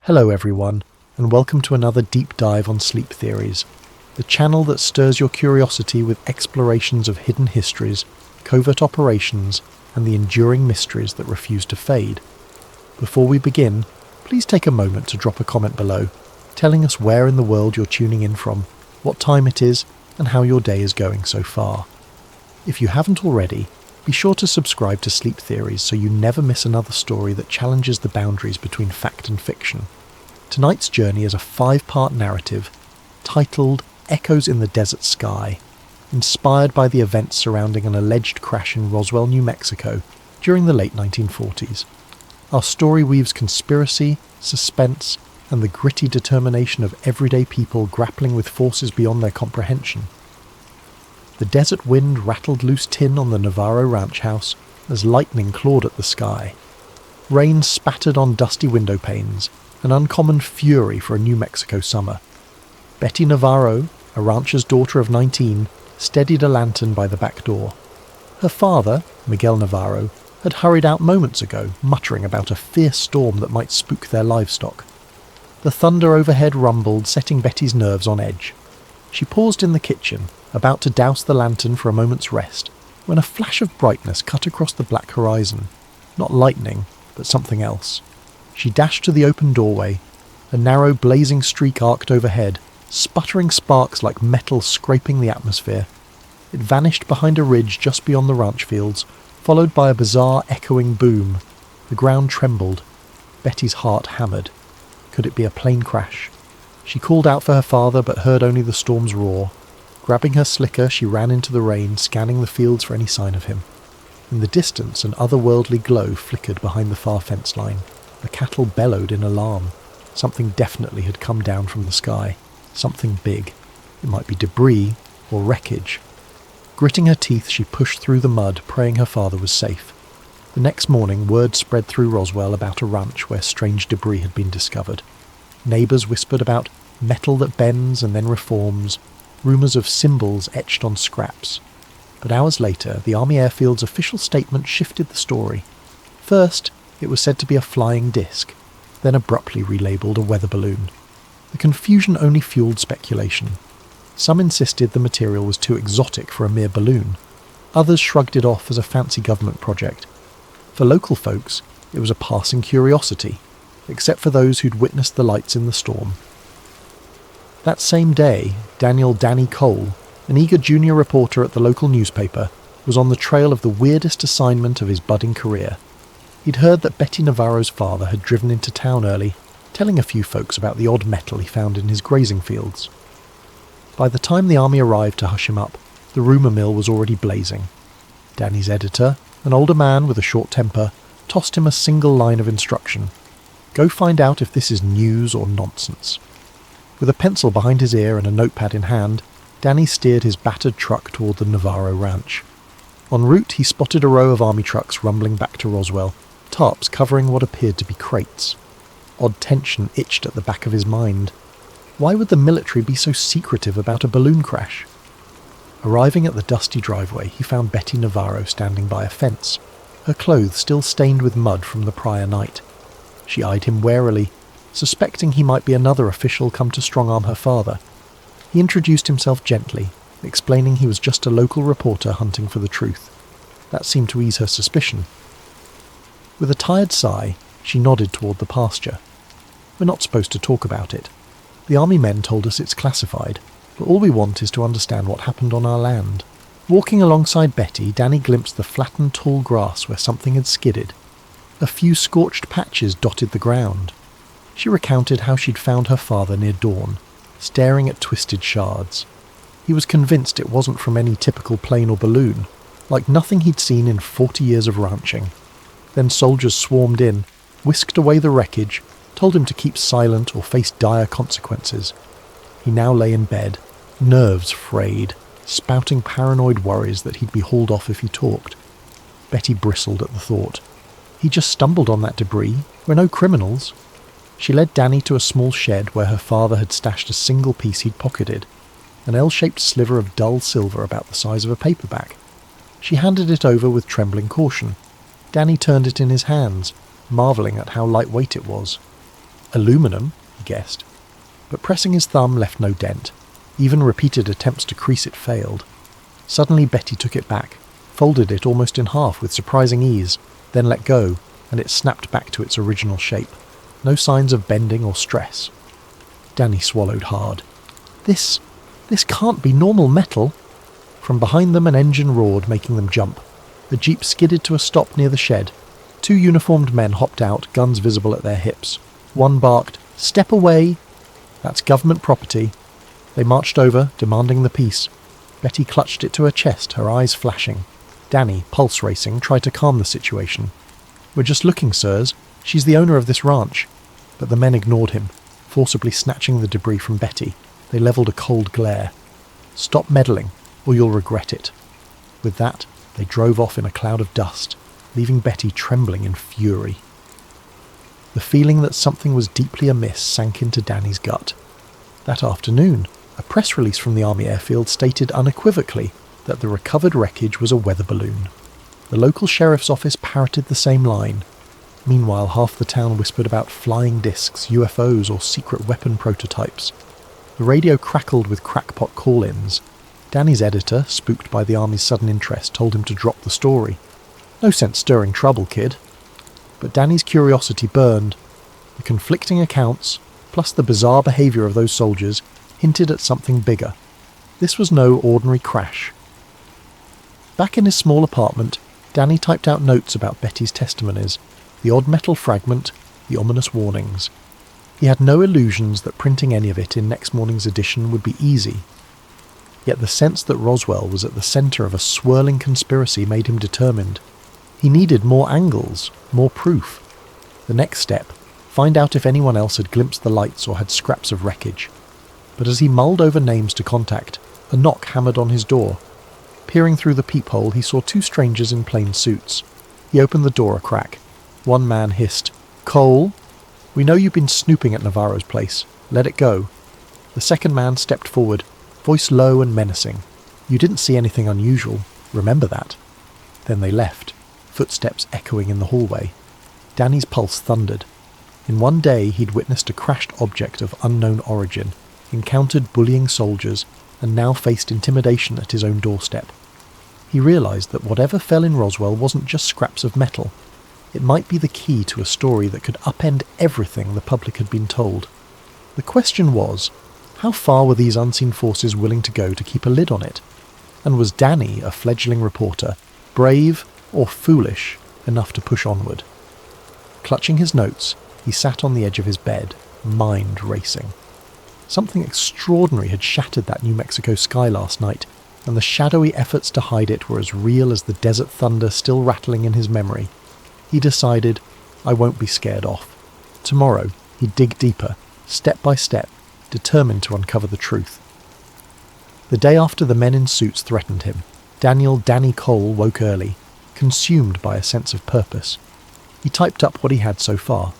Hello everyone, and welcome to another deep dive on sleep theories, the channel that stirs your curiosity with explorations of hidden histories, covert operations, and the enduring mysteries that refuse to fade. Before we begin, please take a moment to drop a comment below, telling us where in the world you're tuning in from, what time it is, and how your day is going so far. If you haven't already, be sure to subscribe to Sleep Theories so you never miss another story that challenges the boundaries between fact and fiction. Tonight's journey is a 5-part narrative titled Echoes in the Desert Sky, inspired by the events surrounding an alleged crash in Roswell, New Mexico during the late 1940s. Our story weaves conspiracy, suspense, and the gritty determination of everyday people grappling with forces beyond their comprehension. The desert wind rattled loose tin on the Navaro ranch house as lightning clawed at the sky. Rain spattered on dusty window panes, an uncommon fury for a New Mexico summer. Betty Navaro, a rancher's daughter of 19, steadied a lantern by the back door. Her father, Miguel Navaro, had hurried out moments ago, muttering about a fierce storm that might spook their livestock. The thunder overhead rumbled, setting Betty's nerves on edge. She paused in the kitchen, about to douse the lantern for a moment's rest, when a flash of brightness cut across the black horizon. Not lightning, but something else. She dashed to the open doorway. A narrow blazing streak arced overhead, sputtering sparks like metal scraping the atmosphere. It vanished behind a ridge just beyond the ranch fields, followed by a bizarre echoing boom. The ground trembled. Betty's heart hammered. Could it be a plane crash? She called out for her father but heard only the storm's roar. Grabbing her slicker, she ran into the rain, scanning the fields for any sign of him. In the distance, an otherworldly glow flickered behind the far fence line. The cattle bellowed in alarm. Something definitely had come down from the sky. Something big. It might be debris or wreckage. Gritting her teeth, she pushed through the mud, praying her father was safe. The next morning, word spread through Roswell about a ranch where strange debris had been discovered. Neighbours whispered about metal that bends and then reforms, rumours of symbols etched on scraps. But hours later, the Army Airfield's official statement shifted the story. First, it was said to be a flying disc, then abruptly relabelled a weather balloon. The confusion only fueled speculation. Some insisted the material was too exotic for a mere balloon. Others shrugged it off as a fancy government project. For local folks, it was a passing curiosity, except for those who'd witnessed the lights in the storm. That same day, Daniel "Danny" Cole, an eager junior reporter at the local newspaper, was on the trail of the weirdest assignment of his budding career. He'd heard that Betty Navaro's father had driven into town early, telling a few folks about the odd metal he found in his grazing fields. By the time the army arrived to hush him up, the rumour mill was already blazing. Danny's editor, an older man with a short temper, tossed him a single line of instruction. Go find out if this is news or nonsense. With a pencil behind his ear and a notepad in hand, Danny steered his battered truck toward the Navaro ranch. En route, he spotted a row of army trucks rumbling back to Roswell, tarps covering what appeared to be crates. Odd tension itched at the back of his mind. Why would the military be so secretive about a balloon crash? Arriving at the dusty driveway, he found Betty Navaro standing by a fence, her clothes still stained with mud from the prior night. She eyed him warily, suspecting he might be another official come to strong-arm her father. He introduced himself gently, explaining he was just a local reporter hunting for the truth. That seemed to ease her suspicion. With a tired sigh, she nodded toward the pasture. We're not supposed to talk about it. The army men told us it's classified, but all we want is to understand what happened on our land. Walking alongside Betty, Danny glimpsed the flattened tall grass where something had skidded. A few scorched patches dotted the ground. She recounted how she'd found her father near dawn, staring at twisted shards. He was convinced it wasn't from any typical plane or balloon, like nothing he'd seen in 40 years of ranching. Then soldiers swarmed in, whisked away the wreckage, told him to keep silent or face dire consequences. He now lay in bed, nerves frayed, spouting paranoid worries that he'd be hauled off if he talked. Betty bristled at the thought. He just stumbled on that debris. We're no criminals. She led Danny to a small shed where her father had stashed a single piece he'd pocketed, an L-shaped sliver of dull silver about the size of a paperback. She handed it over with trembling caution. Danny turned it in his hands, marvelling at how lightweight it was. Aluminum, he guessed. But pressing his thumb left no dent. Even repeated attempts to crease it failed. Suddenly Betty took it back, folded it almost in half with surprising ease, then let go, and it snapped back to its original shape. No signs of bending or stress. Danny swallowed hard. This can't be normal metal. From behind them an engine roared, making them jump. The jeep skidded to a stop near the shed. 2 uniformed men hopped out, guns visible at their hips. One barked, "Step away!" "That's government property." They marched over, demanding the piece. Betty clutched it to her chest, her eyes flashing. Danny, pulse racing, tried to calm the situation. "We're just looking, sirs. She's the owner of this ranch." But the men ignored him, forcibly snatching the debris from Betty. They levelled a cold glare. "Stop meddling, or you'll regret it." With that, they drove off in a cloud of dust, leaving Betty trembling in fury. The feeling that something was deeply amiss sank into Danny's gut. That afternoon, a press release from the Army airfield stated unequivocally that the recovered wreckage was a weather balloon. The local sheriff's office parroted the same line. Meanwhile, half the town whispered about flying discs, UFOs, or secret weapon prototypes. The radio crackled with crackpot call-ins. Danny's editor, spooked by the Army's sudden interest, told him to drop the story. "No sense stirring trouble, kid." But Danny's curiosity burned. The conflicting accounts, plus the bizarre behaviour of those soldiers, hinted at something bigger. This was no ordinary crash. Back in his small apartment, Danny typed out notes about Betty's testimonies, the odd metal fragment, the ominous warnings. He had no illusions that printing any of it in next morning's edition would be easy. Yet the sense that Roswell was at the centre of a swirling conspiracy made him determined. He needed more angles, more proof. The next step, find out if anyone else had glimpsed the lights or had scraps of wreckage. But as he mulled over names to contact, a knock hammered on his door. Peering through the peephole, he saw 2 strangers in plain suits. He opened the door a crack. One man hissed, "Cole, we know you've been snooping at Navaro's place. Let it go." The second man stepped forward, voice low and menacing. "You didn't see anything unusual. Remember that." Then they left, footsteps echoing in the hallway. Danny's pulse thundered. In one day he'd witnessed a crashed object of unknown origin, encountered bullying soldiers, and now faced intimidation at his own doorstep. He realised that whatever fell in Roswell wasn't just scraps of metal. It might be the key to a story that could upend everything the public had been told. The question was, how far were these unseen forces willing to go to keep a lid on it? And was Danny, a fledgling reporter, brave or foolish enough to push onward? Clutching his notes, he sat on the edge of his bed, mind racing. Something extraordinary had shattered that New Mexico sky last night, and the shadowy efforts to hide it were as real as the desert thunder still rattling in his memory. He decided, I won't be scared off. Tomorrow, he'd dig deeper, step by step, determined to uncover the truth. The day after the men in suits threatened him, Danny Cole woke early, consumed by a sense of purpose. He typed up what he had so far,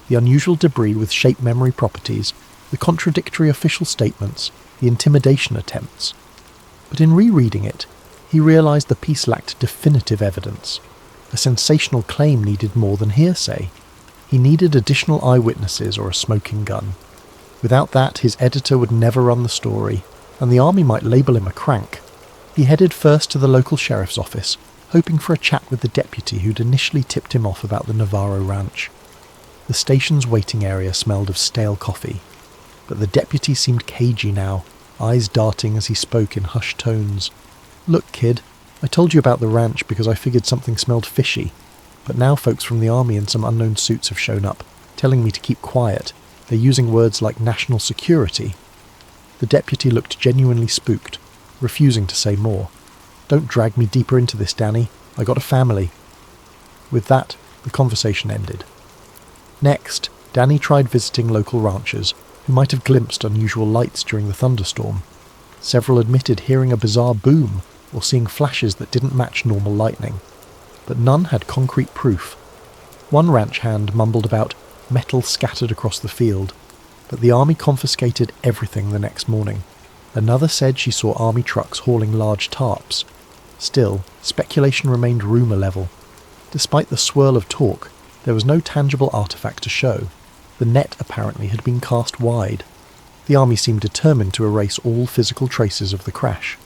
the unusual debris with shape memory properties, the contradictory official statements, the intimidation attempts. But in rereading it, he realised the piece lacked definitive evidence. A sensational claim needed more than hearsay. He needed additional eyewitnesses or a smoking gun. Without that, his editor would never run the story, and the Army might label him a crank. He headed first to the local sheriff's office, hoping for a chat with the deputy who'd initially tipped him off about the Navaro ranch. The station's waiting area smelled of stale coffee, but the deputy seemed cagey now, eyes darting as he spoke in hushed tones. Look, kid, I told you about the ranch because I figured something smelled fishy, but now folks from the Army in some unknown suits have shown up, telling me to keep quiet. They're using words like national security. The deputy looked genuinely spooked, refusing to say more. Don't drag me deeper into this, Danny. I got a family. With that, the conversation ended. Next, Danny tried visiting local ranchers, who might have glimpsed unusual lights during the thunderstorm. Several admitted hearing a bizarre boom, or seeing flashes that didn't match normal lightning. But none had concrete proof. One ranch hand mumbled about metal scattered across the field, but the Army confiscated everything the next morning. Another said she saw Army trucks hauling large tarps. Still, speculation remained rumour level. Despite the swirl of talk, there was no tangible artefact to show. The net apparently had been cast wide. The army seemed determined to erase all physical traces of the crash.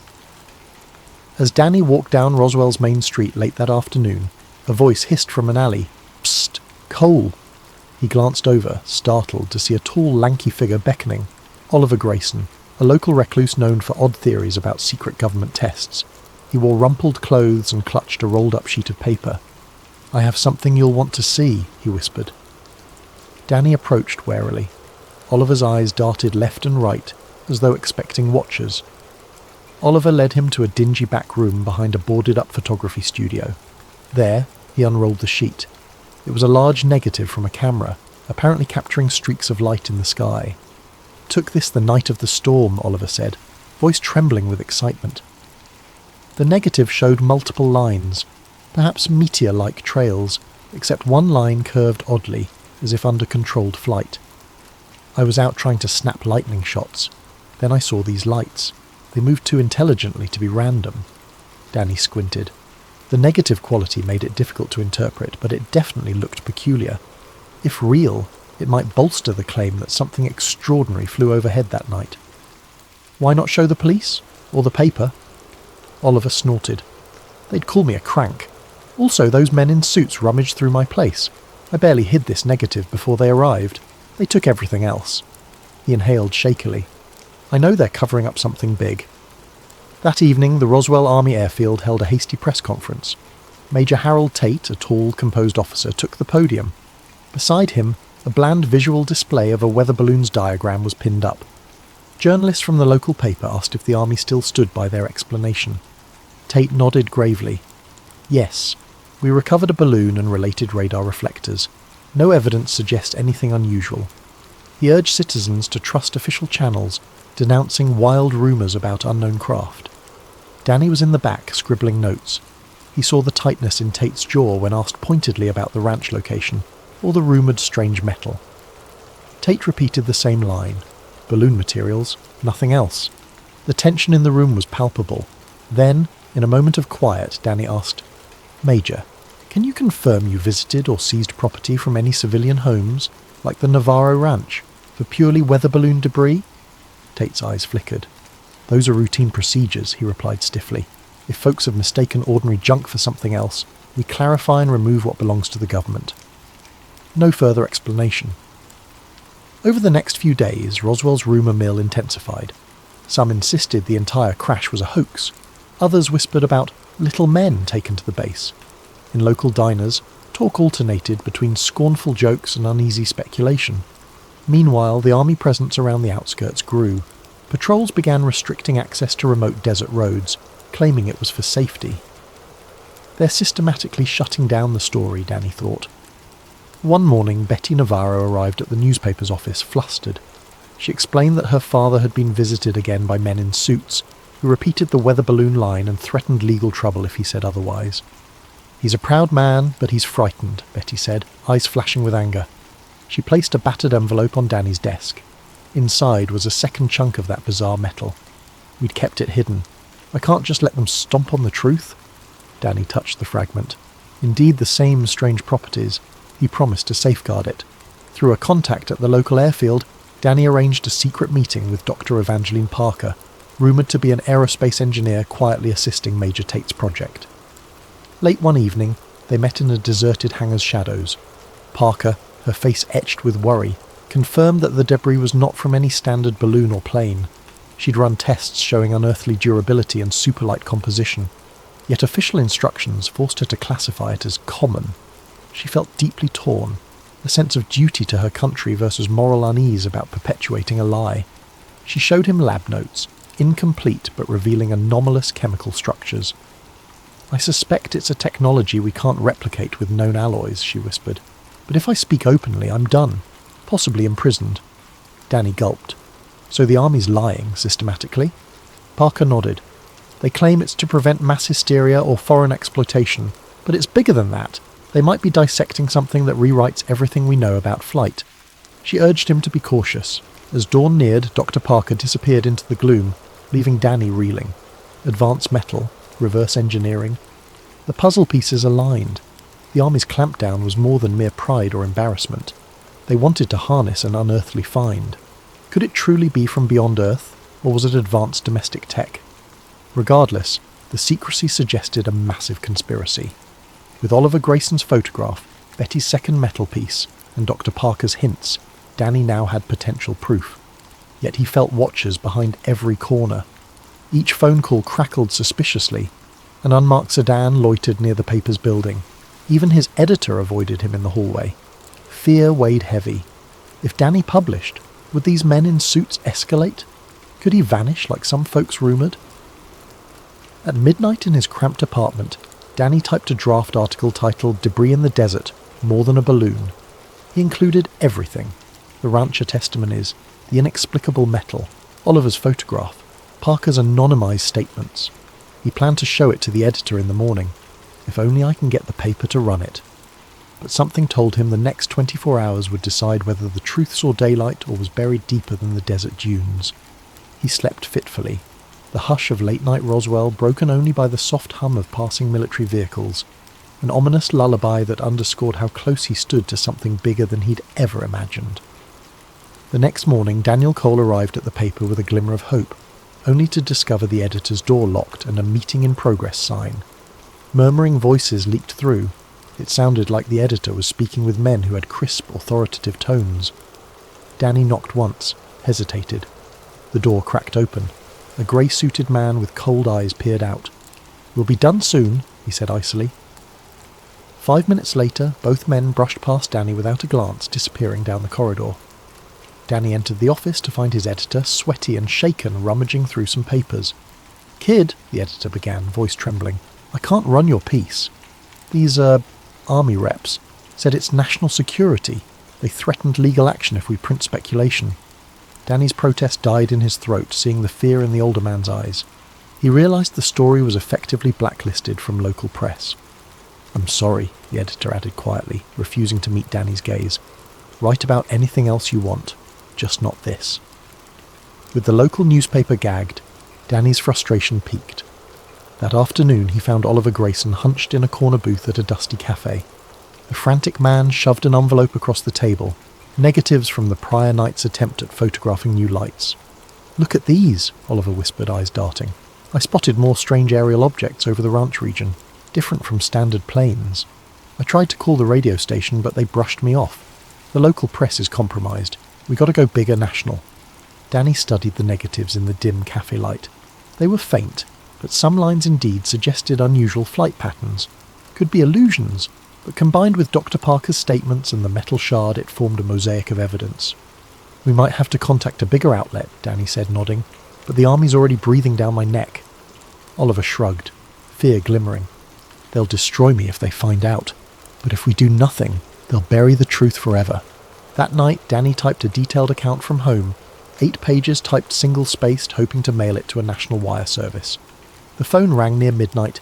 As Danny walked down Roswell's main street late that afternoon, a voice hissed from an alley, "Psst! Cole!" He glanced over, startled, to see a tall, lanky figure beckoning. Oliver Grayson, a local recluse known for odd theories about secret government tests. He wore rumpled clothes and clutched a rolled-up sheet of paper. "I have something you'll want to see," he whispered. Danny approached warily. Oliver's eyes darted left and right, as though expecting watchers. Oliver led him to a dingy back room behind a boarded-up photography studio. There, he unrolled the sheet. It was a large negative from a camera, apparently capturing streaks of light in the sky. "Took this the night of the storm," Oliver said, voice trembling with excitement. The negative showed multiple lines, perhaps meteor-like trails, except one line curved oddly, as if under controlled flight. "I was out trying to snap lightning shots. Then I saw these lights. They moved too intelligently to be random." Danny squinted. The negative quality made it difficult to interpret, but it definitely looked peculiar. If real, it might bolster the claim that something extraordinary flew overhead that night. "Why not show the police? Or the paper?" Oliver snorted. "They'd call me a crank. Also, those men in suits rummaged through my place. I barely hid this negative before they arrived. They took everything else." He inhaled shakily. "I know they're covering up something big." That evening, the Roswell Army Airfield held a hasty press conference. Major Harold Tate, a tall, composed officer, took the podium. Beside him, a bland visual display of a weather balloon's diagram was pinned up. Journalists from the local paper asked if the Army still stood by their explanation. Tate nodded gravely. "Yes, we recovered a balloon and related radar reflectors. No evidence suggests anything unusual." He urged citizens to trust official channels, denouncing wild rumours about unknown craft. Danny was in the back, scribbling notes. He saw the tightness in Tate's jaw when asked pointedly about the ranch location, or the rumoured strange metal. Tate repeated the same line. Balloon materials, nothing else. The tension in the room was palpable. Then, in a moment of quiet, Danny asked, "Major, can you confirm you visited or seized property from any civilian homes, like the Navaro ranch, for purely weather balloon debris?" Tate's eyes flickered. "Those are routine procedures," he replied stiffly. "If folks have mistaken ordinary junk for something else, we clarify and remove what belongs to the government." No further explanation. Over the next few days, Roswell's rumour mill intensified. Some insisted the entire crash was a hoax. Others whispered about little men taken to the base. In local diners, talk alternated between scornful jokes and uneasy speculation. Meanwhile, the army presence around the outskirts grew. Patrols began restricting access to remote desert roads, claiming it was for safety. They're systematically shutting down the story, Danny thought. One morning, Betty Navaro arrived at the newspaper's office, flustered. She explained that her father had been visited again by men in suits, who repeated the weather balloon line and threatened legal trouble if he said otherwise. "He's a proud man, but he's frightened," Betty said, eyes flashing with anger. She placed a battered envelope on Danny's desk. Inside was a second chunk of that bizarre metal. "We'd kept it hidden. I can't just let them stomp on the truth." Danny touched the fragment. Indeed, the same strange properties. He promised to safeguard it. Through a contact at the local airfield, Danny arranged a secret meeting with Dr. Evangeline Parker, rumoured to be an aerospace engineer quietly assisting Major Tate's project. Late one evening, they met in a deserted hangar's shadows. Parker, her face etched with worry, confirmed that the debris was not from any standard balloon or plane. She'd run tests showing unearthly durability and superlight composition, yet official instructions forced her to classify it as common. She felt deeply torn, a sense of duty to her country versus moral unease about perpetuating a lie. She showed him lab notes, incomplete but revealing anomalous chemical structures. "I suspect it's a technology we can't replicate with known alloys," she whispered. "But if I speak openly, I'm done, possibly imprisoned." Danny gulped. "So the army's lying, systematically?" Parker nodded. "They claim it's to prevent mass hysteria or foreign exploitation, but it's bigger than that. They might be dissecting something that rewrites everything we know about flight." She urged him to be cautious. As dawn neared, Dr. Parker disappeared into the gloom, leaving Danny reeling. Advanced metal, reverse engineering. The puzzle pieces aligned. The army's clampdown was more than mere pride or embarrassment. They wanted to harness an unearthly find. Could it truly be from beyond Earth, or was it advanced domestic tech? Regardless, the secrecy suggested a massive conspiracy. With Oliver Grayson's photograph, Betty's second metal piece, and Dr. Parker's hints, Danny now had potential proof. Yet he felt watchers behind every corner. Each phone call crackled suspiciously. An unmarked sedan loitered near the paper's building. Even his editor avoided him in the hallway. Fear weighed heavy. If Danny published, would these men in suits escalate? Could he vanish like some folks rumoured? At midnight in his cramped apartment, Danny typed a draft article titled "Debris in the Desert, More Than a Balloon." He included everything: the rancher testimonies, the inexplicable metal, Oliver's photograph, Parker's anonymised statements. He planned to show it to the editor in the morning. If only I can get the paper to run it. But something told him the next 24 hours would decide whether the truth saw daylight or was buried deeper than the desert dunes. He slept fitfully, the hush of late-night Roswell broken only by the soft hum of passing military vehicles, an ominous lullaby that underscored how close he stood to something bigger than he'd ever imagined. The next morning, Daniel Cole arrived at the paper with a glimmer of hope, only to discover the editor's door locked and a meeting in progress sign. Murmuring voices leaked through. It sounded like the editor was speaking with men who had crisp, authoritative tones. Danny knocked once, hesitated. The door cracked open. A grey-suited man with cold eyes peered out. "We'll be done soon," he said icily. 5 minutes later, both men brushed past Danny without a glance, disappearing down the corridor. Danny entered the office to find his editor, sweaty and shaken, rummaging through some papers. "Kid," the editor began, voice trembling, "I can't run your piece. These, army reps said it's national security. They threatened legal action if we print speculation." Danny's protest died in his throat, seeing the fear in the older man's eyes. He realised the story was effectively blacklisted from local press. "I'm sorry," the editor added quietly, refusing to meet Danny's gaze. "Write about anything else you want, just not this." With the local newspaper gagged, Danny's frustration peaked. That afternoon he found Oliver Grayson hunched in a corner booth at a dusty cafe. The frantic man shoved an envelope across the table, negatives from the prior night's attempt at photographing new lights. "Look at these," Oliver whispered, eyes darting. "I spotted more strange aerial objects over the ranch region, different from standard planes. I tried to call the radio station, but they brushed me off. The local press is compromised. We got to go bigger national." Danny studied the negatives in the dim cafe light. They were faint, but some lines indeed suggested unusual flight patterns. Could be illusions, but combined with Dr. Parker's statements and the metal shard, it formed a mosaic of evidence. "We might have to contact a bigger outlet," Danny said, nodding, "but the army's already breathing down my neck." Oliver shrugged, fear glimmering. "They'll destroy me if they find out. But if we do nothing, they'll bury the truth forever." That night, Danny typed a detailed account from home, 8 pages typed single-spaced, hoping to mail it to a national wire service. The phone rang near midnight.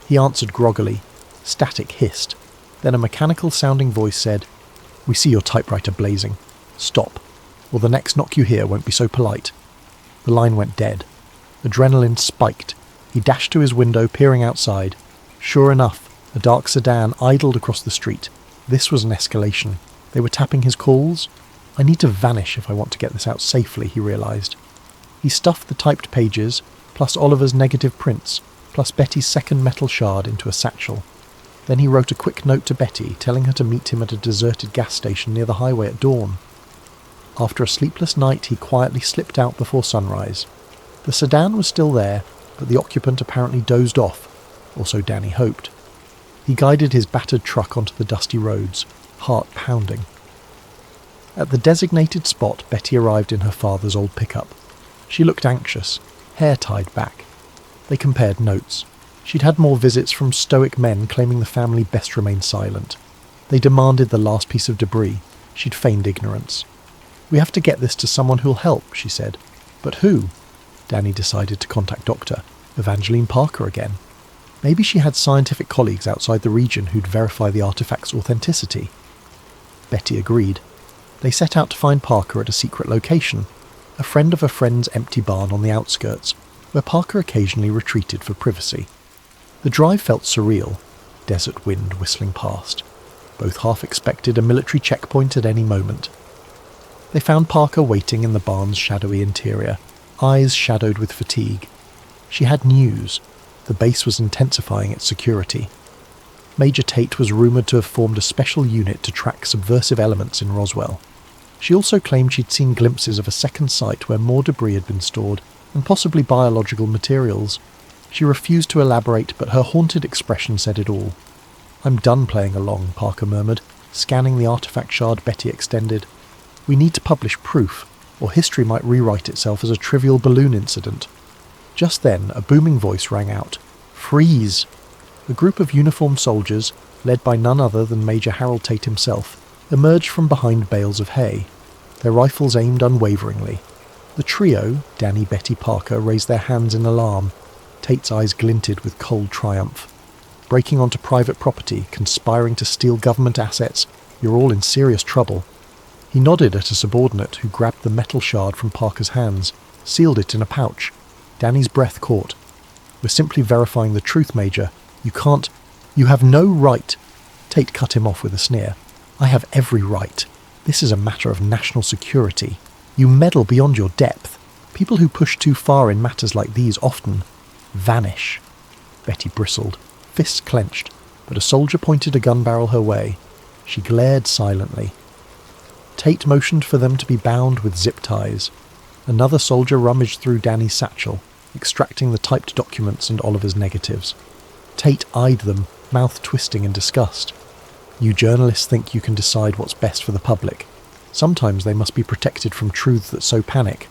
He answered groggily. Static hissed. Then a mechanical-sounding voice said, "We see your typewriter blazing. Stop, or the next knock you hear won't be so polite." The line went dead. Adrenaline spiked. He dashed to his window, peering outside. Sure enough, a dark sedan idled across the street. This was an escalation. They were tapping his calls. I need to vanish if I want to get this out safely, he realised. He stuffed the typed pages, plus Oliver's negative prints, plus Betty's second metal shard into a satchel. Then he wrote a quick note to Betty, telling her to meet him at a deserted gas station near the highway at dawn. After a sleepless night, he quietly slipped out before sunrise. The sedan was still there, but the occupant apparently dozed off, or so Danny hoped. He guided his battered truck onto the dusty roads, heart pounding. At the designated spot, Betty arrived in her father's old pickup. She looked anxious, hair tied back. They compared notes. She'd had more visits from stoic men claiming the family best remain silent. They demanded the last piece of debris. She'd feigned ignorance. "We have to get this to someone who'll help," she said. "But who?" Danny decided to contact Dr. Evangeline Parker again. Maybe she had scientific colleagues outside the region who'd verify the artifact's authenticity. Betty agreed. They set out to find Parker at a secret location, a friend of a friend's empty barn on the outskirts, where Parker occasionally retreated for privacy. The drive felt surreal, desert wind whistling past. Both half expected a military checkpoint at any moment. They found Parker waiting in the barn's shadowy interior, eyes shadowed with fatigue. She had news. The base was intensifying its security. Major Tate was rumoured to have formed a special unit to track subversive elements in Roswell. She also claimed she'd seen glimpses of a second site where more debris had been stored, and possibly biological materials. She refused to elaborate, but her haunted expression said it all. "I'm done playing along," Parker murmured, scanning the artifact shard Betty extended. "We need to publish proof, or history might rewrite itself as a trivial balloon incident." Just then, a booming voice rang out. "Freeze!" A group of uniformed soldiers, led by none other than Major Harold Tate himself, emerged from behind bales of hay, their rifles aimed unwaveringly. The trio, Danny, Betty, Parker, raised their hands in alarm. Tate's eyes glinted with cold triumph. "Breaking onto private property, conspiring to steal government assets, you're all in serious trouble." He nodded at a subordinate who grabbed the metal shard from Parker's hands, sealed it in a pouch. Danny's breath caught. "We're simply verifying the truth, Major. You have no right." Tate cut him off with a sneer. "I have every right. This is a matter of national security. You meddle beyond your depth. People who push too far in matters like these often vanish." Betty bristled, fists clenched, but a soldier pointed a gun barrel her way. She glared silently. Tate motioned for them to be bound with zip ties. Another soldier rummaged through Danny's satchel, extracting the typed documents and Oliver's negatives. Tate eyed them, mouth twisting in disgust. "You journalists think you can decide what's best for the public. Sometimes they must be protected from truths that so panic."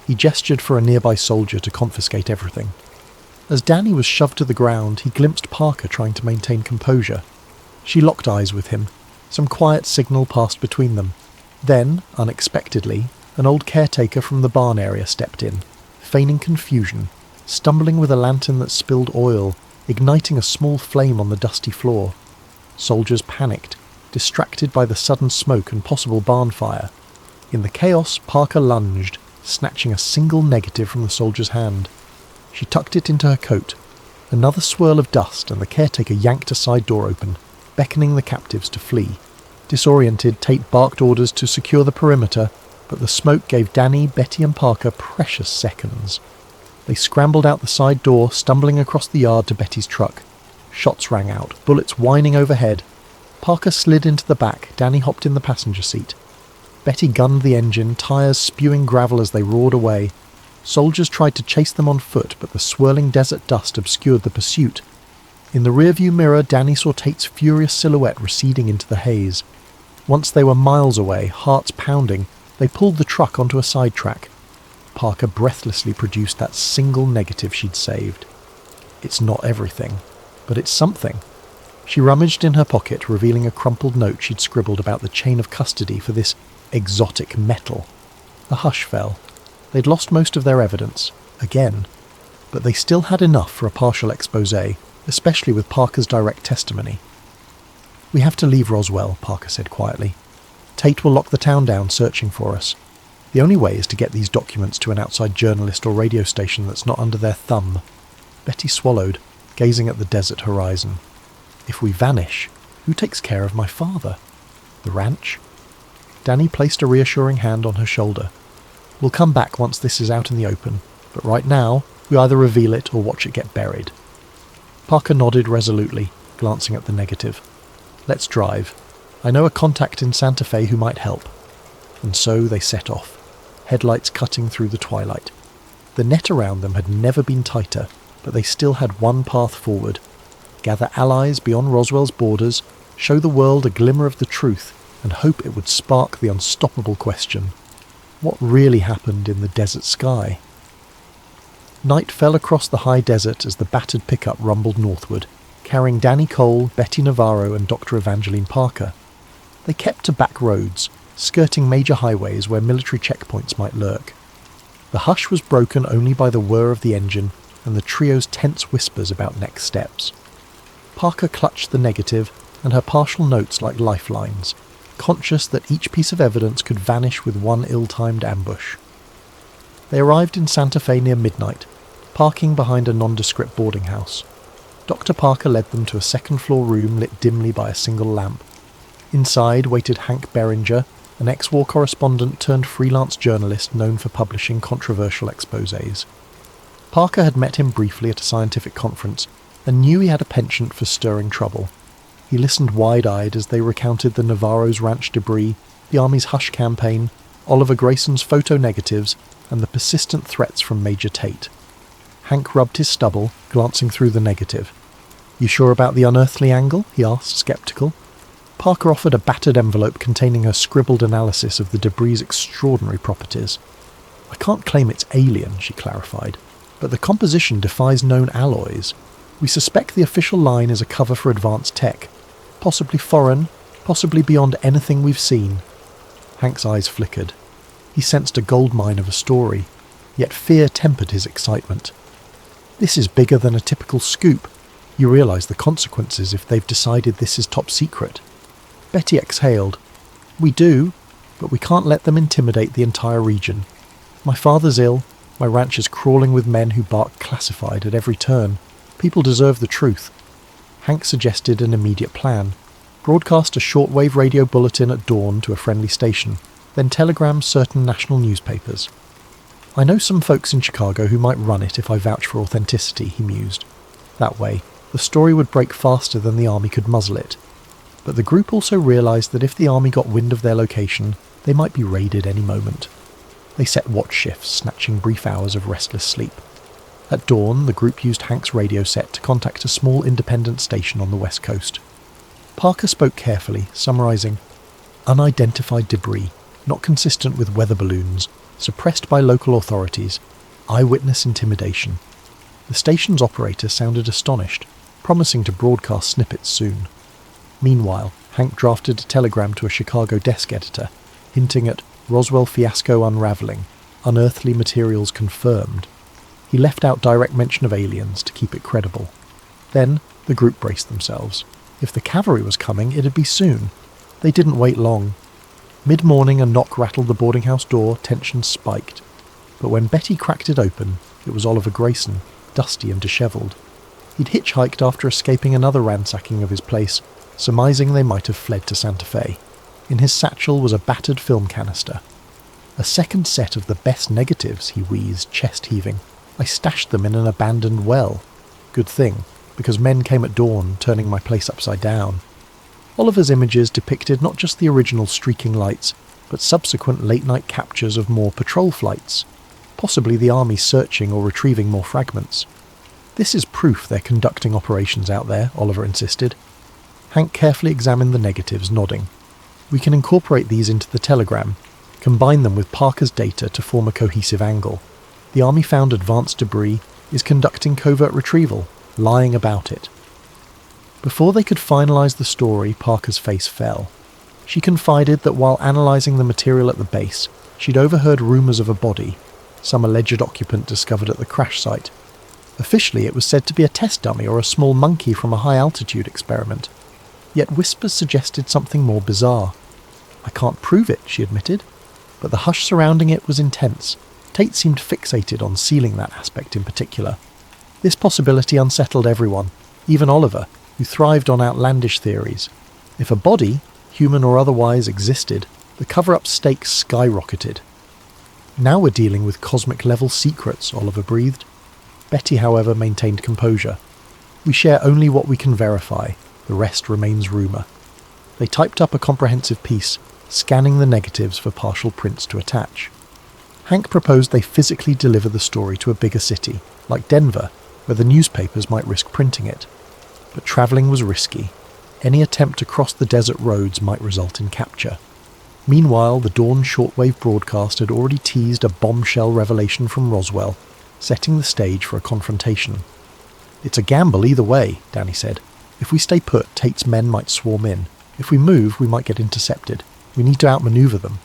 He gestured for a nearby soldier to confiscate everything. As Danny was shoved to the ground, he glimpsed Parker trying to maintain composure. She locked eyes with him. Some quiet signal passed between them. Then, unexpectedly, an old caretaker from the barn area stepped in, feigning confusion, stumbling with a lantern that spilled oil, igniting a small flame on the dusty floor. Soldiers panicked, distracted by the sudden smoke and possible barn fire. In the chaos, Parker lunged, snatching a single negative from the soldier's hand. She tucked it into her coat. Another swirl of dust, and the caretaker yanked a side door open, beckoning the captives to flee. Disoriented, Tate barked orders to secure the perimeter, but the smoke gave Danny, Betty and Parker precious seconds. They scrambled out the side door, stumbling across the yard to Betty's truck. Shots rang out, bullets whining overhead. Parker slid into the back, Danny hopped in the passenger seat. Betty gunned the engine, tyres spewing gravel as they roared away. Soldiers tried to chase them on foot, but the swirling desert dust obscured the pursuit. In the rearview mirror, Danny saw Tate's furious silhouette receding into the haze. Once they were miles away, hearts pounding, they pulled the truck onto a sidetrack. Parker breathlessly produced that single negative she'd saved. It's not everything, but it's something. She rummaged in her pocket, revealing a crumpled note she'd scribbled about the chain of custody for this exotic metal. A hush fell. They'd lost most of their evidence, again, but they still had enough for a partial exposé, especially with Parker's direct testimony. "We have to leave Roswell," Parker said quietly. "Tate will lock the town down searching for us. The only way is to get these documents to an outside journalist or radio station that's not under their thumb." Betty swallowed, gazing at the desert horizon. "If we vanish, who takes care of my father? The ranch?" Danny placed a reassuring hand on her shoulder. "We'll come back once this is out in the open, but right now, we either reveal it or watch it get buried." Parker nodded resolutely, glancing at the negative. "Let's drive. I know a contact in Santa Fe who might help." And so they set off, headlights cutting through the twilight. The net around them had never been tighter, but they still had one path forward. Gather allies beyond Roswell's borders, show the world a glimmer of the truth, and hope it would spark the unstoppable question: what really happened in the desert sky? Night fell across the high desert as the battered pickup rumbled northward, carrying Danny Cole, Betty Navaro and Dr. Evangeline Parker. They kept to back roads, skirting major highways where military checkpoints might lurk. The hush was broken only by the whir of the engine and the trio's tense whispers about next steps. Parker clutched the negative and her partial notes like lifelines, conscious that each piece of evidence could vanish with one ill-timed ambush. They arrived in Santa Fe near midnight, parking behind a nondescript boarding house. Dr. Parker led them to a second-floor room lit dimly by a single lamp. Inside waited Hank Beringer, an ex-war correspondent turned freelance journalist known for publishing controversial exposés. Parker had met him briefly at a scientific conference and knew he had a penchant for stirring trouble. He listened wide-eyed as they recounted the Navaro's ranch debris, the Army's hush campaign, Oliver Grayson's photo negatives, and the persistent threats from Major Tate. Hank rubbed his stubble, glancing through the negative. "You sure about the unearthly angle?" he asked, sceptical. Parker offered a battered envelope containing her scribbled analysis of the debris' extraordinary properties. "I can't claim it's alien," she clarified, "but the composition defies known alloys. We suspect the official line is a cover for advanced tech. Possibly foreign, possibly beyond anything we've seen." Hank's eyes flickered. He sensed a goldmine of a story, yet fear tempered his excitement. "This is bigger than a typical scoop. You realise the consequences if they've decided this is top secret." Betty exhaled. "We do, but we can't let them intimidate the entire region. My father's ill, my ranch is crawling with men who bark classified at every turn. People deserve the truth." Hank suggested an immediate plan. Broadcast a shortwave radio bulletin at dawn to a friendly station, then telegram certain national newspapers. "I know some folks in Chicago who might run it if I vouch for authenticity," he mused. That way, the story would break faster than the Army could muzzle it. But the group also realised that if the Army got wind of their location, they might be raided any moment. They set watch shifts, snatching brief hours of restless sleep. At dawn, the group used Hank's radio set to contact a small independent station on the west coast. Parker spoke carefully, summarising, "Unidentified debris, not consistent with weather balloons, suppressed by local authorities, eyewitness intimidation." The station's operator sounded astonished, promising to broadcast snippets soon. Meanwhile, Hank drafted a telegram to a Chicago desk editor, hinting at Roswell fiasco unraveling, unearthly materials confirmed. He left out direct mention of aliens to keep it credible. Then, the group braced themselves. If the cavalry was coming, it'd be soon. They didn't wait long. Mid-morning, a knock rattled the boarding house door, tension spiked. But when Betty cracked it open, it was Oliver Grayson, dusty and dishevelled. He'd hitchhiked after escaping another ransacking of his place, surmising they might have fled to Santa Fe. In his satchel was a battered film canister. "A second set of the best negatives," he wheezed, chest-heaving. "I stashed them in an abandoned well. Good thing, because men came at dawn, turning my place upside down." Oliver's images depicted not just the original streaking lights, but subsequent late-night captures of more patrol flights, possibly the Army searching or retrieving more fragments. "This is proof they're conducting operations out there," Oliver insisted. Hank carefully examined the negatives, nodding. "We can incorporate these into the telegram, combine them with Parker's data to form a cohesive angle. The Army found advanced debris, is conducting covert retrieval, lying about it." Before they could finalise the story, Parker's face fell. She confided that while analysing the material at the base, she'd overheard rumours of a body, some alleged occupant discovered at the crash site. Officially, it was said to be a test dummy or a small monkey from a high-altitude experiment. Yet whispers suggested something more bizarre. "I can't prove it," she admitted, but the hush surrounding it was intense. Tate seemed fixated on sealing that aspect in particular. This possibility unsettled everyone, even Oliver, who thrived on outlandish theories. If a body, human or otherwise, existed, the cover-up stakes skyrocketed. "Now we're dealing with cosmic-level secrets," Oliver breathed. Betty, however, maintained composure. "We share only what we can verify. The rest remains rumour." They typed up a comprehensive piece, scanning the negatives for partial prints to attach. Hank proposed they physically deliver the story to a bigger city, like Denver, where the newspapers might risk printing it. But travelling was risky. Any attempt to cross the desert roads might result in capture. Meanwhile, the dawn shortwave broadcast had already teased a bombshell revelation from Roswell, setting the stage for a confrontation. "It's a gamble either way," Danny said. "If we stay put, Tate's men might swarm in. If we move, we might get intercepted. We need to outmaneuver them."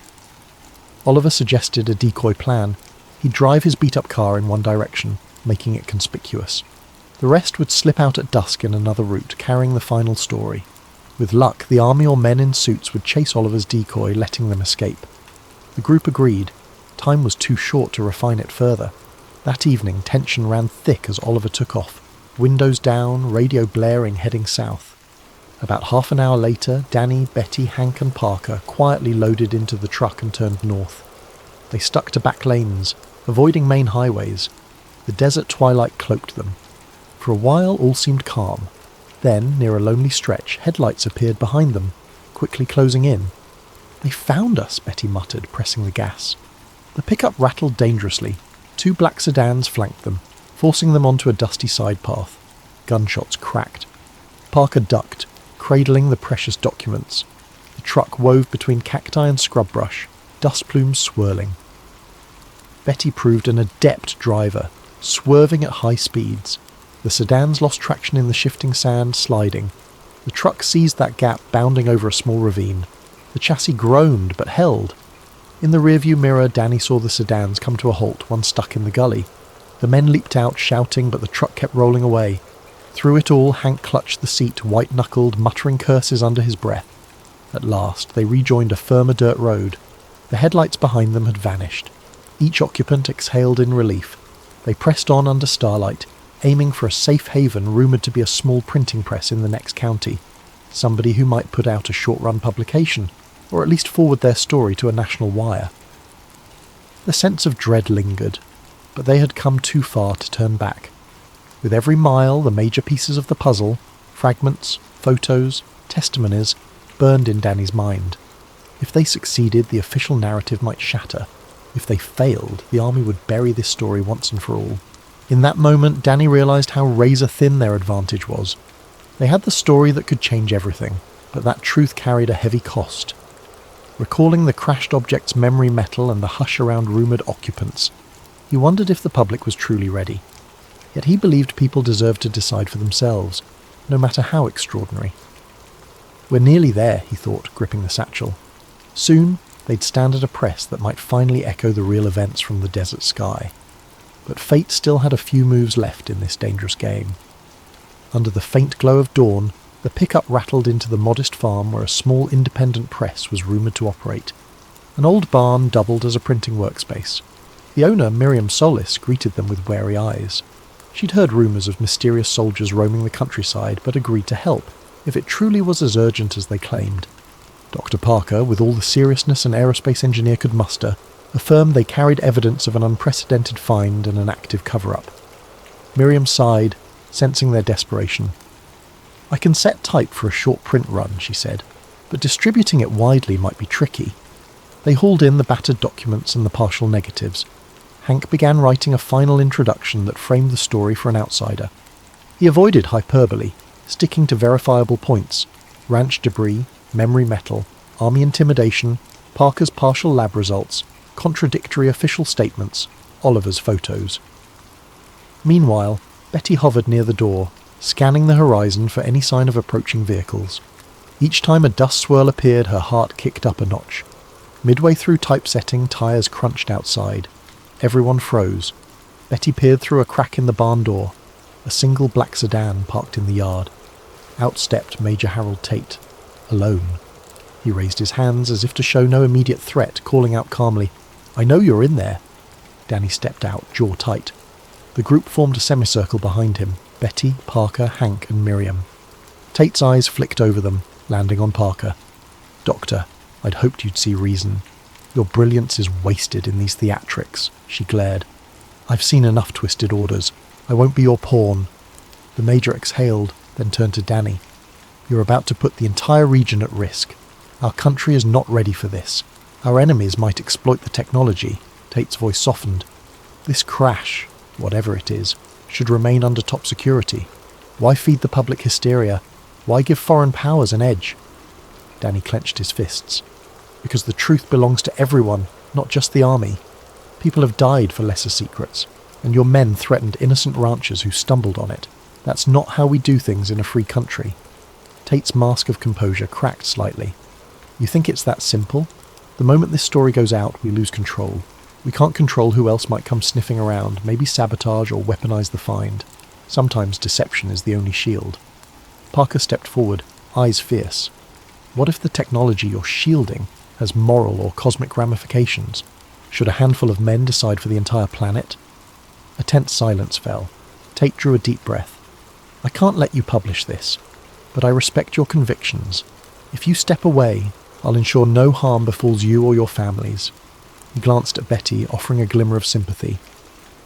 Oliver suggested a decoy plan. He'd drive his beat-up car in one direction, making it conspicuous. The rest would slip out at dusk in another route, carrying the final story. With luck, the Army or men in suits would chase Oliver's decoy, letting them escape. The group agreed. Time was too short to refine it further. That evening, tension ran thick as Oliver took off, windows down, radio blaring, heading south. About half an hour later, Danny, Betty, Hank and Parker quietly loaded into the truck and turned north. They stuck to back lanes, avoiding main highways. The desert twilight cloaked them. For a while all seemed calm. Then, near a lonely stretch, headlights appeared behind them, quickly closing in. "They found us," Betty muttered, pressing the gas. The pickup rattled dangerously. 2 black sedans flanked them, forcing them onto a dusty side path. Gunshots cracked. Parker ducked, cradling the precious documents. The truck wove between cacti and scrub brush, dust plumes swirling. Betty proved an adept driver, swerving at high speeds. The sedans lost traction in the shifting sand, sliding. The truck seized that gap, bounding over a small ravine. The chassis groaned, but held. In the rearview mirror, Danny saw the sedans come to a halt, one stuck in the gully. The men leaped out, shouting, but the truck kept rolling away. Through it all, Hank clutched the seat, white-knuckled, muttering curses under his breath. At last, they rejoined a firmer dirt road. The headlights behind them had vanished. Each occupant exhaled in relief. They pressed on under starlight, aiming for a safe haven rumoured to be a small printing press in the next county. Somebody who might put out a short-run publication, or at least forward their story to a national wire. The sense of dread lingered, but they had come too far to turn back. With every mile, the major pieces of the puzzle, fragments, photos, testimonies, burned in Danny's mind. If they succeeded, the official narrative might shatter. If they failed, the army would bury this story once and for all. In that moment, Danny realised how razor-thin their advantage was. They had the story that could change everything, but that truth carried a heavy cost. Recalling the crashed object's memory metal and the hush around rumoured occupants, he wondered if the public was truly ready. Yet he believed people deserved to decide for themselves, no matter how extraordinary. "We're nearly there," he thought, gripping the satchel. Soon, they'd stand at a press that might finally echo the real events from the desert sky. But fate still had a few moves left in this dangerous game. Under the faint glow of dawn, the pickup rattled into the modest farm where a small independent press was rumoured to operate. An old barn doubled as a printing workspace. The owner, Miriam Solis, greeted them with wary eyes. She'd heard rumours of mysterious soldiers roaming the countryside, but agreed to help, if it truly was as urgent as they claimed. Dr. Parker, with all the seriousness an aerospace engineer could muster, affirmed they carried evidence of an unprecedented find and an active cover-up. Miriam sighed, sensing their desperation. "I can set type for a short print run," she said, "but distributing it widely might be tricky." They hauled in the battered documents and the partial negatives. Hank began writing a final introduction that framed the story for an outsider. He avoided hyperbole, sticking to verifiable points: ranch debris, memory metal, army intimidation, Parker's partial lab results, contradictory official statements, Oliver's photos. Meanwhile, Betty hovered near the door, scanning the horizon for any sign of approaching vehicles. Each time a dust swirl appeared, her heart kicked up a notch. Midway through typesetting, tyres crunched outside. Everyone froze. Betty peered through a crack in the barn door. A single black sedan parked in the yard. Out stepped Major Harold Tate, alone. He raised his hands as if to show no immediate threat, calling out calmly, "I know you're in there." Danny stepped out, jaw tight. The group formed a semicircle behind him: Betty, Parker, Hank and Miriam. Tate's eyes flicked over them, landing on Parker. "Doctor, I'd hoped you'd see reason. Your brilliance is wasted in these theatrics," she glared. "I've seen enough twisted orders. I won't be your pawn." The Major exhaled, then turned to Danny. "You're about to put the entire region at risk. Our country is not ready for this. Our enemies might exploit the technology." Tate's voice softened. "This crash, whatever it is, should remain under top security. Why feed the public hysteria? Why give foreign powers an edge?" Danny clenched his fists. "Because the truth belongs to everyone, not just the army. People have died for lesser secrets, and your men threatened innocent ranchers who stumbled on it. That's not how we do things in a free country." Tate's mask of composure cracked slightly. "You think it's that simple? The moment this story goes out, we lose control. We can't control who else might come sniffing around, maybe sabotage or weaponize the find. Sometimes deception is the only shield." Parker stepped forward, eyes fierce. "What if the technology you're shielding has moral or cosmic ramifications? Should a handful of men decide for the entire planet?" A tense silence fell. Tate drew a deep breath. "I can't let you publish this. but I respect your convictions. If you step away, I'll ensure no harm befalls you or your families." He glanced at Betty, offering a glimmer of sympathy.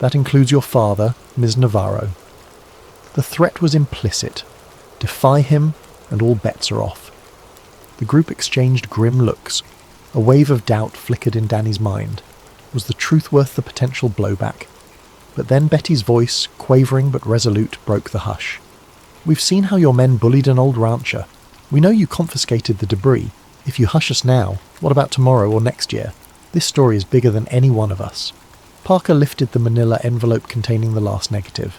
"That includes your father, Ms. Navaro." The threat was implicit. Defy him, and all bets are off. The group exchanged grim looks. A wave of doubt flickered in Danny's mind. Was the truth worth the potential blowback? But then Betty's voice, quavering but resolute, broke the hush. "We've seen how your men bullied an old rancher. We know you confiscated the debris. If you hush us now, what about tomorrow or next year? This story is bigger than any one of us." Parker lifted the manila envelope containing the last negative.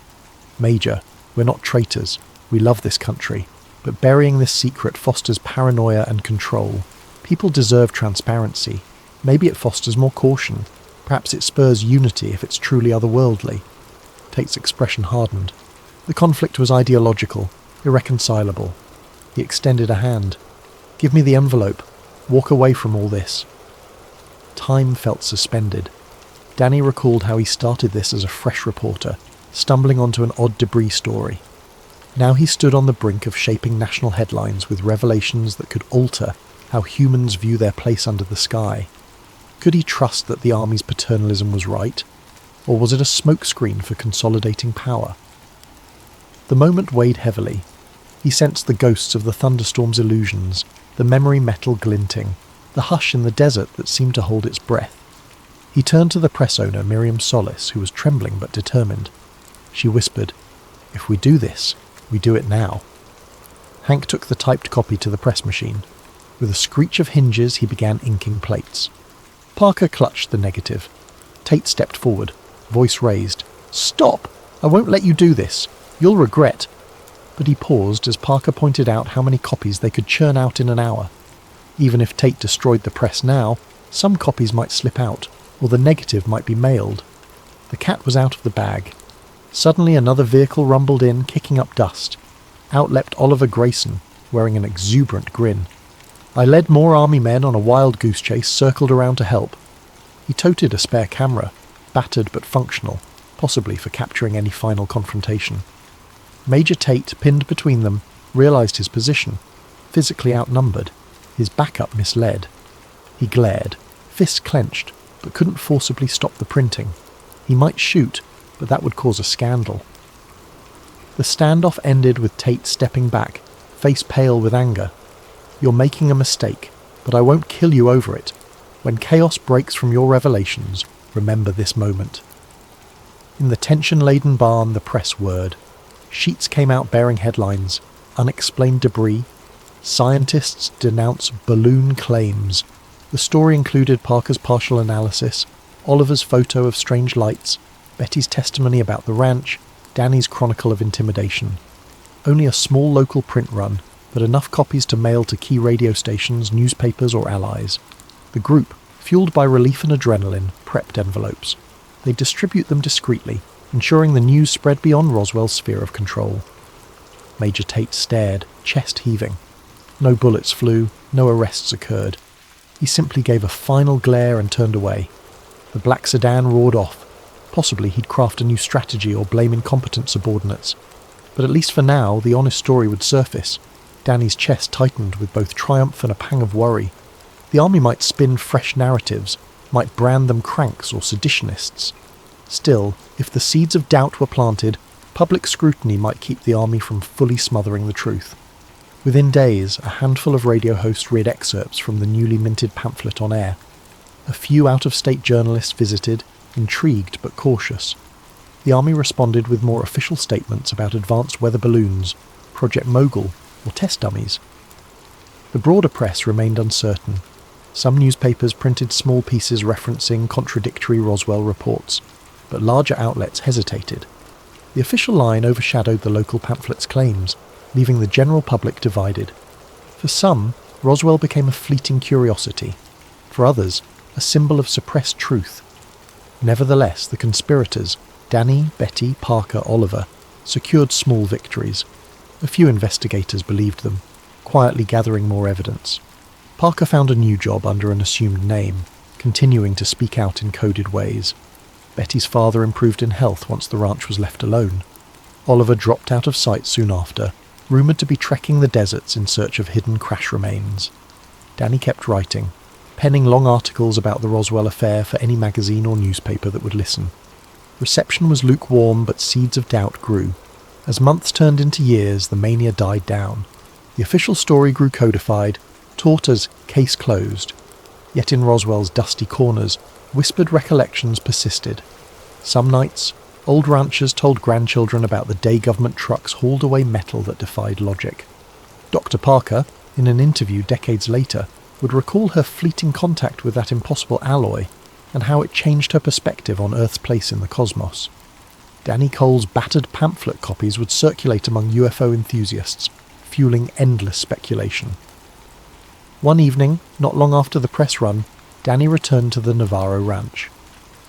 "Major, we're not traitors. We love this country. But burying this secret fosters paranoia and control. People deserve transparency. Maybe it fosters more caution. Perhaps it spurs unity if it's truly otherworldly." Tate's expression hardened. The conflict was ideological, irreconcilable. He extended a hand. "Give me the envelope. Walk away from all this." Time felt suspended. Danny recalled how he started this as a fresh reporter, stumbling onto an odd debris story. Now he stood on the brink of shaping national headlines with revelations that could alter how humans view their place under the sky. Could he trust that the Army's paternalism was right? Or was it a smokescreen for consolidating power? The moment weighed heavily. He sensed the ghosts of the thunderstorm's illusions, the memory metal glinting, the hush in the desert that seemed to hold its breath. He turned to the press owner, Miriam Solis, who was trembling but determined. She whispered, "If we do this, we do it now." Hank took the typed copy to the press machine. With a screech of hinges, he began inking plates. Parker clutched the negative. Tate stepped forward, voice raised. "Stop! I won't let you do this. You'll regret." But he paused as Parker pointed out how many copies they could churn out in an hour. Even if Tate destroyed the press now, some copies might slip out, or the negative might be mailed. The cat was out of the bag. Suddenly another vehicle rumbled in, kicking up dust. Out leapt Oliver Grayson, wearing an exuberant grin. "I led more army men on a wild goose chase, circled around to help." He toted a spare camera, battered but functional, possibly for capturing any final confrontation. Major Tate, pinned between them, realized his position. Physically outnumbered, his backup misled. He glared, fists clenched, but couldn't forcibly stop the printing. He might shoot, but that would cause a scandal. The standoff ended with Tate stepping back, face pale with anger. "You're making a mistake, but I won't kill you over it. When chaos breaks from your revelations, remember this moment." In the tension-laden barn, the press whirred. Sheets came out bearing headlines: "Unexplained debris," "Scientists denounce balloon claims." The story included Parker's partial analysis, Oliver's photo of strange lights, Betty's testimony about the ranch, Danny's chronicle of intimidation. Only a small local print run, but enough copies to mail to key radio stations, newspapers or allies. The group, fueled by relief and adrenaline, prepped envelopes. They distribute them discreetly, ensuring the news spread beyond Roswell's sphere of control. Major Tate stared, chest heaving. No bullets flew, no arrests occurred. He simply gave a final glare and turned away. The black sedan roared off. Possibly he'd craft a new strategy or blame incompetent subordinates. But at least for now, the honest story would surface. Danny's chest tightened with both triumph and a pang of worry. The Army might spin fresh narratives, might brand them cranks or seditionists. Still, if the seeds of doubt were planted, public scrutiny might keep the Army from fully smothering the truth. Within days, a handful of radio hosts read excerpts from the newly minted pamphlet on air. A few out-of-state journalists visited, intrigued but cautious. The Army responded with more official statements about advanced weather balloons, Project Mogul, or test dummies. The broader press remained uncertain. Some newspapers printed small pieces referencing contradictory Roswell reports, but larger outlets hesitated. The official line overshadowed the local pamphlet's claims, leaving the general public divided. For some, Roswell became a fleeting curiosity. For others, a symbol of suppressed truth. Nevertheless, the conspirators, Danny, Betty, Parker, Oliver, secured small victories. A few investigators believed them, quietly gathering more evidence. Parker found a new job under an assumed name, continuing to speak out in coded ways. Betty's father improved in health once the ranch was left alone. Oliver dropped out of sight soon after, rumoured to be trekking the deserts in search of hidden crash remains. Danny kept writing, penning long articles about the Roswell affair for any magazine or newspaper that would listen. Reception was lukewarm, but seeds of doubt grew. As months turned into years, the mania died down. The official story grew codified, taught as case closed. Yet in Roswell's dusty corners, whispered recollections persisted. Some nights, old ranchers told grandchildren about the day government trucks hauled away metal that defied logic. Dr. Parker, in an interview decades later, would recall her fleeting contact with that impossible alloy and how it changed her perspective on Earth's place in the cosmos. Danny Cole's battered pamphlet copies would circulate among UFO enthusiasts, fueling endless speculation. One evening, not long after the press run, Danny returned to the Navaro ranch.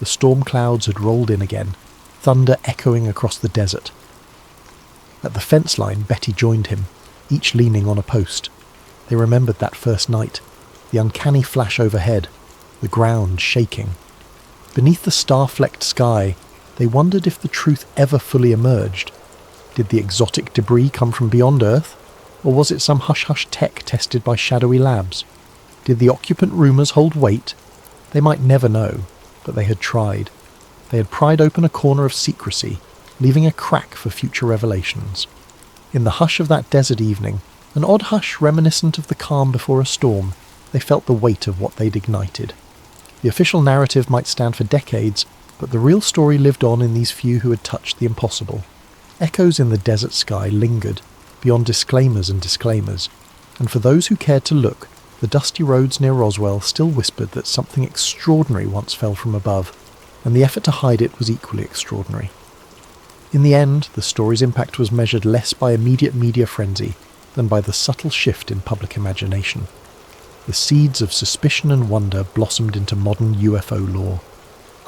The storm clouds had rolled in again, thunder echoing across the desert. At the fence line, Betty joined him, each leaning on a post. They remembered that first night, the uncanny flash overhead, the ground shaking. Beneath the star-flecked sky, they wondered if the truth ever fully emerged. Did the exotic debris come from beyond Earth? Or was it some hush-hush tech tested by shadowy labs? Did the occupant rumours hold weight? They might never know, but they had tried. They had pried open a corner of secrecy, leaving a crack for future revelations. In the hush of that desert evening, an odd hush reminiscent of the calm before a storm, they felt the weight of what they'd ignited. The official narrative might stand for decades, but the real story lived on in these few who had touched the impossible. Echoes in the desert sky lingered, beyond disclaimers, and for those who cared to look, the dusty roads near Roswell still whispered that something extraordinary once fell from above, and the effort to hide it was equally extraordinary. In the end, the story's impact was measured less by immediate media frenzy than by the subtle shift in public imagination. The seeds of suspicion and wonder blossomed into modern UFO lore.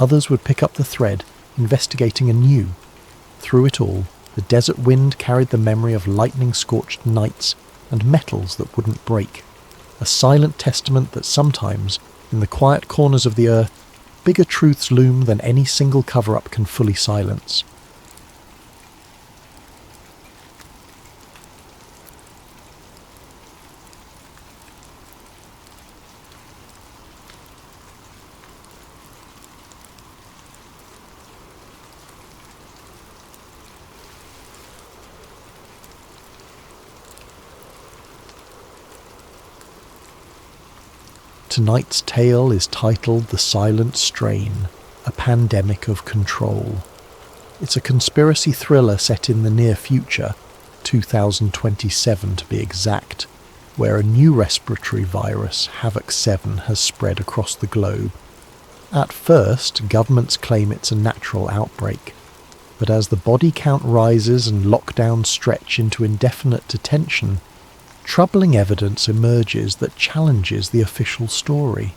Others would pick up the thread, investigating anew. Through it all, the desert wind carried the memory of lightning-scorched nights and metals that wouldn't break, a silent testament that sometimes, in the quiet corners of the earth, bigger truths loom than any single cover-up can fully silence. Tonight's tale is titled The Silent Strain, A Pandemic of Control. It's a conspiracy thriller set in the near future, 2027 to be exact, where a new respiratory virus, Havoc 7, has spread across the globe. At first, governments claim it's a natural outbreak, but as the body count rises and lockdowns stretch into indefinite detention, troubling evidence emerges that challenges the official story.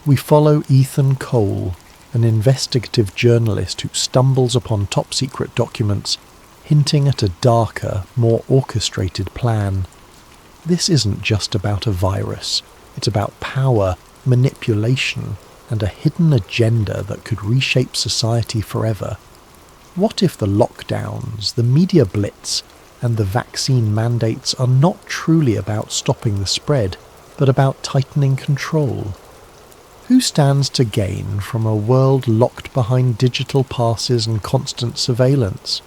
We follow Ethan Cole, an investigative journalist who stumbles upon top-secret documents hinting at a darker, more orchestrated plan. This isn't just about a virus. It's about power, manipulation, and a hidden agenda that could reshape society forever. What if the lockdowns, the media blitz, and the vaccine mandates are not truly about stopping the spread, but about tightening control? Who stands to gain from a world locked behind digital passes and constant surveillance?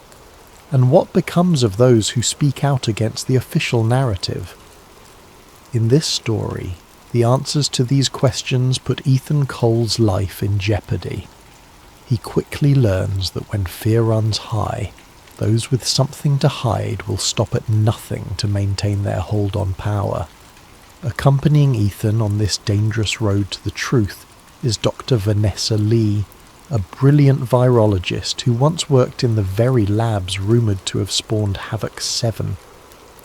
And what becomes of those who speak out against the official narrative? In this story, the answers to these questions put Ethan Cole's life in jeopardy. He quickly learns that when fear runs high, those with something to hide will stop at nothing to maintain their hold on power. Accompanying Ethan on this dangerous road to the truth is Dr. Vanessa Lee, a brilliant virologist who once worked in the very labs rumoured to have spawned Havoc 7.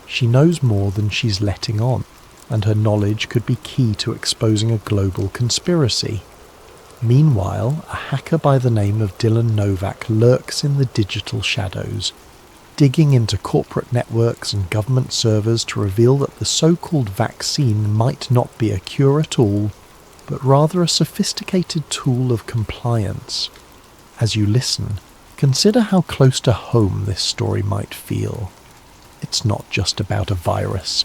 She knows more than she's letting on, and her knowledge could be key to exposing a global conspiracy. Meanwhile, a hacker by the name of Dylan Novak lurks in the digital shadows, digging into corporate networks and government servers to reveal that the so-called vaccine might not be a cure at all, but rather a sophisticated tool of compliance. As you listen, consider how close to home this story might feel. It's not just about a virus.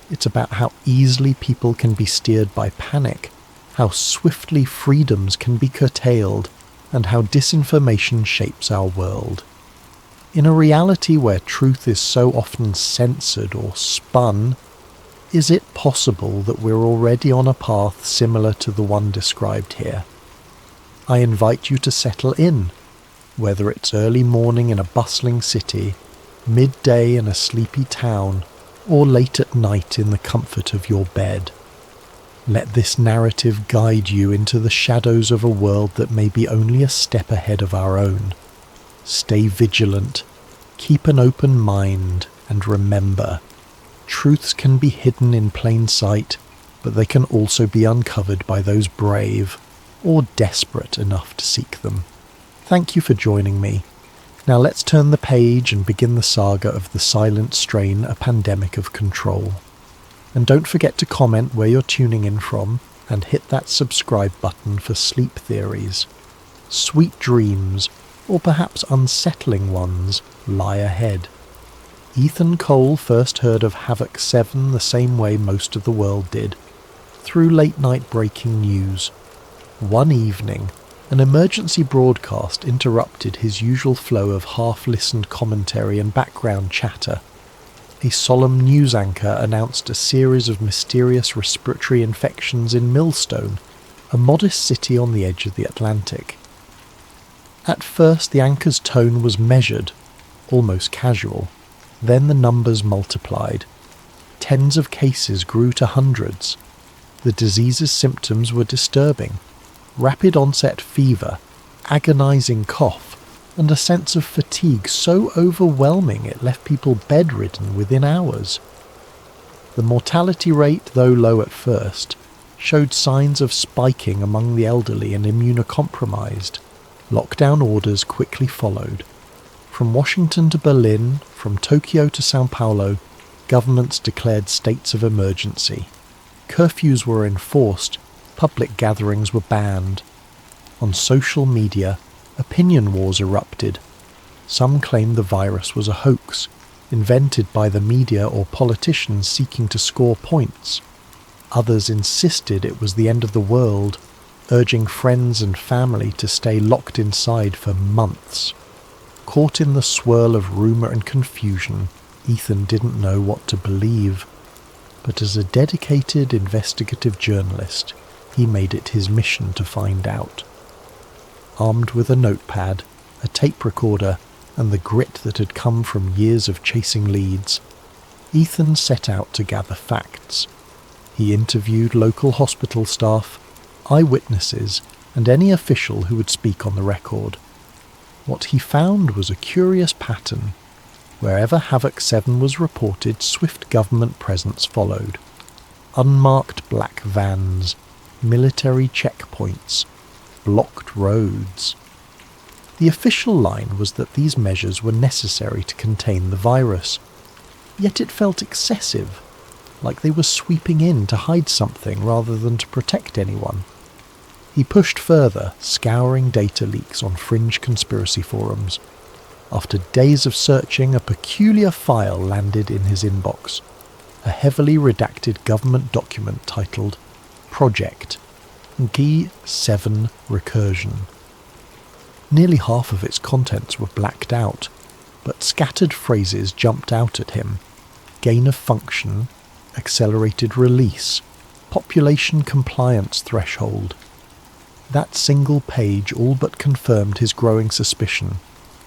It's about how easily people can be steered by panic, how swiftly freedoms can be curtailed, and how disinformation shapes our world. In a reality where truth is so often censored or spun, is it possible that we're already on a path similar to the one described here? I invite you to settle in, whether it's early morning in a bustling city, midday in a sleepy town, or late at night in the comfort of your bed. Let this narrative guide you into the shadows of a world that may be only a step ahead of our own. Stay vigilant, keep an open mind, and remember, truths can be hidden in plain sight, but they can also be uncovered by those brave or desperate enough to seek them. Thank you for joining me. Now let's turn the page and begin the saga of the silent strain, a pandemic of control. And don't forget to comment where you're tuning in from and hit that subscribe button for sleep theories. Sweet dreams, or perhaps unsettling ones, lie ahead. Ethan Cole first heard of Havoc 7 the same way most of the world did, through late-night breaking news. One evening, an emergency broadcast interrupted his usual flow of half-listened commentary and background chatter. A solemn news anchor announced a series of mysterious respiratory infections in Millstone, a modest city on the edge of the Atlantic. At first the anchor's tone was measured, almost casual. Then the numbers multiplied. Tens of cases grew to hundreds. The disease's symptoms were disturbing. Rapid onset fever, agonizing cough, and a sense of fatigue so overwhelming it left people bedridden within hours. The mortality rate, though low at first, showed signs of spiking among the elderly and immunocompromised. Lockdown orders quickly followed. From Washington to Berlin, from Tokyo to Sao Paulo, governments declared states of emergency. Curfews were enforced, public gatherings were banned. On social media, opinion wars erupted. Some claimed the virus was a hoax, invented by the media or politicians seeking to score points. Others insisted it was the end of the world, urging friends and family to stay locked inside for months. Caught in the swirl of rumour and confusion, Ethan didn't know what to believe. But as a dedicated investigative journalist, he made it his mission to find out. Armed with a notepad, a tape recorder, and the grit that had come from years of chasing leads, Ethan set out to gather facts. He interviewed local hospital staff, eyewitnesses, and any official who would speak on the record. What he found was a curious pattern. Wherever Havoc 7 was reported, swift government presence followed. Unmarked black vans, military checkpoints, blocked roads. The official line was that these measures were necessary to contain the virus. Yet it felt excessive, like they were sweeping in to hide something rather than to protect anyone. He pushed further, scouring data leaks on fringe conspiracy forums. After days of searching, a peculiar file landed in his inbox. A heavily redacted government document titled Project G7 Recursion. Nearly half of its contents were blacked out, but scattered phrases jumped out at him. Gain of function, accelerated release, population compliance threshold. That single page all but confirmed his growing suspicion.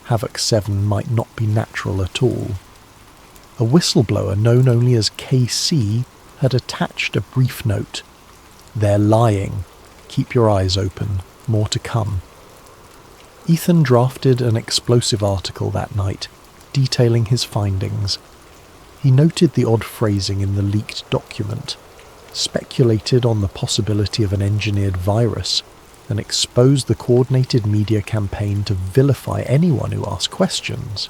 Havoc 7 might not be natural at all. A whistleblower known only as KC had attached a brief note. They're lying. Keep your eyes open. More to come. Ethan drafted an explosive article that night, detailing his findings. He noted the odd phrasing in the leaked document, speculated on the possibility of an engineered virus, and exposed the coordinated media campaign to vilify anyone who asked questions.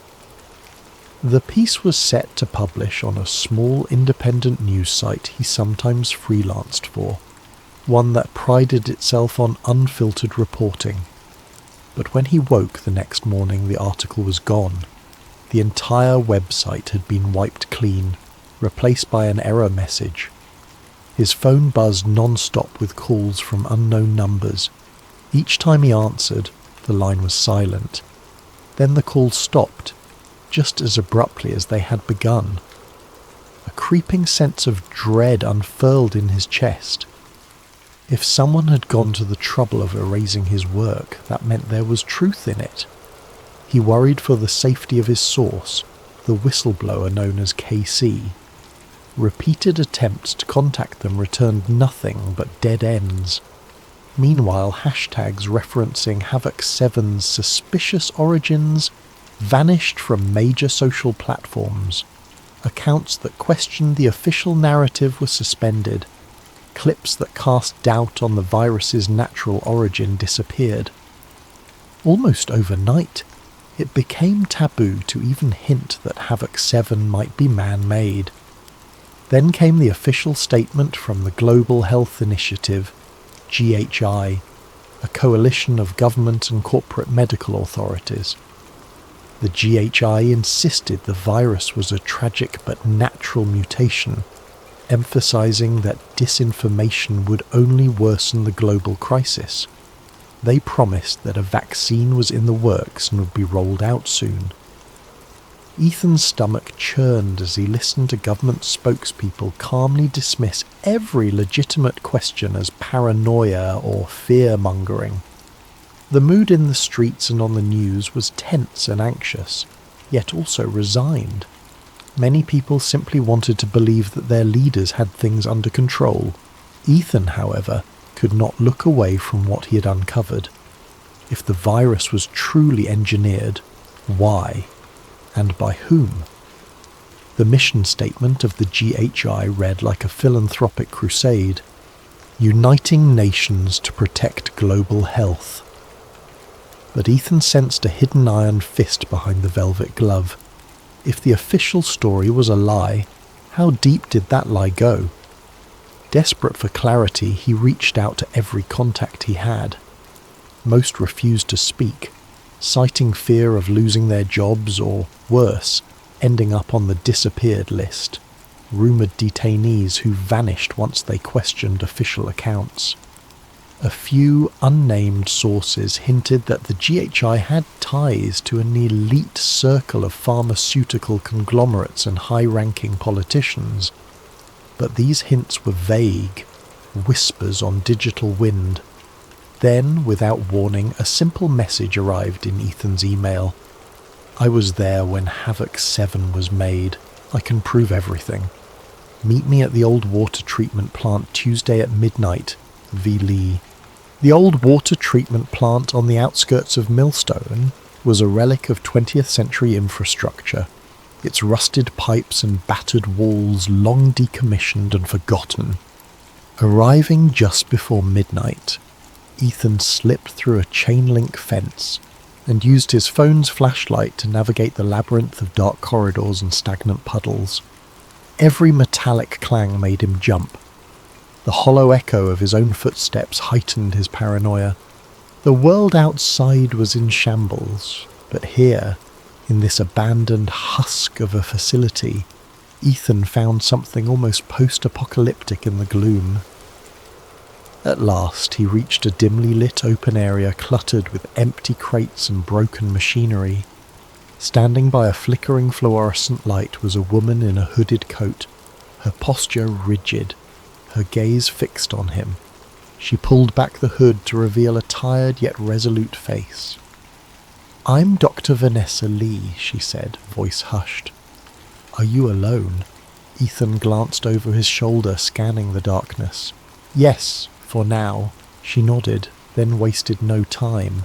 The piece was set to publish on a small independent news site he sometimes freelanced for, one that prided itself on unfiltered reporting. But when he woke the next morning, the article was gone. The entire website had been wiped clean, replaced by an error message. His phone buzzed non-stop with calls from unknown numbers. Each time he answered, the line was silent. Then the calls stopped, just as abruptly as they had begun. A creeping sense of dread unfurled in his chest. If someone had gone to the trouble of erasing his work, that meant there was truth in it. He worried for the safety of his source, the whistleblower known as KC. Repeated attempts to contact them returned nothing but dead ends. Meanwhile, hashtags referencing Havoc 7's suspicious origins vanished from major social platforms. Accounts that questioned the official narrative were suspended. Clips that cast doubt on the virus's natural origin disappeared. Almost overnight, it became taboo to even hint that Havoc 7 might be man-made. Then came the official statement from the Global Health Initiative, GHI, a coalition of government and corporate medical authorities. The GHI insisted the virus was a tragic but natural mutation, emphasizing that disinformation would only worsen the global crisis. They promised that a vaccine was in the works and would be rolled out soon. Ethan's stomach churned as he listened to government spokespeople calmly dismiss every legitimate question as paranoia or fear-mongering. The mood in the streets and on the news was tense and anxious, yet also resigned. Many people simply wanted to believe that their leaders had things under control. Ethan, however, could not look away from what he had uncovered. If the virus was truly engineered, why? And by whom? The mission statement of the GHI read like a philanthropic crusade, uniting nations to protect global health. But Ethan sensed a hidden iron fist behind the velvet glove. If the official story was a lie, how deep did that lie go? Desperate for clarity, he reached out to every contact he had. Most refused to speak, citing fear of losing their jobs or, worse, ending up on the disappeared list, rumoured detainees who vanished once they questioned official accounts. A few unnamed sources hinted that the GHI had ties to an elite circle of pharmaceutical conglomerates and high-ranking politicians, but these hints were vague, whispers on digital wind. Then, without warning, a simple message arrived in Ethan's email. I was there when Havoc 7 was made. I can prove everything. Meet me at the old water treatment plant Tuesday at midnight. V. Lee. The old water treatment plant on the outskirts of Millstone was a relic of 20th century infrastructure, its rusted pipes and battered walls long decommissioned and forgotten. Arriving just before midnight, Ethan slipped through a chain-link fence and used his phone's flashlight to navigate the labyrinth of dark corridors and stagnant puddles. Every metallic clang made him jump. The hollow echo of his own footsteps heightened his paranoia. The world outside was in shambles, but here, in this abandoned husk of a facility, Ethan found something almost post-apocalyptic in the gloom. At last he reached a dimly lit open area cluttered with empty crates and broken machinery. Standing by a flickering fluorescent light was a woman in a hooded coat, her posture rigid, her gaze fixed on him. She pulled back the hood to reveal a tired yet resolute face. "I'm Dr. Vanessa Lee," she said, voice hushed. "Are you alone?" Ethan glanced over his shoulder, scanning the darkness. "Yes, for now," she nodded, then wasted no time.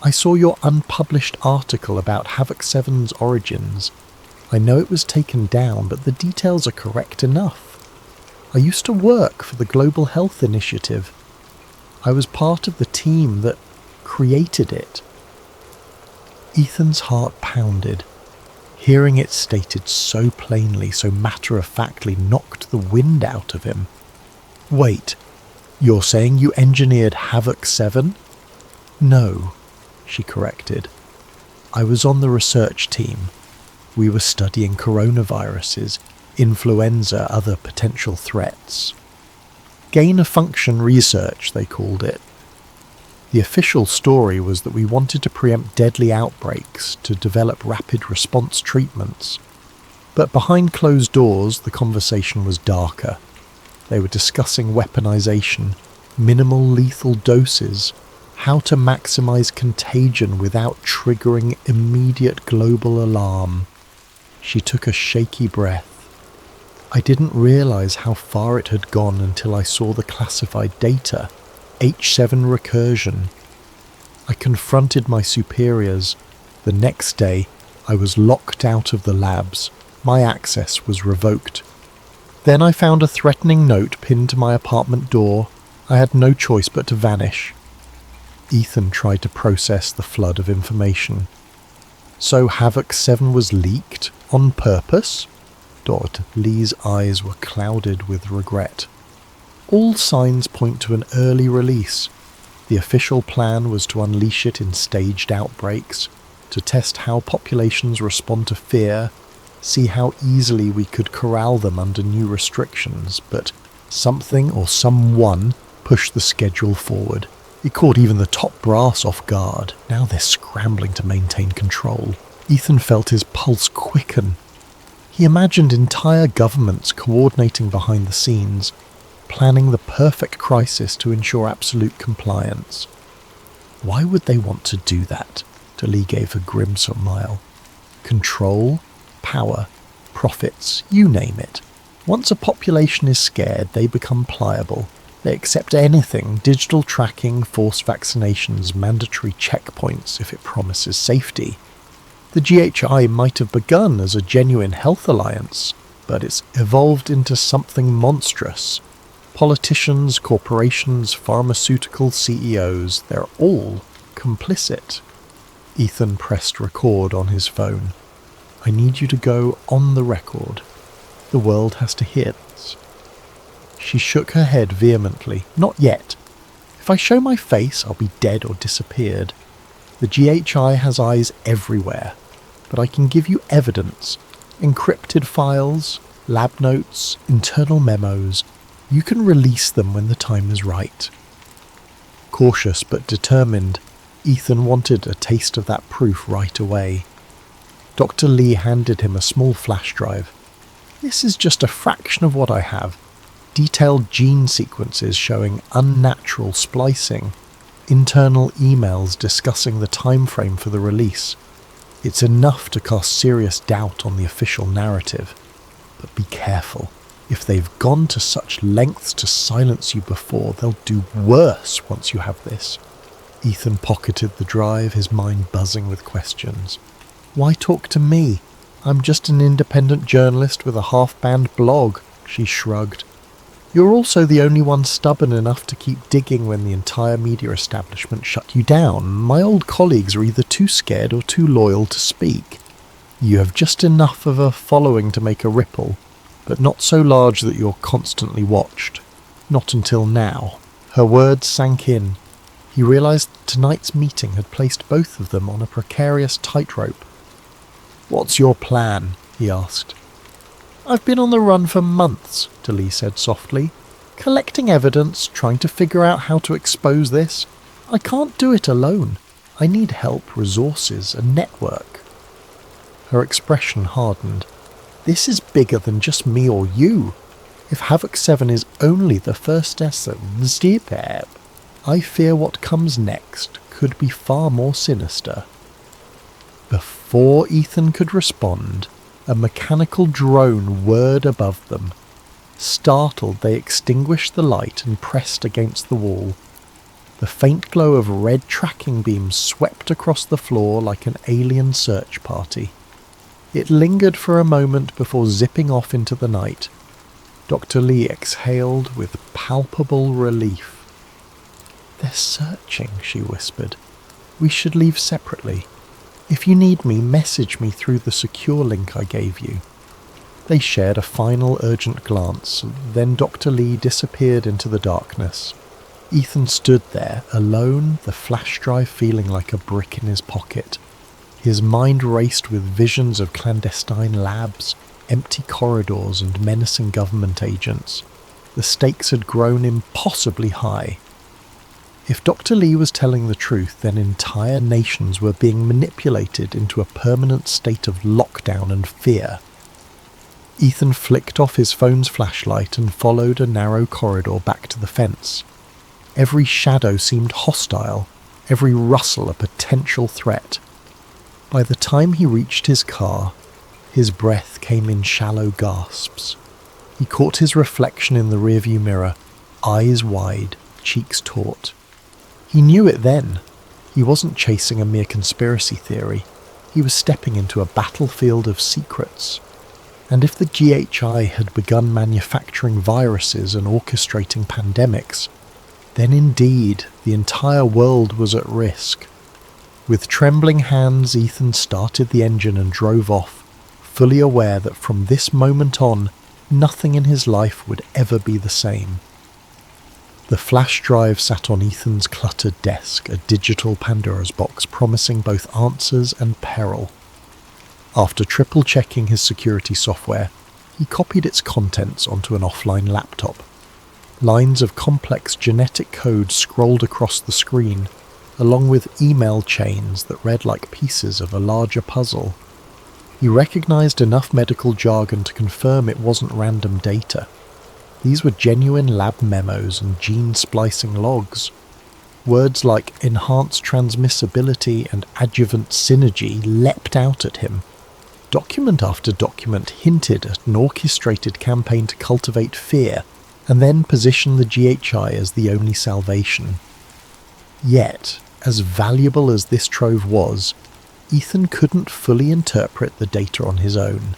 "I saw your unpublished article about Havoc 7's origins. I know it was taken down, but the details are correct enough. I used to work for the Global Health Initiative. I was part of the team that created it." Ethan's heart pounded. Hearing it stated so plainly, so matter-of-factly, knocked the wind out of him. "Wait, you're saying you engineered Havoc 7? "No," she corrected. "I was on the research team. we were studying coronaviruses, influenza, other potential threats. Gain-of-function research, they called it. The official story was that we wanted to preempt deadly outbreaks to develop rapid response treatments. But behind closed doors, the conversation was darker. They were discussing weaponization, minimal lethal doses, how to maximize contagion without triggering immediate global alarm. She took a shaky breath. I didn't realize how far it had gone until I saw the classified data, H7 recursion. I confronted my superiors. The next day, I was locked out of the labs. My access was revoked. Then I found a threatening note pinned to my apartment door. I had no choice but to vanish. Ethan tried to process the flood of information. So Havoc 7 was leaked on purpose? Dr. Lee's eyes were clouded with regret. All signs point to an early release. The official plan was to unleash it in staged outbreaks, to test how populations respond to fear, see how easily we could corral them under new restrictions, but something or someone pushed the schedule forward. It caught even the top brass off guard. Now they're scrambling to maintain control. Ethan felt his pulse quicken. He imagined entire governments coordinating behind the scenes, planning the perfect crisis to ensure absolute compliance. Why would they want to do that? Lee gave a grim smile. Control, power, profits, you name it. Once a population is scared, they become pliable. They accept anything, digital tracking, forced vaccinations, mandatory checkpoints if it promises safety. The GHI might have begun as a genuine health alliance, but it's evolved into something monstrous. Politicians, corporations, pharmaceutical CEOs, they're all complicit. Ethan pressed record on his phone. I need you to go on the record. The world has to hear this. She shook her head vehemently. Not yet. If I show my face, I'll be dead or disappeared. The GHI has eyes everywhere, but I can give you evidence. Encrypted files, lab notes, internal memos. You can release them when the time is right. Cautious but determined, Ethan wanted a taste of that proof right away. Dr. Lee handed him a small flash drive. This is just a fraction of what I have. Detailed gene sequences showing unnatural splicing. Internal emails discussing the time frame for the release. It's enough to cast serious doubt on the official narrative. But be careful. If they've gone to such lengths to silence you before, they'll do worse once you have this. Ethan pocketed the drive, his mind buzzing with questions. Why talk to me? I'm just an independent journalist with a half-banned blog, she shrugged. You're also the only one stubborn enough to keep digging when the entire media establishment shut you down. My old colleagues are either too scared or too loyal to speak. You have just enough of a following to make a ripple, but not so large that you're constantly watched. Not until now. Her words sank in. He realized tonight's meeting had placed both of them on a precarious tightrope. What's your plan? He asked. I've been on the run for months, Lee said softly. Collecting evidence, trying to figure out how to expose this. I can't do it alone. I need help, resources, a network. Her expression hardened. This is bigger than just me or you. If Havoc 7 is only the first step, I fear what comes next could be far more sinister. Before Ethan could respond, a mechanical drone whirred above them. Startled, they extinguished the light and pressed against the wall. The faint glow of red tracking beams swept across the floor like an alien search party. It lingered for a moment before zipping off into the night. Dr. Lee exhaled with palpable relief. They're searching, she whispered. We should leave separately. If you need me, message me through the secure link I gave you. They shared a final urgent glance, then Dr. Lee disappeared into the darkness. Ethan stood there, alone, the flash drive feeling like a brick in his pocket. His mind raced with visions of clandestine labs, empty corridors, and menacing government agents. The stakes had grown impossibly high. If Dr. Lee was telling the truth, then entire nations were being manipulated into a permanent state of lockdown and fear. Ethan flicked off his phone's flashlight and followed a narrow corridor back to the fence. Every shadow seemed hostile, every rustle a potential threat. By the time he reached his car, his breath came in shallow gasps. He caught his reflection in the rearview mirror, eyes wide, cheeks taut. He knew it then. He wasn't chasing a mere conspiracy theory. He was stepping into a battlefield of secrets. And if the GHI had begun manufacturing viruses and orchestrating pandemics, then indeed the entire world was at risk. With trembling hands, Ethan started the engine and drove off, fully aware that from this moment on, nothing in his life would ever be the same. The flash drive sat on Ethan's cluttered desk, a digital Pandora's box promising both answers and peril. After triple-checking his security software, he copied its contents onto an offline laptop. Lines of complex genetic code scrolled across the screen, along with email chains that read like pieces of a larger puzzle. He recognized enough medical jargon to confirm it wasn't random data. These were genuine lab memos and gene splicing logs. Words like enhanced transmissibility and adjuvant synergy leapt out at him. Document after document hinted at an orchestrated campaign to cultivate fear and then position the GHI as the only salvation. Yet, as valuable as this trove was, Ethan couldn't fully interpret the data on his own.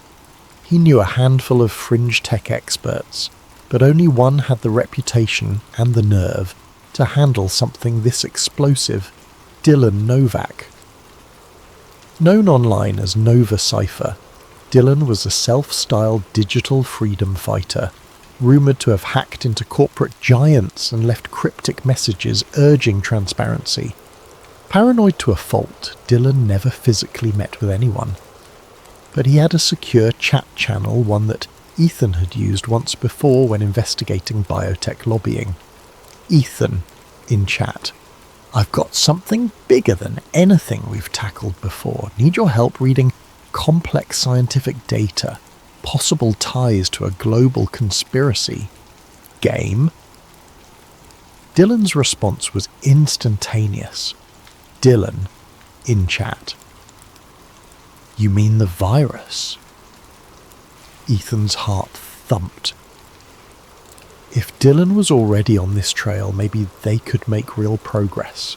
He knew a handful of fringe tech experts, but only one had the reputation and the nerve to handle something this explosive: Dylan Novak. Known online as Nova Cypher, Dylan was a self-styled digital freedom fighter, rumoured to have hacked into corporate giants and left cryptic messages urging transparency. Paranoid to a fault, Dylan never physically met with anyone. But he had a secure chat channel, one that Ethan had used once before when investigating biotech lobbying. Ethan, in chat. I've got something bigger than anything we've tackled before. Need your help reading complex scientific data, possible ties to a global conspiracy. Game? Dylan's response was instantaneous. Dylan, in chat. You mean the virus? Ethan's heart thumped. If Dylan was already on this trail, maybe they could make real progress.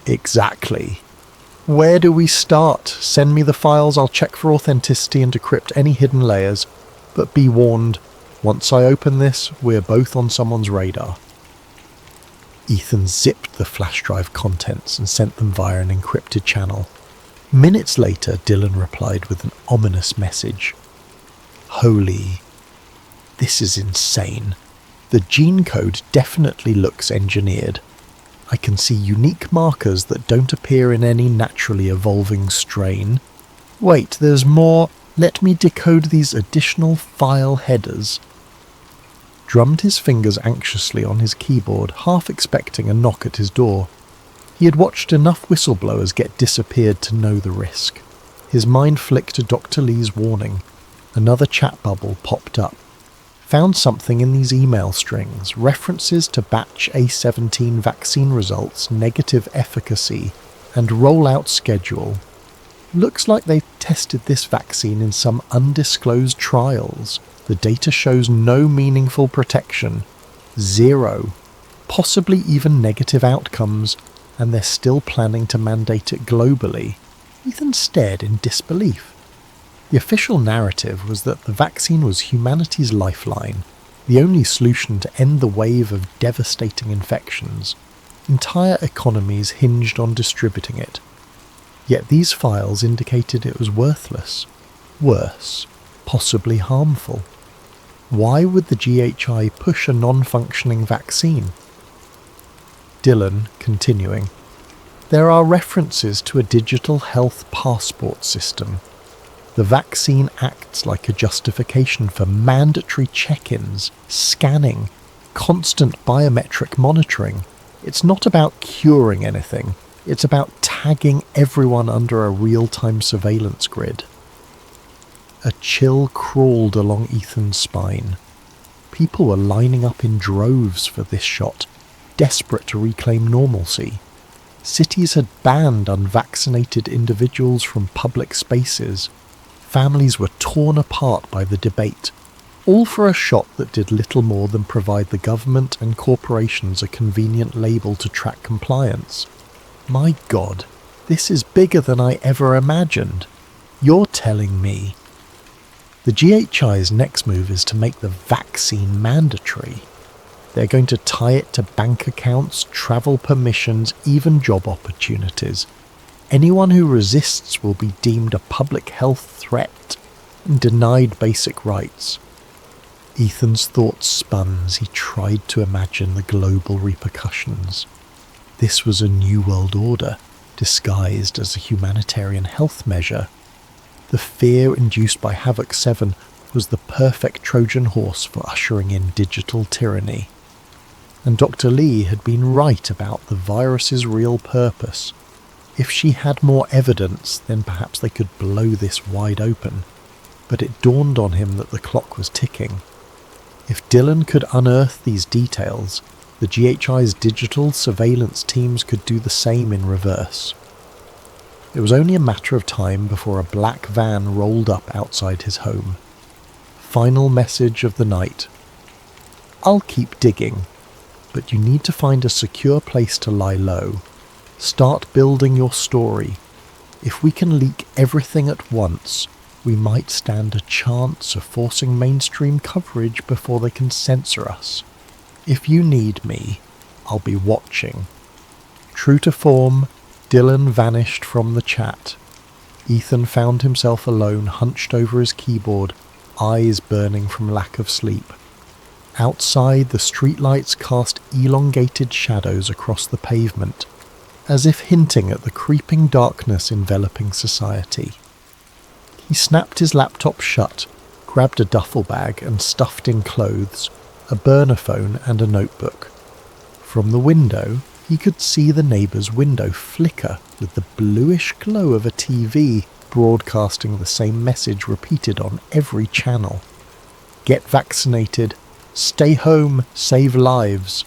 Exactly. Where do we start? Send me the files, I'll check for authenticity and decrypt any hidden layers. But be warned, once I open this, we're both on someone's radar. Ethan zipped the flash drive contents and sent them via an encrypted channel. Minutes later, Dylan replied with an ominous message. Holy, this is insane. The gene code definitely looks engineered. I can see unique markers that don't appear in any naturally evolving strain. Wait, there's more. Let me decode these additional file headers. Drummed his fingers anxiously on his keyboard, half expecting a knock at his door. He had watched enough whistleblowers get disappeared to know the risk. His mind flicked to Dr. Lee's warning. Another chat bubble popped up. Found something in these email strings, references to batch A17 vaccine results, negative efficacy, and rollout schedule. Looks like they tested this vaccine in some undisclosed trials. The data shows no meaningful protection. 0. Possibly even negative outcomes, and they're still planning to mandate it globally. Ethan stared in disbelief. The official narrative was that the vaccine was humanity's lifeline, the only solution to end the wave of devastating infections. Entire economies hinged on distributing it. Yet these files indicated it was worthless. Worse, possibly harmful. Why would the GHI push a non-functioning vaccine? Dylan, continuing. There are references to a digital health passport system. The vaccine acts like a justification for mandatory check-ins, scanning, constant biometric monitoring. It's not about curing anything. It's about tagging everyone under a real-time surveillance grid. A chill crawled along Ethan's spine. People were lining up in droves for this shot, desperate to reclaim normalcy. Cities had banned unvaccinated individuals from public spaces. Families were torn apart by the debate, all for a shot that did little more than provide the government and corporations a convenient label to track compliance. My God, this is bigger than I ever imagined. You're telling me. The GHI's next move is to make the vaccine mandatory. They're going to tie it to bank accounts, travel permissions, even job opportunities. Anyone who resists will be deemed a public health threat and denied basic rights. Ethan's thoughts spun as he tried to imagine the global repercussions. This was a new world order, disguised as a humanitarian health measure. The fear induced by Havoc 7 was the perfect Trojan horse for ushering in digital tyranny. And Dr. Lee had been right about the virus's real purpose. If she had more evidence, then perhaps they could blow this wide open. But it dawned on him that the clock was ticking. If Dylan could unearth these details, the GHI's digital surveillance teams could do the same in reverse. It was only a matter of time before a black van rolled up outside his home. Final message of the night. I'll keep digging, but you need to find a secure place to lie low. Start building your story. If we can leak everything at once, we might stand a chance of forcing mainstream coverage before they can censor us. If you need me, I'll be watching. True to form, Dylan vanished from the chat. Ethan found himself alone, hunched over his keyboard, eyes burning from lack of sleep. Outside, the streetlights cast elongated shadows across the pavement, as if hinting at the creeping darkness enveloping society. He snapped his laptop shut, grabbed a duffel bag and stuffed in clothes, a burner phone and a notebook. From the window, he could see the neighbour's window flicker with the bluish glow of a TV broadcasting the same message repeated on every channel. Get vaccinated. Stay home. Save lives.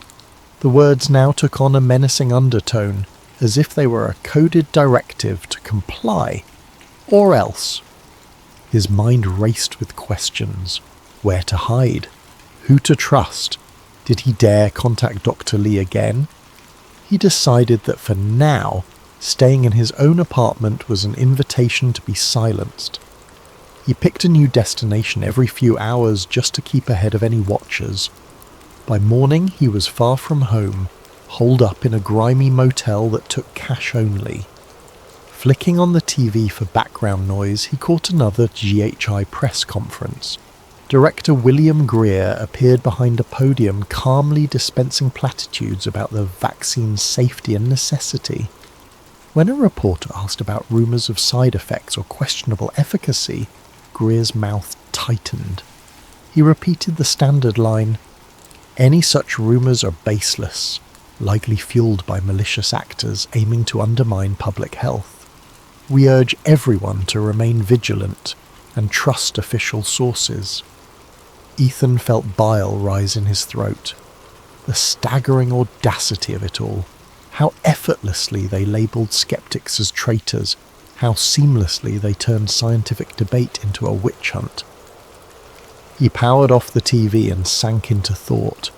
The words now took on a menacing undertone, as if they were a coded directive to comply. Or else. His mind raced with questions. Where to hide? Who to trust? Did he dare contact Dr. Lee again? He decided that for now, staying in his own apartment was an invitation to be silenced. He picked a new destination every few hours just to keep ahead of any watchers. By morning, he was far from home, holed up in a grimy motel that took cash only. Flicking on the TV for background noise, he caught another GHI press conference. Director William Greer appeared behind a podium calmly dispensing platitudes about the vaccine's safety and necessity. When a reporter asked about rumours of side effects or questionable efficacy, Greer's mouth tightened. He repeated the standard line, "Any such rumours are baseless, likely fueled by malicious actors aiming to undermine public health. We urge everyone to remain vigilant and trust official sources." Ethan felt bile rise in his throat. The staggering audacity of it all. How effortlessly they labelled skeptics as traitors. How seamlessly they turned scientific debate into a witch hunt. He powered off the TV and sank into thought.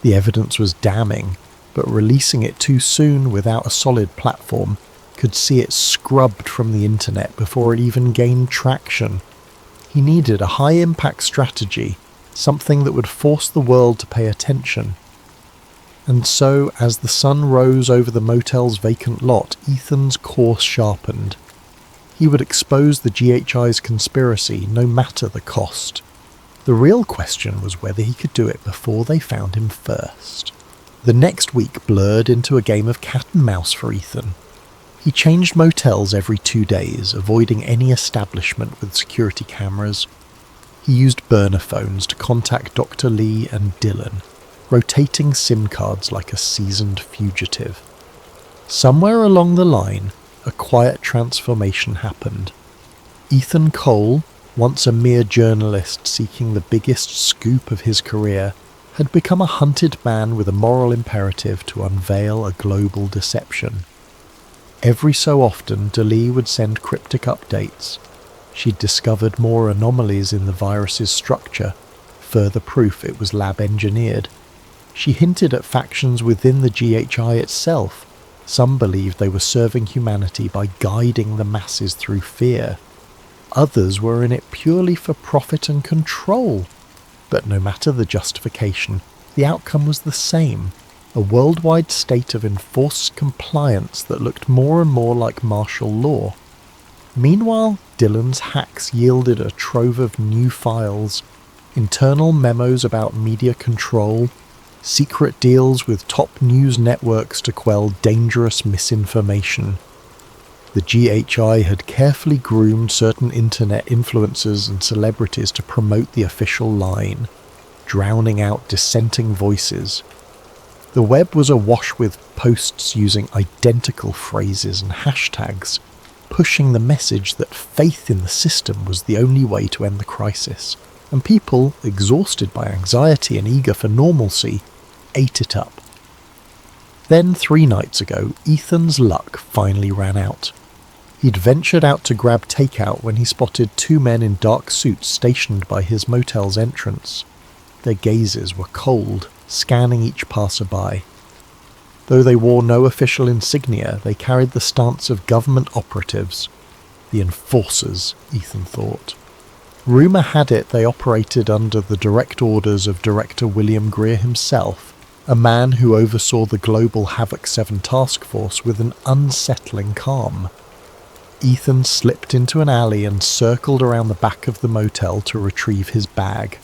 The evidence was damning, but releasing it too soon without a solid platform could see it scrubbed from the internet before it even gained traction. He needed a high-impact strategy, something that would force the world to pay attention. And so, as the sun rose over the motel's vacant lot, Ethan's course sharpened. He would expose the GHI's conspiracy, no matter the cost. The real question was whether he could do it before they found him first. The next week blurred into a game of cat and mouse for Ethan. He changed motels every 2 days, avoiding any establishment with security cameras. He used burner phones to contact Dr. Lee and Dylan, rotating SIM cards like a seasoned fugitive. Somewhere along the line, a quiet transformation happened. Ethan Cole, once a mere journalist seeking the biggest scoop of his career, had become a hunted man with a moral imperative to unveil a global deception. Every so often, DeLee would send cryptic updates. She'd discovered more anomalies in the virus's structure, further proof it was lab-engineered. She hinted at factions within the GHI itself. Some believed they were serving humanity by guiding the masses through fear. Others were in it purely for profit and control. But no matter the justification, the outcome was the same. A worldwide state of enforced compliance that looked more and more like martial law. Meanwhile, Dylan's hacks yielded a trove of new files, internal memos about media control, secret deals with top news networks to quell dangerous misinformation. The GHI had carefully groomed certain internet influencers and celebrities to promote the official line, drowning out dissenting voices. The web was awash with posts using identical phrases and hashtags, pushing the message that faith in the system was the only way to end the crisis, and people, exhausted by anxiety and eager for normalcy, ate it up. Then 3 nights ago, Ethan's luck finally ran out. He'd ventured out to grab takeout when he spotted 2 men in dark suits stationed by his motel's entrance. Their gazes were cold, scanning each passerby. Though they wore no official insignia, they carried the stance of government operatives. The enforcers, Ethan thought. Rumour had it they operated under the direct orders of Director William Greer himself, a man who oversaw the global Havoc 7 task force with an unsettling calm. Ethan slipped into an alley and circled around the back of the motel to retrieve his bag.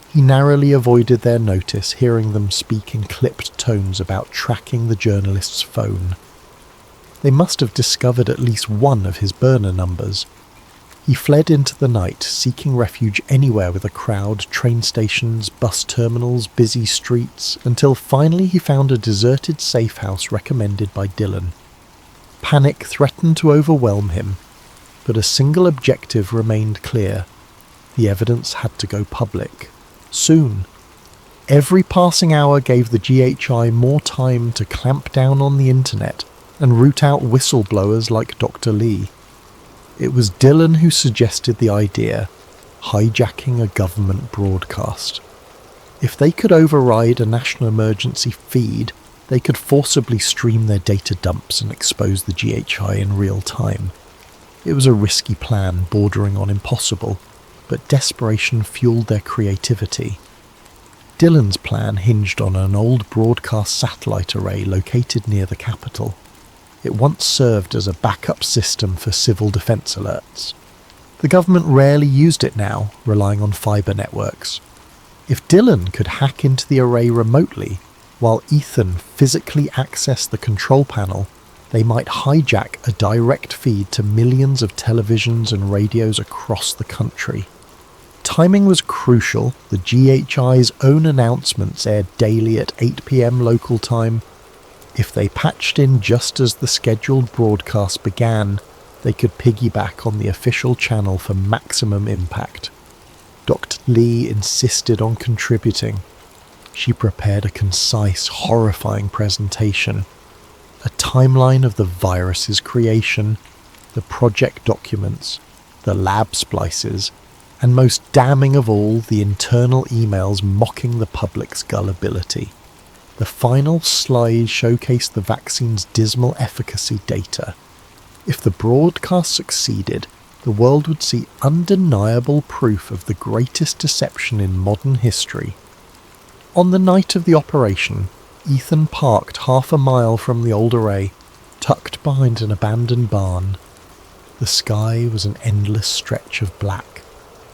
He narrowly avoided their notice, hearing them speak in clipped tones about tracking the journalist's phone. They must have discovered at least one of his burner numbers. He fled into the night, seeking refuge anywhere with a crowd, train stations, bus terminals, busy streets, until finally he found a deserted safe house recommended by Dylan. Panic threatened to overwhelm him, but a single objective remained clear. The evidence had to go public. Soon. Every passing hour gave the GHI more time to clamp down on the internet and root out whistleblowers like Dr. Lee. It was Dylan who suggested the idea, hijacking a government broadcast. If they could override a national emergency feed, they could forcibly stream their data dumps and expose the GHI in real time. It was a risky plan bordering on impossible, but desperation fueled their creativity. Dylan's plan hinged on an old broadcast satellite array located near the capital. It once served as a backup system for civil defense alerts. The government rarely used it now, relying on fiber networks. If Dylan could hack into the array remotely, while Ethan physically accessed the control panel, they might hijack a direct feed to millions of televisions and radios across the country. Timing was crucial. The GHI's own announcements aired daily at 8 p.m. local time. If they patched in just as the scheduled broadcast began, they could piggyback on the official channel for maximum impact. Dr. Lee insisted on contributing. She prepared a concise, horrifying presentation. A timeline of the virus's creation, the project documents, the lab splices, and most damning of all, the internal emails mocking the public's gullibility. The final slide showcased the vaccine's dismal efficacy data. If the broadcast succeeded, the world would see undeniable proof of the greatest deception in modern history. On the night of the operation, Ethan parked half a mile from the old array, tucked behind an abandoned barn. The sky was an endless stretch of black,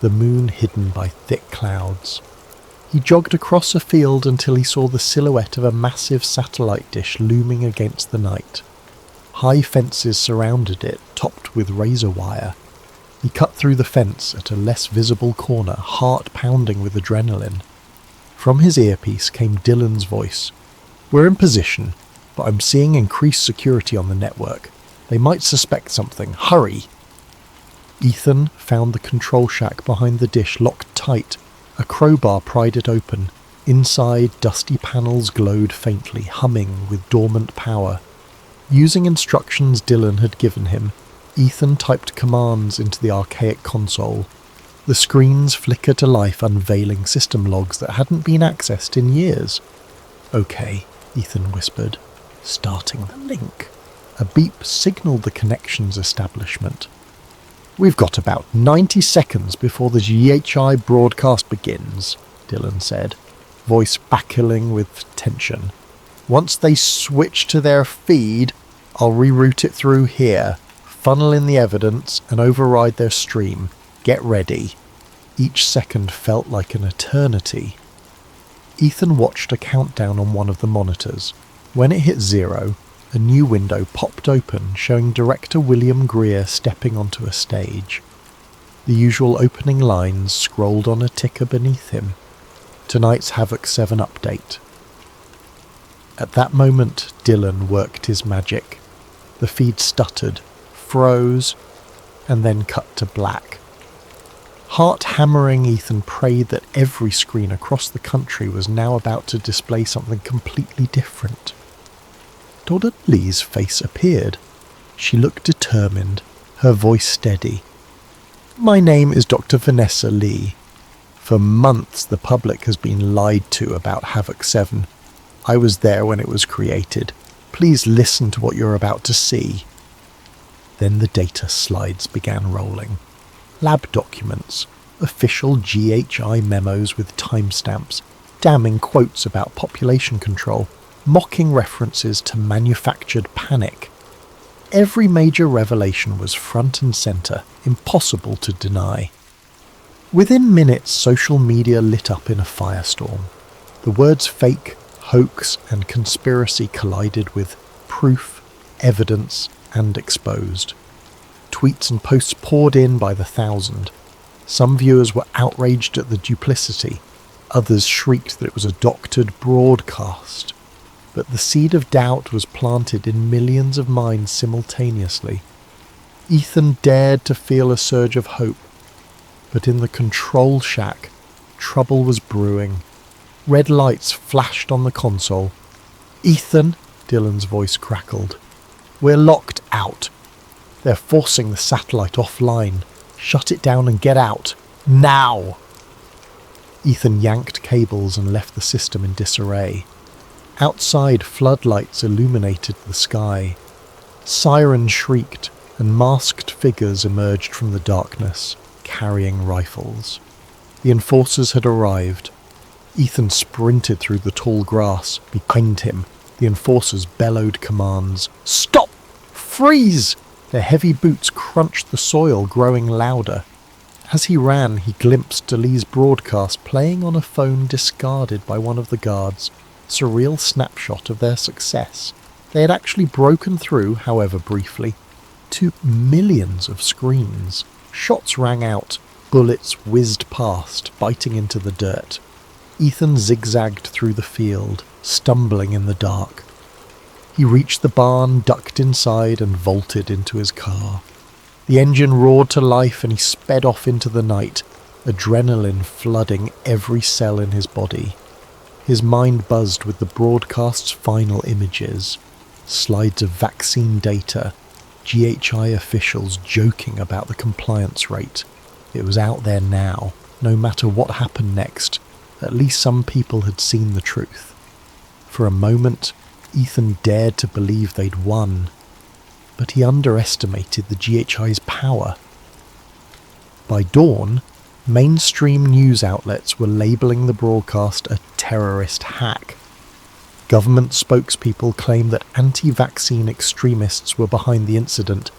the moon hidden by thick clouds. He jogged across a field until he saw the silhouette of a massive satellite dish looming against the night. High fences surrounded it, topped with razor wire. He cut through the fence at a less visible corner, heart pounding with adrenaline. From his earpiece came Dylan's voice. "We're in position, but I'm seeing increased security on the network. They might suspect something. Hurry!" Ethan found the control shack behind the dish locked tight. A crowbar pried it open. Inside, dusty panels glowed faintly, humming with dormant power. Using instructions Dylan had given him, Ethan typed commands into the archaic console. The screens flickered to life, unveiling system logs that hadn't been accessed in years. "Okay," Ethan whispered, starting the link. A beep signalled the connection's establishment. "We've got about 90 seconds before the GHI broadcast begins," Dylan said, voice backling with tension. "Once they switch to their feed, I'll reroute it through here, funnel in the evidence, and override their stream. Get ready." Each second felt like an eternity. Ethan watched a countdown on one of the monitors. When it hit 0, a new window popped open, showing director William Greer stepping onto a stage. The usual opening lines scrolled on a ticker beneath him. Tonight's Havoc 7 update. At that moment, Dylan worked his magic. The feed stuttered, froze, and then cut to black. Heart-hammering, Ethan prayed that every screen across the country was now about to display something completely different. Donna Lee's face appeared. She looked determined, her voice steady. "My name is Dr. Vanessa Lee. For months the public has been lied to about Havoc 7. I was there when it was created. Please listen to what you're about to see." Then the data slides began rolling. Lab documents, official GHI memos with timestamps, damning quotes about population control, mocking references to manufactured panic. Every major revelation was front and centre, impossible to deny. Within minutes, social media lit up in a firestorm. The words fake, hoax, and conspiracy collided with proof, evidence, and exposed. Tweets and posts poured in by the thousand. Some viewers were outraged at the duplicity. Others shrieked that it was a doctored broadcast. But the seed of doubt was planted in millions of minds simultaneously. Ethan dared to feel a surge of hope. But in the control shack, trouble was brewing. Red lights flashed on the console. "Ethan," Dylan's voice crackled. "We're locked out. They're forcing the satellite offline. Shut it down and get out. Now!" Ethan yanked cables and left the system in disarray. Outside, floodlights illuminated the sky. Sirens shrieked, and masked figures emerged from the darkness, carrying rifles. The enforcers had arrived. Ethan sprinted through the tall grass. Behind him, the enforcers bellowed commands. "Stop! Freeze!" Their heavy boots crunched the soil, growing louder. As he ran, he glimpsed Lee's broadcast playing on a phone discarded by one of the guards. A surreal snapshot of their success. They had actually broken through, however briefly, to millions of screens. Shots rang out. Bullets whizzed past, biting into the dirt. Ethan zigzagged through the field, stumbling in the dark. He reached the barn, ducked inside, and vaulted into his car. The engine roared to life and he sped off into the night, adrenaline flooding every cell in his body. His mind buzzed with the broadcast's final images. Slides of vaccine data, GHI officials joking about the compliance rate. It was out there now. No matter what happened next, at least some people had seen the truth. For a moment, Ethan dared to believe they'd won, but he underestimated the GHI's power. By dawn, mainstream news outlets were labelling the broadcast a terrorist hack. Government spokespeople claimed that anti-vaccine extremists were behind the incident,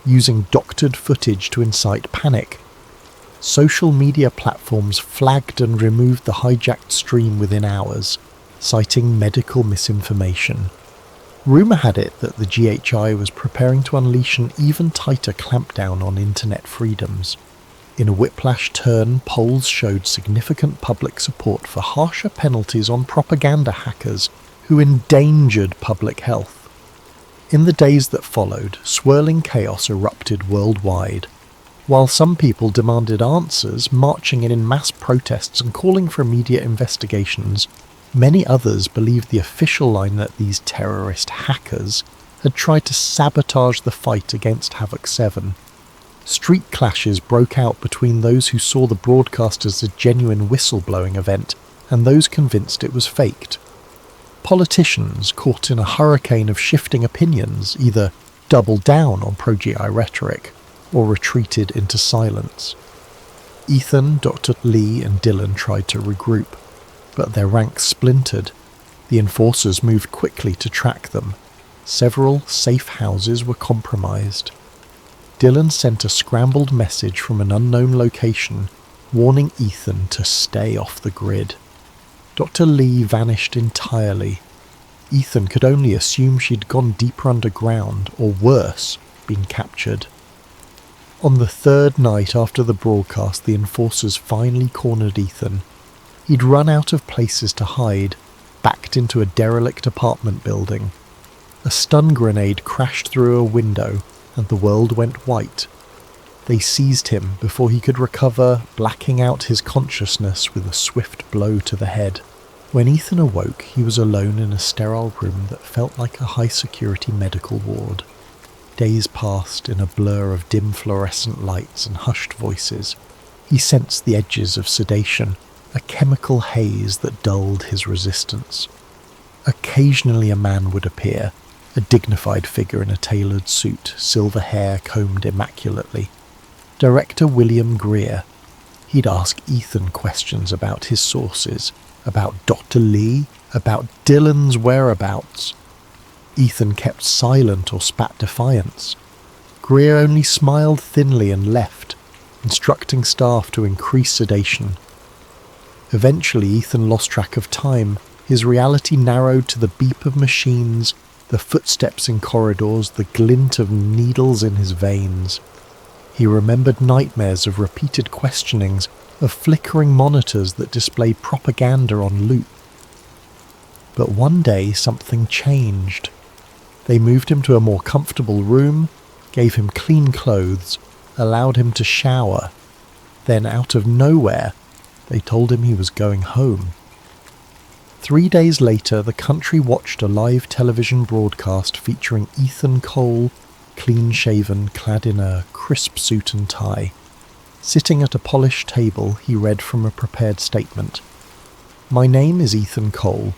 using doctored footage to incite panic. Social media platforms flagged and removed the hijacked stream within hours, citing medical misinformation. Rumour had it that the GHI was preparing to unleash an even tighter clampdown on internet freedoms. In a whiplash turn, polls showed significant public support for harsher penalties on propaganda hackers who endangered public health. In the days that followed, swirling chaos erupted worldwide. While some people demanded answers, marching in mass protests and calling for immediate investigations, many others believed the official line that these terrorist hackers had tried to sabotage the fight against Havoc 7. Street clashes broke out between those who saw the broadcast as a genuine whistleblowing event and those convinced it was faked. Politicians, caught in a hurricane of shifting opinions, either doubled down on pro-GI rhetoric or retreated into silence. Ethan, Dr. Lee and Dylan tried to regroup, but their ranks splintered. The enforcers moved quickly to track them. Several safe houses were compromised. Dylan sent a scrambled message from an unknown location, warning Ethan to stay off the grid. Dr. Lee vanished entirely. Ethan could only assume she'd gone deeper underground, or worse, been captured. On the third night after the broadcast, the enforcers finally cornered Ethan. He'd run out of places to hide, backed into a derelict apartment building. A stun grenade crashed through a window, and the world went white. They seized him before he could recover, blacking out his consciousness with a swift blow to the head. When Ethan awoke, he was alone in a sterile room that felt like a high-security medical ward. Days passed in a blur of dim fluorescent lights and hushed voices. He sensed the edges of sedation, a chemical haze that dulled his resistance. Occasionally a man would appear, a dignified figure in a tailored suit, silver hair combed immaculately. Director William Greer. He'd ask Ethan questions about his sources, about Dr. Lee, about Dylan's whereabouts. Ethan kept silent or spat defiance. Greer only smiled thinly and left, instructing staff to increase sedation. Eventually Ethan lost track of time. His reality narrowed to the beep of machines, the footsteps in corridors, the glint of needles in his veins. He remembered nightmares of repeated questionings, of flickering monitors that displayed propaganda on loop. But one day something changed. They moved him to a more comfortable room, gave him clean clothes, allowed him to shower. Then, out of nowhere, they told him he was going home. 3 days later, the country watched a live television broadcast featuring Ethan Cole, clean-shaven, clad in a crisp suit and tie. Sitting at a polished table, he read from a prepared statement. "My name is Ethan Cole.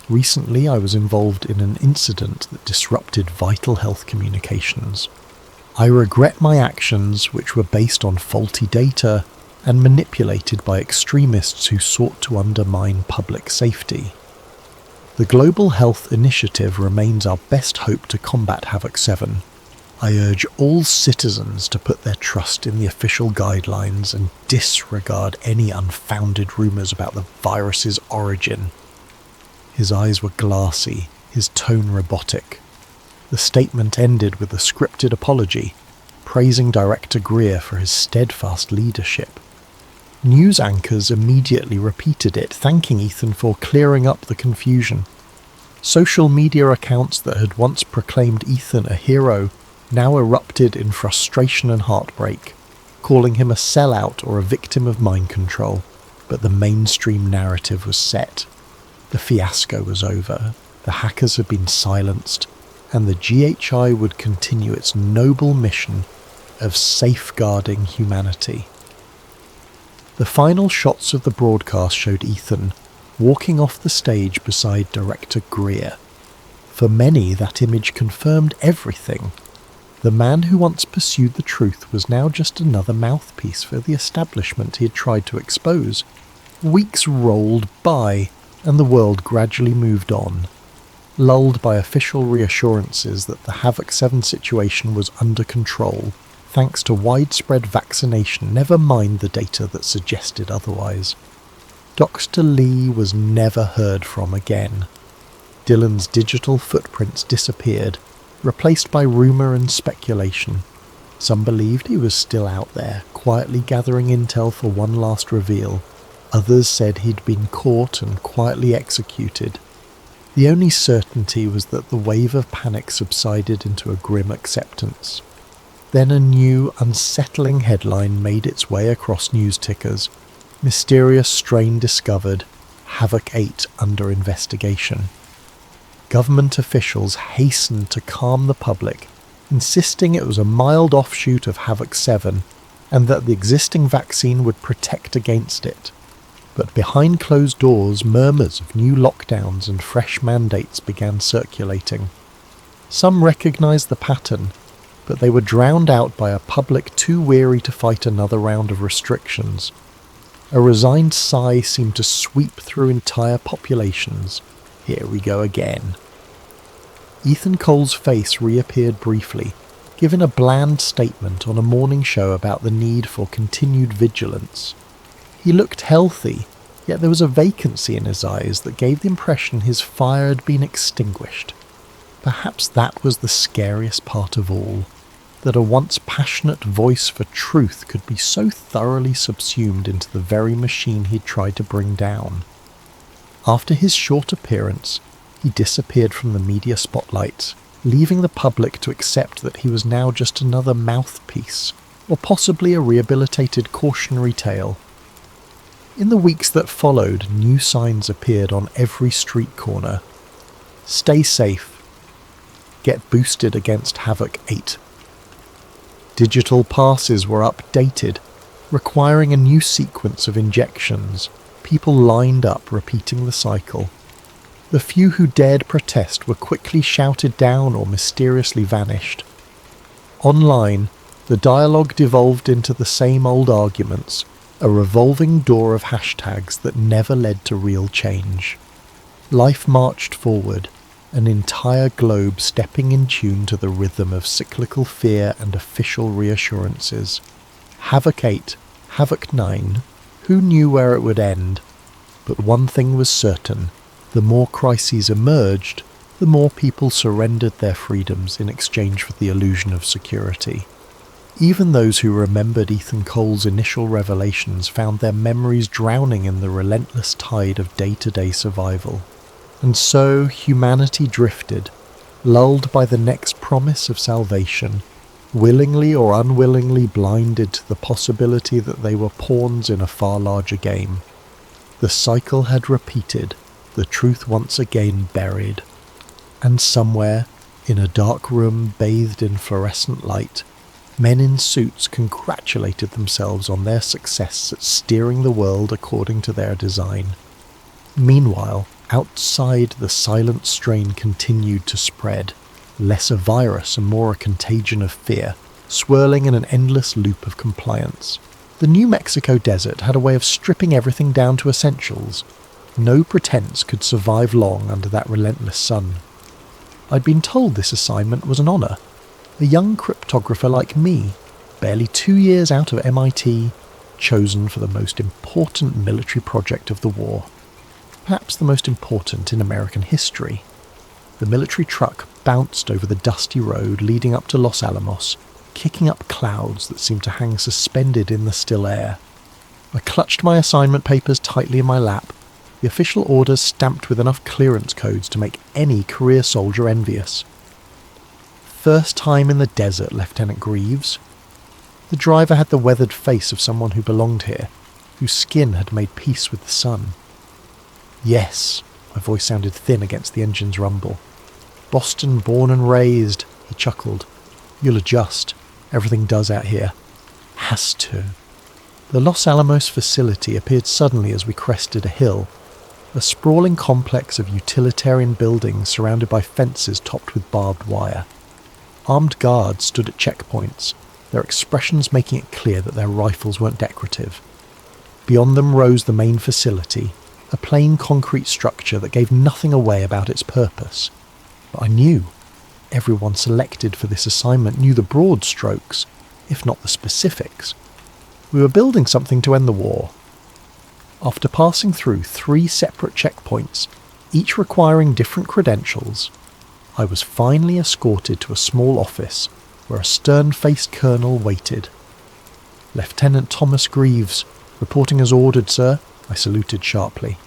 Recently I was involved in an incident that disrupted vital health communications. I regret my actions, which were based on faulty data and manipulated by extremists who sought to undermine public safety. The Global Health Initiative remains our best hope to combat Havoc 7. I urge all citizens to put their trust in the official guidelines and disregard any unfounded rumours about the virus's origin." His eyes were glassy, his tone robotic. The statement ended with a scripted apology, praising Director Greer for his steadfast leadership. News anchors immediately repeated it, thanking Ethan for clearing up the confusion. Social media accounts that had once proclaimed Ethan a hero now erupted in frustration and heartbreak, calling him a sellout or a victim of mind control. But the mainstream narrative was set. The fiasco was over, the hackers had been silenced, and the GHI would continue its noble mission of safeguarding humanity. The final shots of the broadcast showed Ethan walking off the stage beside Director Greer. For many, that image confirmed everything. The man who once pursued the truth was now just another mouthpiece for the establishment he had tried to expose. Weeks rolled by, and the world gradually moved on, lulled by official reassurances that the Havoc 7 situation was under control, thanks to widespread vaccination, never mind the data that suggested otherwise. Dr. Lee was never heard from again. Dylan's digital footprints disappeared, replaced by rumour and speculation. Some believed he was still out there, quietly gathering intel for one last reveal. Others said he'd been caught and quietly executed. The only certainty was that the wave of panic subsided into a grim acceptance. Then a new, unsettling headline made its way across news tickers. Mysterious strain discovered. Havoc 8 under investigation. Government officials hastened to calm the public, insisting it was a mild offshoot of Havoc 7 and that the existing vaccine would protect against it. But behind closed doors, murmurs of new lockdowns and fresh mandates began circulating. Some recognized the pattern, but they were drowned out by a public too weary to fight another round of restrictions. A resigned sigh seemed to sweep through entire populations. Here we go again. Ethan Cole's face reappeared briefly, giving a bland statement on a morning show about the need for continued vigilance. He looked healthy, yet there was a vacancy in his eyes that gave the impression his fire had been extinguished. Perhaps that was the scariest part of all, that a once passionate voice for truth could be so thoroughly subsumed into the very machine he'd tried to bring down. After his short appearance, he disappeared from the media spotlight, leaving the public to accept that he was now just another mouthpiece, or possibly a rehabilitated cautionary tale. In the weeks that followed, new signs appeared on every street corner. Stay safe. Get boosted against Havoc 8. Digital passes were updated, requiring a new sequence of injections. People lined up, repeating the cycle. The few who dared protest were quickly shouted down or mysteriously vanished. Online, the dialogue devolved into the same old arguments, a revolving door of hashtags that never led to real change. Life marched forward, an entire globe stepping in tune to the rhythm of cyclical fear and official reassurances. Havoc 8, Havoc 9, who knew where it would end? But one thing was certain. The more crises emerged, the more people surrendered their freedoms in exchange for the illusion of security. Even those who remembered Ethan Cole's initial revelations found their memories drowning in the relentless tide of day-to-day survival. And so humanity drifted, lulled by the next promise of salvation, willingly or unwillingly blinded to the possibility that they were pawns in a far larger game. The cycle had repeated, the truth once again buried. And somewhere, in a dark room bathed in fluorescent light, men in suits congratulated themselves on their success at steering the world according to their design. Meanwhile, outside, the silent strain continued to spread, less a virus and more a contagion of fear, swirling in an endless loop of compliance. The New Mexico desert had a way of stripping everything down to essentials. No pretense could survive long under that relentless sun. I'd been told this assignment was an honour. A young cryptographer like me, barely 2 years out of MIT, chosen for the most important military project of the war. Perhaps the most important in American history. The military truck bounced over the dusty road leading up to Los Alamos, kicking up clouds that seemed to hang suspended in the still air. I clutched my assignment papers tightly in my lap, the official orders stamped with enough clearance codes to make any career soldier envious. First time in the desert, Lieutenant Greaves. The driver had the weathered face of someone who belonged here, whose skin had made peace with the sun. Yes, my voice sounded thin against the engine's rumble. Boston born and raised, he chuckled. You'll adjust. Everything does out here. Has to. The Los Alamos facility appeared suddenly as we crested a hill, a sprawling complex of utilitarian buildings surrounded by fences topped with barbed wire. Armed guards stood at checkpoints, their expressions making it clear that their rifles weren't decorative. Beyond them rose the main facility, a plain concrete structure that gave nothing away about its purpose. But I knew. Everyone selected for this assignment knew the broad strokes, if not the specifics. We were building something to end the war. After passing through 3 separate checkpoints, each requiring different credentials, I was finally escorted to a small office where a stern-faced colonel waited. "Lieutenant Thomas Greaves, reporting as ordered, sir," I saluted sharply.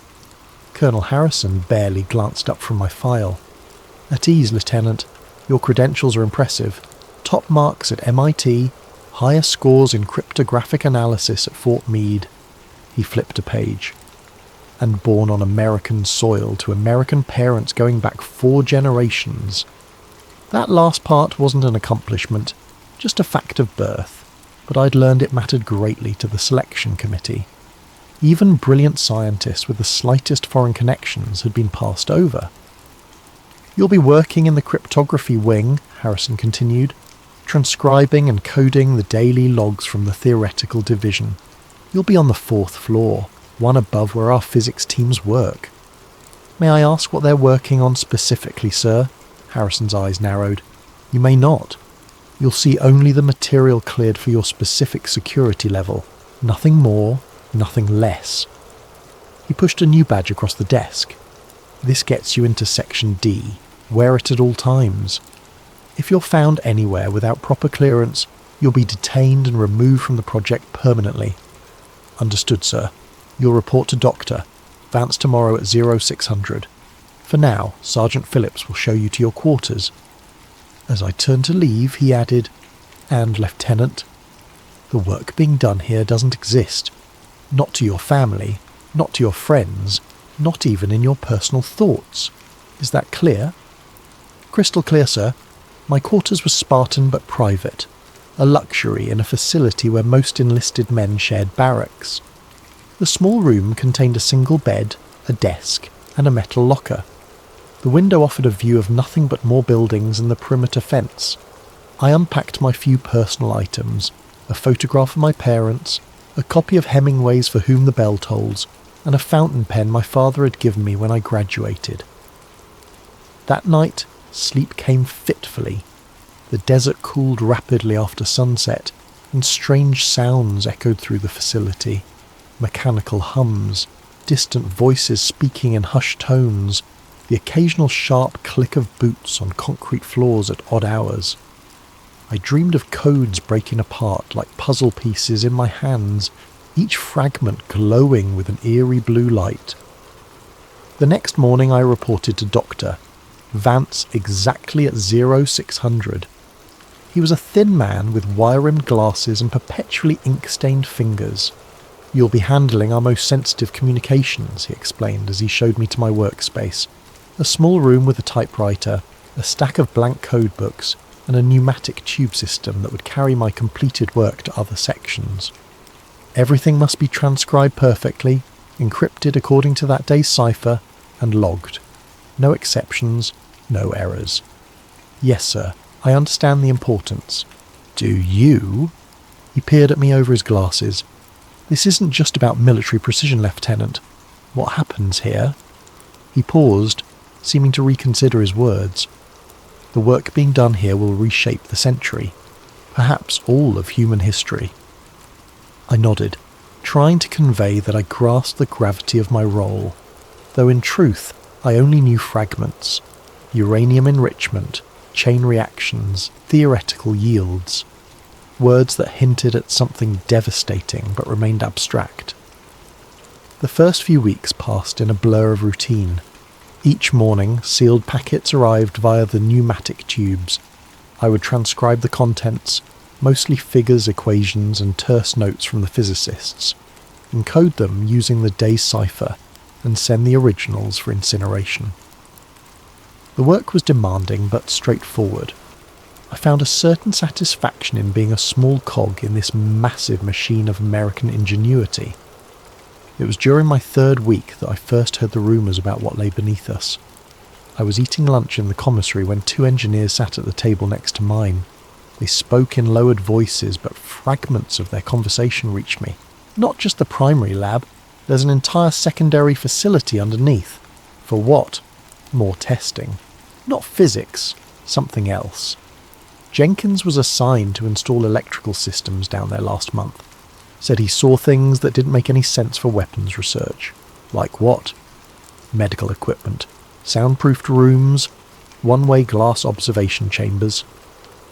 Colonel Harrison barely glanced up from my file. "At ease, Lieutenant. Your credentials are impressive. Top marks at MIT, higher scores in cryptographic analysis at Fort Meade." He flipped a page. "And born on American soil to American parents going back 4 generations. That last part wasn't an accomplishment, just a fact of birth, but I'd learned it mattered greatly to the selection committee. Even brilliant scientists with the slightest foreign connections had been passed over. "You'll be working in the cryptography wing," Harrison continued, "transcribing and coding the daily logs from the theoretical division. You'll be on the 4th floor, one above where our physics teams work." "May I ask what they're working on specifically, sir?" Harrison's eyes narrowed. "You may not. You'll see only the material cleared for your specific security level. Nothing more, nothing less." He pushed a new badge across the desk. "This gets you into Section D. Wear it at all times. If you're found anywhere without proper clearance, you'll be detained and removed from the project permanently." "Understood, sir. You'll report to Doctor. Vance tomorrow at 0600. For now, Sergeant Phillips will show you to your quarters." As I turned to leave, he added, "And, Lieutenant, the work being done here doesn't exist. Not to your family, not to your friends, not even in your personal thoughts. Is that clear?" "Crystal clear, sir. My quarters were Spartan but private, a luxury in a facility where most enlisted men shared barracks. The small room contained a single bed, a desk, and a metal locker. The window offered a view of nothing but more buildings and the perimeter fence. I unpacked my few personal items, a photograph of my parents, a copy of Hemingway's For Whom the Bell Tolls, and a fountain pen my father had given me when I graduated. That night, sleep came fitfully. The desert cooled rapidly after sunset, and strange sounds echoed through the facility. Mechanical hums, distant voices speaking in hushed tones, the occasional sharp click of boots on concrete floors at odd hours. I dreamed of codes breaking apart like puzzle pieces in my hands, each fragment glowing with an eerie blue light. The next morning I reported to Doctor. Vance exactly at 0600. He was a thin man with wire-rimmed glasses and perpetually ink-stained fingers. "You'll be handling our most sensitive communications," he explained as he showed me to my workspace. A small room with a typewriter, a stack of blank code books, and a pneumatic tube system that would carry my completed work to other sections. Everything must be transcribed perfectly, encrypted according to that day's cipher, and logged. No exceptions, no errors. "Yes, sir, I understand the importance." "Do you?" He peered at me over his glasses. "This isn't just about military precision, Lieutenant. What happens here?" He paused, seeming to reconsider his words. "The work being done here will reshape the century, perhaps all of human history." I nodded, trying to convey that I grasped the gravity of my role, though in truth I only knew fragments: uranium enrichment, chain reactions, theoretical yields. Words that hinted at something devastating but remained abstract. The first few weeks passed in a blur of routine. Each morning, sealed packets arrived via the pneumatic tubes. I would transcribe the contents, mostly figures, equations, and terse notes from the physicists, encode them using the day's cipher, and send the originals for incineration. The work was demanding but straightforward. I found a certain satisfaction in being a small cog in this massive machine of American ingenuity. It was during my 3rd week that I first heard the rumours about what lay beneath us. I was eating lunch in the commissary when 2 engineers sat at the table next to mine. They spoke in lowered voices, but fragments of their conversation reached me. "Not just the primary lab. There's an entire secondary facility underneath." "For what?" "More testing." "Not physics. Something else." Jenkins was assigned to install electrical systems down there last month. Said he saw things that didn't make any sense for weapons research. "Like what?" "Medical equipment. Soundproofed rooms, one-way glass observation chambers.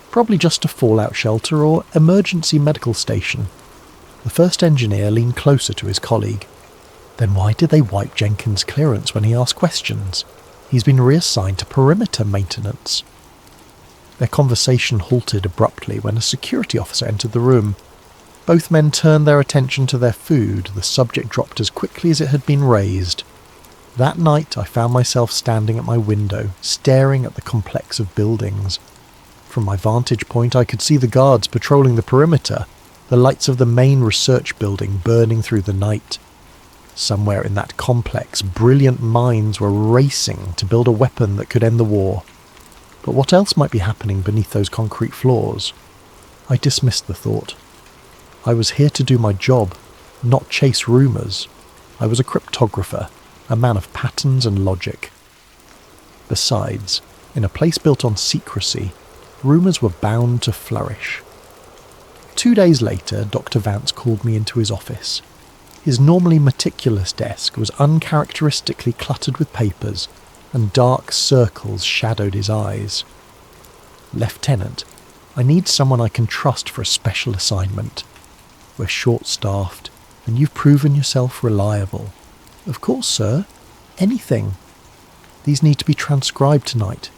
Probably just a fallout shelter or emergency medical station. The first engineer leaned closer to his colleague. Then why did they wipe Jenkins' clearance when he asked questions? He's been reassigned to perimeter maintenance. Their conversation halted abruptly when a security officer entered the room. Both men turned their attention to their food. The subject dropped as quickly as it had been raised. That night I found myself standing at my window, staring at the complex of buildings. From my vantage point I could see the guards patrolling the perimeter, the lights of the main research building burning through the night. Somewhere in that complex, brilliant minds were racing to build a weapon that could end the war. But what else might be happening beneath those concrete floors? I dismissed the thought. I was here to do my job, not chase rumours. I was a cryptographer, a man of patterns and logic. Besides, in a place built on secrecy, rumours were bound to flourish. 2 days later, Dr. Vance called me into his office. His normally meticulous desk was uncharacteristically cluttered with papers, and dark circles shadowed his eyes. "Lieutenant, I need someone I can trust for a special assignment. We're short-staffed, and you've proven yourself reliable." "Of course, sir. Anything." "These need to be transcribed tonight."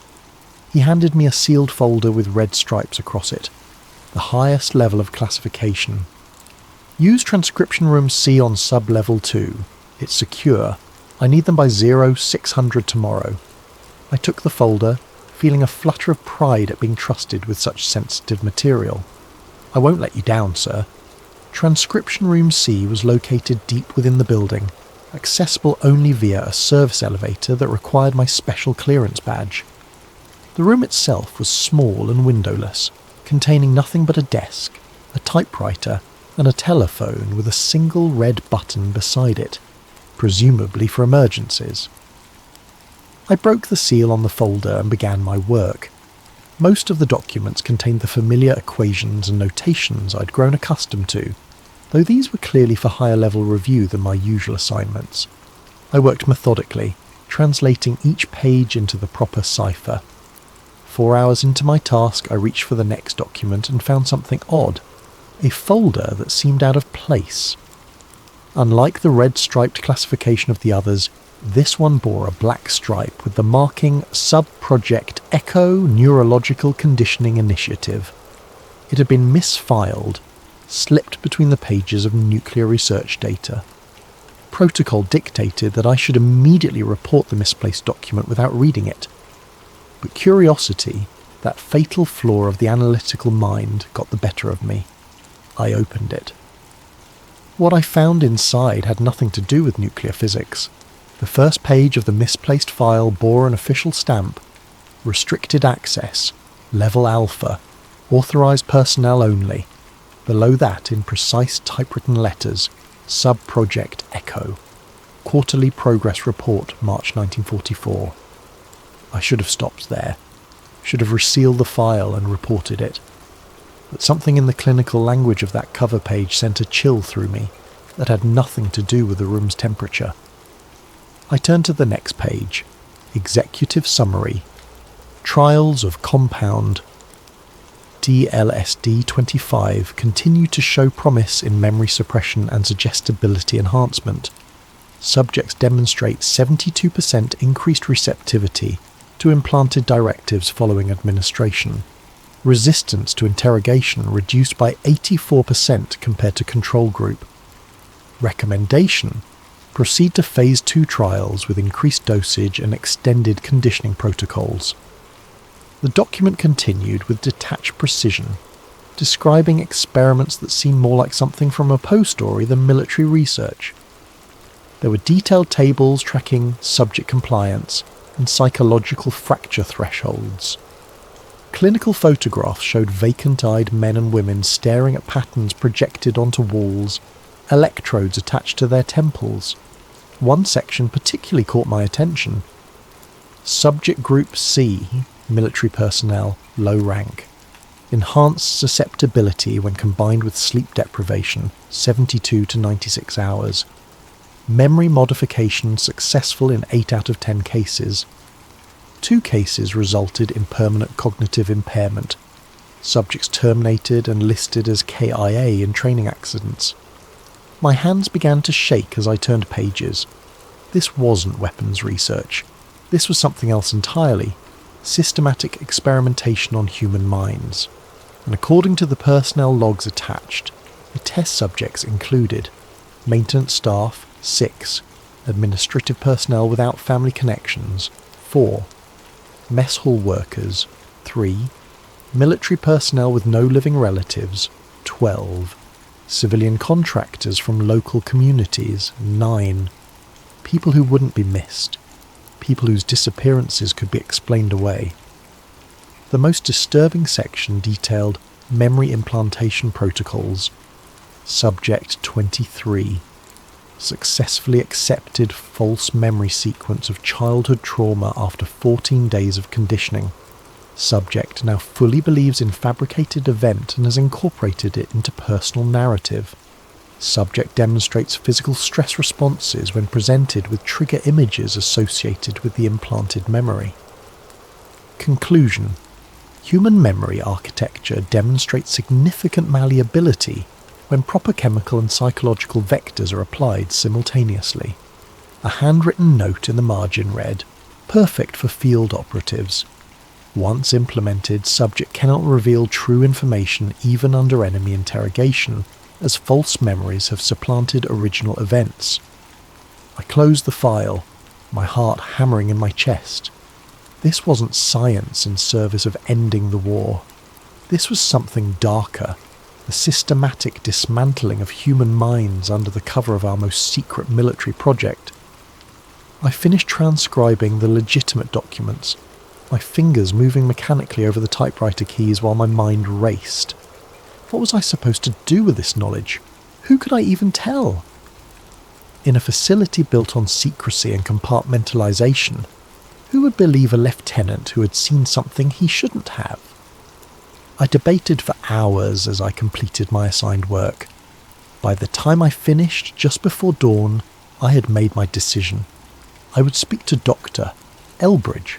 He handed me a sealed folder with red stripes across it, the highest level of classification. "Use transcription room C on sub-level 2. It's secure. I need them by 0600 tomorrow." I took the folder, feeling a flutter of pride at being trusted with such sensitive material. "I won't let you down, sir." Transcription room C was located deep within the building, accessible only via a service elevator that required my special clearance badge. The room itself was small and windowless, containing nothing but a desk, a typewriter, and a telephone with a single red button beside it, presumably for emergencies. I broke the seal on the folder and began my work. Most of the documents contained the familiar equations and notations I'd grown accustomed to, though these were clearly for higher-level review than my usual assignments. I worked methodically, translating each page into the proper cipher. 4 hours into my task, I reached for the next document and found something odd, a folder that seemed out of place. Unlike the red-striped classification of the others, this one bore a black stripe with the marking Sub-Project Echo Neurological Conditioning Initiative. It had been misfiled, slipped between the pages of nuclear research data. Protocol dictated that I should immediately report the misplaced document without reading it. But curiosity, that fatal flaw of the analytical mind, got the better of me. I opened it. What I found inside had nothing to do with nuclear physics. The first page of the misplaced file bore an official stamp: Restricted Access, Level Alpha, Authorized Personnel Only. Below that, in precise typewritten letters, Sub-Project Echo, Quarterly Progress Report, March 1944. I should have stopped there, should have resealed the file and reported it. But something in the clinical language of that cover page sent a chill through me that had nothing to do with the room's temperature. I turned to the next page. Executive Summary. Trials of Compound DLSD-25 continue to show promise in memory suppression and suggestibility enhancement. Subjects demonstrate 72% increased receptivity to implanted directives following administration. Resistance to interrogation reduced by 84% compared to control group. Recommendation: proceed to Phase 2 trials with increased dosage and extended conditioning protocols. The document continued with detached precision, describing experiments that seemed more like something from a Poe story than military research. There were detailed tables tracking subject compliance and psychological fracture thresholds. Clinical photographs showed vacant-eyed men and women staring at patterns projected onto walls, electrodes attached to their temples. One section particularly caught my attention. Subject Group C, military personnel, low rank. Enhanced susceptibility when combined with sleep deprivation, 72 to 96 hours. Memory modification successful in 8 out of 10 cases. 2 cases resulted in permanent cognitive impairment. Subjects terminated and listed as KIA in training accidents. My hands began to shake as I turned pages. This wasn't weapons research. This was something else entirely. Systematic experimentation on human minds. And according to the personnel logs attached, the test subjects included maintenance staff, 6, administrative personnel without family connections, 4, mess hall workers, 3, military personnel with no living relatives, 12, civilian contractors from local communities, 9, people who wouldn't be missed, people whose disappearances could be explained away. The most disturbing section detailed memory implantation protocols. Subject 23. Successfully accepted false memory sequence of childhood trauma after 14 days of conditioning. Subject now fully believes in fabricated event and has incorporated it into personal narrative. Subject demonstrates physical stress responses when presented with trigger images associated with the implanted memory. Conclusion. Human memory architecture demonstrates significant malleability when proper chemical and psychological vectors are applied simultaneously. A handwritten note in the margin read, "Perfect for field operatives. Once implemented, subject cannot reveal true information even under enemy interrogation, as false memories have supplanted original events." I closed the file, my heart hammering in my chest. This wasn't science in service of ending the war. This was something darker, the systematic dismantling of human minds under the cover of our most secret military project. I finished transcribing the legitimate documents, my fingers moving mechanically over the typewriter keys while my mind raced. What was I supposed to do with this knowledge? Who could I even tell? In a facility built on secrecy and compartmentalization, who would believe a lieutenant who had seen something he shouldn't have? I debated for hours as I completed my assigned work. By the time I finished, just before dawn, I had made my decision. I would speak to Dr. Elbridge,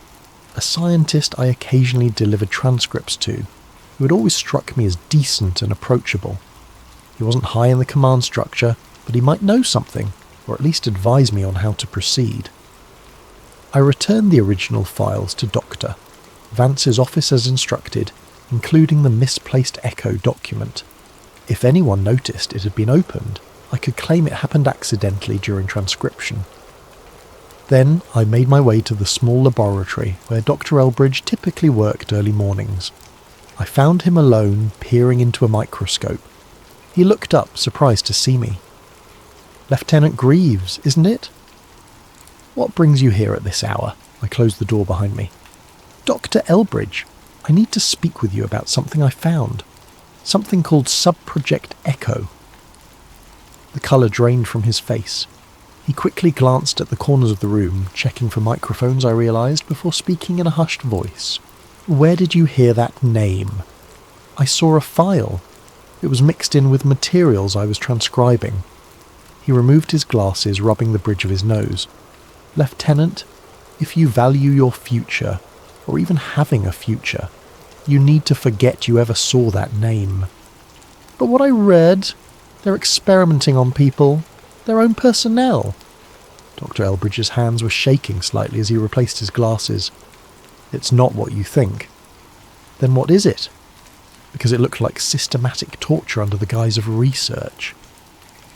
a scientist I occasionally delivered transcripts to, who had always struck me as decent and approachable. He wasn't high in the command structure, but he might know something, or at least advise me on how to proceed. I returned the original files to Dr. Vance's office as instructed, including the misplaced echo document. If anyone noticed it had been opened, I could claim it happened accidentally during transcription. Then I made my way to the small laboratory where Dr. Elbridge typically worked early mornings. I found him alone, peering into a microscope. He looked up, surprised to see me. "Lieutenant Greaves, isn't it?" "What brings you here at this hour?" I closed the door behind me. "Dr. Elbridge, I need to speak with you about something I found. Something called Subproject Echo." The colour drained from his face. He quickly glanced at the corners of the room, checking for microphones, I realised, before speaking in a hushed voice. "Where did you hear that name?" "I saw a file. It was mixed in with materials I was transcribing." He removed his glasses, rubbing the bridge of his nose. "Lieutenant, if you value your future, or even having a future, you need to forget you ever saw that name." "But what I read, they're experimenting on people, their own personnel." Dr. Elbridge's hands were shaking slightly as he replaced his glasses. "It's not what you think." "Then what is it?" Because it looked like systematic torture under the guise of research.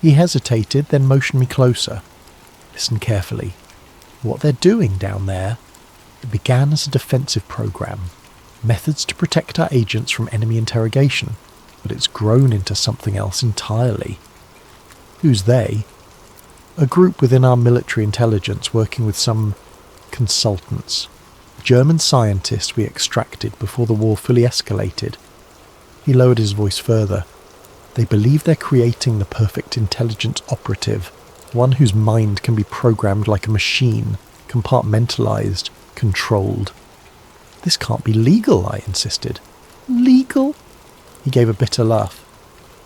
He hesitated, then motioned me closer. "Listen carefully. What they're doing down there, it began as a defensive program, methods to protect our agents from enemy interrogation, but it's grown into something else entirely." "Who's they?" "A group within our military intelligence working with some consultants, German scientists we extracted before the war fully escalated." He lowered his voice further. "They believe they're creating the perfect intelligence operative, one whose mind can be programmed like a machine, compartmentalized, controlled." "This can't be legal," I insisted. "Legal?" He gave a bitter laugh.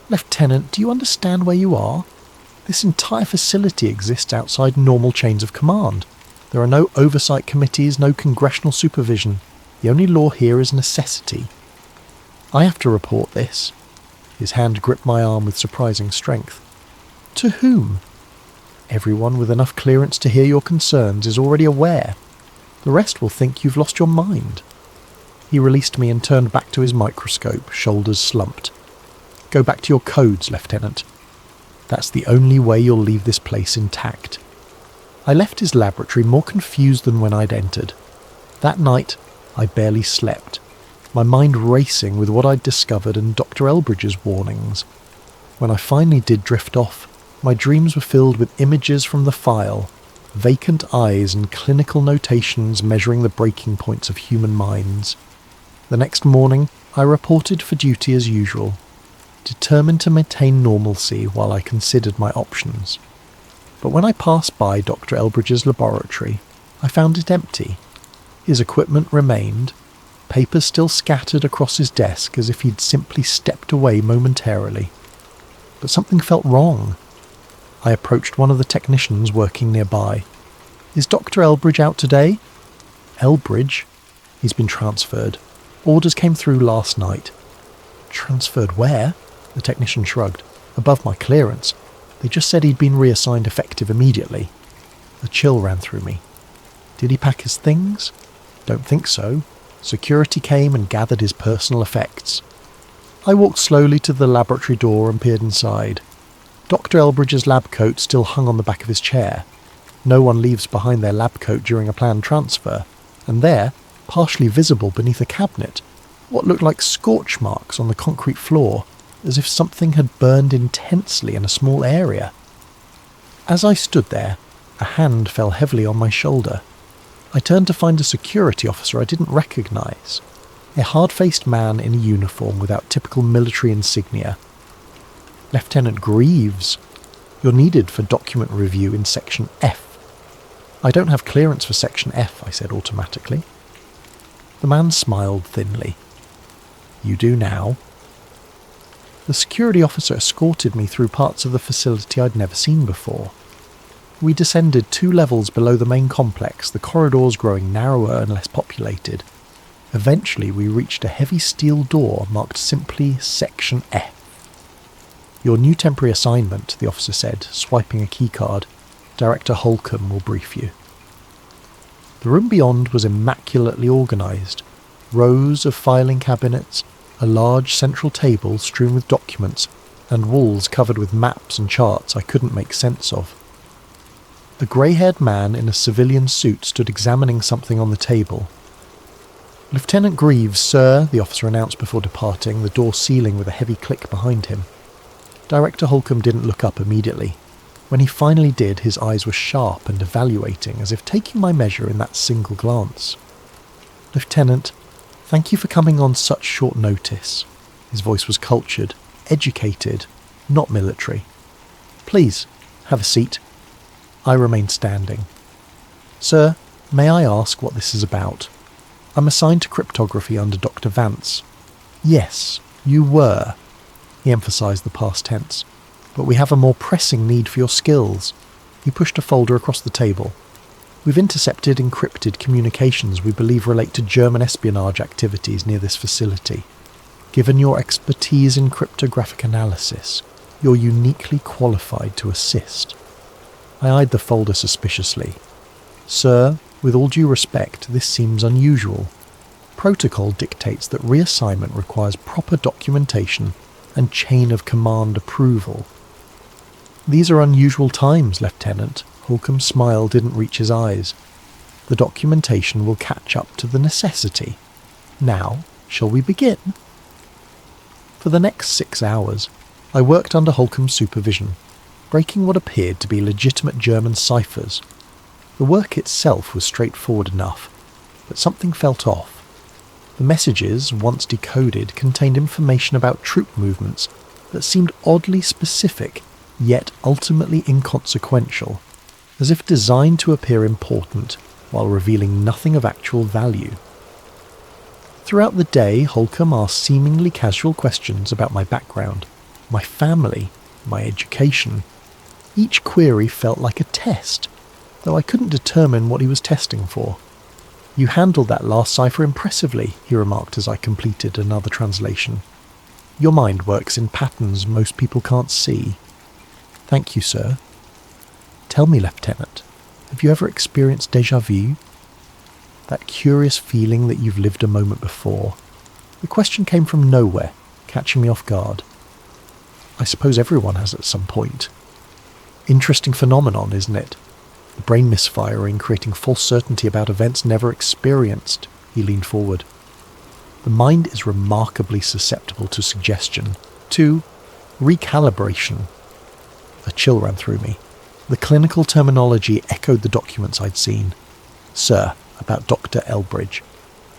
"Lieutenant, do you understand where you are? This entire facility exists outside normal chains of command. There are no oversight committees, no congressional supervision. The only law here is necessity. I have to report this. His hand gripped my arm with surprising strength. To whom? Everyone with enough clearance to hear your concerns is already aware. The rest will think you've lost your mind. He released me and turned back to his microscope, shoulders slumped. Go back to your codes, Lieutenant. That's the only way you'll leave this place intact. I left his laboratory more confused than when I'd entered. That night, I barely slept, my mind racing with what I'd discovered and Dr. Elbridge's warnings. When I finally did drift off, my dreams were filled with images from the file, vacant eyes and clinical notations measuring the breaking points of human minds. The next morning, I reported for duty as usual, determined to maintain normalcy while I considered my options. But when I passed by Dr. Elbridge's laboratory, I found it empty. His equipment remained, papers still scattered across his desk as if he'd simply stepped away momentarily. But something felt wrong. I approached one of the technicians working nearby. Is Dr. Elbridge out today? Elbridge? He's been transferred. Orders came through last night. Transferred where? The technician shrugged. Above my clearance. They just said he'd been reassigned effective immediately. A chill ran through me. Did he pack his things? Don't think so. Security came and gathered his personal effects. I walked slowly to the laboratory door and peered inside. Dr. Elbridge's lab coat still hung on the back of his chair. No one leaves behind their lab coat during a planned transfer, and there, partially visible beneath a cabinet, what looked like scorch marks on the concrete floor, as if something had burned intensely in a small area. As I stood there, a hand fell heavily on my shoulder. I turned to find a security officer I didn't recognise, a hard-faced man in a uniform without typical military insignia. Lieutenant Greaves, you're needed for document review in Section F. I don't have clearance for Section F, I said automatically. The man smiled thinly. You do now. The security officer escorted me through parts of the facility I'd never seen before. We descended 2 levels below the main complex, the corridors growing narrower and less populated. Eventually we reached a heavy steel door marked simply Section F. Your new temporary assignment, the officer said, swiping a keycard. Director Holcomb will brief you. The room beyond was immaculately organised. Rows of filing cabinets, a large central table strewn with documents, and walls covered with maps and charts I couldn't make sense of. A grey-haired man in a civilian suit stood examining something on the table. Lieutenant Greaves, sir, the officer announced before departing, the door sealing with a heavy click behind him. Director Holcomb didn't look up immediately. When he finally did, his eyes were sharp and evaluating, as if taking my measure in that single glance. Lieutenant, thank you for coming on such short notice. His voice was cultured, educated, not military. Please, have a seat. I remained standing. Sir, may I ask what this is about? I'm assigned to cryptography under Dr. Vance. Yes, you were. He emphasised the past tense. But we have a more pressing need for your skills. He pushed a folder across the table. We've intercepted encrypted communications we believe relate to German espionage activities near this facility. Given your expertise in cryptographic analysis, you're uniquely qualified to assist. I eyed the folder suspiciously. Sir, with all due respect, this seems unusual. Protocol dictates that reassignment requires proper documentation and chain of command approval. These are unusual times, Lieutenant. Holcomb's smile didn't reach his eyes. The documentation will catch up to the necessity. Now, shall we begin? For the next 6 hours, I worked under Holcomb's supervision, breaking what appeared to be legitimate German ciphers. The work itself was straightforward enough, but something felt off. The messages, once decoded, contained information about troop movements that seemed oddly specific, yet ultimately inconsequential, as if designed to appear important while revealing nothing of actual value. Throughout the day, Holcomb asked seemingly casual questions about my background, my family, my education. Each query felt like a test. though I couldn't determine what he was testing for. "You handled that last cipher impressively," he remarked as I completed another translation. "Your mind works in patterns most people can't see." "Thank you, sir." "Tell me, Lieutenant, have you ever experienced déjà vu? That curious feeling that you've lived a moment before?" The question came from nowhere, catching me off guard. "I suppose everyone has at some point. Interesting phenomenon, isn't it? The brain misfiring, creating false certainty about events never experienced." He leaned forward. "The mind is remarkably susceptible to suggestion, to recalibration." A chill ran through me. The clinical terminology echoed the documents I'd seen. "Sir, about Dr. Elbridge."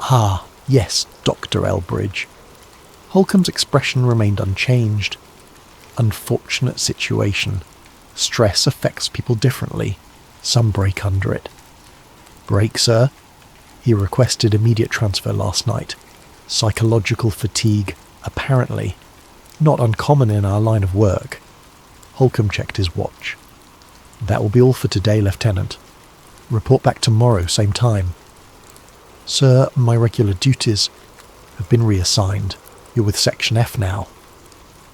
"Ah, yes, Dr. Elbridge." Holcomb's expression remained unchanged. "Unfortunate situation. Stress affects people differently. Some break under it." "Break, sir?" "He requested immediate transfer last night. Psychological fatigue, apparently. Not uncommon in our line of work." Holcomb checked his watch. "That will be all for today, Lieutenant. Report back tomorrow, same time." "Sir, my regular duties have been reassigned. You're with Section F now."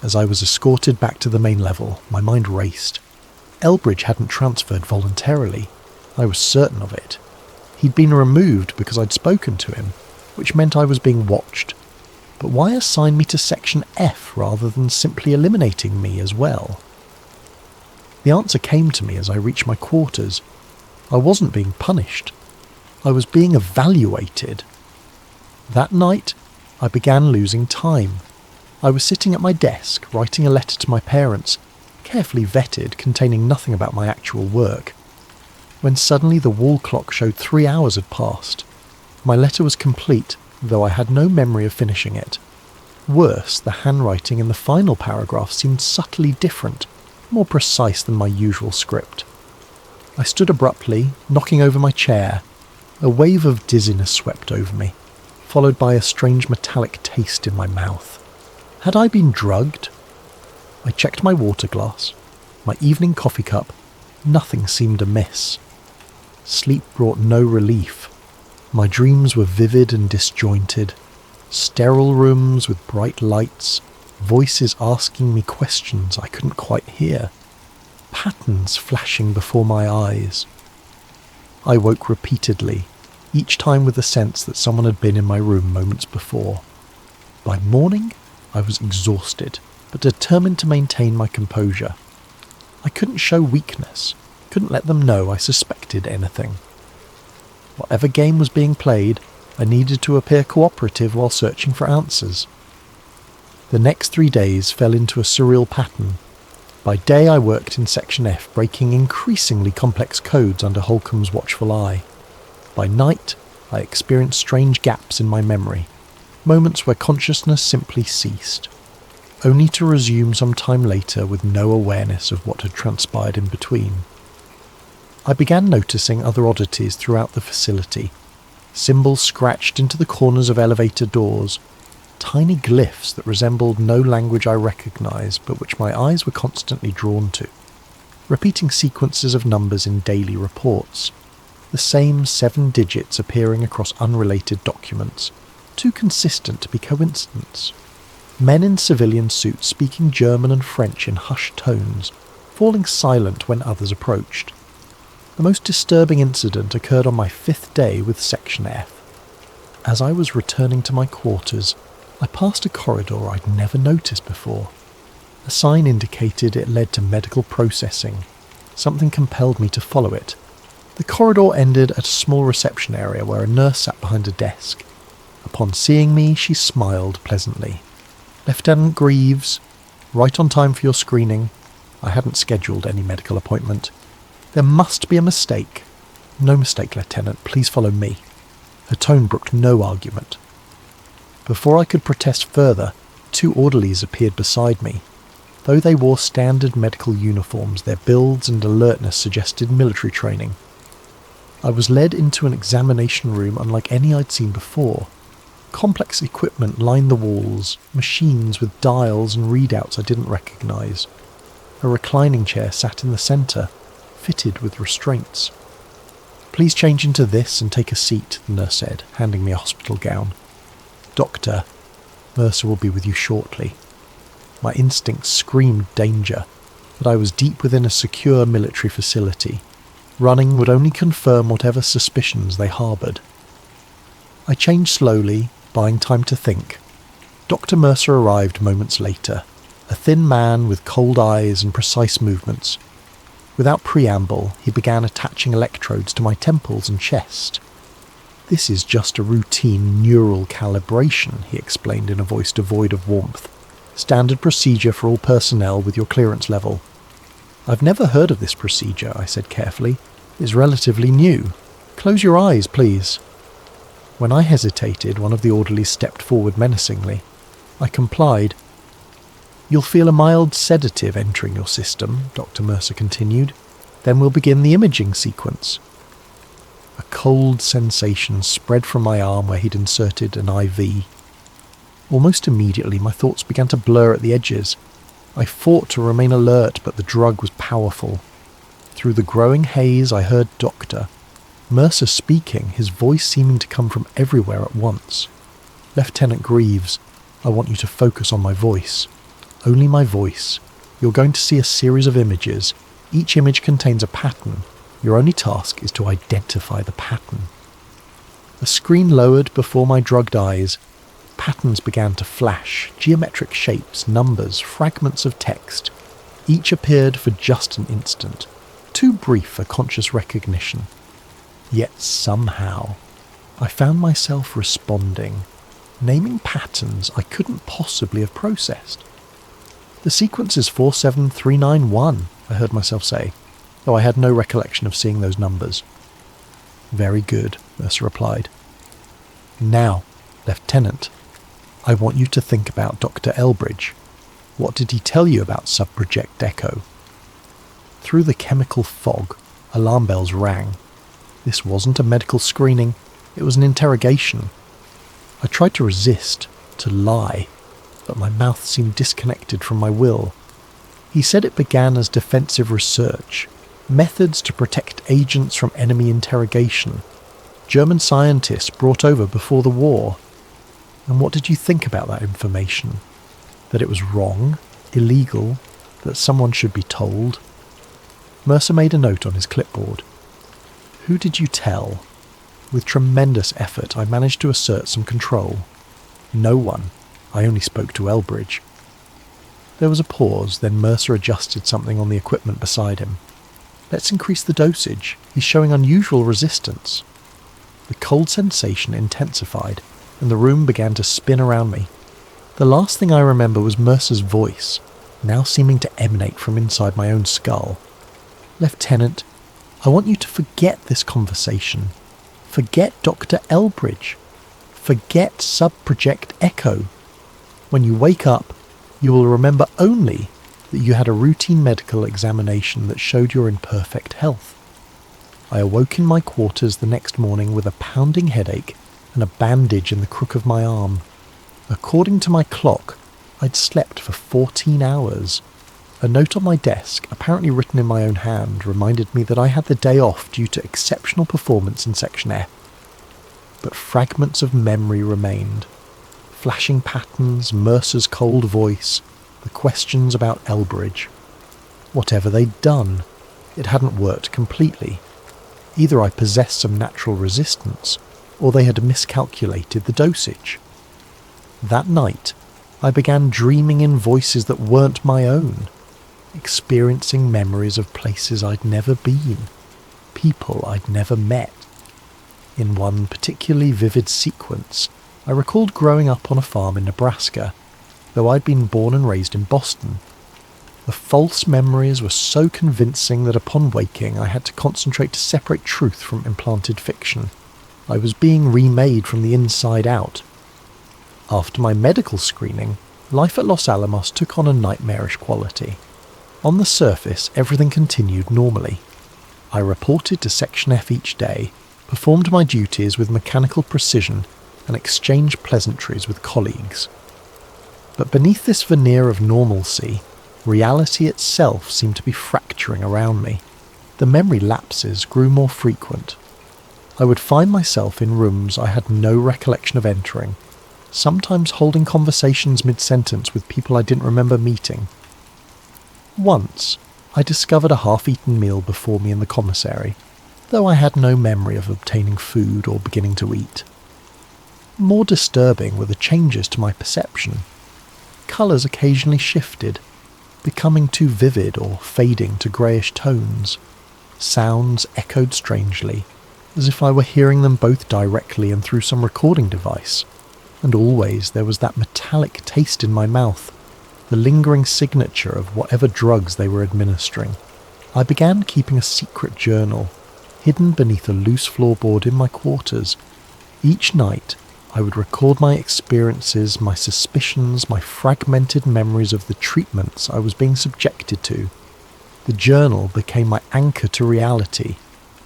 As I was escorted back to the main level, my mind raced. Elbridge hadn't transferred voluntarily. I was certain of it. He'd been removed because I'd spoken to him, which meant I was being watched. But why assign me to Section F rather than simply eliminating me as well? The answer came to me as I reached my quarters. I wasn't being punished. I was being evaluated. That night, I began losing time. I was sitting at my desk, writing a letter to my parents, carefully vetted, containing nothing about my actual work, when suddenly the wall clock showed 3 hours had passed. My letter was complete, though I had no memory of finishing it. Worse, the handwriting in the final paragraph seemed subtly different, more precise than my usual script. I stood abruptly, knocking over my chair. A wave of dizziness swept over me, followed by a strange metallic taste in my mouth. Had I been drugged? I checked my water glass, my evening coffee cup. Nothing seemed amiss. Sleep brought no relief. My dreams were vivid and disjointed. Sterile rooms with bright lights, voices asking me questions I couldn't quite hear, patterns flashing before my eyes. I woke repeatedly, each time with the sense that someone had been in my room moments before. By morning, I was exhausted, but determined to maintain my composure. I couldn't show weakness, couldn't let them know I suspected anything. Whatever game was being played, I needed to appear cooperative while searching for answers. The next 3 days fell into a surreal pattern. By day I worked in Section F, breaking increasingly complex codes under Holcomb's watchful eye. By night, I experienced strange gaps in my memory, moments where consciousness simply ceased, only to resume some time later with no awareness of what had transpired in between. I began noticing other oddities throughout the facility, symbols scratched into the corners of elevator doors, tiny glyphs that resembled no language I recognized but which my eyes were constantly drawn to, repeating sequences of numbers in daily reports, the same 7 digits appearing across unrelated documents, too consistent to be coincidence. Men in civilian suits speaking German and French in hushed tones, falling silent when others approached. The most disturbing incident occurred on my 5th day with Section F. As I was returning to my quarters, I passed a corridor I'd never noticed before. A sign indicated it led to medical processing. Something compelled me to follow it. The corridor ended at a small reception area where a nurse sat behind a desk. Upon seeing me, she smiled pleasantly. "Lieutenant Greaves, right on time for your screening." I hadn't scheduled any medical appointment. "There must be a mistake." "No mistake, Lieutenant. Please follow me." Her tone brooked no argument. Before I could protest further, 2 orderlies appeared beside me. Though they wore standard medical uniforms, their builds and alertness suggested military training. I was led into an examination room unlike any I'd seen before. Complex equipment lined the walls, machines with dials and readouts I didn't recognize. A reclining chair sat in the center, fitted with restraints. "Please change into this and take a seat," the nurse said, handing me a hospital gown. "Doctor, Mercer will be with you shortly." My instincts screamed danger, but I was deep within a secure military facility. Running would only confirm whatever suspicions they harboured. I changed slowly, buying time to think. Dr. Mercer arrived moments later, a thin man with cold eyes and precise movements. Without preamble, he began attaching electrodes to my temples and chest. "This is just a routine neural calibration," he explained in a voice devoid of warmth. "Standard procedure for all personnel with your clearance level." "I've never heard of this procedure," I said carefully. "It's relatively new. Close your eyes, please." When I hesitated, one of the orderlies stepped forward menacingly. I complied. "You'll feel a mild sedative entering your system," Dr. Mercer continued. "Then we'll begin the imaging sequence." A cold sensation spread from my arm where he'd inserted an IV. Almost immediately, my thoughts began to blur at the edges. I fought to remain alert, but the drug was powerful. Through the growing haze, I heard Doctor Mercer speaking, his voice seeming to come from everywhere at once. "Lieutenant Greaves, I want you to focus on my voice. Only my voice. You're going to see a series of images. Each image contains a pattern. Your only task is to identify the pattern." The screen lowered before my drugged eyes. Patterns began to flash, geometric shapes, numbers, fragments of text. Each appeared for just an instant, too brief for conscious recognition. Yet somehow, I found myself responding, naming patterns I couldn't possibly have processed. "The sequence is 47391, I heard myself say, though I had no recollection of seeing those numbers. "Very good," Mercer replied. "Now, Lieutenant, I want you to think about Dr. Elbridge. What did he tell you about Subproject Echo?" Through the chemical fog, alarm bells rang. This wasn't a medical screening, it was an interrogation. I tried to resist, to lie, but my mouth seemed disconnected from my will. He said it began as defensive research, methods to protect agents from enemy interrogation, German scientists brought over before the war. And what did you think about that information? That it was wrong, illegal, that someone should be told? Mercer made a note on his clipboard. "Who did you tell?" With tremendous effort, I managed to assert some control. "No one. I only spoke to Elbridge." There was a pause, then Mercer adjusted something on the equipment beside him. "Let's increase the dosage. He's showing unusual resistance." The cold sensation intensified, and the room began to spin around me. The last thing I remember was Mercer's voice, now seeming to emanate from inside my own skull. "Lieutenant, I want you to forget this conversation. Forget Dr. Elbridge. Forget Subproject Echo. When you wake up, you will remember only that you had a routine medical examination that showed you're in perfect health." I awoke in my quarters the next morning with a pounding headache and a bandage in the crook of my arm. According to my clock, I'd slept for 14 hours. A note on my desk, apparently written in my own hand, reminded me that I had the day off due to exceptional performance in Section F. But fragments of memory remained. Flashing patterns, Mercer's cold voice, the questions about Elbridge. Whatever they'd done, it hadn't worked completely. Either I possessed some natural resistance, or they had miscalculated the dosage. That night, I began dreaming in voices that weren't my own, experiencing memories of places I'd never been, people I'd never met. In one particularly vivid sequence, I recalled growing up on a farm in Nebraska, though I'd been born and raised in Boston. The false memories were so convincing that upon waking I had to concentrate to separate truth from implanted fiction. I was being remade from the inside out. After my medical screening, life at Los Alamos took on a nightmarish quality. On the surface, everything continued normally. I reported to Section F each day, performed my duties with mechanical precision, and exchanged pleasantries with colleagues. But beneath this veneer of normalcy, reality itself seemed to be fracturing around me. The memory lapses grew more frequent. I would find myself in rooms I had no recollection of entering, sometimes holding conversations mid-sentence with people I didn't remember meeting. Once, I discovered a half-eaten meal before me in the commissary, though I had no memory of obtaining food or beginning to eat. More disturbing were the changes to my perception. Colours occasionally shifted, becoming too vivid or fading to greyish tones. Sounds echoed strangely, as if I were hearing them both directly and through some recording device. And always there was that metallic taste in my mouth, the lingering signature of whatever drugs they were administering. I began keeping a secret journal, hidden beneath a loose floorboard in my quarters. Each night, I would record my experiences, my suspicions, my fragmented memories of the treatments I was being subjected to. The journal became my anchor to reality,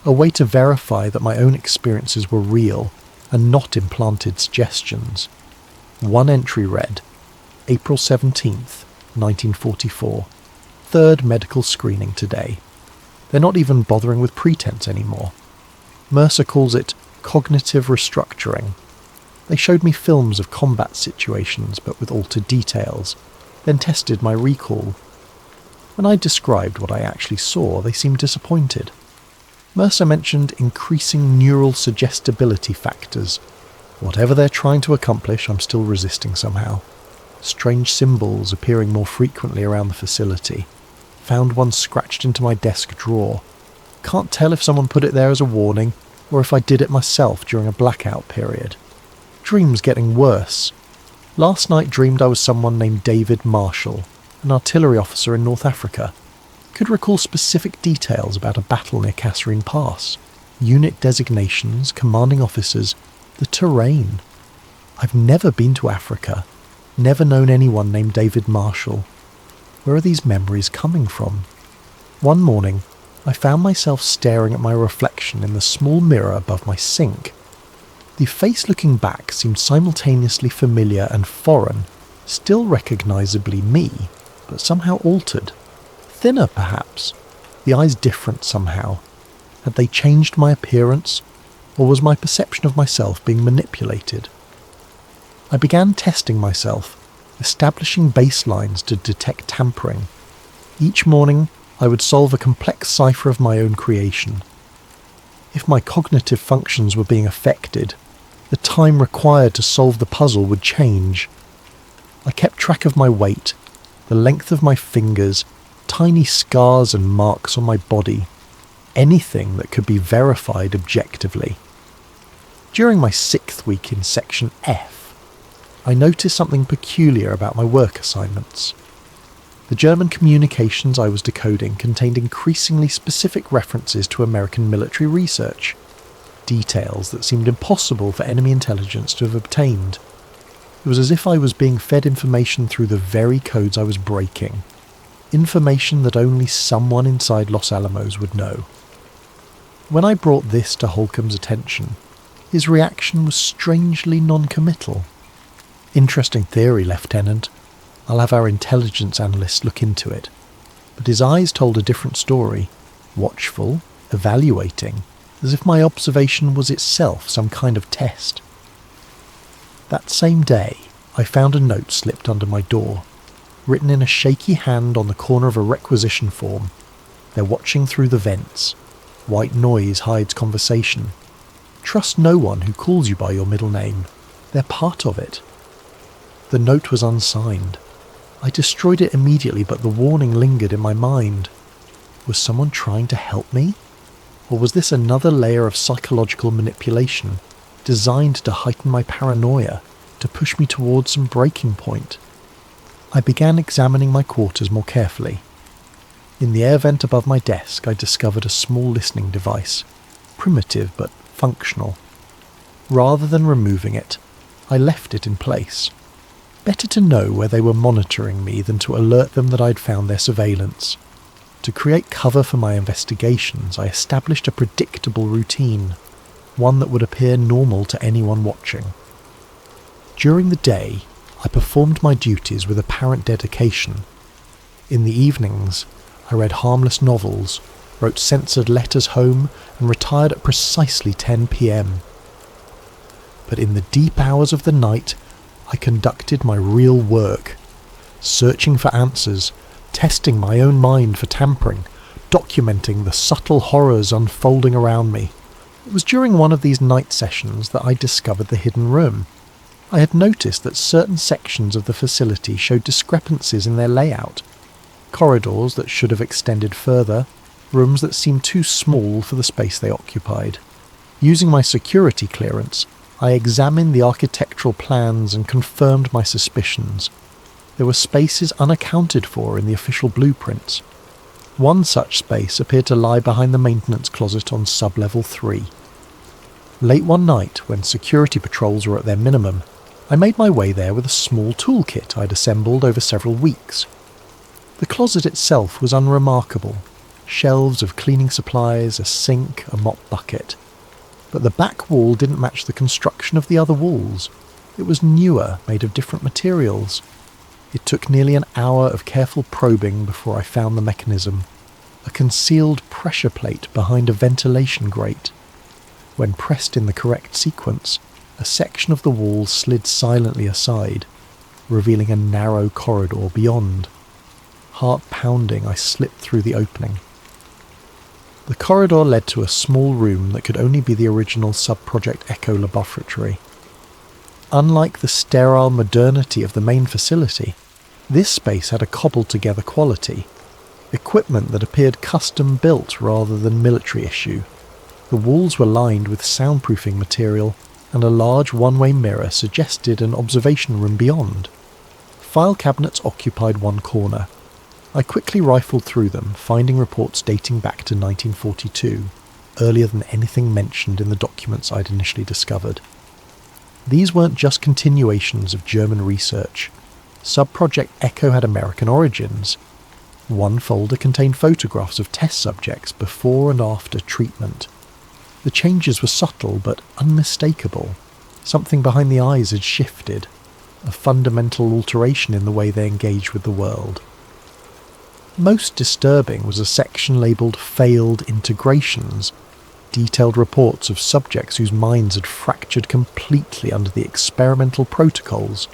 a way to verify that my own experiences were real and not implanted suggestions. One entry read, April 17th, 1944. Third medical screening today. They're not even bothering with pretense anymore. Mercer calls it cognitive restructuring. They showed me films of combat situations but with altered details, then tested my recall. When I described what I actually saw, they seemed disappointed. Mercer mentioned increasing neural suggestibility factors. Whatever they're trying to accomplish, I'm still resisting somehow. Strange symbols appearing more frequently around the facility. Found one scratched into my desk drawer. Can't tell if someone put it there as a warning, or if I did it myself during a blackout period. Dreams getting worse. Last night dreamed I was someone named David Marshall, an artillery officer in North Africa. Could recall specific details about a battle near Kasserine Pass, unit designations, commanding officers, the terrain. I've never been to Africa, never known anyone named David Marshall. Where are these memories coming from? One morning, I found myself staring at my reflection in the small mirror above my sink. The face looking back seemed simultaneously familiar and foreign, still recognisably me, but somehow altered. Thinner, perhaps. The eyes different somehow. Had they changed my appearance, or was my perception of myself being manipulated? I began testing myself, establishing baselines to detect tampering. Each morning, I would solve a complex cipher of my own creation. If my cognitive functions were being affected, the time required to solve the puzzle would change. I kept track of my weight, the length of my fingers, tiny scars and marks on my body, anything that could be verified objectively. During my 6th week in Section F, I noticed something peculiar about my work assignments. The German communications I was decoding contained increasingly specific references to American military research, details that seemed impossible for enemy intelligence to have obtained. It was as if I was being fed information through the very codes I was breaking, information that only someone inside Los Alamos would know. When I brought this to Holcomb's attention, his reaction was strangely non-committal. Interesting theory, Lieutenant. I'll have our intelligence analysts look into it. But his eyes told a different story, watchful, evaluating, as if my observation was itself some kind of test. That same day, I found a note slipped under my door, written in a shaky hand on the corner of a requisition form. They're watching through the vents. White noise hides conversation. Trust no one who calls you by your middle name. They're part of it. The note was unsigned. I destroyed it immediately, but the warning lingered in my mind. Was someone trying to help me? Or was this another layer of psychological manipulation, designed to heighten my paranoia, to push me towards some breaking point? I began examining my quarters more carefully. In the air vent above my desk, I discovered a small listening device, primitive but functional. Rather than removing it, I left it in place. Better to know where they were monitoring me than to alert them that I'd found their surveillance. To create cover for my investigations, I established a predictable routine, one that would appear normal to anyone watching. During the day, I performed my duties with apparent dedication. In the evenings, I read harmless novels, wrote censored letters home, and retired at precisely 10 p.m. But in the deep hours of the night, I conducted my real work, searching for answers, testing my own mind for tampering, documenting the subtle horrors unfolding around me. It was during one of these night sessions that I discovered the hidden room. I had noticed that certain sections of the facility showed discrepancies in their layout. Corridors that should have extended further, rooms that seemed too small for the space they occupied. Using my security clearance, I examined the architectural plans and confirmed my suspicions. There were spaces unaccounted for in the official blueprints. One such space appeared to lie behind the maintenance closet on sub-level 3. Late one night, when security patrols were at their minimum, I made my way there with a small toolkit I'd assembled over several weeks. The closet itself was unremarkable. Shelves of cleaning supplies, a sink, a mop bucket. But the back wall didn't match the construction of the other walls. It was newer, made of different materials. It took nearly an hour of careful probing before I found the mechanism. A concealed pressure plate behind a ventilation grate. When pressed in the correct sequence, a section of the wall slid silently aside, revealing a narrow corridor beyond. Heart pounding, I slipped through the opening. The corridor led to a small room that could only be the original Sub-Project Echo laboratory. Unlike the sterile modernity of the main facility, this space had a cobbled-together quality, equipment that appeared custom-built rather than military issue. The walls were lined with soundproofing material, and a large one-way mirror suggested an observation room beyond. File cabinets occupied one corner. I quickly rifled through them, finding reports dating back to 1942, earlier than anything mentioned in the documents I'd initially discovered. These weren't just continuations of German research. Sub-Project Echo had American origins. One folder contained photographs of test subjects before and after treatment. The changes were subtle but unmistakable. Something behind the eyes had shifted, a fundamental alteration in the way they engaged with the world. Most disturbing was a section labelled Failed Integrations, detailed reports of subjects whose minds had fractured completely under the experimental protocols.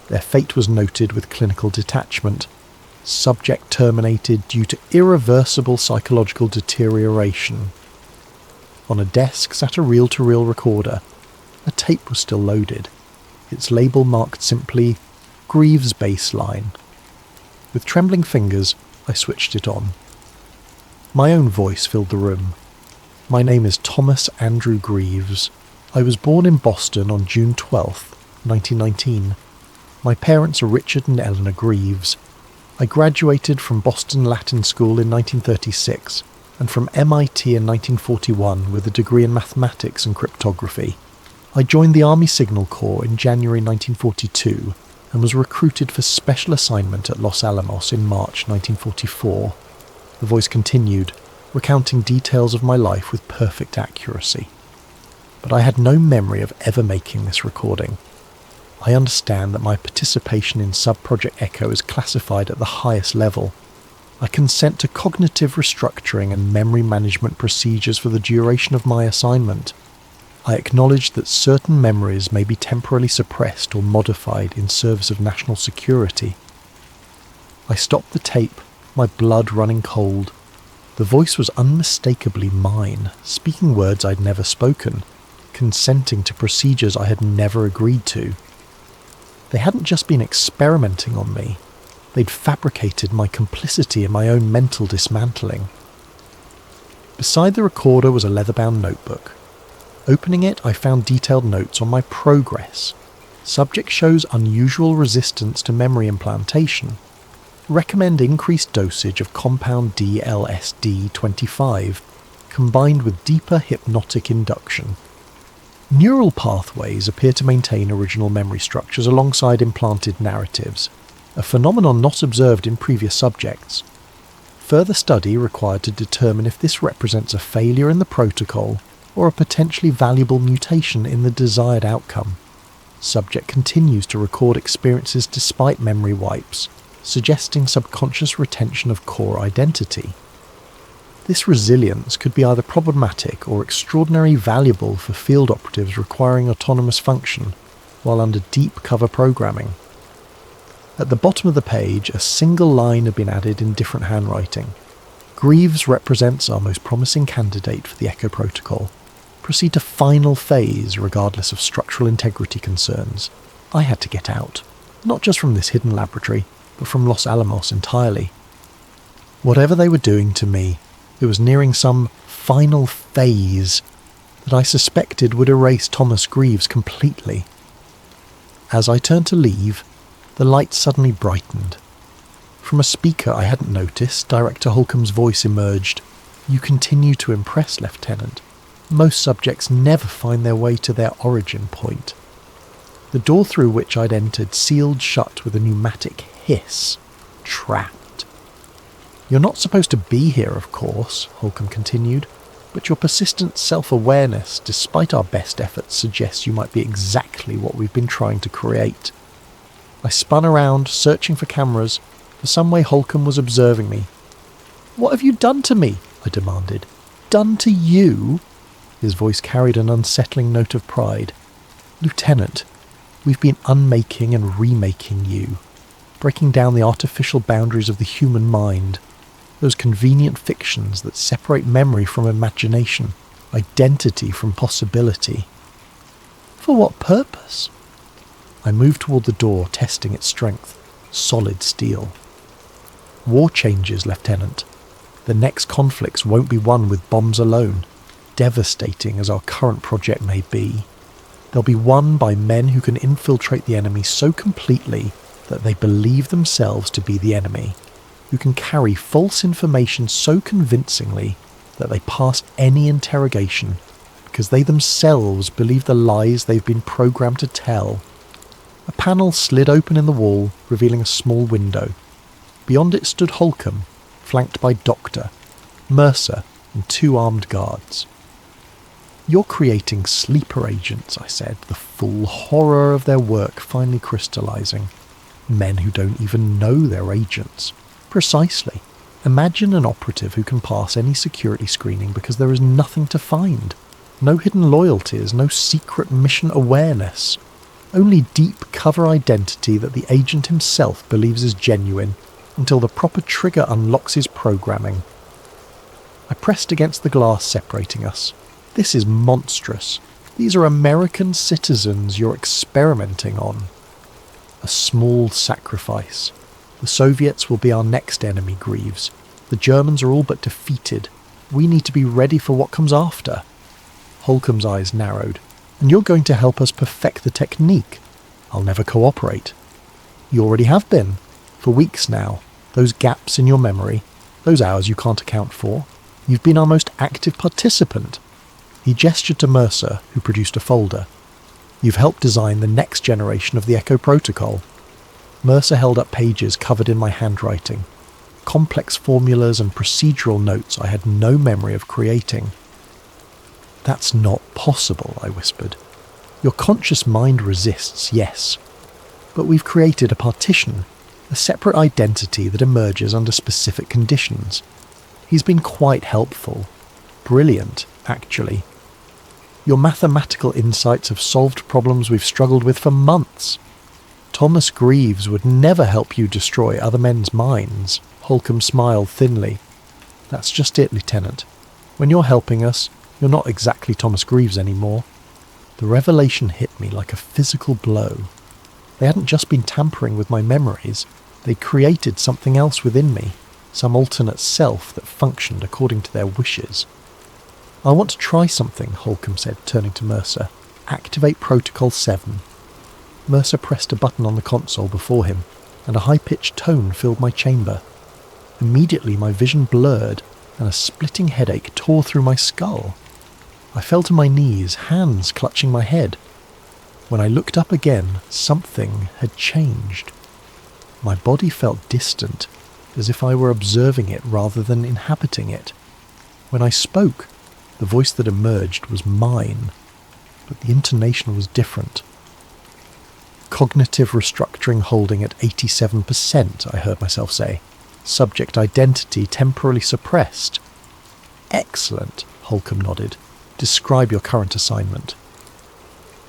Their fate was noted with clinical detachment. Subject terminated due to irreversible psychological deterioration. On a desk sat a reel-to-reel recorder. A tape was still loaded. Its label marked simply, Greaves Baseline. With trembling fingers, I switched it on. My own voice filled the room. My name is Thomas Andrew Greaves. I was born in Boston on June 12th, 1919. My parents are Richard and Eleanor Greaves. I graduated from Boston Latin School in 1936 and from MIT in 1941 with a degree in mathematics and cryptography. I joined the Army Signal Corps in January 1942 and was recruited for special assignment at Los Alamos in March 1944. The voice continued, recounting details of my life with perfect accuracy. But I had no memory of ever making this recording. I understand that my participation in Sub-Project Echo is classified at the highest level. I consent to cognitive restructuring and memory management procedures for the duration of my assignment. I acknowledge that certain memories may be temporarily suppressed or modified in service of national security. I stopped the tape, my blood running cold. The voice was unmistakably mine, speaking words I'd never spoken, consenting to procedures I had never agreed to. They hadn't just been experimenting on me. They'd fabricated my complicity in my own mental dismantling. Beside the recorder was a leather-bound notebook. Opening it, I found detailed notes on my progress. Subject shows unusual resistance to memory implantation. Recommend increased dosage of compound DLSD-25, combined with deeper hypnotic induction. Neural pathways appear to maintain original memory structures alongside implanted narratives, a phenomenon not observed in previous subjects. Further study required to determine if this represents a failure in the protocol or a potentially valuable mutation in the desired outcome. Subject continues to record experiences despite memory wipes, suggesting subconscious retention of core identity. This resilience could be either problematic or extraordinarily valuable for field operatives requiring autonomous function while under deep cover programming. At the bottom of the page, a single line had been added in different handwriting. Greaves represents our most promising candidate for the Echo Protocol. Proceed to final phase regardless of structural integrity concerns. I had to get out, not just from this hidden laboratory, but from Los Alamos entirely. Whatever they were doing to me, it was nearing some final phase that I suspected would erase Thomas Greaves completely. As I turned to leave, the light suddenly brightened. From a speaker I hadn't noticed, Director Holcomb's voice emerged. "You continue to impress, Lieutenant. Most subjects never find their way to their origin point." The door through which I'd entered sealed shut with a pneumatic hiss. Trapped. "You're not supposed to be here, of course," Holcomb continued, "but your persistent self-awareness, despite our best efforts, suggests you might be exactly what we've been trying to create." I spun around, searching for cameras. For some way Holcomb was observing me. "What have you done to me?" I demanded. "Done to you?" His voice carried an unsettling note of pride. "Lieutenant, we've been unmaking and remaking you, breaking down the artificial boundaries of the human mind, those convenient fictions that separate memory from imagination, identity from possibility." "For what purpose?" I moved toward the door, testing its strength. Solid steel. "War changes, Lieutenant. The next conflicts won't be won with bombs alone, devastating as our current project may be. They'll be won by men who can infiltrate the enemy so completely that they believe themselves to be the enemy, who can carry false information so convincingly that they pass any interrogation because they themselves believe the lies they've been programmed to tell." A panel slid open in the wall, revealing a small window. Beyond it stood Holcomb, flanked by Doctor, Mercer, and 2 armed guards. "You're creating sleeper agents," I said, the full horror of their work finally crystallizing. "Men who don't even know they're agents." "Precisely. Imagine an operative who can pass any security screening because there is nothing to find. No hidden loyalties, no secret mission awareness. Only deep cover identity that the agent himself believes is genuine until the proper trigger unlocks his programming." I pressed against the glass separating us. "This is monstrous. These are American citizens you're experimenting on." "A small sacrifice. The Soviets will be our next enemy, Greaves. The Germans are all but defeated. We need to be ready for what comes after." Holcomb's eyes narrowed. "And you're going to help us perfect the technique." "I'll never cooperate." "You already have been. For weeks now. Those gaps in your memory, those hours you can't account for. You've been our most active participant." He gestured to Mercer, who produced a folder. "You've helped design the next generation of the Echo Protocol." Mercer held up pages covered in my handwriting. Complex formulas and procedural notes I had no memory of creating. "That's not possible," I whispered. "Your conscious mind resists, yes. But we've created a partition, a separate identity that emerges under specific conditions. He's been quite helpful. Brilliant, actually. Your mathematical insights have solved problems we've struggled with for months. Thomas Greaves would never help you destroy other men's minds." Holcomb smiled thinly. "That's just it, Lieutenant. When you're helping us, you're not exactly Thomas Greaves anymore." The revelation hit me like a physical blow. They hadn't just been tampering with my memories, they'd created something else within me, some alternate self that functioned according to their wishes. "I want to try something," Holcomb said, turning to Mercer. "Activate Protocol 7. Mercer pressed a button on the console before him, and a high-pitched tone filled my chamber. Immediately my vision blurred, and a splitting headache tore through my skull. I fell to my knees, hands clutching my head. When I looked up again, something had changed. My body felt distant, as if I were observing it rather than inhabiting it. When I spoke, the voice that emerged was mine, but the intonation was different. "Cognitive restructuring holding at 87%, I heard myself say. "Subject identity temporarily suppressed." Excellent, Holcomb nodded. Describe your current assignment.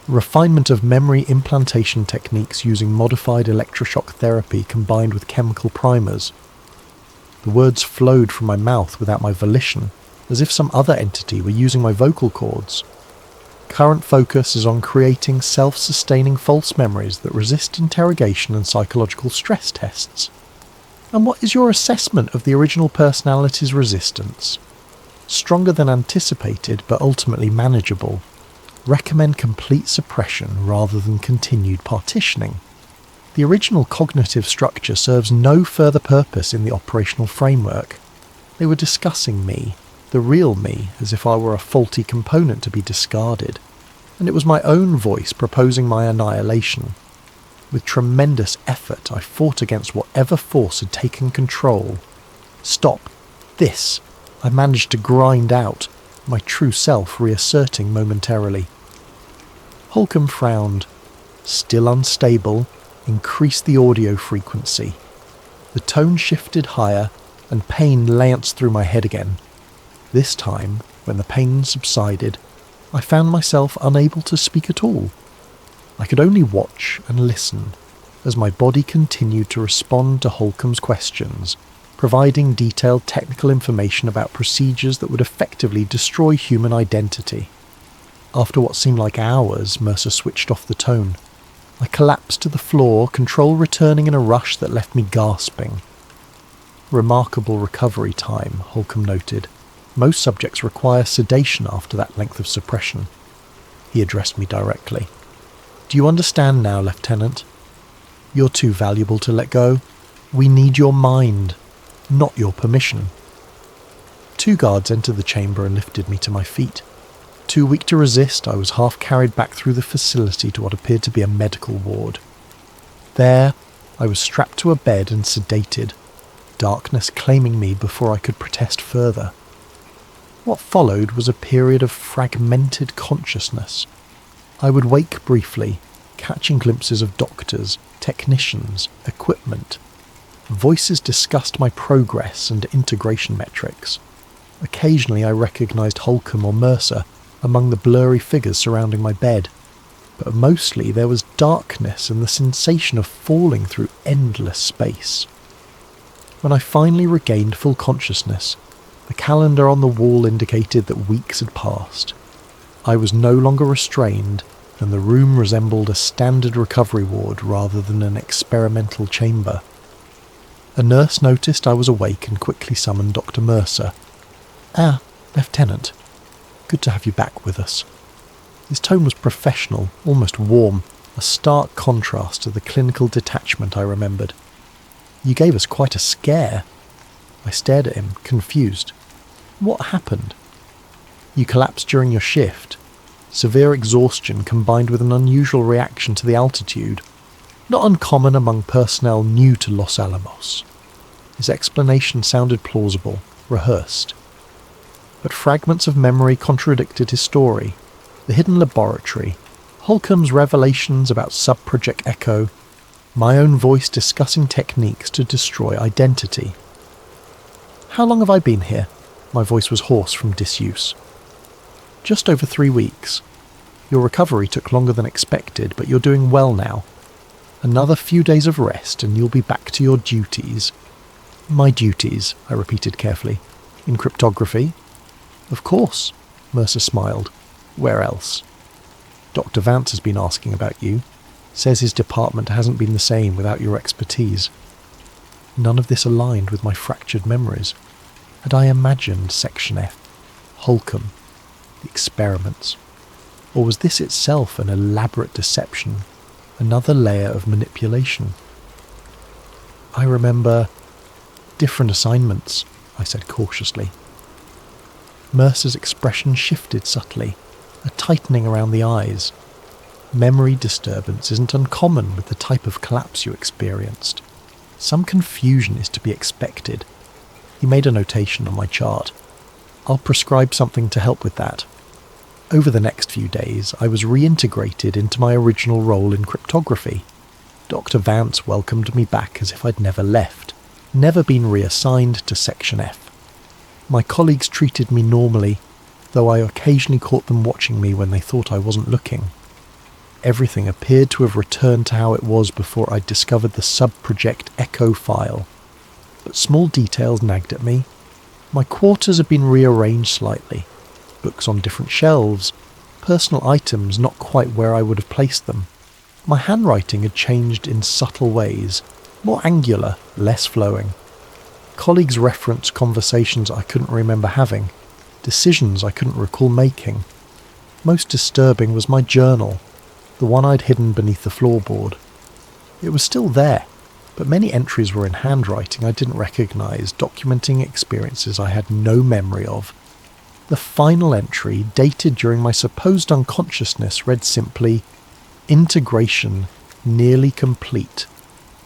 Refinement of memory implantation techniques using modified electroshock therapy combined with chemical primers. The words flowed from my mouth without my volition, as if some other entity were using my vocal cords. Current focus is on creating self-sustaining false memories that resist interrogation and psychological stress tests. And what is your assessment of the original personality's resistance? Stronger than anticipated, but ultimately manageable. Recommend complete suppression rather than continued partitioning. The original cognitive structure serves no further purpose in the operational framework. They were discussing me, the real me, as if I were a faulty component to be discarded, and it was my own voice proposing my annihilation. With tremendous effort, I fought against whatever force had taken control. Stop. This. I managed to grind out, my true self reasserting momentarily. Holcomb frowned. Still unstable, increased the audio frequency. The tone shifted higher, and pain lanced through my head again. This time, when the pain subsided, I found myself unable to speak at all. I could only watch and listen, as my body continued to respond to Holcomb's questions, providing detailed technical information about procedures that would effectively destroy human identity. After what seemed like hours, Mercer switched off the tone. I collapsed to the floor, control returning in a rush that left me gasping. Remarkable recovery time, Holcomb noted. Most subjects require sedation after that length of suppression. He addressed me directly. Do you understand now, Lieutenant? You're too valuable to let go. We need your mind, not your permission. 2 guards entered the chamber and lifted me to my feet. Too weak to resist, I was half carried back through the facility to what appeared to be a medical ward. There, I was strapped to a bed and sedated, darkness claiming me before I could protest further. What followed was a period of fragmented consciousness. I would wake briefly, catching glimpses of doctors, technicians, equipment. Voices discussed my progress and integration metrics. Occasionally I recognized Holcomb or Mercer among the blurry figures surrounding my bed, but mostly there was darkness and the sensation of falling through endless space. When I finally regained full consciousness, the calendar on the wall indicated that weeks had passed. I was no longer restrained, and the room resembled a standard recovery ward rather than an experimental chamber. A nurse noticed I was awake and quickly summoned Dr. Mercer. "Ah, Lieutenant. Good to have you back with us." His tone was professional, almost warm, a stark contrast to the clinical detachment I remembered. "You gave us quite a scare." I stared at him, confused. "What happened?" "You collapsed during your shift. Severe exhaustion combined with an unusual reaction to the altitude. Not uncommon among personnel new to Los Alamos." His explanation sounded plausible, rehearsed. But fragments of memory contradicted his story. The hidden laboratory, Holcomb's revelations about Subproject Echo, my own voice discussing techniques to destroy identity. "How long have I been here?" My voice was hoarse from disuse. "Just over 3 weeks. Your recovery took longer than expected, but you're doing well now. Another few days of rest and you'll be back to your duties." "My duties," I repeated carefully. "In cryptography?" "Of course," Mercer smiled. "Where else?" "Dr. Vance has been asking about you. Says his department hasn't been the same without your expertise." None of this aligned with my fractured memories. Had I imagined Section F, Holcomb, the experiments? Or was this itself an elaborate deception, another layer of manipulation? "I remember different assignments," I said cautiously. Mercer's expression shifted subtly, a tightening around the eyes. Memory disturbance isn't uncommon with the type of collapse you experienced. Some confusion is to be expected. He made a notation on my chart. "I'll prescribe something to help with that." Over the next few days, I was reintegrated into my original role in cryptography. Dr. Vance welcomed me back as if I'd never left, never been reassigned to Section F. My colleagues treated me normally, though I occasionally caught them watching me when they thought I wasn't looking. Everything appeared to have returned to how it was before I discovered the sub-project Echo file. But small details nagged at me. My quarters had been rearranged slightly. Books on different shelves, personal items not quite where I would have placed them. My handwriting had changed in subtle ways, more angular, less flowing. Colleagues referenced conversations I couldn't remember having, decisions I couldn't recall making. Most disturbing was my journal, the one I'd hidden beneath the floorboard. It was still there, but many entries were in handwriting I didn't recognise, documenting experiences I had no memory of. The final entry, dated during my supposed unconsciousness, read simply, "Integration nearly complete.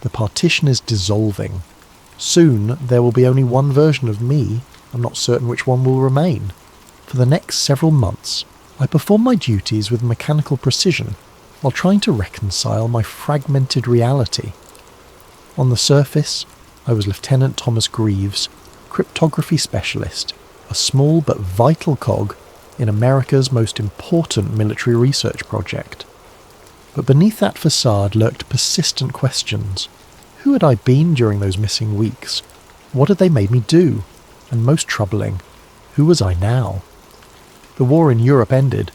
The partition is dissolving. Soon there will be only one version of me. I'm not certain which one will remain. For the next several months, I perform my duties with mechanical precision while trying to reconcile my fragmented reality." On the surface, I was Lieutenant Thomas Greaves, cryptography specialist, a small but vital cog in America's most important military research project. But beneath that facade lurked persistent questions. Who had I been during those missing weeks? What had they made me do? And most troubling, who was I now? The war in Europe ended.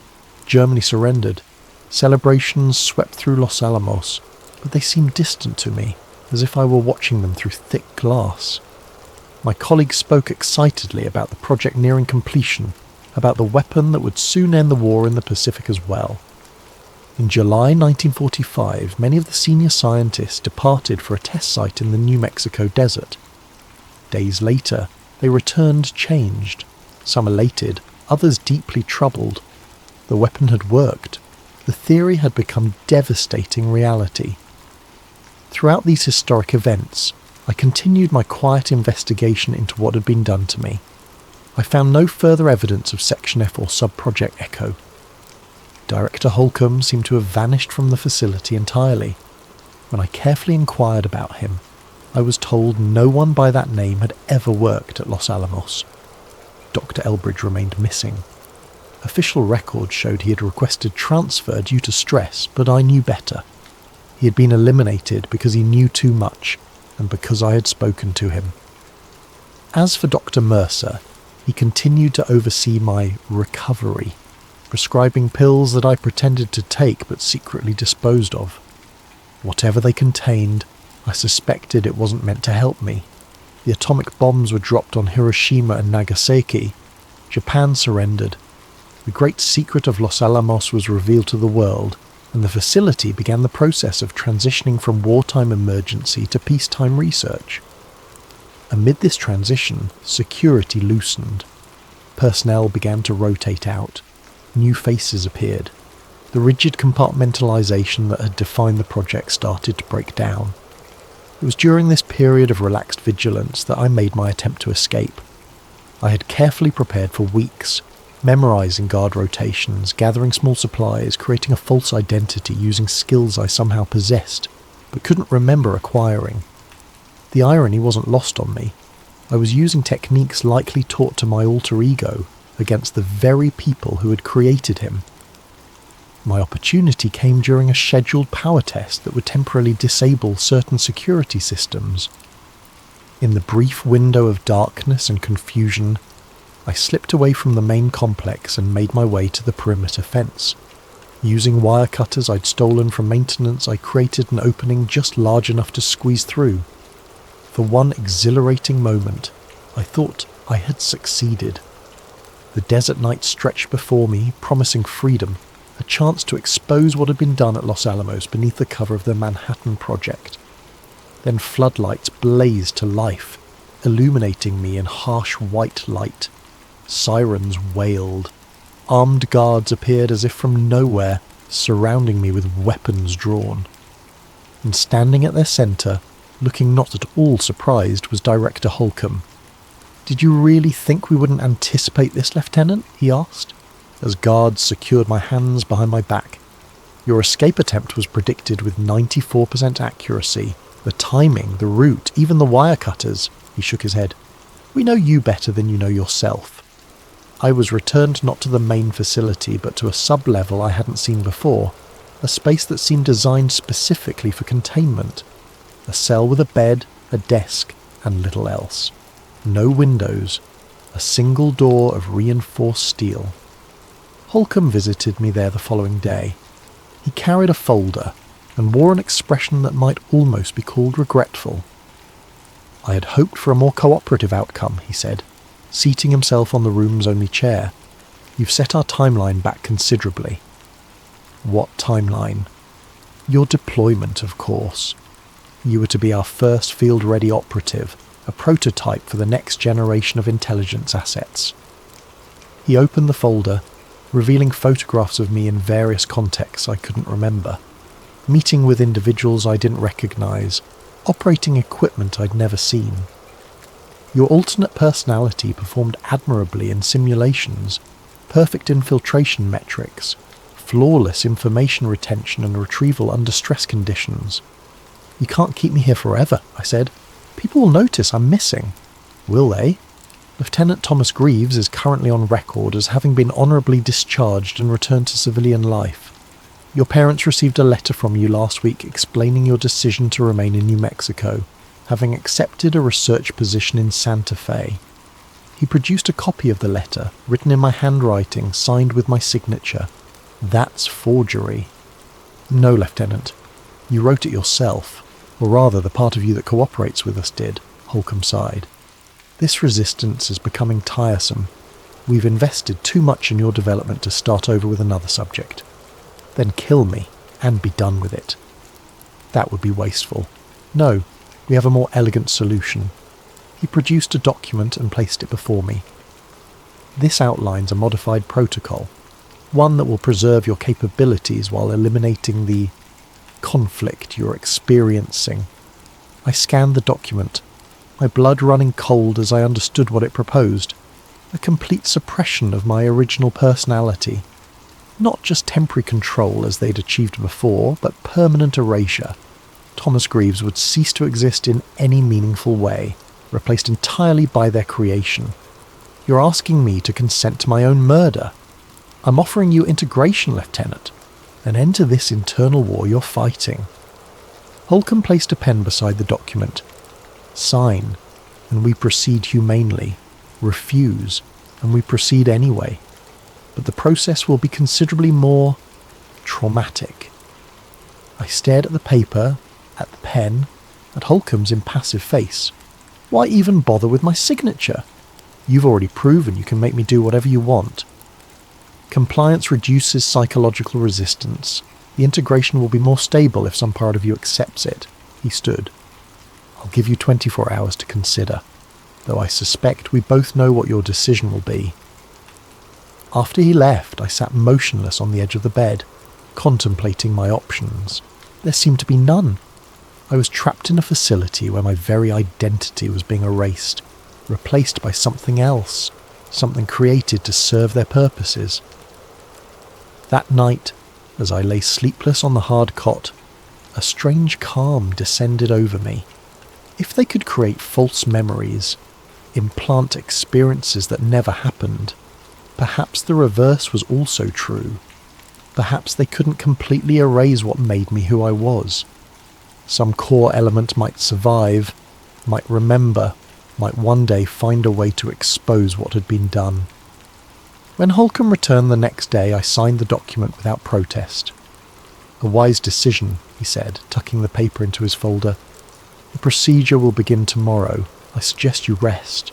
Germany surrendered. Celebrations swept through Los Alamos, but they seemed distant to me, as if I were watching them through thick glass. My colleagues spoke excitedly about the project nearing completion, about the weapon that would soon end the war in the Pacific as well. In July 1945, many of the senior scientists departed for a test site in the New Mexico desert. Days later, they returned changed, some elated, others deeply troubled. The weapon had worked. The theory had become devastating reality. Throughout these historic events, I continued my quiet investigation into what had been done to me. I found no further evidence of Section F or Sub-Project Echo. Director Holcomb seemed to have vanished from the facility entirely. When I carefully inquired about him, I was told no one by that name had ever worked at Los Alamos. Dr. Elbridge remained missing. Official records showed he had requested transfer due to stress, but I knew better. He had been eliminated because he knew too much, and because I had spoken to him. As for Dr. Mercer, he continued to oversee my recovery, prescribing pills that I pretended to take but secretly disposed of. Whatever they contained, I suspected it wasn't meant to help me. The atomic bombs were dropped on Hiroshima and Nagasaki. Japan surrendered. The great secret of Los Alamos was revealed to the world, and the facility began the process of transitioning from wartime emergency to peacetime research. Amid this transition, security loosened. Personnel began to rotate out. New faces appeared. The rigid compartmentalization that had defined the project started to break down. It was during this period of relaxed vigilance that I made my attempt to escape. I had carefully prepared for weeks, memorizing guard rotations, gathering small supplies, creating a false identity using skills I somehow possessed, but couldn't remember acquiring. The irony wasn't lost on me. I was using techniques likely taught to my alter ego against the very people who had created him. My opportunity came during a scheduled power test that would temporarily disable certain security systems. In the brief window of darkness and confusion, I slipped away from the main complex and made my way to the perimeter fence. Using wire cutters I'd stolen from maintenance, I created an opening just large enough to squeeze through. For one exhilarating moment, I thought I had succeeded. The desert night stretched before me, promising freedom, a chance to expose what had been done at Los Alamos beneath the cover of the Manhattan Project. Then floodlights blazed to life, illuminating me in harsh white light. Sirens wailed. Armed guards appeared as if from nowhere, surrounding me with weapons drawn. And standing at their centre, looking not at all surprised, was Director Holcomb. "Did you really think we wouldn't anticipate this, Lieutenant?" he asked, as guards secured my hands behind my back. "Your escape attempt was predicted with 94% accuracy. The timing, the route, even the wire cutters." He shook his head. We know you better than you know yourself. I was returned not to the main facility but to a sub-level I hadn't seen before, a space that seemed designed specifically for containment. A cell with a bed, a desk, and little else. No windows, a single door of reinforced steel. Holcomb visited me there the following day. He carried a folder and wore an expression that might almost be called regretful. I had hoped for a more cooperative outcome, he said, seating himself on the room's only chair. You've set our timeline back considerably. What timeline? Your deployment, of course. You were to be our first field-ready operative, a prototype for the next generation of intelligence assets. He opened the folder, revealing photographs of me in various contexts I couldn't remember, meeting with individuals I didn't recognise, operating equipment I'd never seen. Your alternate personality performed admirably in simulations, perfect infiltration metrics, flawless information retention and retrieval under stress conditions. You can't keep me here forever, I said. People will notice I'm missing. Will they? Lieutenant Thomas Greaves is currently on record as having been honourably discharged and returned to civilian life. Your parents received a letter from you last week explaining your decision to remain in New Mexico, having accepted a research position in Santa Fe. He produced a copy of the letter, written in my handwriting, signed with my signature. That's forgery. No, Lieutenant. You wrote it yourself, or rather the part of you that cooperates with us did, Holcomb sighed. This resistance is becoming tiresome. We've invested too much in your development to start over with another subject. Then kill me, and be done with it. That would be wasteful. No, we have a more elegant solution. He produced a document and placed it before me. This outlines a modified protocol, one that will preserve your capabilities while eliminating the conflict you're experiencing. I scanned the document, my blood running cold as I understood what it proposed. A complete suppression of my original personality. Not just temporary control as they'd achieved before, but permanent erasure. Thomas Greaves would cease to exist in any meaningful way, replaced entirely by their creation. You're asking me to consent to my own murder. I'm offering you integration, Lieutenant. An end to this internal war you're fighting. Holcomb placed a pen beside the document. Sign, and we proceed humanely. Refuse, and we proceed anyway. But the process will be considerably more traumatic. I stared at the paper, at the pen, at Holcomb's impassive face. Why even bother with my signature? You've already proven you can make me do whatever you want. Compliance reduces psychological resistance. The integration will be more stable if some part of you accepts it. He stood. I'll give you 24 hours to consider, though I suspect we both know what your decision will be. After he left, I sat motionless on the edge of the bed, contemplating my options. There seemed to be none. I was trapped in a facility where my very identity was being erased, replaced by something else, something created to serve their purposes. That night, as I lay sleepless on the hard cot, a strange calm descended over me. If they could create false memories, implant experiences that never happened, perhaps the reverse was also true. Perhaps they couldn't completely erase what made me who I was. Some core element might survive, might remember, might one day find a way to expose what had been done. When Holcomb returned the next day, I signed the document without protest. A wise decision, he said, tucking the paper into his folder. The procedure will begin tomorrow. I suggest you rest.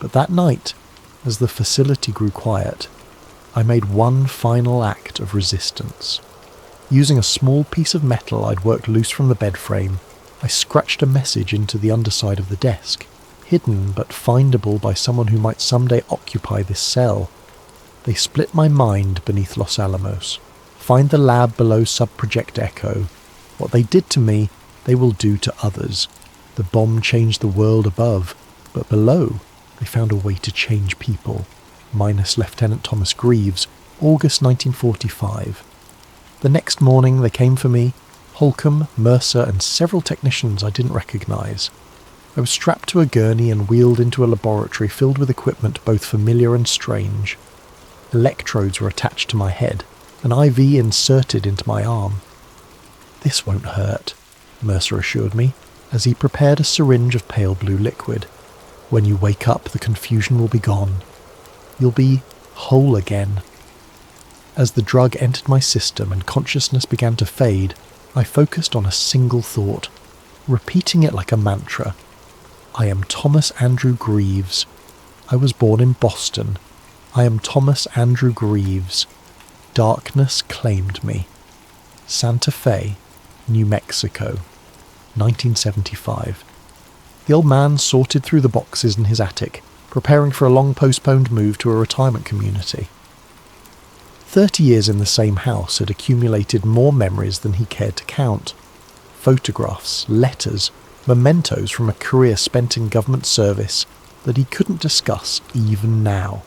But that night, as the facility grew quiet, I made one final act of resistance. Using a small piece of metal I'd worked loose from the bed frame, I scratched a message into the underside of the desk, hidden but findable by someone who might someday occupy this cell. They split my mind beneath Los Alamos. Find the lab below Subproject Echo. What they did to me, they will do to others. The bomb changed the world above, but below, they found a way to change people. Minus Lieutenant Thomas Greaves, August 1945. The next morning they came for me, Holcomb, Mercer and several technicians I didn't recognise. I was strapped to a gurney and wheeled into a laboratory filled with equipment both familiar and strange. Electrodes were attached to my head, an IV inserted into my arm. "This won't hurt," Mercer assured me, as he prepared a syringe of pale blue liquid. "When you wake up, the confusion will be gone. You'll be whole again." As the drug entered my system and consciousness began to fade, I focused on a single thought, repeating it like a mantra. I am Thomas Andrew Greaves. I was born in Boston. I am Thomas Andrew Greaves. Darkness claimed me. Santa Fe, New Mexico, 1975. The old man sorted through the boxes in his attic, preparing for a long-postponed move to a retirement community. 30 years in the same house had accumulated more memories than he cared to count. Photographs, letters, mementos from a career spent in government service that he couldn't discuss even now,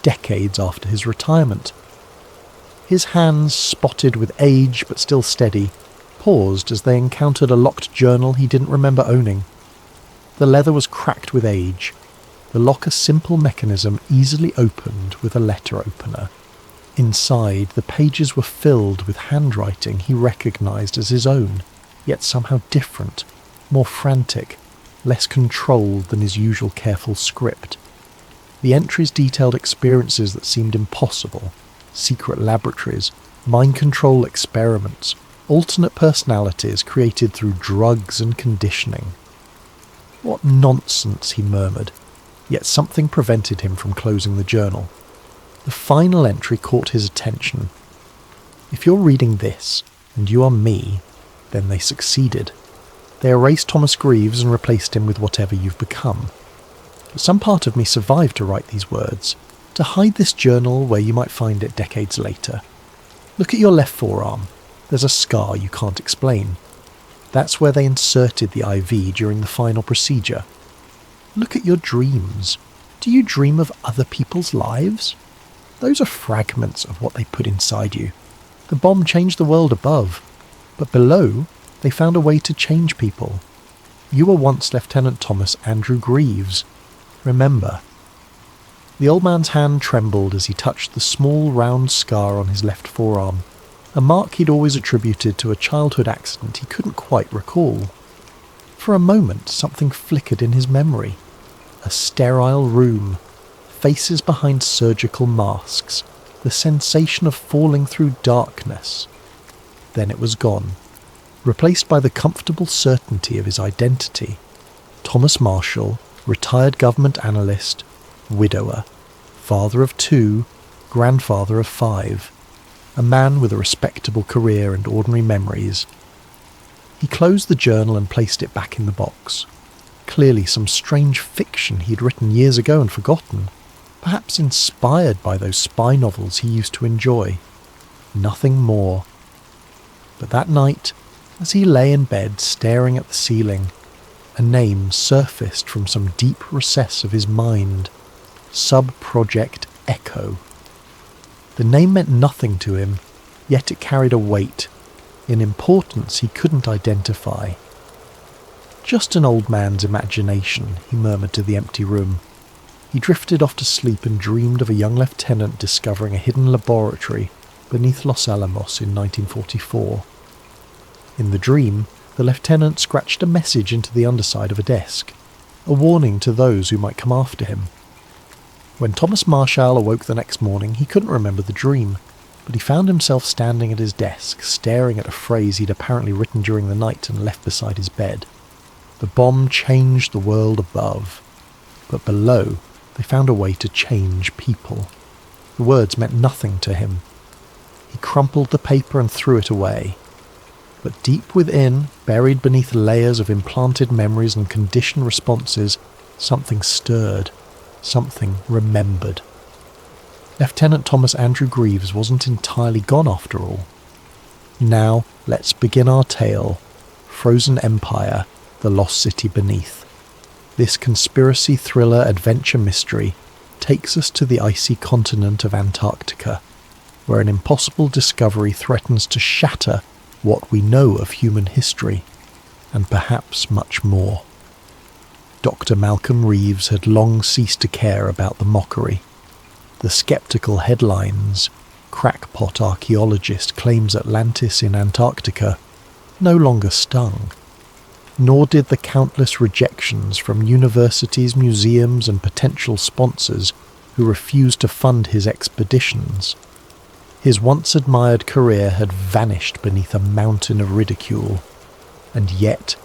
decades after his retirement. His hands, spotted with age but still steady, paused as they encountered a locked journal he didn't remember owning. The leather was cracked with age, the lock a simple mechanism easily opened with a letter opener. Inside, the pages were filled with handwriting he recognised as his own, yet somehow different, more frantic, less controlled than his usual careful script. The entries detailed experiences that seemed impossible, secret laboratories, mind control experiments, alternate personalities created through drugs and conditioning. "What nonsense," he murmured, yet something prevented him from closing the journal. The final entry caught his attention. "If you're reading this, and you are me, then they succeeded. They erased Thomas Greaves and replaced him with whatever you've become. But some part of me survived to write these words, to hide this journal where you might find it decades later. Look at your left forearm. There's a scar you can't explain. That's where they inserted the IV during the final procedure. Look at your dreams. Do you dream of other people's lives? Those are fragments of what they put inside you. The bomb changed the world above, but below, they found a way to change people. You were once Lieutenant Thomas Andrew Greaves. Remember." The old man's hand trembled as he touched the small round scar on his left forearm, a mark he'd always attributed to a childhood accident he couldn't quite recall. For a moment, something flickered in his memory. A sterile room, faces behind surgical masks, the sensation of falling through darkness. Then it was gone, replaced by the comfortable certainty of his identity. Thomas Marshall, retired government analyst, widower, father of 2, grandfather of 5, a man with a respectable career and ordinary memories. He closed the journal and placed it back in the box. Clearly some strange fiction he'd written years ago and forgotten, perhaps inspired by those spy novels he used to enjoy. Nothing more. But that night, as he lay in bed staring at the ceiling, a name surfaced from some deep recess of his mind. Sub-Project Echo. The name meant nothing to him, yet it carried a weight, an importance he couldn't identify. "Just an old man's imagination," he murmured to the empty room. He drifted off to sleep and dreamed of a young lieutenant discovering a hidden laboratory beneath Los Alamos in 1944. In the dream, the lieutenant scratched a message into the underside of a desk, a warning to those who might come after him. When Thomas Marshall awoke the next morning, he couldn't remember the dream, but he found himself standing at his desk, staring at a phrase he'd apparently written during the night and left beside his bed. The bomb changed the world above, but below, they found a way to change people. The words meant nothing to him. He crumpled the paper and threw it away. But deep within, buried beneath layers of implanted memories and conditioned responses, something stirred, something remembered. Lieutenant Thomas Andrew Greaves wasn't entirely gone after all. Now, let's begin our tale. Frozen Empire, the Lost City Beneath. This conspiracy thriller adventure mystery takes us to the icy continent of Antarctica, where an impossible discovery threatens to shatter what we know of human history, and perhaps much more. Dr. Malcolm Reeves had long ceased to care about the mockery. The skeptical headlines, "Crackpot archaeologist claims Atlantis in Antarctica," no longer stung. Nor did the countless rejections from universities, museums, and potential sponsors who refused to fund his expeditions. His once admired career had vanished beneath a mountain of ridicule, and yet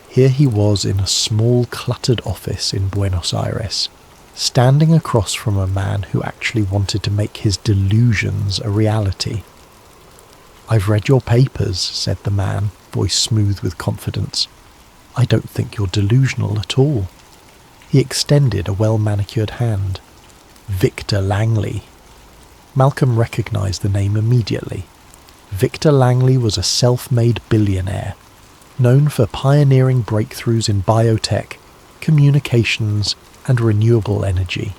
here he was in a small cluttered office in Buenos Aires, standing across from a man who actually wanted to make his delusions a reality. "I've read your papers," said the man, voice smooth with confidence. "I don't think you're delusional at all." He extended a well-manicured hand. "Victor Langley." Malcolm recognized the name immediately. Victor Langley was a self-made billionaire, known for pioneering breakthroughs in biotech, communications, and renewable energy.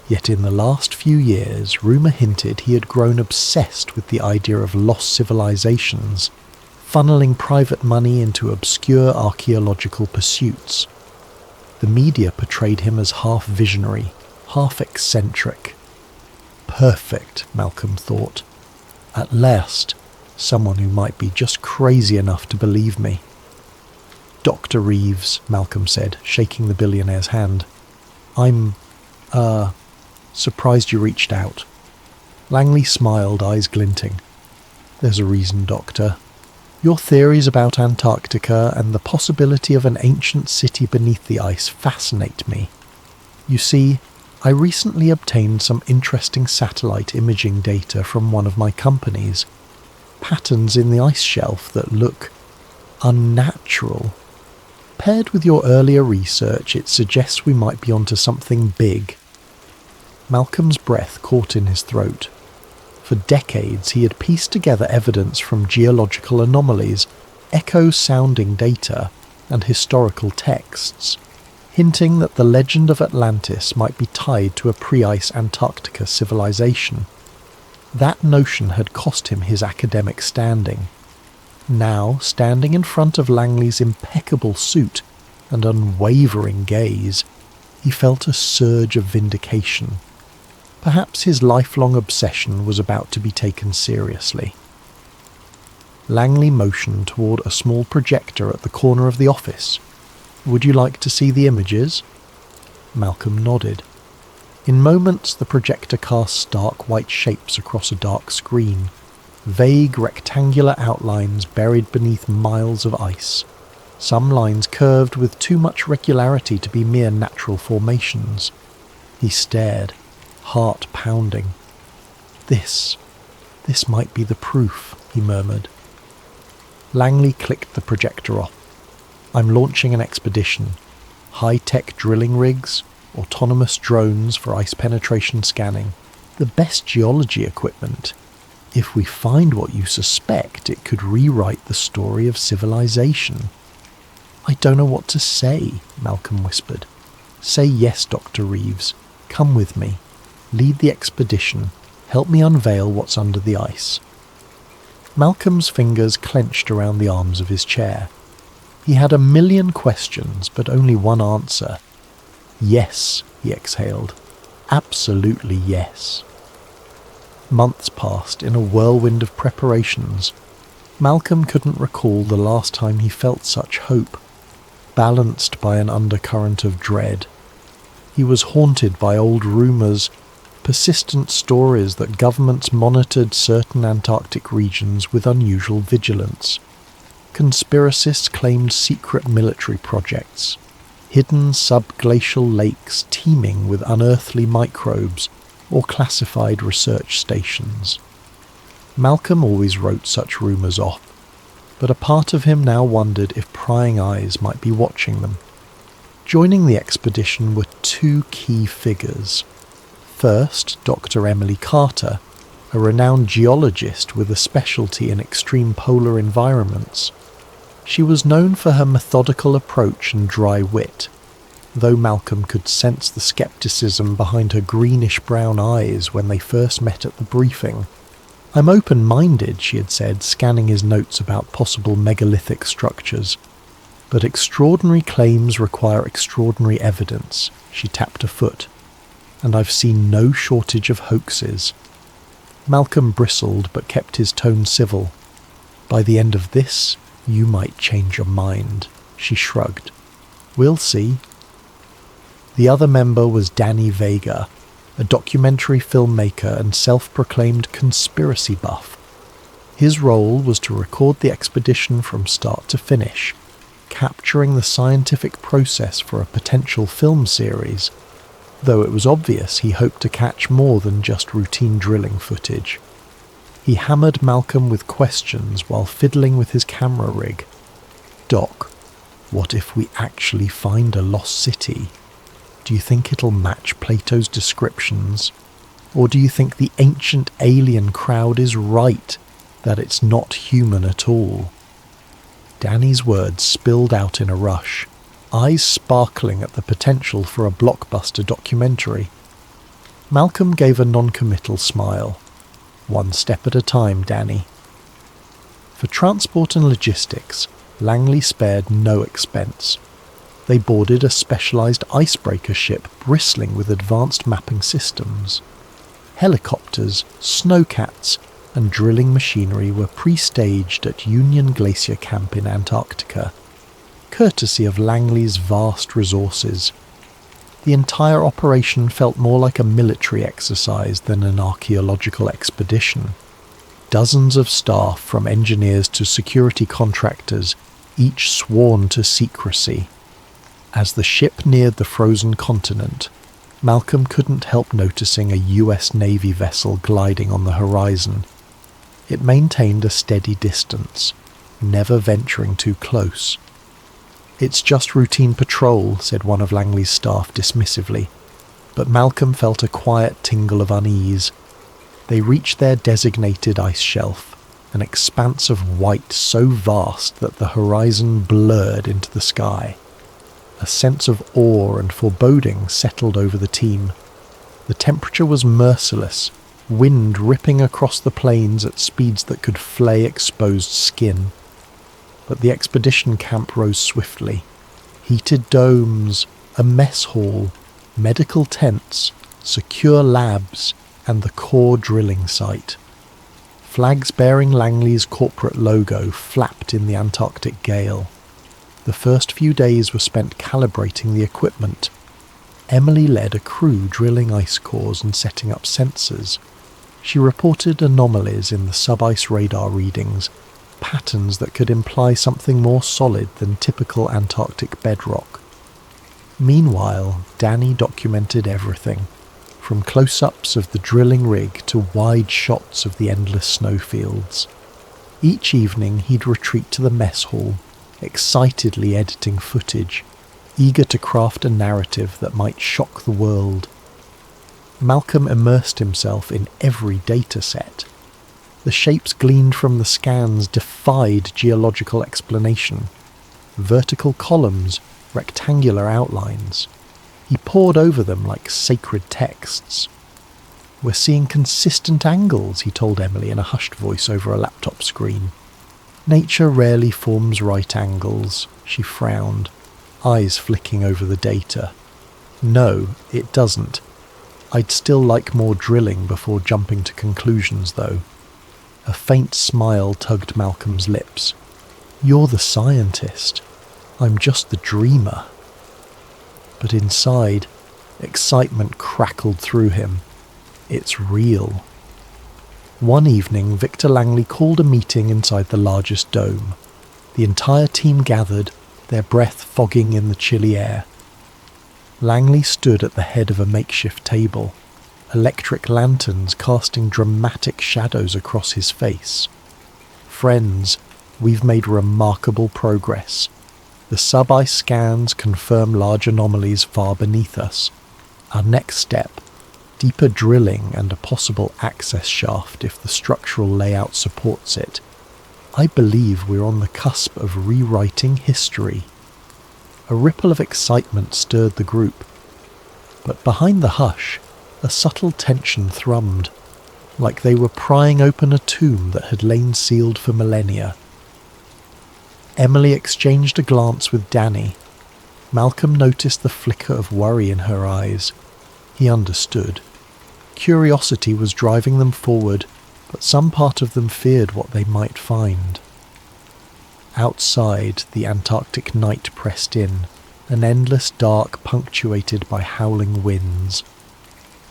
Yet in the last few years, rumour hinted he had grown obsessed with the idea of lost civilizations, funneling private money into obscure archaeological pursuits. The media portrayed him as half visionary, half eccentric. Perfect, Malcolm thought. At last, someone who might be just crazy enough to believe me. "Dr. Reeves," Malcolm said, shaking the billionaire's hand. I'm surprised you reached out." Langley smiled, eyes glinting. "There's a reason, Doctor. Your theories about Antarctica and the possibility of an ancient city beneath the ice fascinate me. You see, I recently obtained some interesting satellite imaging data from one of my companies. Patterns in the ice shelf that look unnatural. Paired with your earlier research, it suggests we might be onto something big." Malcolm's breath caught in his throat. For decades he had pieced together evidence from geological anomalies, echo-sounding data, and historical texts, hinting that the legend of Atlantis might be tied to a pre-ice Antarctica civilization. That notion had cost him his academic standing. Now, standing in front of Langley's impeccable suit and unwavering gaze, he felt a surge of vindication. Perhaps his lifelong obsession was about to be taken seriously. Langley motioned toward a small projector at the corner of the office. "Would you like to see the images?" Malcolm nodded. In moments, the projector cast stark white shapes across a dark screen, vague rectangular outlines buried beneath miles of ice, some lines curved with too much regularity to be mere natural formations. He stared, heart pounding. This might be the proof," he murmured. Langley clicked the projector off. "I'm launching an expedition. High-tech drilling rigs, autonomous drones for ice penetration scanning, the best geology equipment. If we find what you suspect, it could rewrite the story of civilization." "I don't know what to say," Malcolm whispered. "Say yes, Dr. Reeves. Come with me. Lead the expedition. Help me unveil what's under the ice." Malcolm's fingers clenched around the arms of his chair. He had a million questions, but only one answer. "Yes," he exhaled. "Absolutely yes." Months passed in a whirlwind of preparations. Malcolm couldn't recall the last time he felt such hope, balanced by an undercurrent of dread. He was haunted by old rumours, persistent stories that governments monitored certain Antarctic regions with unusual vigilance. Conspiracists claimed secret military projects, hidden subglacial lakes teeming with unearthly microbes, or classified research stations. Malcolm always wrote such rumours off, but a part of him now wondered if prying eyes might be watching them. Joining the expedition were two key figures. First, Dr. Emily Carter, a renowned geologist with a specialty in extreme polar environments. She was known for her methodical approach and dry wit, though Malcolm could sense the skepticism behind her greenish-brown eyes when they first met at the briefing. "I'm open-minded," she had said, scanning his notes about possible megalithic structures. But extraordinary claims require extraordinary evidence. She tapped a foot. And I've seen no shortage of hoaxes. Malcolm bristled but kept his tone civil. By the end of this, you might change your mind, she shrugged. We'll see. The other member was Danny Vega, a documentary filmmaker and self-proclaimed conspiracy buff. His role was to record the expedition from start to finish, capturing the scientific process for a potential film series, though it was obvious he hoped to catch more than just routine drilling footage. He hammered Malcolm with questions while fiddling with his camera rig. Doc, what if we actually find a lost city? Do you think it'll match Plato's descriptions? Or do you think the ancient alien crowd is right, that it's not human at all? Danny's words spilled out in a rush, eyes sparkling at the potential for a blockbuster documentary. Malcolm gave a non-committal smile. One step at a time, Danny. For transport and logistics, Langley spared no expense. They boarded a specialised icebreaker ship bristling with advanced mapping systems. Helicopters, snowcats, and drilling machinery were pre-staged at Union Glacier Camp in Antarctica, courtesy of Langley's vast resources. The entire operation felt more like a military exercise than an archaeological expedition. Dozens of staff, from engineers to security contractors, each sworn to secrecy. As the ship neared the frozen continent, Malcolm couldn't help noticing a US Navy vessel gliding on the horizon. It maintained a steady distance, never venturing too close. It's just routine patrol, said one of Langley's staff dismissively, but Malcolm felt a quiet tingle of unease. They reached their designated ice shelf, an expanse of white so vast that the horizon blurred into the sky. A sense of awe and foreboding settled over the team. The temperature was merciless, wind ripping across the plains at speeds that could flay exposed skin. But the expedition camp rose swiftly. Heated domes, a mess hall, medical tents, secure labs, and the core drilling site. Flags bearing Langley's corporate logo flapped in the Antarctic gale. The first few days were spent calibrating the equipment. Emily led a crew drilling ice cores and setting up sensors. She reported anomalies in the sub-ice radar readings, patterns that could imply something more solid than typical Antarctic bedrock. Meanwhile, Danny documented everything, from close-ups of the drilling rig to wide shots of the endless snowfields. Each evening he'd retreat to the mess hall, excitedly editing footage, eager to craft a narrative that might shock the world. Malcolm immersed himself in every data set. The shapes gleaned from the scans defied geological explanation. Vertical columns, rectangular outlines. He pored over them like sacred texts. We're seeing consistent angles, he told Emily in a hushed voice over a laptop screen. Nature rarely forms right angles, she frowned, eyes flicking over the data. No, it doesn't. I'd still like more drilling before jumping to conclusions, though. A faint smile tugged Malcolm's lips. You're the scientist. I'm just the dreamer. But inside, excitement crackled through him. It's real. One evening, Victor Langley called a meeting inside the largest dome. The entire team gathered, their breath fogging in the chilly air. Langley stood at the head of a makeshift table, electric lanterns casting dramatic shadows across his face. Friends, we've made remarkable progress. The sub-ice scans confirm large anomalies far beneath us. Our next step, deeper drilling and a possible access shaft if the structural layout supports it. I believe we're on the cusp of rewriting history. A ripple of excitement stirred the group. But behind the hush, a subtle tension thrummed, like they were prying open a tomb that had lain sealed for millennia. Emily exchanged a glance with Danny. Malcolm noticed the flicker of worry in her eyes. He understood. Curiosity was driving them forward, but some part of them feared what they might find. Outside, the Antarctic night pressed in, an endless dark punctuated by howling winds.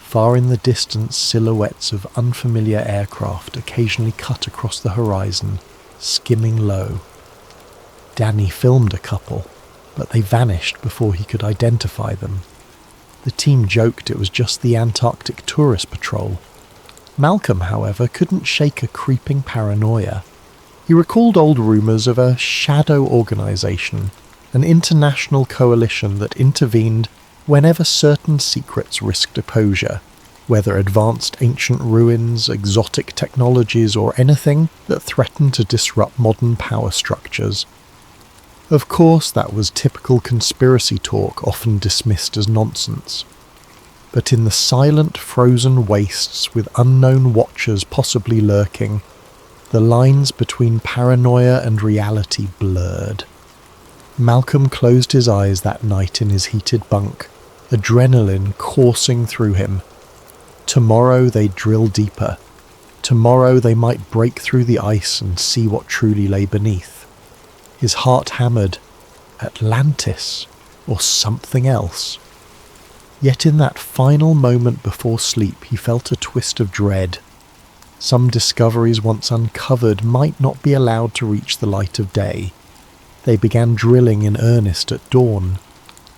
Far in the distance, silhouettes of unfamiliar aircraft occasionally cut across the horizon, skimming low. Danny filmed a couple, but they vanished before he could identify them. The team joked it was just the Antarctic Tourist Patrol. Malcolm, however, couldn't shake a creeping paranoia. He recalled old rumours of a shadow organisation, an international coalition that intervened whenever certain secrets risked exposure, whether advanced ancient ruins, exotic technologies, or anything that threatened to disrupt modern power structures. Of course, that was typical conspiracy talk, often dismissed as nonsense. But in the silent, frozen wastes with unknown watchers possibly lurking, the lines between paranoia and reality blurred. Malcolm closed his eyes that night in his heated bunk, adrenaline coursing through him. Tomorrow they'd drill deeper. Tomorrow they might break through the ice and see what truly lay beneath. His heart hammered. Atlantis, or something else. Yet in that final moment before sleep he felt a twist of dread. Some discoveries once uncovered might not be allowed to reach the light of day. They began drilling in earnest at dawn.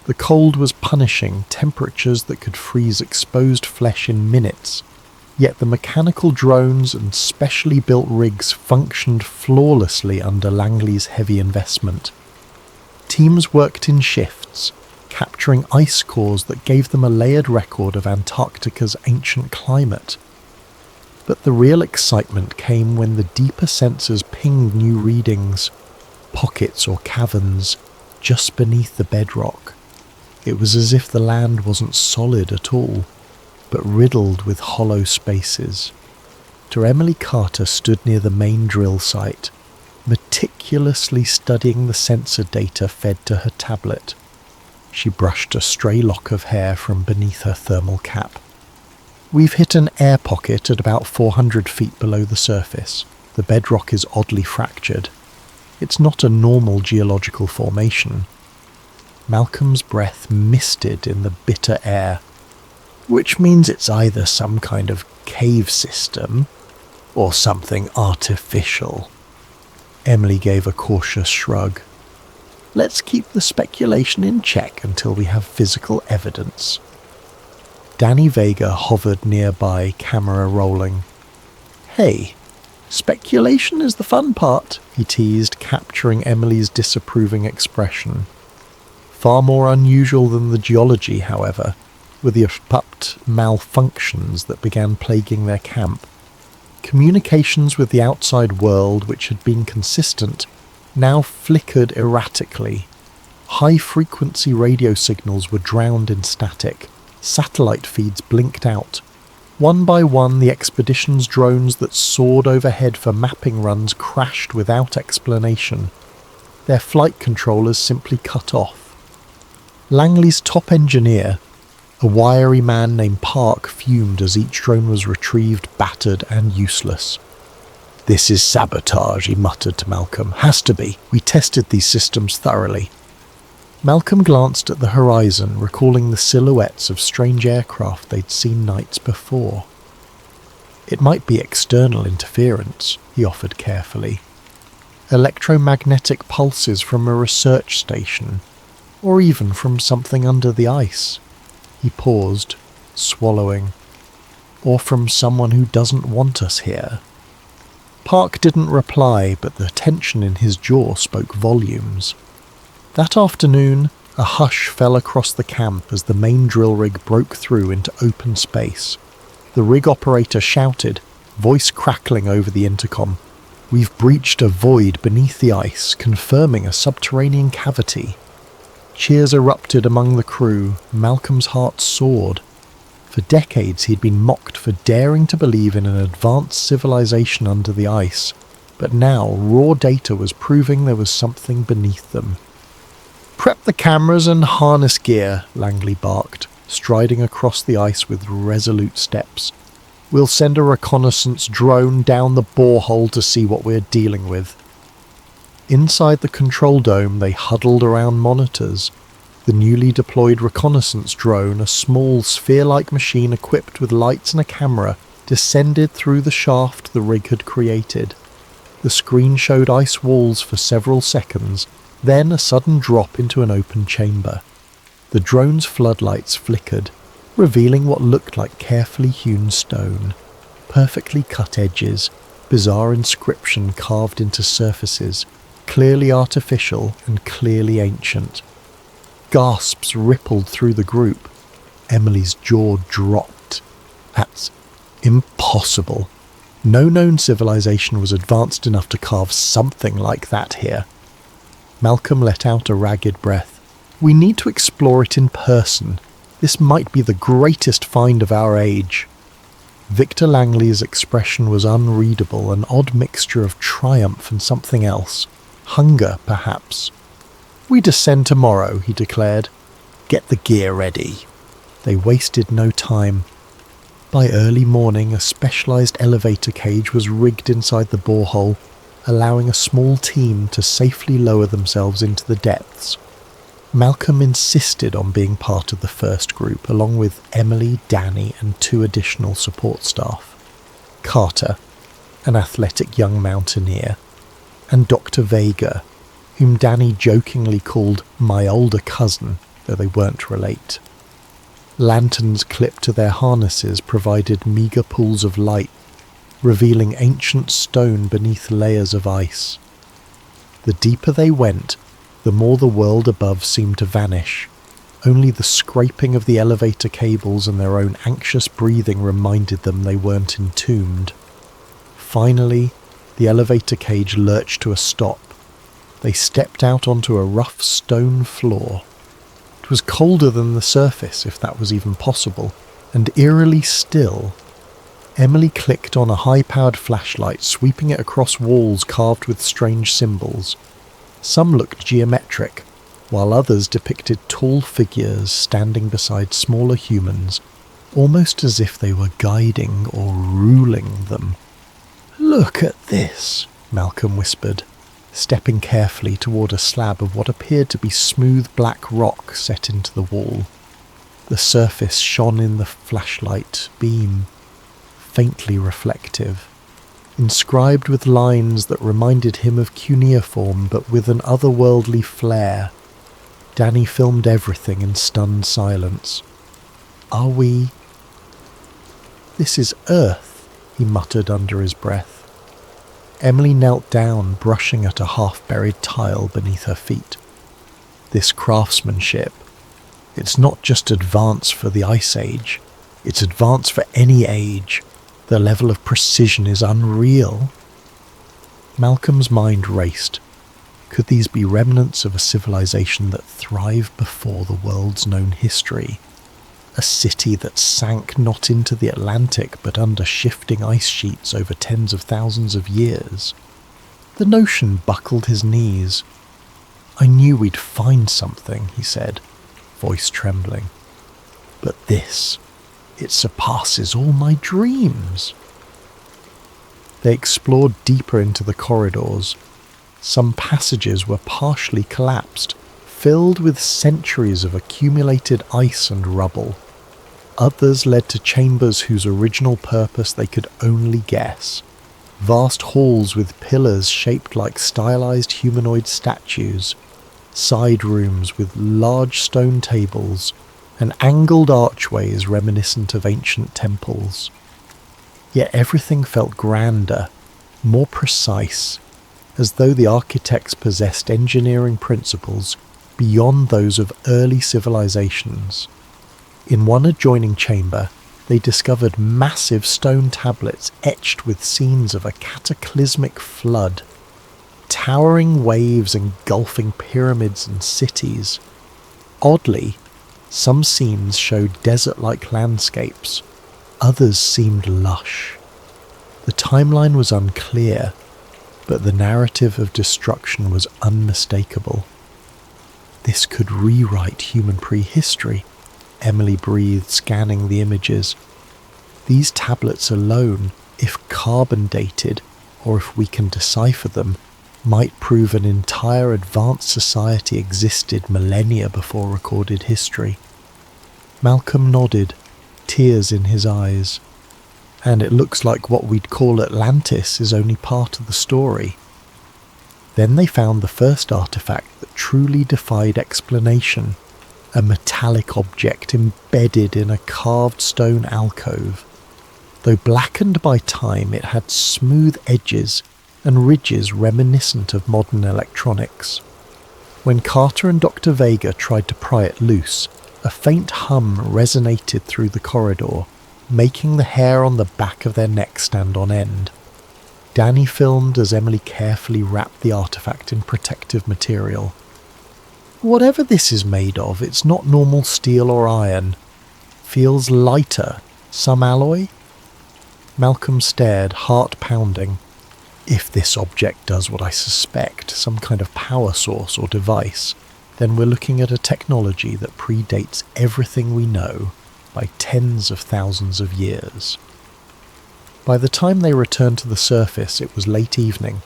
The cold was punishing, temperatures that could freeze exposed flesh in minutes. Yet the mechanical drones and specially built rigs functioned flawlessly under Langley's heavy investment. Teams worked in shifts, capturing ice cores that gave them a layered record of Antarctica's ancient climate. But the real excitement came when the deeper sensors pinged new readings, pockets or caverns just beneath the bedrock. It was as if the land wasn't solid at all, but riddled with hollow spaces. Emily Carter stood near the main drill site, meticulously studying the sensor data fed to her tablet. She brushed a stray lock of hair from beneath her thermal cap. We've hit an air pocket at about 400 feet below the surface. The bedrock is oddly fractured. It's not a normal geological formation. Malcolm's breath misted in the bitter air, which means it's either some kind of cave system or something artificial. Emily gave a cautious shrug. Let's keep the speculation in check until we have physical evidence. Danny Vega hovered nearby, camera rolling. Hey, speculation is the fun part, he teased, capturing Emily's disapproving expression. Far more unusual than the geology, however, were the abrupt malfunctions that began plaguing their camp. Communications with the outside world, which had been consistent, now flickered erratically. High-frequency radio signals were drowned in static. Satellite feeds blinked out. One by one, the expedition's drones that soared overhead for mapping runs crashed without explanation. Their flight controllers simply cut off. Langley's top engineer, a wiry man named Park, fumed as each drone was retrieved, battered and useless. "This is sabotage," he muttered to Malcolm. "Has to be. We tested these systems thoroughly." Malcolm glanced at the horizon, recalling the silhouettes of strange aircraft they'd seen nights before. "It might be external interference," he offered carefully. "Electromagnetic pulses from a research station, or even from something under the ice." He paused, swallowing. "Or from someone who doesn't want us here." Park didn't reply, but the tension in his jaw spoke volumes. That afternoon, a hush fell across the camp as the main drill rig broke through into open space. The rig operator shouted, voice crackling over the intercom, "We've breached a void beneath the ice, confirming a subterranean cavity." Cheers erupted among the crew. Malcolm's heart soared. For decades he'd been mocked for daring to believe in an advanced civilization under the ice, but now raw data was proving there was something beneath them. "Prep the cameras and harness gear," Langley barked, striding across the ice with resolute steps. "We'll send a reconnaissance drone down the borehole to see what we're dealing with." Inside the control dome, they huddled around monitors. The newly deployed reconnaissance drone, a small sphere-like machine equipped with lights and a camera, descended through the shaft the rig had created. The screen showed ice walls for several seconds, then a sudden drop into an open chamber. The drone's floodlights flickered, revealing what looked like carefully hewn stone. Perfectly cut edges, bizarre inscription carved into surfaces, clearly artificial and clearly ancient. Gasps rippled through the group. Emily's jaw dropped. That's impossible. No known civilization was advanced enough to carve something like that here. Malcolm let out a ragged breath. "We need to explore it in person. This might be the greatest find of our age." Victor Langley's expression was unreadable, an odd mixture of triumph and something else. Hunger, perhaps. "We descend tomorrow," he declared. "Get the gear ready." They wasted no time. By early morning, a specialized elevator cage was rigged inside the borehole, allowing a small team to safely lower themselves into the depths. Malcolm insisted on being part of the first group, along with Emily, Danny, and 2 additional support staff. Carter, an athletic young mountaineer, and Dr. Vega, whom Danny jokingly called "my older cousin," though they weren't relate. Lanterns clipped to their harnesses provided meager pools of light, revealing ancient stone beneath layers of ice. The deeper they went, the more the world above seemed to vanish. Only the scraping of the elevator cables and their own anxious breathing reminded them they weren't entombed. Finally, the elevator cage lurched to a stop. They stepped out onto a rough stone floor. It was colder than the surface, if that was even possible, and eerily still. Emily clicked on a high-powered flashlight, sweeping it across walls carved with strange symbols. Some looked geometric, while others depicted tall figures standing beside smaller humans, almost as if they were guiding or ruling them. "Look at this," Malcolm whispered, stepping carefully toward a slab of what appeared to be smooth black rock set into the wall. The surface shone in the flashlight beam, faintly reflective, inscribed with lines that reminded him of cuneiform but with an otherworldly flair. Danny filmed everything in stunned silence. "Are we—" "This is Earth," he muttered under his breath. Emily knelt down, brushing at a half-buried tile beneath her feet. "This craftsmanship, it's not just advance for the Ice Age, it's advance for any age. The level of precision is unreal." Malcolm's mind raced. Could these be remnants of a civilization that thrived before the world's known history? A city that sank not into the Atlantic but under shifting ice sheets over tens of thousands of years? The notion buckled his knees. "I knew we'd find something," he said, voice trembling. "But this, it surpasses all my dreams." They explored deeper into the corridors. Some passages were partially collapsed, filled with centuries of accumulated ice and rubble. Others led to chambers whose original purpose they could only guess. Vast halls with pillars shaped like stylized humanoid statues, side rooms with large stone tables, and angled archways reminiscent of ancient temples. Yet everything felt grander, more precise, as though the architects possessed engineering principles beyond those of early civilizations. In one adjoining chamber, they discovered massive stone tablets etched with scenes of a cataclysmic flood, towering waves engulfing pyramids and cities. Oddly, some scenes showed desert-like landscapes, others seemed lush. The timeline was unclear. but the narrative of destruction was unmistakable. This could rewrite human prehistory, Emily breathed, scanning the images. These tablets alone, if carbon dated, or if we can decipher them, might prove an entire advanced society existed millennia before recorded history. Malcolm nodded, tears in his eyes. And it looks like what we'd call Atlantis is only part of the story. Then they found the first artifact that truly defied explanation, a metallic object embedded in a carved stone alcove. Though blackened by time, it had smooth edges and ridges reminiscent of modern electronics. When Carter and Dr. Vega tried to pry it loose, a faint hum resonated through the corridor, making the hair on the back of their necks stand on end. Danny filmed as Emily carefully wrapped the artifact in protective material. Whatever this is made of, it's not normal steel or iron. Feels lighter. Some alloy? Malcolm stared, heart pounding. If this object does what I suspect, some kind of power source or device, then we're looking at a technology that predates everything we know by tens of thousands of years. By the time they returned to the surface, it was late evening.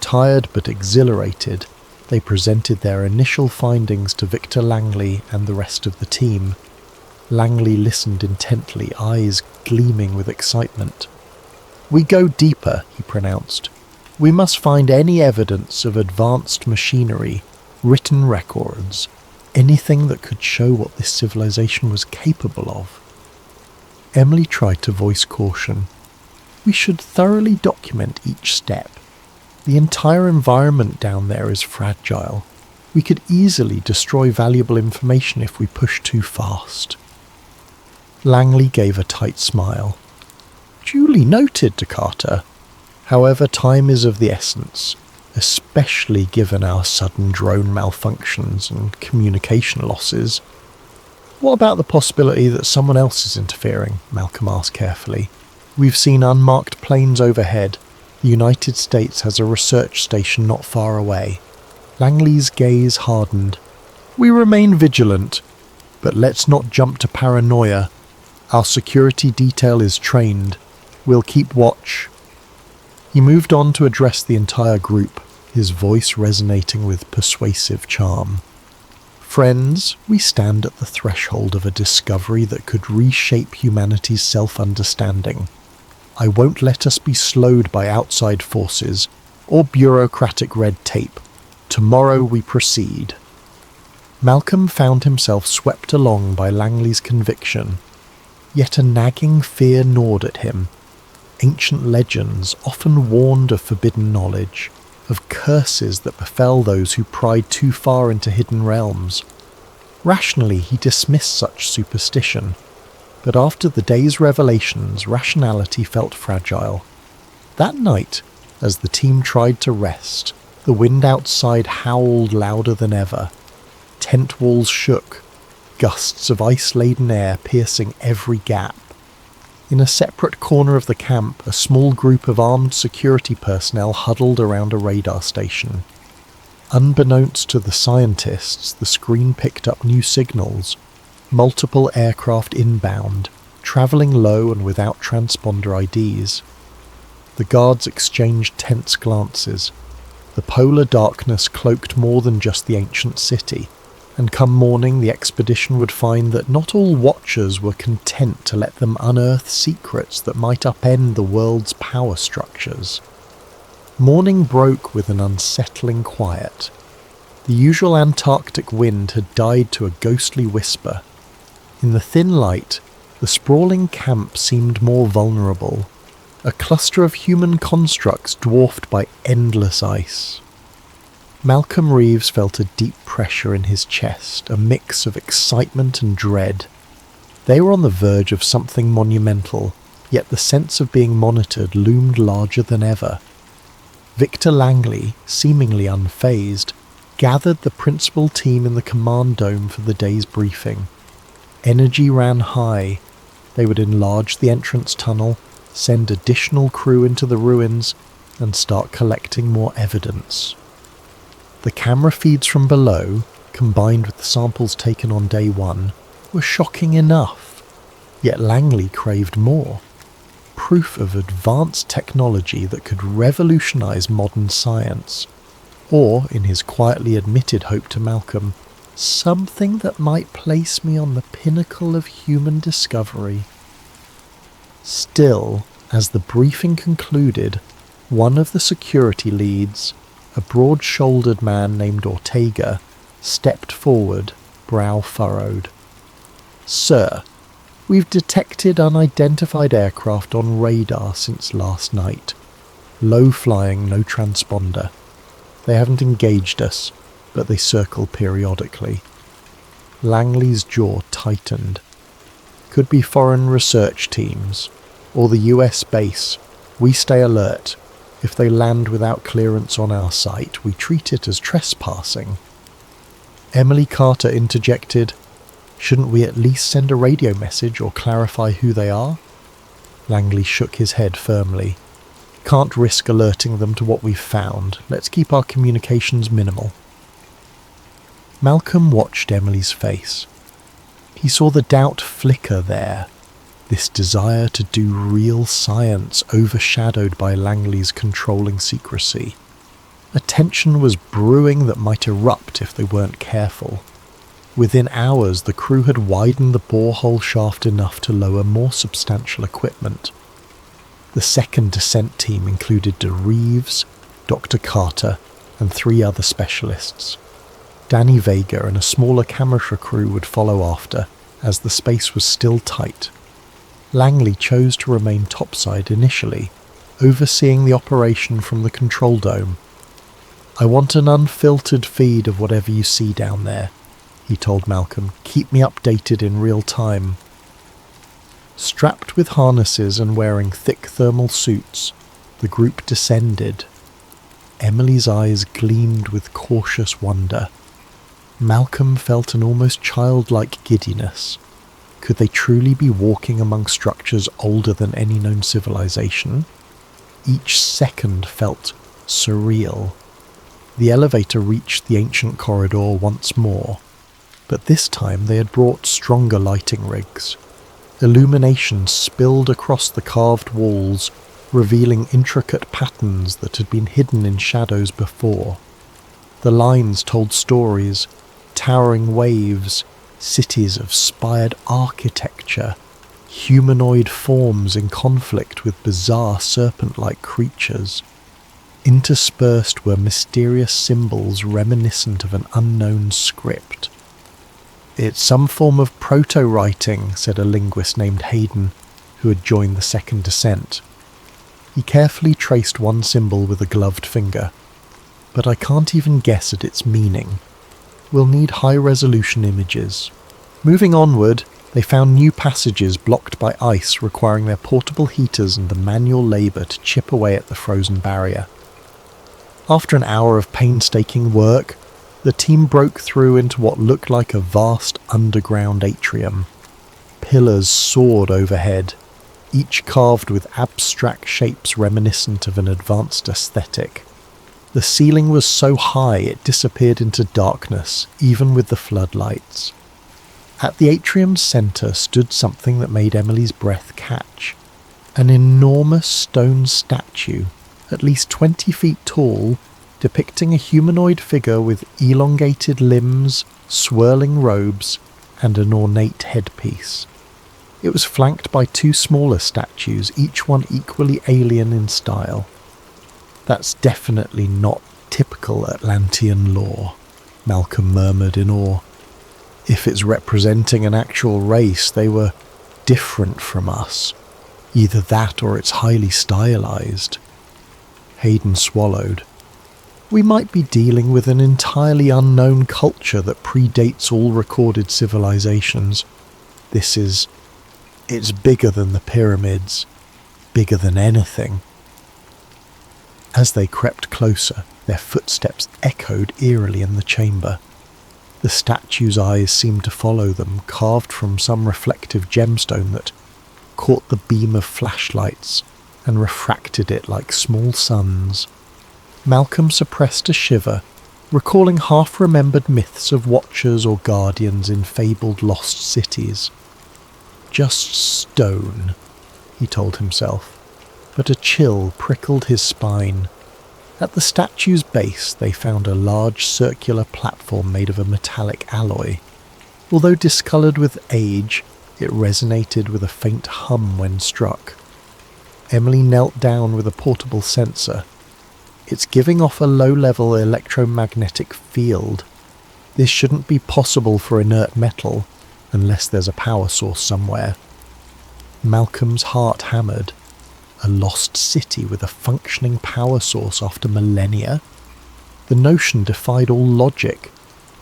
Tired but exhilarated, they presented their initial findings to Victor Langley and the rest of the team. Langley listened intently, eyes gleaming with excitement. "We go deeper," he pronounced. "We must find any evidence of advanced machinery, written records, anything that could show what this civilization was capable of." Emily tried to voice caution. "We should thoroughly document each step. The entire environment down there is fragile. We could easily destroy valuable information if we push too fast." Langley gave a tight smile. "Duly noted, to Carter. However, time is of the essence, especially given our sudden drone malfunctions and communication losses." "What about the possibility that someone else is interfering?" Malcolm asked carefully. "We've seen unmarked planes overhead. The United States has a research station not far away." Langley's gaze hardened. "We remain vigilant, but let's not jump to paranoia. Our security detail is trained. We'll keep watch." He moved on to address the entire group, his voice resonating with persuasive charm. "Friends, we stand at the threshold of a discovery that could reshape humanity's self-understanding. I won't let us be slowed by outside forces or bureaucratic red tape. Tomorrow we proceed." Malcolm found himself swept along by Langley's conviction, yet a nagging fear gnawed at him. Ancient legends often warned of forbidden knowledge, of curses that befell those who pried too far into hidden realms. Rationally, he dismissed such superstition, but after the day's revelations, rationality felt fragile. That night, as the team tried to rest, the wind outside howled louder than ever. Tent walls shook, gusts of ice-laden air piercing every gap. In a separate corner of the camp, a small group of armed security personnel huddled around a radar station. Unbeknownst to the scientists, the screen picked up new signals. Multiple aircraft inbound, travelling low and without transponder IDs. The guards exchanged tense glances. The polar darkness cloaked more than just the ancient city, and come morning the expedition would find that not all watchers were content to let them unearth secrets that might upend the world's power structures. Morning broke with an unsettling quiet. The usual Antarctic wind had died to a ghostly whisper. In the thin light, the sprawling camp seemed more vulnerable, a cluster of human constructs dwarfed by endless ice. Malcolm Reeves felt a deep pressure in his chest, a mix of excitement and dread. They were on the verge of something monumental, yet the sense of being monitored loomed larger than ever. Victor Langley, seemingly unfazed, gathered the principal team in the command dome for the day's briefing. Energy ran high. They would enlarge the entrance tunnel, send additional crew into the ruins, and start collecting more evidence. The camera feeds from below, combined with the samples taken on day one, were shocking enough, yet Langley craved more. Proof of advanced technology that could revolutionize modern science, or, in his quietly admitted hope to Malcolm, something that might place me on the pinnacle of human discovery. Still, as the briefing concluded, one of the security leads, a broad-shouldered man named Ortega, stepped forward, brow furrowed. "Sir, we've detected unidentified aircraft on radar since last night. Low-flying, no transponder. They haven't engaged us, but they circle periodically." Langley's jaw tightened. "Could be foreign research teams, or the US base. We stay alert. If they land without clearance on our site, we treat it as trespassing." Emily Carter interjected, "Shouldn't we at least send a radio message or clarify who they are?" Langley shook his head firmly. "Can't risk alerting them to what we've found. Let's keep our communications minimal." Malcolm watched Emily's face. He saw the doubt flicker there, this desire to do real science overshadowed by Langley's controlling secrecy. A tension was brewing that might erupt if they weren't careful. Within hours, the crew had widened the borehole shaft enough to lower more substantial equipment. The second descent team included DeReeves, Dr. Carter, and 3 other specialists. Danny Vega and a smaller camera crew would follow after, as the space was still tight. Langley chose to remain topside initially, overseeing the operation from the control dome. "I want an unfiltered feed of whatever you see down there," he told Malcolm. "Keep me updated in real time." Strapped with harnesses and wearing thick thermal suits, the group descended. Emily's eyes gleamed with cautious wonder. Malcolm felt an almost childlike giddiness. Could they truly be walking among structures older than any known civilization? Each second felt surreal. The elevator reached the ancient corridor once more, but this time they had brought stronger lighting rigs. Illumination spilled across the carved walls, revealing intricate patterns that had been hidden in shadows before. The lines told stories, towering waves, cities of spired architecture, humanoid forms in conflict with bizarre serpent-like creatures. Interspersed were mysterious symbols reminiscent of an unknown script. "It's some form of proto-writing," said a linguist named Hayden, who had joined the second descent. He carefully traced one symbol with a gloved finger. "But I can't even guess at its meaning. We'll need high-resolution images." Moving onward, they found new passages blocked by ice, requiring their portable heaters and the manual labour to chip away at the frozen barrier. After an hour of painstaking work, the team broke through into what looked like a vast underground atrium. Pillars soared overhead, each carved with abstract shapes reminiscent of an advanced aesthetic. The ceiling was so high it disappeared into darkness, even with the floodlights. At the atrium's centre stood something that made Emily's breath catch. An enormous stone statue, at least 20 feet tall, depicting a humanoid figure with elongated limbs, swirling robes, and an ornate headpiece. It was flanked by 2 smaller statues, each one equally alien in style. "That's definitely not typical Atlantean lore," Malcolm murmured in awe. "If it's representing an actual race, they were different from us. Either that or it's highly stylized." Hayden swallowed. "We might be dealing with an entirely unknown culture that predates all recorded civilizations. It's bigger than the pyramids, bigger than anything." As they crept closer, their footsteps echoed eerily in the chamber. The statue's eyes seemed to follow them, carved from some reflective gemstone that caught the beam of flashlights, and refracted it like small suns. Malcolm suppressed a shiver, recalling half-remembered myths of watchers or guardians in fabled lost cities. Just stone, he told himself, but a chill prickled his spine. At the statue's base they found a large circular platform made of a metallic alloy. Although discoloured with age, it resonated with a faint hum when struck. Emily knelt down with a portable sensor. It's giving off a low-level electromagnetic field. This shouldn't be possible for inert metal, unless there's a power source somewhere. Malcolm's heart hammered. A lost city with a functioning power source after millennia? The notion defied all logic,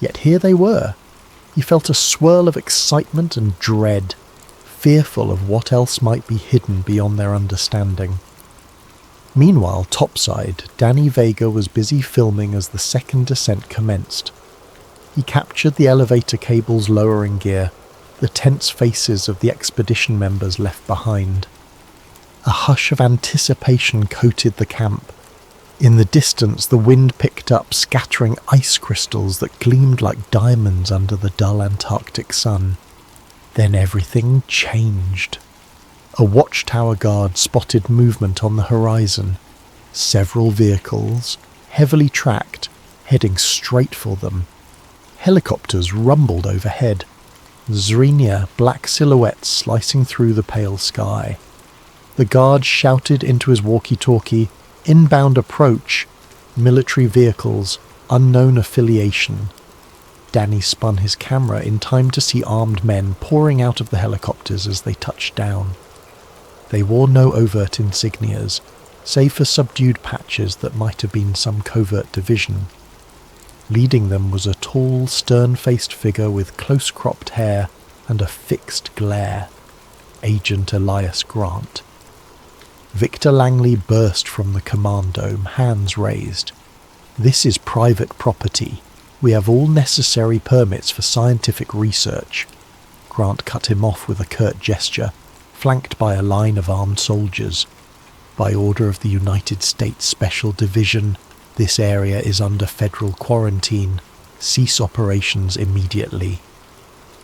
yet here they were. He felt a swirl of excitement and dread, fearful of what else might be hidden beyond their understanding. Meanwhile, topside, Danny Vega was busy filming as the second descent commenced. He captured the elevator cable's lowering gear, the tense faces of the expedition members left behind. A hush of anticipation coated the camp. In the distance, the wind picked up, scattering ice crystals that gleamed like diamonds under the dull Antarctic sun. Then everything changed. A watchtower guard spotted movement on the horizon. Several vehicles, heavily tracked, heading straight for them. Helicopters rumbled overhead. Zrenia, black silhouettes slicing through the pale sky. The guard shouted into his walkie-talkie, "Inbound approach, military vehicles, unknown affiliation." Danny spun his camera in time to see armed men pouring out of the helicopters as they touched down. They wore no overt insignias, save for subdued patches that might have been some covert division. Leading them was a tall, stern-faced figure with close-cropped hair and a fixed glare. Agent Elias Grant. Victor Langley burst from the command dome, hands raised. "This is private property. We have all necessary permits for scientific research." Grant cut him off with a curt gesture, flanked by a line of armed soldiers. "By order of the United States Special Division, this area is under federal quarantine. Cease operations immediately."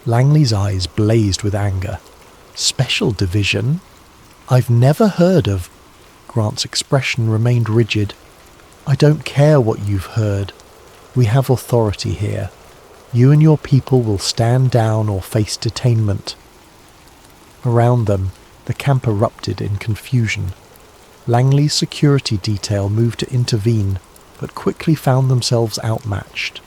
Langley's eyes blazed with anger. "Special Division? I've never heard of..." Grant's expression remained rigid. "I don't care what you've heard. We have authority here. You and your people will stand down or face detainment." Around them, the camp erupted in confusion. Langley's security detail moved to intervene, but quickly found themselves outmatched.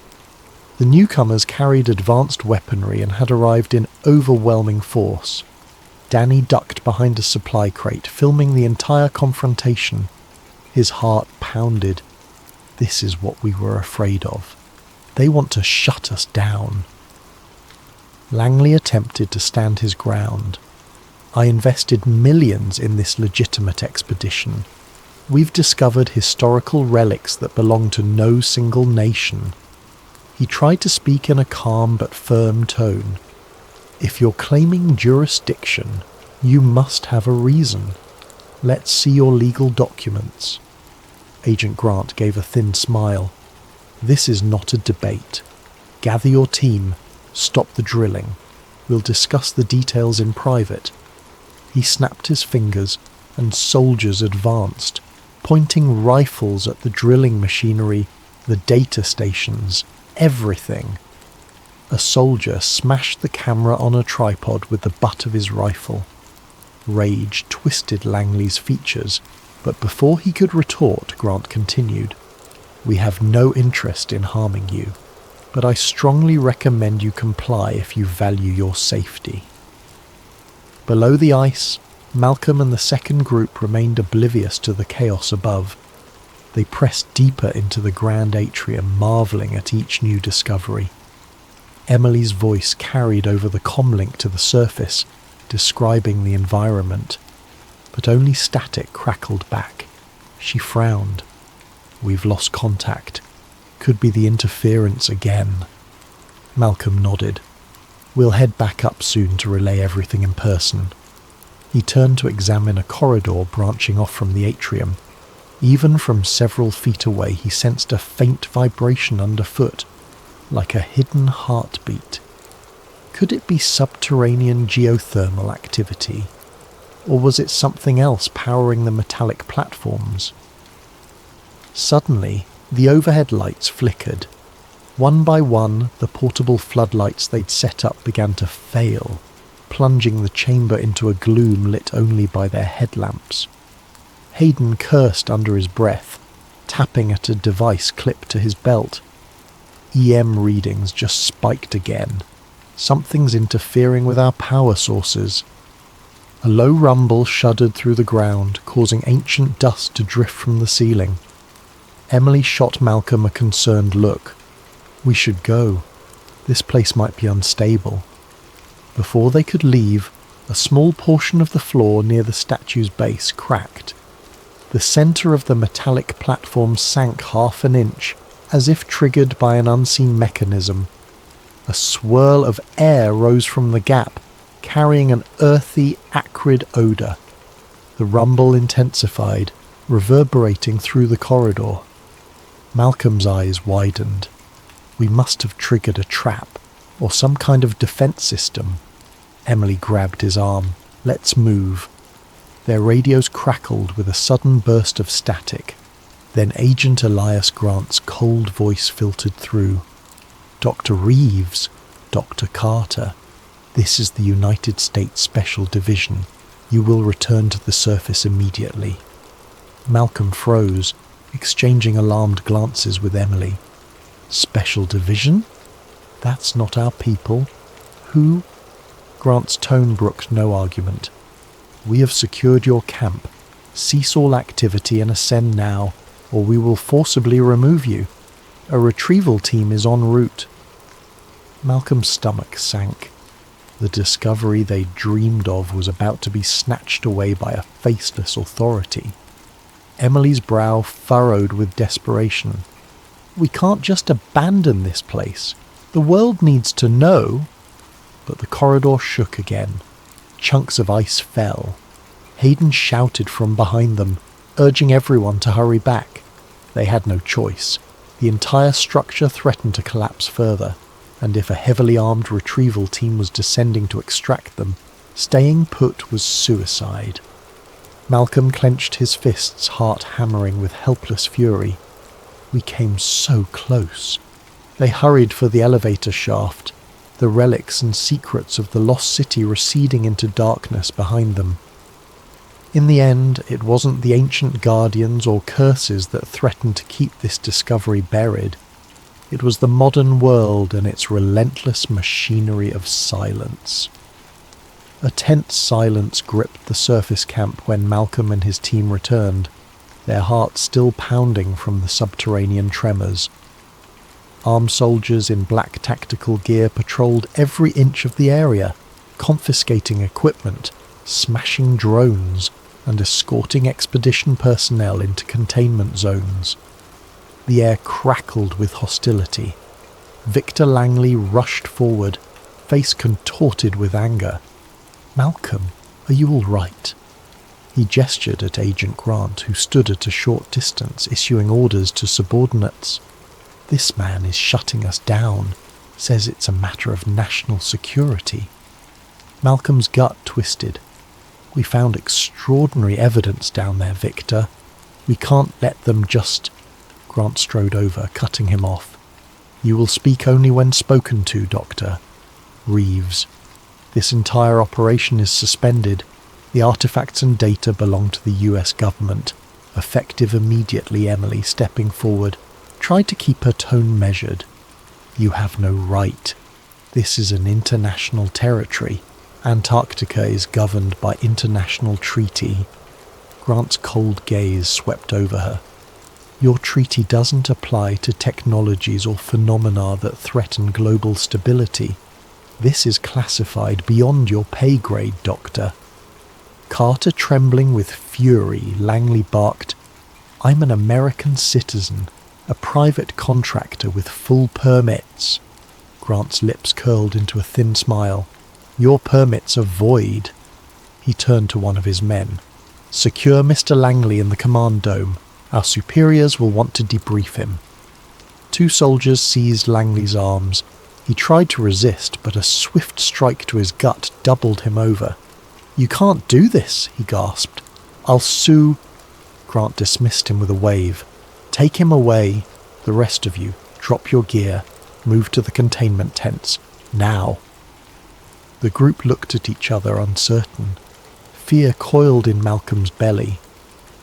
The newcomers carried advanced weaponry and had arrived in overwhelming force. Danny ducked behind a supply crate, filming the entire confrontation. His heart pounded. This is what we were afraid of. They want to shut us down. Langley attempted to stand his ground. "I invested millions in this legitimate expedition. We've discovered historical relics that belong to no single nation." He tried to speak in a calm but firm tone. "If you're claiming jurisdiction, you must have a reason. Let's see your legal documents." Agent Grant gave a thin smile. "This is not a debate. Gather your team. Stop the drilling. We'll discuss the details in private." He snapped his fingers, and soldiers advanced, pointing rifles at the drilling machinery, the data stations, everything. A soldier smashed the camera on a tripod with the butt of his rifle. Rage twisted Langley's features, but before he could retort, Grant continued, "We have no interest in harming you, but I strongly recommend you comply if you value your safety." Below the ice, Malcolm and the second group remained oblivious to the chaos above. They pressed deeper into the grand atrium, marvelling at each new discovery. Emily's voice carried over the comlink to the surface, describing the environment, but only static crackled back. She frowned. "We've lost contact. Could be the interference again." Malcolm nodded. "We'll head back up soon to relay everything in person." He turned to examine a corridor branching off from the atrium. Even from several feet away he sensed a faint vibration underfoot, like a hidden heartbeat. Could it be subterranean geothermal activity? Or was it something else powering the metallic platforms? Suddenly, the overhead lights flickered. One by one, the portable floodlights they'd set up began to fail, plunging the chamber into a gloom lit only by their headlamps. Hayden cursed under his breath, tapping at a device clipped to his belt. EM readings just spiked again. Something's interfering with our power sources. A low rumble shuddered through the ground, causing ancient dust to drift from the ceiling. Emily shot Malcolm a concerned look. We should go. This place might be unstable. Before they could leave, a small portion of the floor near the statue's base cracked. The centre of the metallic platform sank half an inch, as if triggered by an unseen mechanism. A swirl of air rose from the gap, carrying an earthy, acrid odour. The rumble intensified, reverberating through the corridor. Malcolm's eyes widened. We must have triggered a trap, or some kind of defence system. Emily grabbed his arm. Let's move. Their radios crackled with a sudden burst of static. Then Agent Elias Grant's cold voice filtered through. Dr. Reeves, Dr. Carter, this is the United States Special Division. You will return to the surface immediately. Malcolm froze, exchanging alarmed glances with Emily. Special Division? That's not our people. Who? Grant's tone brooked no argument. We have secured your camp. Cease all activity and ascend now, or we will forcibly remove you. A retrieval team is en route. Malcolm's stomach sank. The discovery they dreamed of was about to be snatched away by a faceless authority. Emily's brow furrowed with desperation. We can't just abandon this place. The world needs to know. But the corridor shook again. Chunks of ice fell. Hayden shouted from behind them, urging everyone to hurry back. They had no choice. The entire structure threatened to collapse further, and if a heavily armed retrieval team was descending to extract them, staying put was suicide. Malcolm clenched his fists, heart hammering with helpless fury. We came so close. They hurried for the elevator shaft, the relics and secrets of the lost city receding into darkness behind them. In the end, it wasn't the ancient guardians or curses that threatened to keep this discovery buried. It was the modern world and its relentless machinery of silence. A tense silence gripped the surface camp when Malcolm and his team returned, their hearts still pounding from the subterranean tremors. Armed soldiers in black tactical gear patrolled every inch of the area, confiscating equipment, smashing drones, and escorting expedition personnel into containment zones. The air crackled with hostility. Victor Langley rushed forward, face contorted with anger. Malcolm, are you all right? He gestured at Agent Grant, who stood at a short distance, issuing orders to subordinates. This man is shutting us down, says it's a matter of national security. Malcolm's gut twisted. We found extraordinary evidence down there, Victor. We can't let them just... Grant strode over, cutting him off. You will speak only when spoken to, Doctor. Reeves. This entire operation is suspended. The artifacts and data belong to the US government. Effective immediately, Emily, stepping forward, tried to keep her tone measured. You have no right. This is an international territory. Antarctica is governed by international treaty. Grant's cold gaze swept over her. Your treaty doesn't apply to technologies or phenomena that threaten global stability. This is classified beyond your pay grade, Doctor. Carter, trembling with fury, Langley barked, I'm an American citizen, a private contractor with full permits. Grant's lips curled into a thin smile. Your permits are void. he turned to one of his men. "Secure Mr. Langley in the command dome. Our superiors will want to debrief him." 2 soldiers seized Langley's arms. He tried to resist, but a swift strike to his gut doubled him over. "You can't do this," he gasped. "I'll sue." Grant dismissed him with a wave. "Take him away. The rest of you, drop your gear. Move to the containment tents. Now." The group looked at each other uncertain. Fear coiled in Malcolm's belly.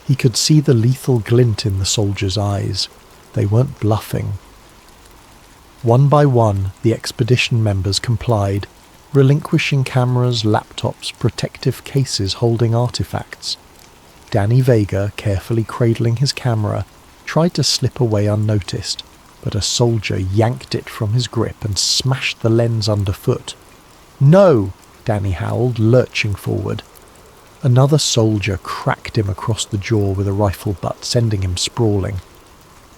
He could see the lethal glint in the soldiers' eyes. They weren't bluffing. One by one, the expedition members complied, relinquishing cameras, laptops, protective cases holding artifacts. Danny Vega, carefully cradling his camera, tried to slip away unnoticed, but a soldier yanked it from his grip and smashed the lens underfoot. "No!" Danny howled, lurching forward. Another soldier cracked him across the jaw with a rifle butt, sending him sprawling.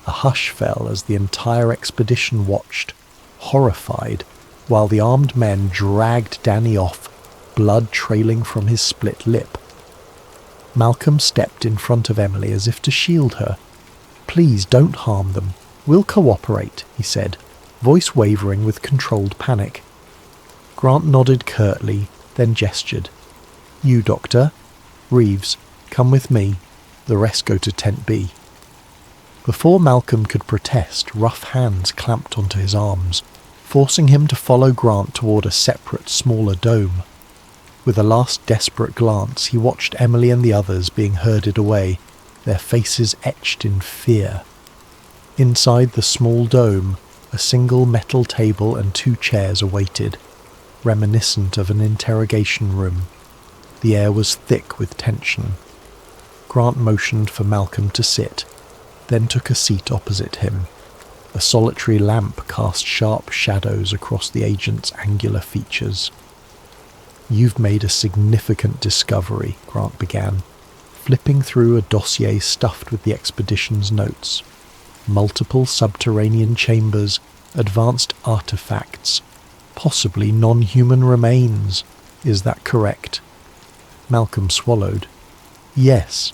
A hush fell as the entire expedition watched, horrified, while the armed men dragged Danny off, blood trailing from his split lip. Malcolm stepped in front of Emily as if to shield her. "Please don't harm them. We'll cooperate," he said, voice wavering with controlled panic. Grant nodded curtly, then gestured. "You, Doctor. Reeves, come with me. The rest go to Tent B." Before Malcolm could protest, rough hands clamped onto his arms, forcing him to follow Grant toward a separate, smaller dome. With a last desperate glance, he watched Emily and the others being herded away, their faces etched in fear. Inside the small dome, a single metal table and 2 chairs awaited, reminiscent of an interrogation room. The air was thick with tension. Grant motioned for Malcolm to sit, then took a seat opposite him. A solitary lamp cast sharp shadows across the agent's angular features. "You've made a significant discovery," Grant began, flipping through a dossier stuffed with the expedition's notes. "Multiple subterranean chambers, advanced artifacts, possibly non-human remains. Is that correct?" Malcolm swallowed. "Yes,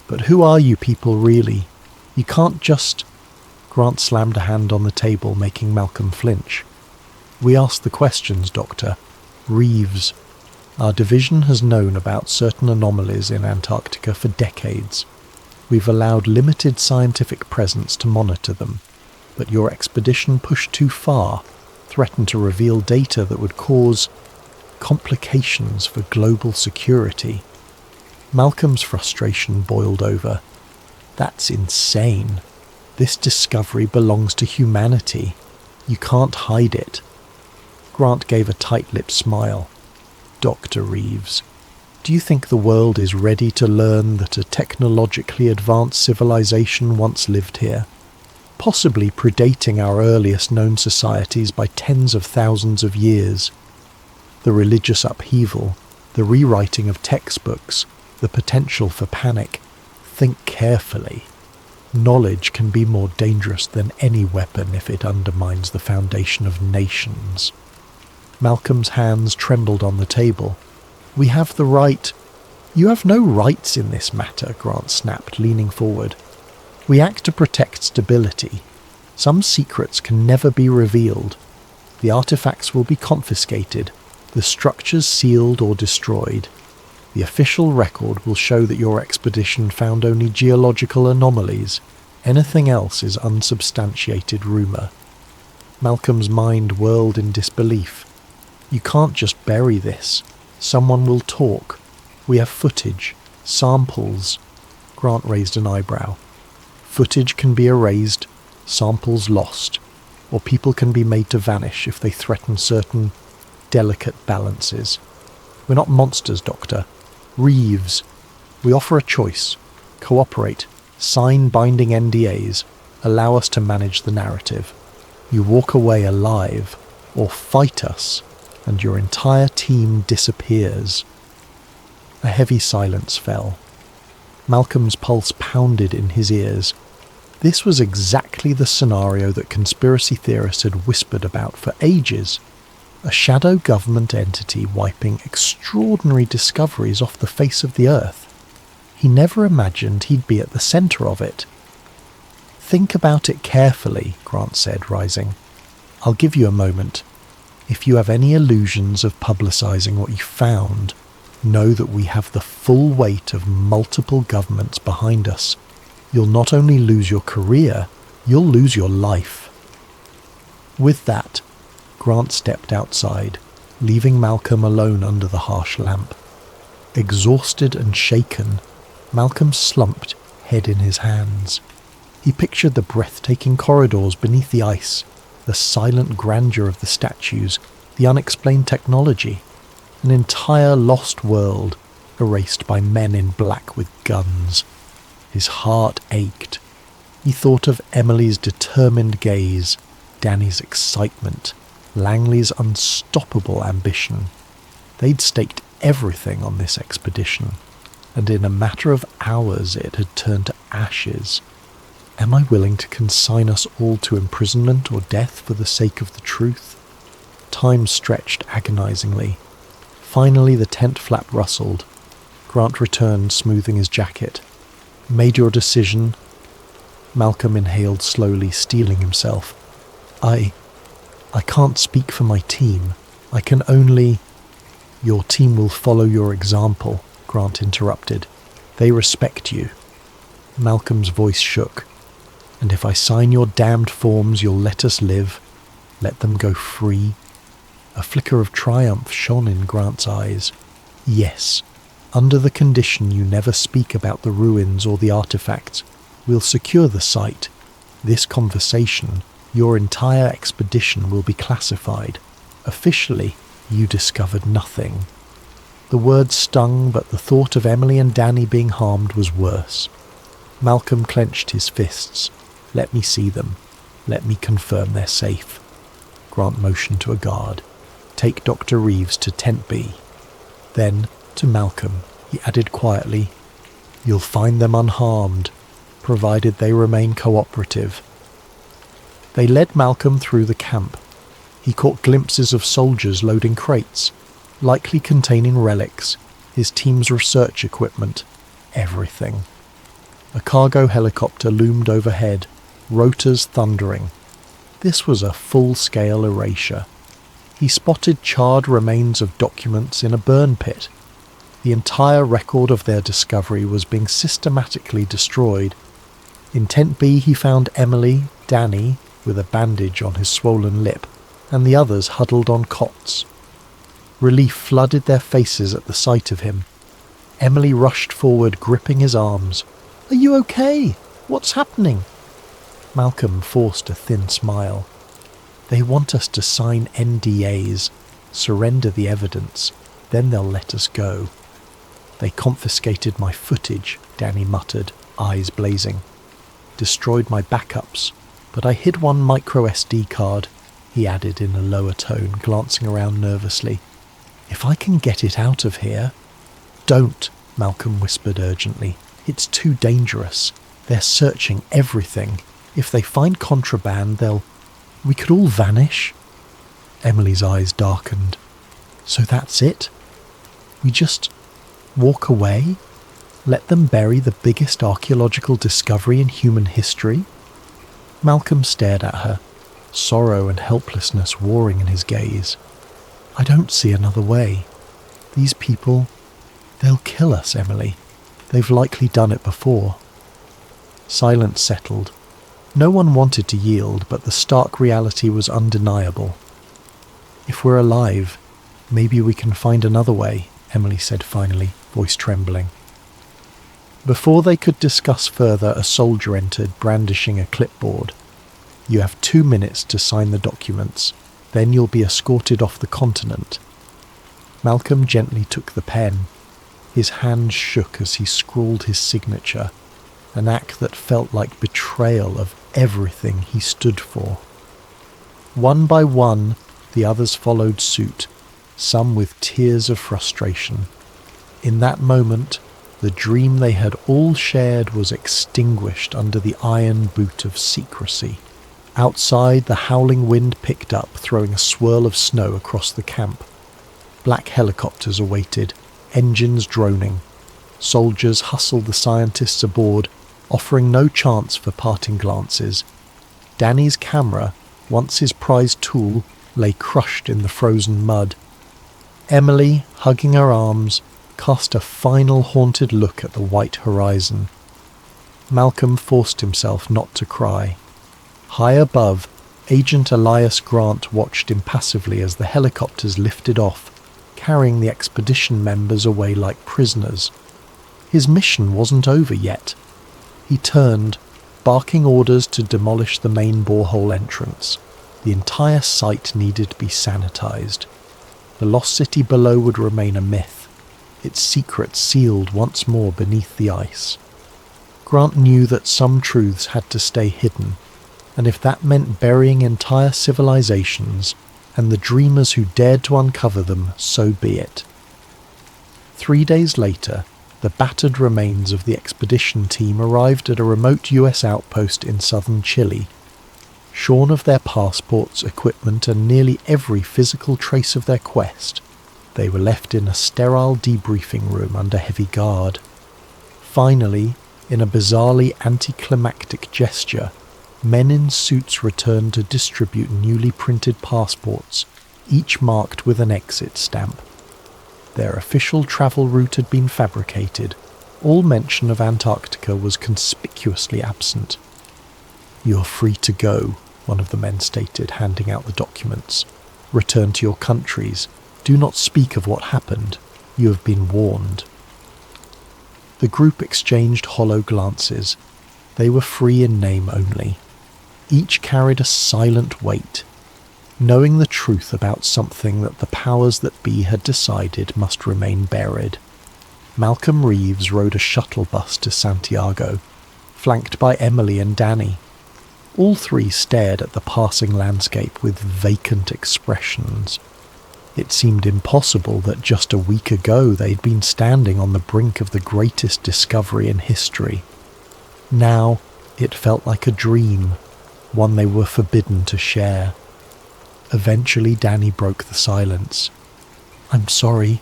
but who are you people really? You can't just—" Grant slammed a hand on the table, making Malcolm flinch. "We ask the questions, Doctor. Reeves. Our division has known about certain anomalies in Antarctica for decades. We've allowed limited scientific presence to monitor them, but your expedition pushed too far, threatened to reveal data that would cause complications for global security." Malcolm's frustration boiled over. "That's insane. This discovery belongs to humanity. You can't hide it." Grant gave a tight-lipped smile. "Dr. Reeves, do you think the world is ready to learn that a technologically advanced civilization once lived here, possibly predating our earliest known societies by tens of thousands of years? The religious upheaval, the rewriting of textbooks, the potential for panic. Think carefully. Knowledge can be more dangerous than any weapon if it undermines the foundation of nations." Malcolm's hands trembled on the table. "We have the right—" "You have no rights in this matter," Grant snapped, leaning forward. "We act to protect stability. Some secrets can never be revealed. The artifacts will be confiscated, the structures sealed or destroyed. The official record will show that your expedition found only geological anomalies. Anything else is unsubstantiated rumor." Malcolm's mind whirled in disbelief. "You can't just bury this. Someone will talk. We have footage, samples." Grant raised an eyebrow. "Footage can be erased, samples lost, or people can be made to vanish if they threaten certain delicate balances. We're not monsters, Doctor. Reeves. We offer a choice. Cooperate, sign binding NDAs, allow us to manage the narrative. You walk away alive, or fight us, and your entire team disappears." A heavy silence fell. Malcolm's pulse pounded in his ears. This was exactly the scenario that conspiracy theorists had whispered about for ages. A shadow government entity wiping extraordinary discoveries off the face of the earth. He never imagined he'd be at the centre of it. Think about it carefully, Grant said, rising. I'll give you a moment. If you have any illusions of publicising what you found, know that we have the full weight of multiple governments behind us. You'll not only lose your career, you'll lose your life. With that, Grant stepped outside, leaving Malcolm alone under the harsh lamp. Exhausted and shaken, Malcolm slumped, head in his hands. He pictured the breathtaking corridors beneath the ice, the silent grandeur of the statues, the unexplained technology, an entire lost world erased by men in black with guns. His heart ached. He thought of Emily's determined gaze, Danny's excitement, Langley's unstoppable ambition. They'd staked everything on this expedition, and in a matter of hours it had turned to ashes. Am I willing to consign us all to imprisonment or death for the sake of the truth? Time stretched agonizingly. Finally the tent flap rustled. Grant returned, smoothing his jacket. Made your decision? Malcolm inhaled slowly, steeling himself. I can't speak for my team. I can only... Your team will follow your example, Grant interrupted. They respect you. Malcolm's voice shook. And if I sign your damned forms, you'll let us live? Let them go free? A flicker of triumph shone in Grant's eyes. Yes, under the condition you never speak about the ruins or the artifacts, we'll secure the site. This conversation, your entire expedition will be classified. Officially, you discovered nothing. The words stung, but the thought of Emily and Danny being harmed was worse. Malcolm clenched his fists. Let me see them. Let me confirm they're safe. Grant motioned to a guard. Take Dr. Reeves to Tent B. Then, to Malcolm, he added quietly, You'll find them unharmed, provided they remain cooperative. They led Malcolm through the camp. He caught glimpses of soldiers loading crates, likely containing relics, his team's research equipment, everything. A cargo helicopter loomed overhead, rotors thundering. This was a full-scale erasure. He spotted charred remains of documents in a burn pit. The entire record of their discovery was being systematically destroyed. In Tent B he found Emily, Danny, with a bandage on his swollen lip, and the others huddled on cots. Relief flooded their faces at the sight of him. Emily rushed forward, gripping his arms. "Are you okay? What's happening?" Malcolm forced a thin smile. "They want us to sign NDAs, surrender the evidence, then they'll let us go." "They confiscated my footage," Danny muttered, eyes blazing. "Destroyed my backups, but I hid one micro SD card," he added in a lower tone, glancing around nervously. "If I can get it out of here—" "Don't," Malcolm whispered urgently. "It's too dangerous. They're searching everything. If they find contraband, we could all vanish." Emily's eyes darkened. "So that's it? We just walk away? Let them bury the biggest archaeological discovery in human history?" Malcolm stared at her, sorrow and helplessness warring in his gaze. "I don't see another way. These people, they'll kill us, Emily. They've likely done it before." Silence settled. No one wanted to yield, but the stark reality was undeniable. "If we're alive, maybe we can find another way," Emily said finally, voice trembling. Before they could discuss further, a soldier entered, brandishing a clipboard. "You have 2 minutes to sign the documents. Then you'll be escorted off the continent." Malcolm gently took the pen. His hand shook as he scrawled his signature, an act that felt like betrayal of everything he stood for. One by one, the others followed suit, some with tears of frustration. In that moment, the dream they had all shared was extinguished under the iron boot of secrecy. Outside, the howling wind picked up, throwing a swirl of snow across the camp. Black helicopters awaited, engines droning. Soldiers hustled the scientists aboard, offering no chance for parting glances. Danny's camera, once his prized tool, lay crushed in the frozen mud. Emily, hugging her arms, cast a final haunted look at the white horizon. Malcolm forced himself not to cry. High above, Agent Elias Grant watched impassively as the helicopters lifted off, carrying the expedition members away like prisoners. His mission wasn't over yet. He turned, barking orders to demolish the main borehole entrance. The entire site needed to be sanitized. The lost city below would remain a myth, its secrets sealed once more beneath the ice. Grant knew that some truths had to stay hidden, and if that meant burying entire civilizations and the dreamers who dared to uncover them, so be it. 3 days later, the battered remains of the expedition team arrived at a remote US outpost in southern Chile. Shorn of their passports, equipment, and nearly every physical trace of their quest, they were left in a sterile debriefing room under heavy guard. Finally, in a bizarrely anticlimactic gesture, men in suits returned to distribute newly printed passports, each marked with an exit stamp. Their official travel route had been fabricated. All mention of Antarctica was conspicuously absent. "You're free to go," one of the men stated, handing out the documents. "Return to your countries. Do not speak of what happened. You have been warned." The group exchanged hollow glances. They were free in name only. Each carried a silent weight, knowing the truth about something that the powers that be had decided must remain buried. Malcolm Reeves rode a shuttle bus to Santiago, flanked by Emily and Danny. All three stared at the passing landscape with vacant expressions. It seemed impossible that just a week ago they'd been standing on the brink of the greatest discovery in history. Now it felt like a dream, one they were forbidden to share. Eventually Danny broke the silence. "I'm sorry.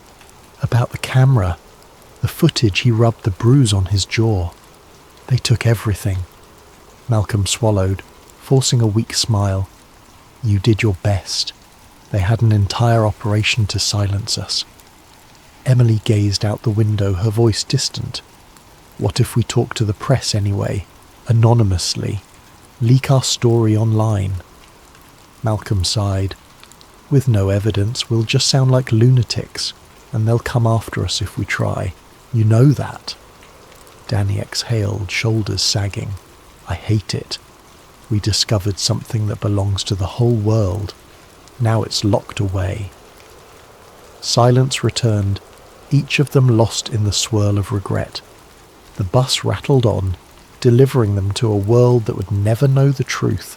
About the camera. The footage, he rubbed the bruise on his jaw. They took everything." Malcolm swallowed, forcing a weak smile. "You did your best. They had an entire operation to silence us." Emily gazed out the window, her voice distant. "What if we talk to the press anyway, anonymously? Leak our story online?" Malcolm sighed. "With no evidence, we'll just sound like lunatics, and they'll come after us if we try. You know that." Danny exhaled, shoulders sagging. "I hate it. We discovered something that belongs to the whole world. Now it's locked away." Silence returned, each of them lost in the swirl of regret. The bus rattled on, delivering them to a world that would never know the truth,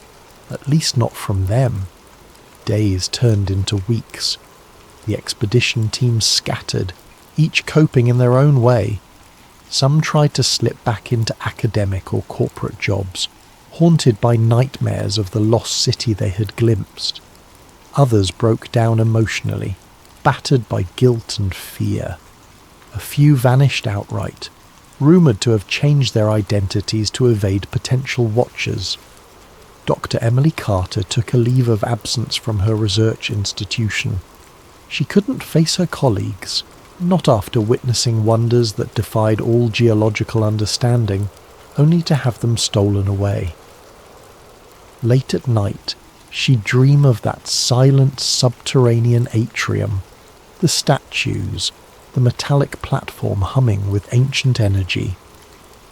at least not from them. Days turned into weeks. The expedition team scattered, each coping in their own way. Some tried to slip back into academic or corporate jobs, haunted by nightmares of the lost city they had glimpsed. Others broke down emotionally, battered by guilt and fear. A few vanished outright, rumoured to have changed their identities to evade potential watchers. Dr. Emily Carter took a leave of absence from her research institution. She couldn't face her colleagues, not after witnessing wonders that defied all geological understanding, only to have them stolen away. Late at night, she'd dream of that silent subterranean atrium, the statues, the metallic platform humming with ancient energy.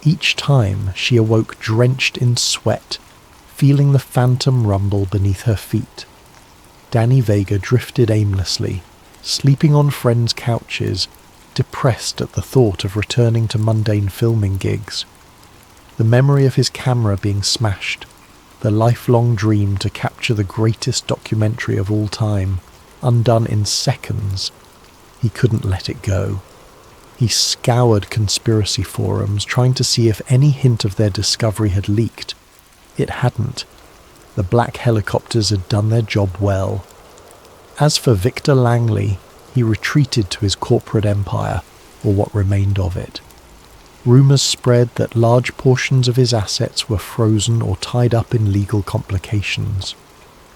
Each time she awoke drenched in sweat, feeling the phantom rumble beneath her feet. Danny Vega drifted aimlessly, sleeping on friends' couches, depressed at the thought of returning to mundane filming gigs. The memory of his camera being smashed, the lifelong dream to capture the greatest documentary of all time, undone in seconds. He couldn't let it go. He scoured conspiracy forums, trying to see if any hint of their discovery had leaked. It hadn't. The black helicopters had done their job well. As for Victor Langley, he retreated to his corporate empire, or what remained of it. Rumours spread that large portions of his assets were frozen or tied up in legal complications.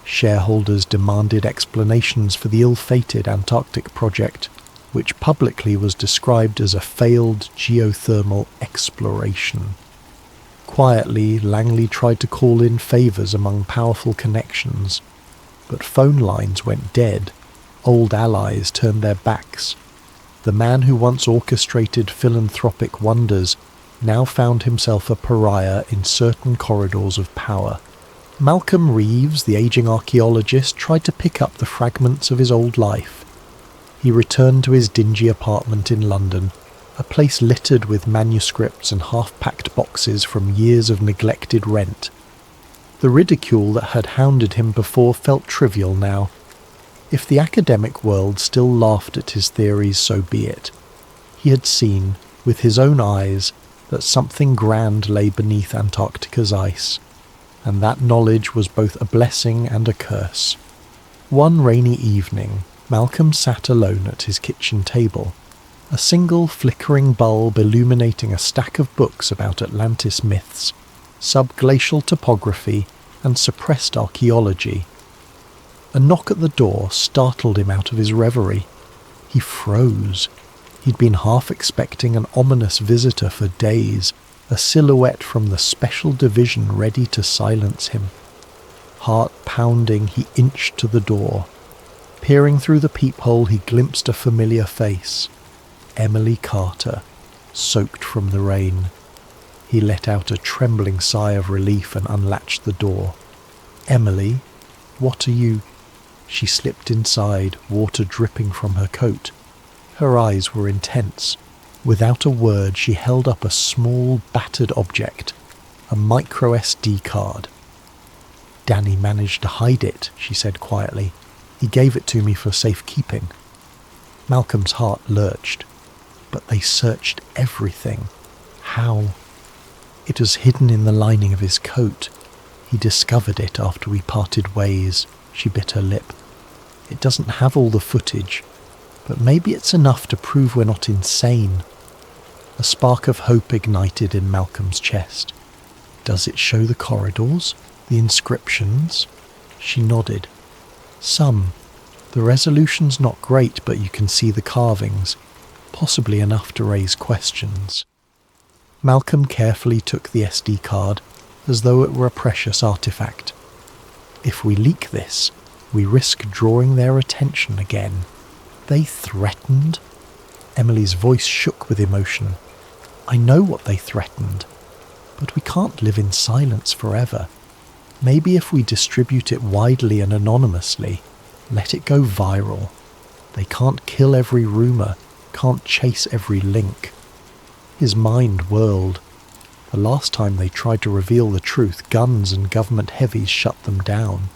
Shareholders demanded explanations for the ill-fated Antarctic project, which publicly was described as a failed geothermal exploration. Quietly, Langley tried to call in favours among powerful connections, but phone lines went dead. Old allies turned their backs. The man who once orchestrated philanthropic wonders now found himself a pariah in certain corridors of power. Malcolm Reeves, the aging archaeologist, tried to pick up the fragments of his old life. He returned to his dingy apartment in London, a place littered with manuscripts and half-packed boxes from years of neglected rent. The ridicule that had hounded him before felt trivial now. If the academic world still laughed at his theories, so be it. He had seen, with his own eyes, that something grand lay beneath Antarctica's ice, and that knowledge was both a blessing and a curse. One rainy evening, Malcolm sat alone at his kitchen table, a single flickering bulb illuminating a stack of books about Atlantis myths, subglacial topography, and suppressed archaeology. A knock at the door startled him out of his reverie. He froze. He'd been half expecting an ominous visitor for days, a silhouette from the special division ready to silence him. Heart pounding, he inched to the door. Peering through the peephole, he glimpsed a familiar face. Emily Carter, soaked from the rain. He let out a trembling sigh of relief and unlatched the door. "Emily, what are you—" She slipped inside, water dripping from her coat. Her eyes were intense. Without a word, she held up a small, battered object, a micro SD card. "Danny managed to hide it," she said quietly. "He gave it to me for safekeeping." Malcolm's heart lurched. But they searched everything. How? It was hidden in the lining of his coat. He discovered it after we parted ways. She bit her lip. It doesn't have all the footage, but maybe it's enough to prove we're not insane. A spark of hope ignited in Malcolm's chest. Does it show the corridors? The inscriptions? She nodded. Some. The resolution's not great, but you can see the carvings. Possibly enough to raise questions. Malcolm carefully took the SD card, as though it were a precious artifact. If we leak this, we risk drawing their attention again. They threatened? Emily's voice shook with emotion. I know what they threatened, but we can't live in silence forever. Maybe if we distribute it widely and anonymously, let it go viral. They can't kill every rumour, can't chase every link. His mind whirled. The last time they tried to reveal the truth, guns and government heavies shut them down.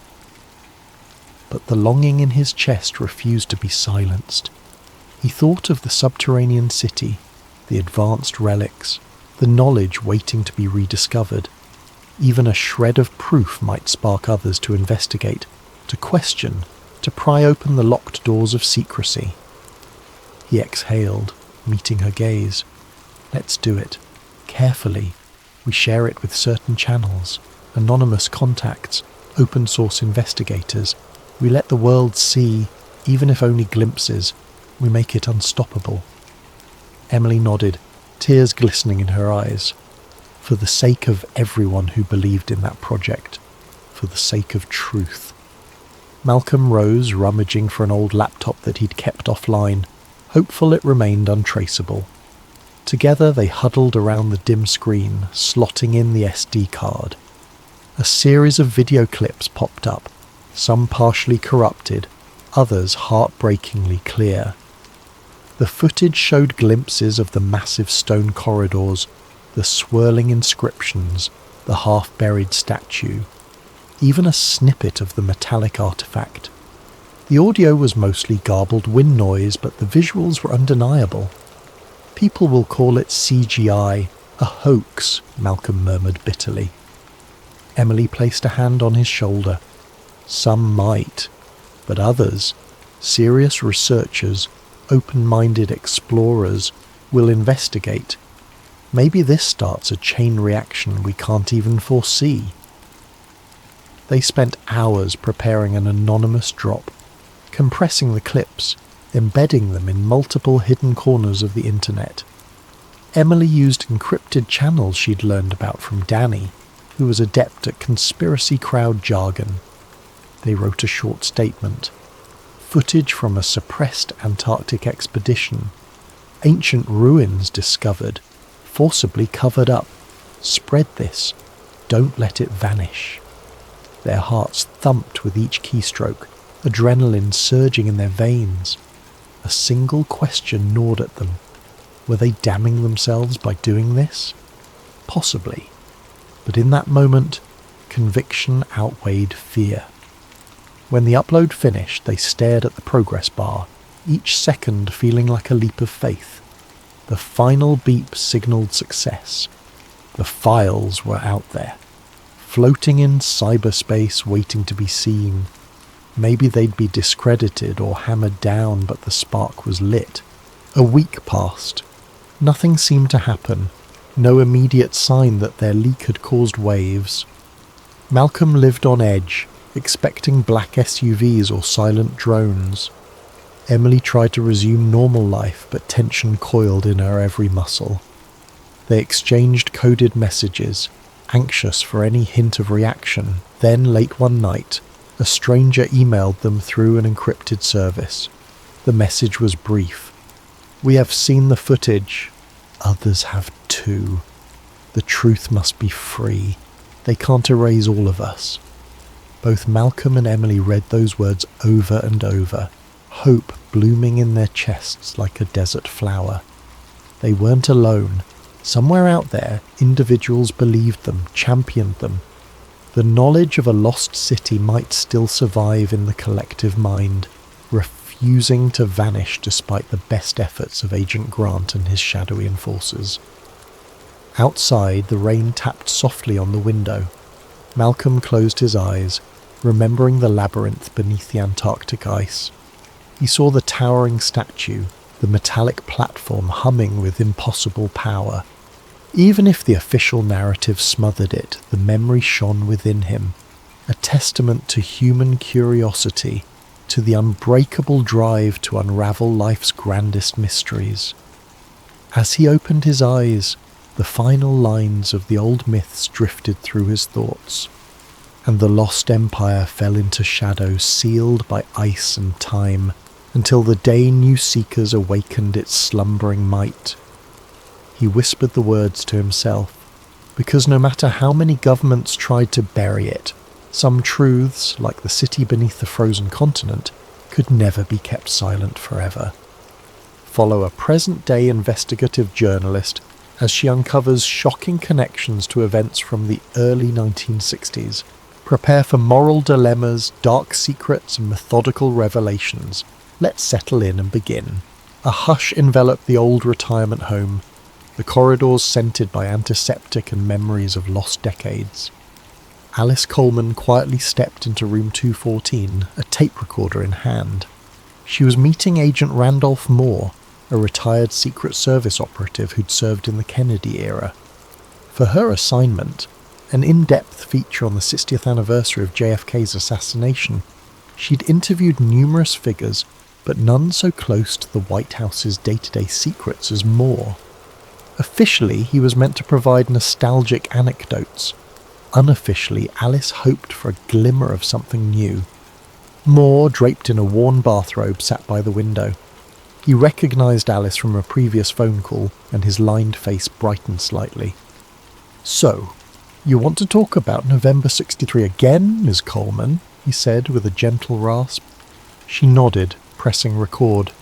But the longing in his chest refused to be silenced. He thought of the subterranean city, the advanced relics, the knowledge waiting to be rediscovered. Even a shred of proof might spark others to investigate, to question, to pry open the locked doors of secrecy. He exhaled, meeting her gaze. Let's do it. Carefully. We share it with certain channels, anonymous contacts, open source investigators. We let the world see, even if only glimpses. We make it unstoppable. Emily nodded, tears glistening in her eyes. For the sake of everyone who believed in that project. For the sake of truth. Malcolm rose, rummaging for an old laptop that he'd kept offline, hopeful it remained untraceable. Together they huddled around the dim screen, slotting in the SD card. A series of video clips popped up, some partially corrupted, others heartbreakingly clear. The footage showed glimpses of the massive stone corridors, the swirling inscriptions, the half-buried statue, even a snippet of the metallic artifact. The audio was mostly garbled wind noise, but the visuals were undeniable. People will call it CGI, a hoax, Malcolm murmured bitterly. Emily placed a hand on his shoulder. Some might, but others, serious researchers, open-minded explorers, will investigate. Maybe this starts a chain reaction we can't even foresee. They spent hours preparing an anonymous drop, compressing the clips, embedding them in multiple hidden corners of the internet. Emily used encrypted channels she'd learned about from Danny, who was adept at conspiracy crowd jargon. They wrote a short statement. Footage from a suppressed Antarctic expedition. Ancient ruins discovered. Forcibly covered up. Spread this. Don't let it vanish. Their hearts thumped with each keystroke, adrenaline surging in their veins. A single question gnawed at them. Were they damning themselves by doing this? Possibly. But in that moment, conviction outweighed fear. When the upload finished, they stared at the progress bar, each second feeling like a leap of faith. The final beep signaled success. The files were out there, floating in cyberspace waiting to be seen. Maybe they'd be discredited or hammered down, but the spark was lit. A week passed. Nothing seemed to happen. No immediate sign that their leak had caused waves. Malcolm lived on edge, expecting black SUVs or silent drones. Emily tried to resume normal life, but tension coiled in her every muscle. They exchanged coded messages, anxious for any hint of reaction. Then, late one night, a stranger emailed them through an encrypted service. The message was brief. "We have seen the footage. Others have too. The truth must be free. They can't erase all of us." Both Malcolm and Emily read those words over and over, hope blooming in their chests like a desert flower. They weren't alone. Somewhere out there, individuals believed them, championed them. The knowledge of a lost city might still survive in the collective mind, refusing to vanish despite the best efforts of Agent Grant and his shadowy enforcers. Outside, the rain tapped softly on the window. Malcolm closed his eyes, remembering the labyrinth beneath the Antarctic ice. He saw the towering statue, the metallic platform humming with impossible power. Even if the official narrative smothered it, the memory shone within him, a testament to human curiosity, to the unbreakable drive to unravel life's grandest mysteries. As he opened his eyes, the final lines of the old myths drifted through his thoughts, and the lost empire fell into shadow sealed by ice and time, until the day new seekers awakened its slumbering might. He whispered the words to himself, because no matter how many governments tried to bury it, some truths, like the city beneath the frozen continent, could never be kept silent forever. Follow a present-day investigative journalist as she uncovers shocking connections to events from the early 1960s. Prepare for moral dilemmas, dark secrets, and methodical revelations. Let's settle in and begin. A hush enveloped the old retirement home, the corridors scented by antiseptic and memories of lost decades. Alice Coleman quietly stepped into room 214, a tape recorder in hand. She was meeting Agent Randolph Moore, a retired Secret Service operative who'd served in the Kennedy era. For her assignment, an in-depth feature on the 60th anniversary of JFK's assassination, she'd interviewed numerous figures, but none so close to the White House's day-to-day secrets as Moore. Officially, he was meant to provide nostalgic anecdotes. Unofficially, Alice hoped for a glimmer of something new. Moore, draped in a worn bathrobe, sat by the window. He recognized Alice from a previous phone call, and his lined face brightened slightly. "So, you want to talk about November 63 again, Ms. Coleman?" he said with a gentle rasp. She nodded, pressing record.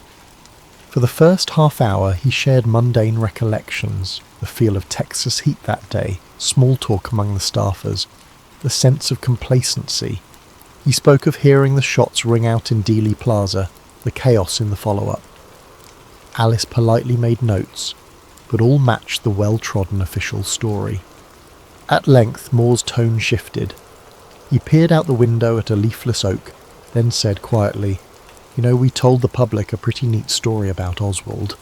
For the first half hour, he shared mundane recollections, the feel of Texas heat that day, small talk among the staffers, the sense of complacency. He spoke of hearing the shots ring out in Dealey Plaza, the chaos in the follow-up. Alice politely made notes, but all matched the well-trodden official story. At length, Moore's tone shifted. He peered out the window at a leafless oak, then said quietly, "You know, we told the public a pretty neat story about Oswald.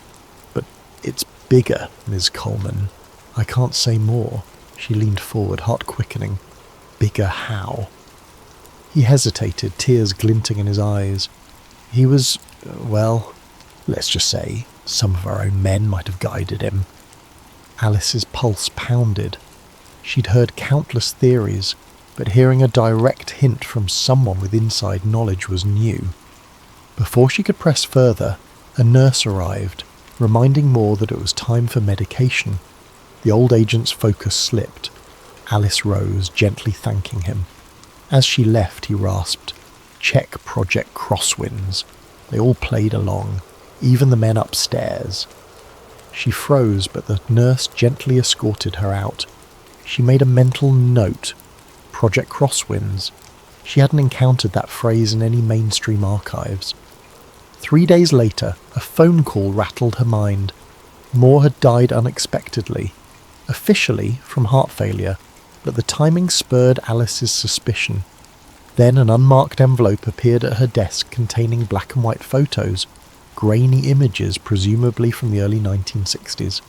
But it's bigger, Ms. Coleman. I can't say more." She leaned forward, heart quickening. "Bigger how?" He hesitated, tears glinting in his eyes. He was, well, let's just say, some of our own men might have guided him. Alice's pulse pounded. She'd heard countless theories, but hearing a direct hint from someone with inside knowledge was new. Before she could press further, a nurse arrived, reminding Moore that it was time for medication. The old agent's focus slipped. Alice rose, gently thanking him. As she left, he rasped, "Check Project Crosswinds." They all played along, even the men upstairs. She froze, but the nurse gently escorted her out. She made a mental note. Project Crosswinds. She hadn't encountered that phrase in any mainstream archives. 3 days later, a phone call rattled her mind. Moore had died unexpectedly, officially from heart failure, but the timing spurred Alice's suspicion. Then an unmarked envelope appeared at her desk containing black and white photos, grainy images presumably from the early 1960s.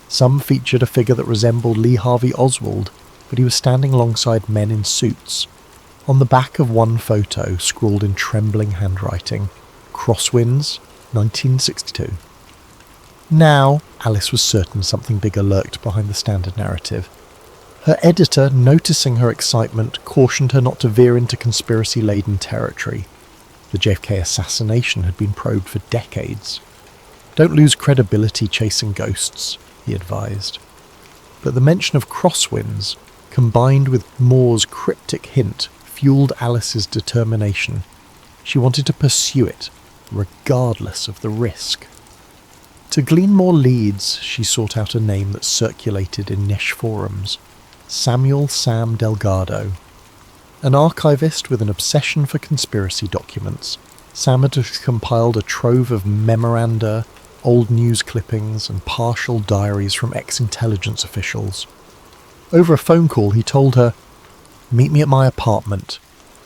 Some featured a figure that resembled Lee Harvey Oswald, but he was standing alongside men in suits. On the back of one photo, scrawled in trembling handwriting, "Crosswinds, 1962. Now, Alice was certain something bigger lurked behind the standard narrative. Her editor, noticing her excitement, cautioned her not to veer into conspiracy-laden territory. The JFK assassination had been probed for decades. "Don't lose credibility chasing ghosts," he advised. But the mention of crosswinds, combined with Moore's cryptic hint, fueled Alice's determination. She wanted to pursue it, regardless of the risk. To glean more leads, she sought out a name that circulated in niche forums. Samuel Sam Delgado. An archivist with an obsession for conspiracy documents, Sam had compiled a trove of memoranda, old news clippings, and partial diaries from ex-intelligence officials. Over a phone call, he told her, "Meet me at my apartment.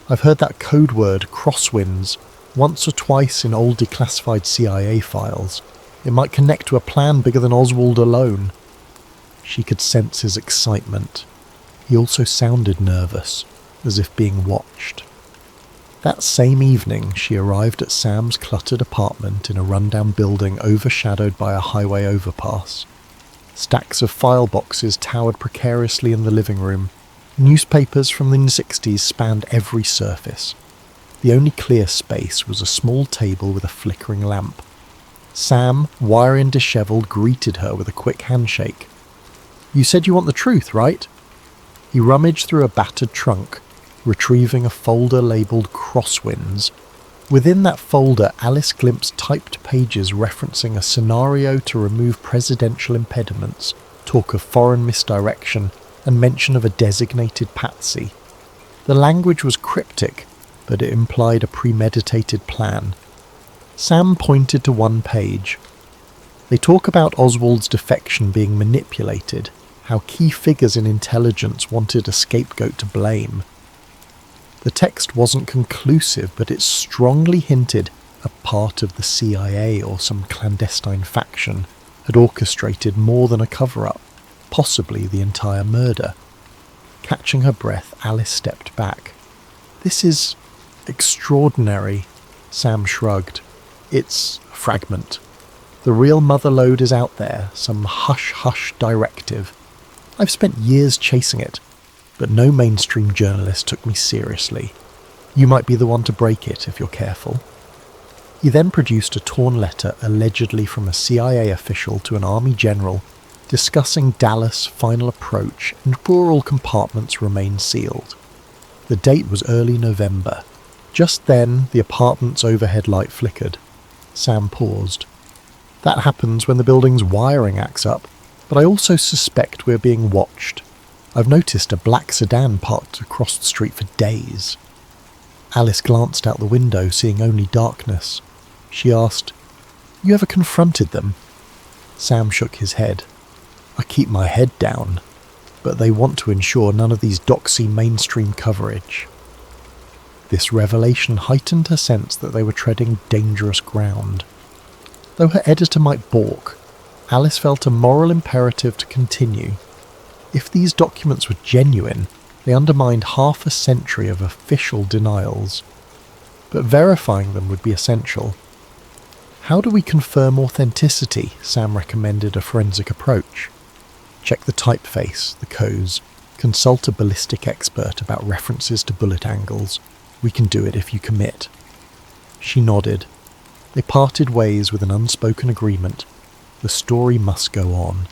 I've heard that code word, crosswinds, once or twice in old declassified CIA files. It might connect to a plan bigger than Oswald alone." She could sense his excitement. He also sounded nervous, as if being watched. That same evening, she arrived at Sam's cluttered apartment in a rundown building overshadowed by a highway overpass. Stacks of file boxes towered precariously in the living room. Newspapers from the 60s spanned every surface. The only clear space was a small table with a flickering lamp. Sam, wiry and dishevelled, greeted her with a quick handshake. "You said you want the truth, right?" He rummaged through a battered trunk, retrieving a folder labelled Crosswinds. Within that folder, Alice glimpsed typed pages referencing a scenario to remove presidential impediments, talk of foreign misdirection, and mention of a designated patsy. The language was cryptic, but it implied a premeditated plan. Sam pointed to one page. "They talk about Oswald's defection being manipulated, how key figures in intelligence wanted a scapegoat to blame." The text wasn't conclusive, but it strongly hinted a part of the CIA or some clandestine faction had orchestrated more than a cover-up, possibly the entire murder. Catching her breath, Alice stepped back. "This is extraordinary," Sam shrugged. "It's a fragment. The real motherlode is out there, some hush-hush directive. I've spent years chasing it, but no mainstream journalist took me seriously. You might be the one to break it if you're careful." He then produced a torn letter allegedly from a CIA official to an Army general discussing Dallas' final approach, and rural compartments remained sealed. The date was early November. Just then, the apartment's overhead light flickered. Sam paused. "That happens when the building's wiring acts up, but I also suspect we're being watched. I've noticed a black sedan parked across the street for days." Alice glanced out the window, seeing only darkness. She asked, "You ever confronted them?" Sam shook his head. "I keep my head down. but they want to ensure none of these doxy mainstream coverage. This revelation heightened her sense that they were treading dangerous ground. Though her editor might balk, Alice felt a moral imperative to continue. If these documents were genuine, they undermined half a century of official denials. But verifying them would be essential. How do we confirm authenticity? Sam recommended a forensic approach. Check the typeface, the codes, consult a ballistic expert about references to bullet angles. We can do it if you commit. She nodded. They parted ways with an unspoken agreement. The story must go on.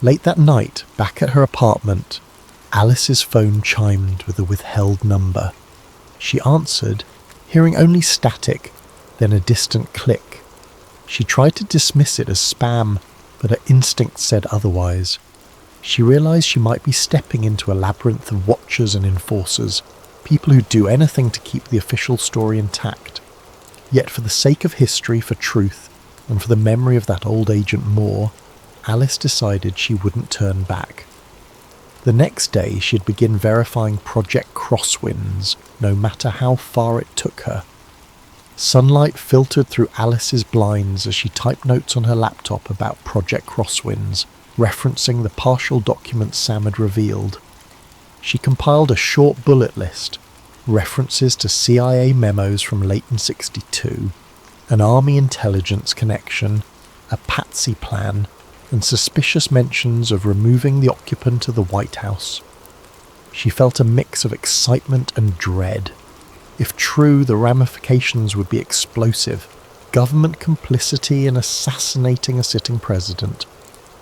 Late that night, back at her apartment, Alice's phone chimed with a withheld number. She answered, hearing only static, then a distant click. She tried to dismiss it as spam, but her instinct said otherwise. She realised she might be stepping into a labyrinth of watchers and enforcers, people who'd do anything to keep the official story intact. Yet for the sake of history, for truth, and for the memory of that old Agent Moore, Alice decided she wouldn't turn back. The next day she'd begin verifying Project Crosswinds, no matter how far it took her. Sunlight filtered through Alice's blinds as she typed notes on her laptop about Project Crosswinds, referencing the partial documents Sam had revealed. She compiled a short bullet list, references to CIA memos from late in '62, an Army intelligence connection, a patsy plan, and suspicious mentions of removing the occupant of the White House. She felt a mix of excitement and dread. If true, the ramifications would be explosive. Government complicity in assassinating a sitting president.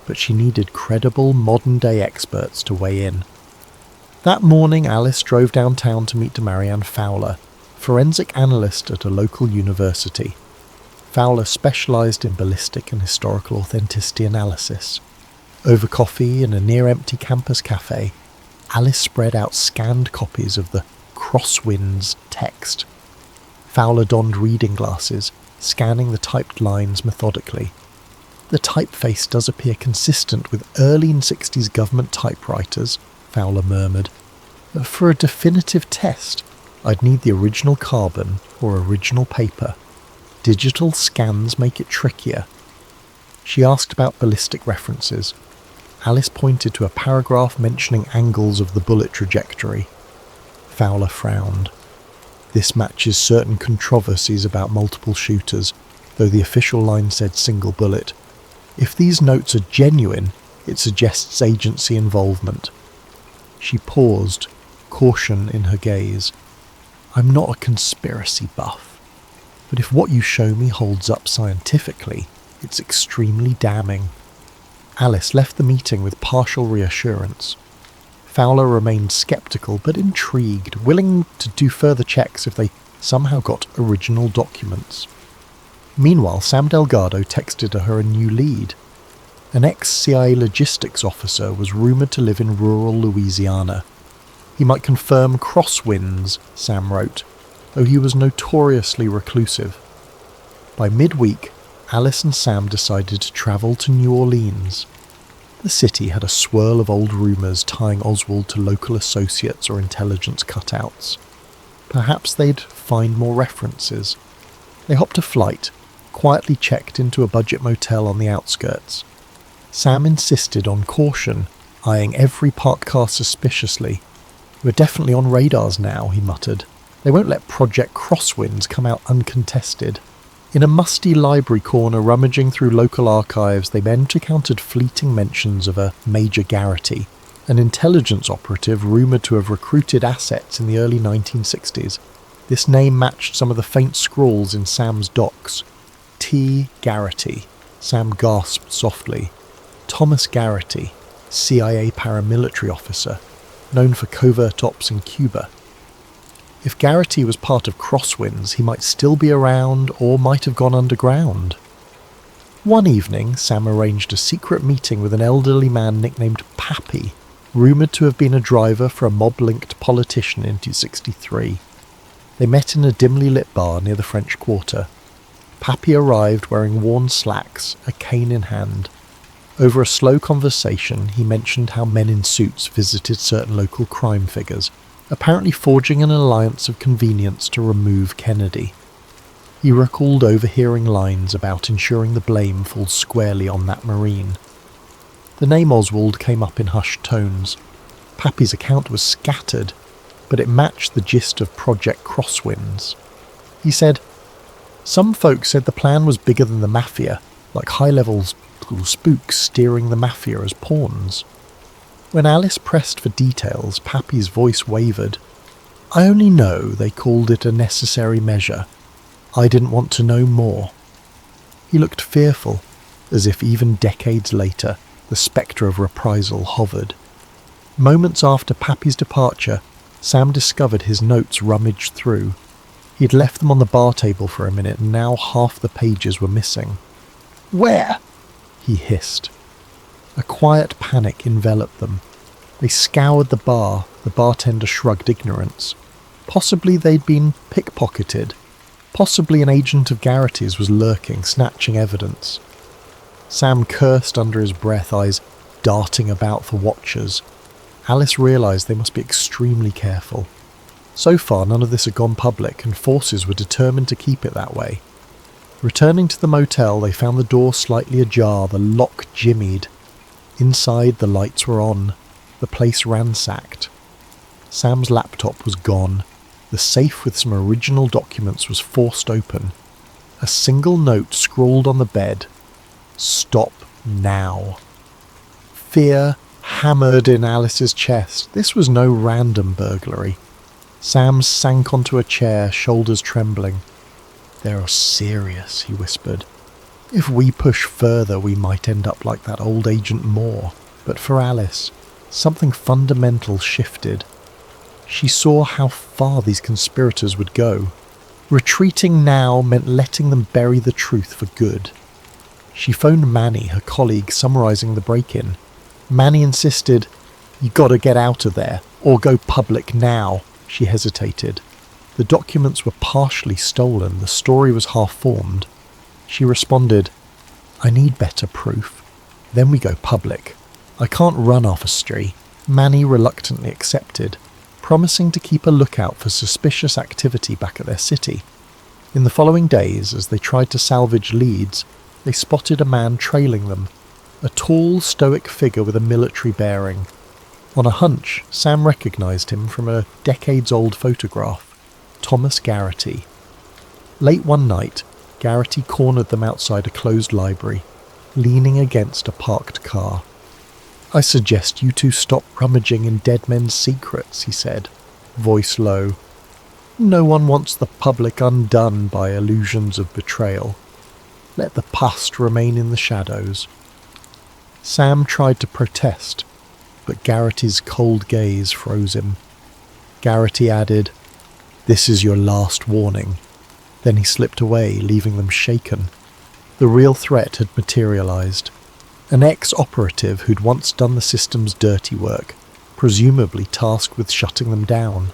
But she needed credible, modern-day experts to weigh in. That morning, Alice drove downtown to meet Marianne Fowler, forensic analyst at a local university. Fowler specialised in ballistic and historical authenticity analysis. Over coffee in a near-empty campus cafe, Alice spread out scanned copies of the Crosswinds text. Fowler donned reading glasses, scanning the typed lines methodically. The typeface does appear consistent with early '60s government typewriters, Fowler murmured. But for a definitive test, I'd need the original carbon or original paper. Digital scans make it trickier. She asked about ballistic references. Alice pointed to a paragraph mentioning angles of the bullet trajectory. Fowler frowned. This matches certain controversies about multiple shooters, though the official line said single bullet. If these notes are genuine, it suggests agency involvement. She paused, caution in her gaze. I'm not a conspiracy buff, but if what you show me holds up scientifically, it's extremely damning. Alice left the meeting with partial reassurance. Fowler remained sceptical but intrigued, willing to do further checks if they somehow got original documents. Meanwhile, Sam Delgado texted her a new lead. An ex-CIA logistics officer was rumoured to live in rural Louisiana. He might confirm crosswinds, Sam wrote, though he was notoriously reclusive. By midweek, Alice and Sam decided to travel to New Orleans. The city had a swirl of old rumours tying Oswald to local associates or intelligence cutouts. Perhaps they'd find more references. They hopped a flight, quietly checked into a budget motel on the outskirts. Sam insisted on caution, eyeing every parked car suspiciously. We're definitely on radars now, he muttered. They won't let Project Crosswinds come out uncontested. In a musty library corner rummaging through local archives, they encountered fleeting mentions of a Major Garrity, an intelligence operative rumoured to have recruited assets in the early 1960s. This name matched some of the faint scrawls in Sam's docs. T. Garrity. Sam gasped softly. Thomas Garrity, CIA paramilitary officer, known for covert ops in Cuba. If Garrity was part of Crosswinds, he might still be around or might have gone underground. One evening, Sam arranged a secret meeting with an elderly man nicknamed Pappy, rumoured to have been a driver for a mob-linked politician in 1963. They met in a dimly lit bar near the French Quarter. Pappy arrived wearing worn slacks, a cane in hand. Over a slow conversation, he mentioned how men in suits visited certain local crime figures, apparently forging an alliance of convenience to remove Kennedy. He recalled overhearing lines about ensuring the blame falls squarely on that Marine. The name Oswald came up in hushed tones. Pappy's account was scattered, but it matched the gist of Project Crosswinds. He said, "Some folks said the plan was bigger than the Mafia, like high-level spooks steering the Mafia as pawns." When Alice pressed for details, Pappy's voice wavered. "I only know they called it a necessary measure. I didn't want to know more." He looked fearful, as if even decades later the spectre of reprisal hovered. Moments after Pappy's departure, Sam discovered his notes rummaged through. He'd left them on the bar table for a minute, and now half the pages were missing. "Where?" he hissed. A quiet panic enveloped them. They scoured the bar. The bartender shrugged ignorance. Possibly they'd been pickpocketed. Possibly an agent of Garrity's was lurking, snatching evidence. Sam cursed under his breath, eyes darting about for watchers. Alice realised they must be extremely careful. So far, none of this had gone public, and forces were determined to keep it that way. Returning to the motel, they found the door slightly ajar, the lock jimmied. Inside, the lights were on, the place ransacked. Sam's laptop was gone. The safe with some original documents was forced open. A single note scrawled on the bed. "Stop now." Fear hammered in Alice's chest. This was no random burglary. Sam sank onto a chair, shoulders trembling. "They're serious," he whispered. "If we push further, we might end up like that old Agent Moore." But for Alice, something fundamental shifted. She saw how far these conspirators would go. Retreating now meant letting them bury the truth for good. She phoned Manny, her colleague, summarising the break-in. Manny insisted, "You gotta get out of there, or go public now." She hesitated. The documents were partially stolen, the story was half-formed. She responded, "I need better proof. Then we go public. I can't run off a spree." Manny reluctantly accepted, promising to keep a lookout for suspicious activity back at their city. In the following days, as they tried to salvage leads, they spotted a man trailing them, a tall, stoic figure with a military bearing. On a hunch, Sam recognised him from a decades-old photograph. Thomas Garrity. Late one night, Garrity cornered them outside a closed library, leaning against a parked car. "I suggest you two stop rummaging in dead men's secrets," he said, voice low. "No one wants the public undone by illusions of betrayal. Let the past remain in the shadows." Sam tried to protest, but Garrity's cold gaze froze him. Garrity added, "This is your last warning." Then he slipped away, leaving them shaken. The real threat had materialised. An ex-operative who'd once done the system's dirty work, presumably tasked with shutting them down.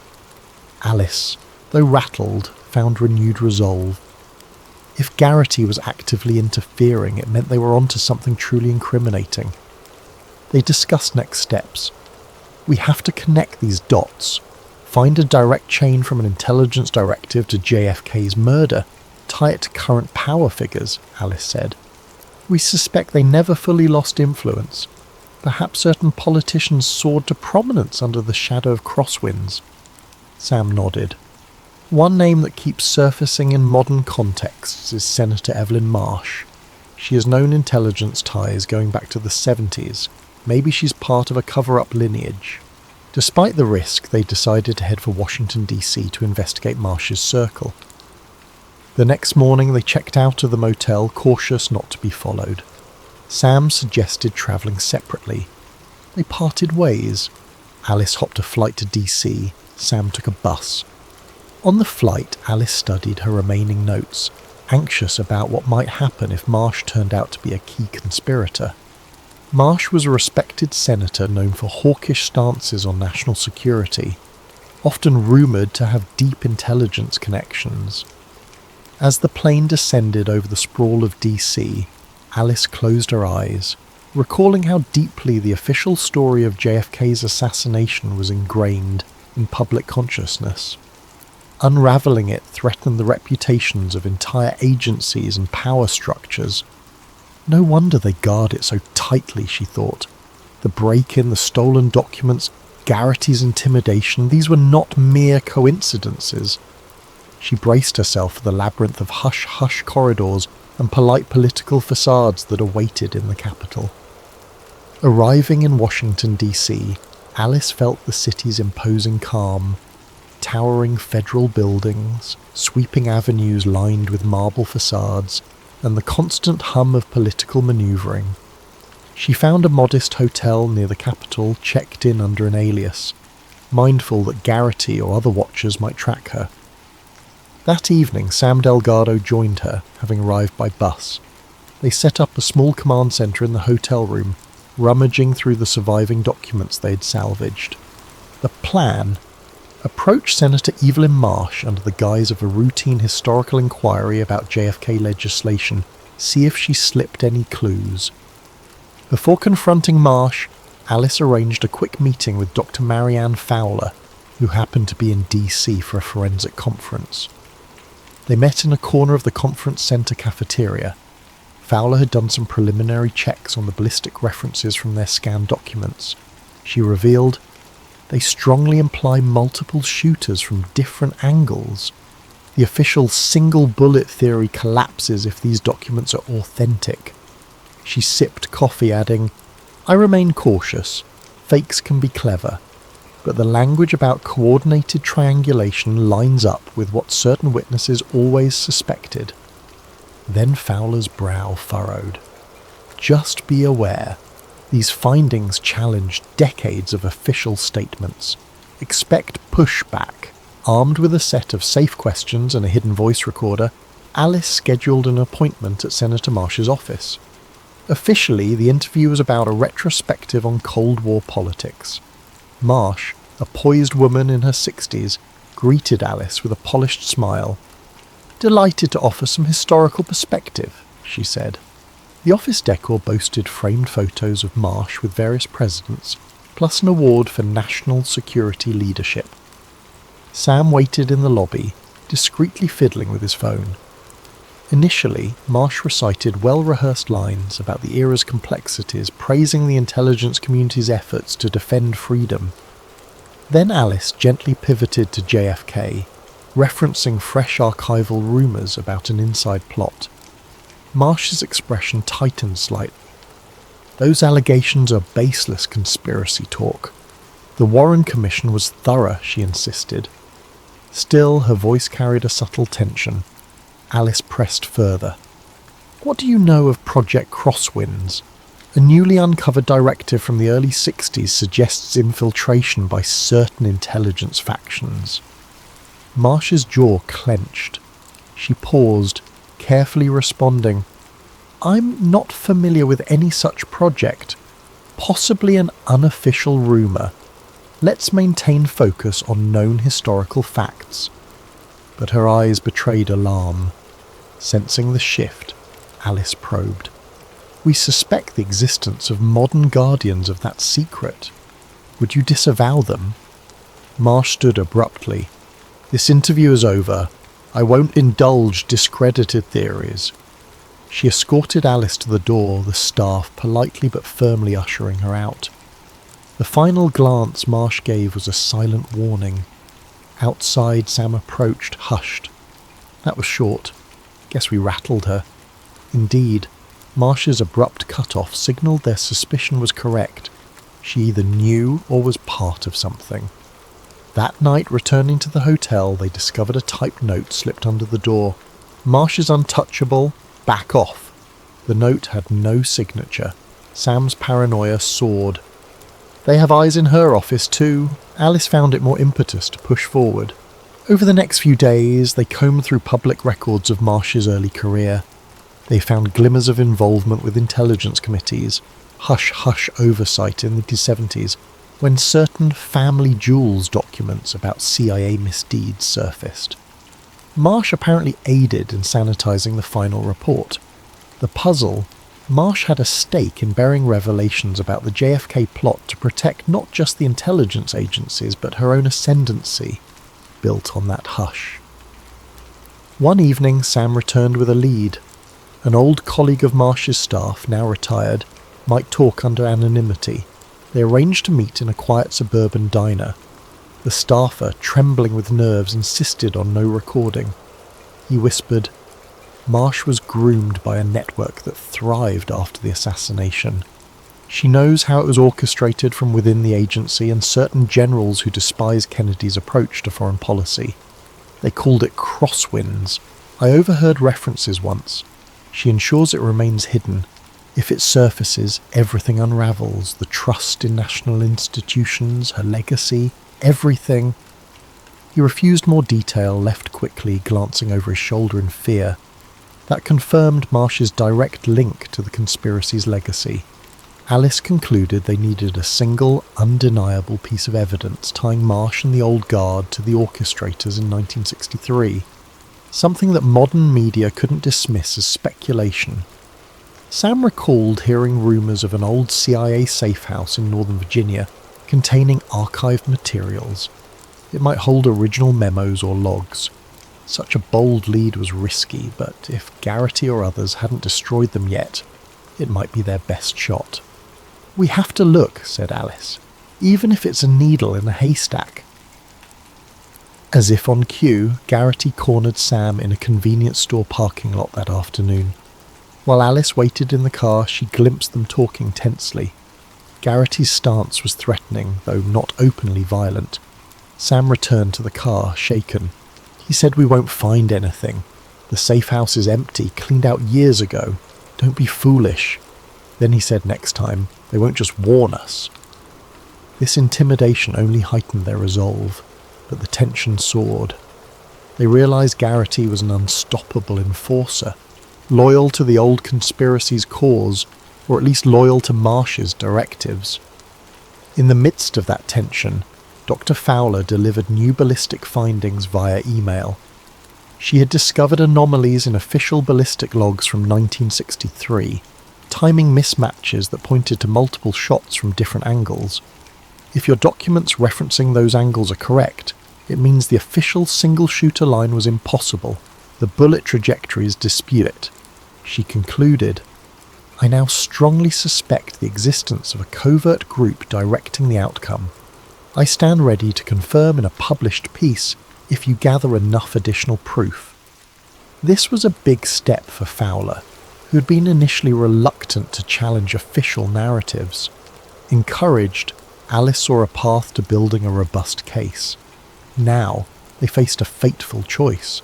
Alice, though rattled, found renewed resolve. If Garrity was actively interfering, it meant they were onto something truly incriminating. They discussed next steps. "We have to connect these dots. Find a direct chain from an intelligence directive to JFK's murder. Tie it to current power figures," Alice said. "We suspect they never fully lost influence. Perhaps certain politicians soared to prominence under the shadow of crosswinds." Sam nodded. "One name that keeps surfacing in modern contexts is Senator Evelyn Marsh. She has known intelligence ties going back to the 70s. Maybe she's part of a cover-up lineage." Despite the risk, they decided to head for Washington, D.C. to investigate Marsh's circle. The next morning they checked out of the motel, cautious not to be followed. Sam suggested travelling separately. They parted ways. Alice hopped a flight to D.C. Sam took a bus. On the flight, Alice studied her remaining notes, anxious about what might happen if Marsh turned out to be a key conspirator. Marsh was a respected senator known for hawkish stances on national security, often rumoured to have deep intelligence connections. As the plane descended over the sprawl of DC, Alice closed her eyes. recalling how deeply the official story of JFK's assassination was ingrained in public consciousness. Unraveling it threatened the reputations of entire agencies and power structures. No wonder they guard it so tightly, she thought. The break-in, the stolen documents, Garrity's intimidation, these were not mere coincidences. She braced herself for the labyrinth of hush-hush corridors and polite political facades that awaited in the capital. Arriving in Washington, D.C., Alice felt the city's imposing calm. Towering federal buildings, sweeping avenues lined with marble facades, and the constant hum of political manoeuvring. She found a modest hotel near the Capitol, checked in under an alias, mindful that Garrity or other watchers might track her. That evening, Sam Delgado joined her, having arrived by bus. They set up a small command centre in the hotel room, rummaging through the surviving documents they had salvaged. The plan: approach Senator Evelyn Marsh under the guise of a routine historical inquiry about JFK legislation, see if she slipped any clues. Before confronting Marsh, Alice arranged a quick meeting with Dr. Marianne Fowler, who happened to be in D.C. for a forensic conference. They met in a corner of the conference centre cafeteria. Fowler had done some preliminary checks on the ballistic references from their scanned documents. She revealed, they strongly imply multiple shooters from different angles. The official single bullet theory collapses if these documents are authentic. She sipped coffee, adding, I remain cautious. Fakes can be clever. But the language about coordinated triangulation lines up with what certain witnesses always suspected. Then Fowler's brow furrowed. Just be aware. These findings challenge decades of official statements. Expect pushback. Armed with a set of safe questions and a hidden voice recorder, Alice scheduled an appointment at Senator Marsh's office. Officially, the interview was about a retrospective on Cold War politics. Marsh, a poised woman in her 60s, greeted Alice with a polished smile. Delighted to offer some historical perspective, she said. The office decor boasted framed photos of Marsh with various presidents, plus an award for national security leadership. Sam waited in the lobby, discreetly fiddling with his phone. Initially, Marsh recited well-rehearsed lines about the era's complexities, praising the intelligence community's efforts to defend freedom. Then Alice gently pivoted to JFK, referencing fresh archival rumours about an inside plot. Marsh's expression tightened slightly. Those allegations are baseless conspiracy talk. The Warren Commission was thorough, she insisted. Still, her voice carried a subtle tension. Alice pressed further. What do you know of Project Crosswinds? A newly uncovered directive from the early 60s suggests infiltration by certain intelligence factions. Marsh's jaw clenched. She paused, carefully responding, I'm not familiar with any such project. Possibly an unofficial rumour. Let's maintain focus on known historical facts. But her eyes betrayed alarm. Sensing the shift, Alice probed. We suspect the existence of modern guardians of that secret. Would you disavow them? Marsh stood abruptly. This interview is over. I won't indulge discredited theories. She escorted Alice to the door, the staff politely but firmly ushering her out. The final glance Marsh gave was a silent warning. Outside, Sam approached, hushed. That was short. Guess we rattled her. Indeed, Marsh's abrupt cut-off signalled their suspicion was correct. She either knew or was part of something. That night, returning to the hotel, they discovered a typed note slipped under the door. Marsh is untouchable. Back off. The note had no signature. Sam's paranoia soared. They have eyes in her office too. Alice found it more impetus to push forward. Over the next few days, they combed through public records of Marsh's early career. They found glimmers of involvement with intelligence committees, hush-hush oversight in the 70s, when certain family jewels documents about CIA misdeeds surfaced. Marsh apparently aided in sanitizing the final report. The puzzle, Marsh had a stake in bearing revelations about the JFK plot to protect not just the intelligence agencies but her own ascendancy, built on that hush. One evening, Sam returned with a lead. An old colleague of Marsh's staff, now retired, might talk under anonymity. They arranged to meet in a quiet suburban diner. The staffer, trembling with nerves, insisted on no recording. He whispered, "Marsh was groomed by a network that thrived after the assassination. She knows how it was orchestrated from within the agency and certain generals who despise Kennedy's approach to foreign policy. They called it crosswinds. I overheard references once. She ensures it remains hidden. If it surfaces, everything unravels, the trust in national institutions, her legacy, everything." He refused more detail, left quickly, glancing over his shoulder in fear. That confirmed Marsh's direct link to the conspiracy's legacy. Alice concluded they needed a single, undeniable piece of evidence tying Marsh and the old guard to the orchestrators in 1963. Something that modern media couldn't dismiss as speculation. Sam recalled hearing rumours of an old CIA safe house in Northern Virginia containing archived materials. It might hold original memos or logs. Such a bold lead was risky, but if Garrity or others hadn't destroyed them yet, it might be their best shot. "We have to look," said Alice, "even if it's a needle in a haystack." As if on cue, Garrity cornered Sam in a convenience store parking lot that afternoon. While Alice waited in the car, she glimpsed them talking tensely. Garrity's stance was threatening, though not openly violent. Sam returned to the car, shaken. "He said we won't find anything. The safe house is empty, cleaned out years ago. Don't be foolish." Then he said next time, "They won't just warn us." This intimidation only heightened their resolve, but the tension soared. They realized Garrity was an unstoppable enforcer, loyal to the old conspiracy's cause, or at least loyal to Marsh's directives. In the midst of that tension, Dr. Fowler delivered new ballistic findings via email. She had discovered anomalies in official ballistic logs from 1963, timing mismatches that pointed to multiple shots from different angles. If your documents referencing those angles are correct, it means the official single-shooter line was impossible. The bullet trajectories dispute it. She concluded, "I now strongly suspect the existence of a covert group directing the outcome. I stand ready to confirm in a published piece if you gather enough additional proof." This was a big step for Fowler, who had been initially reluctant to challenge official narratives. Encouraged, Alice saw a path to building a robust case. Now, they faced a fateful choice: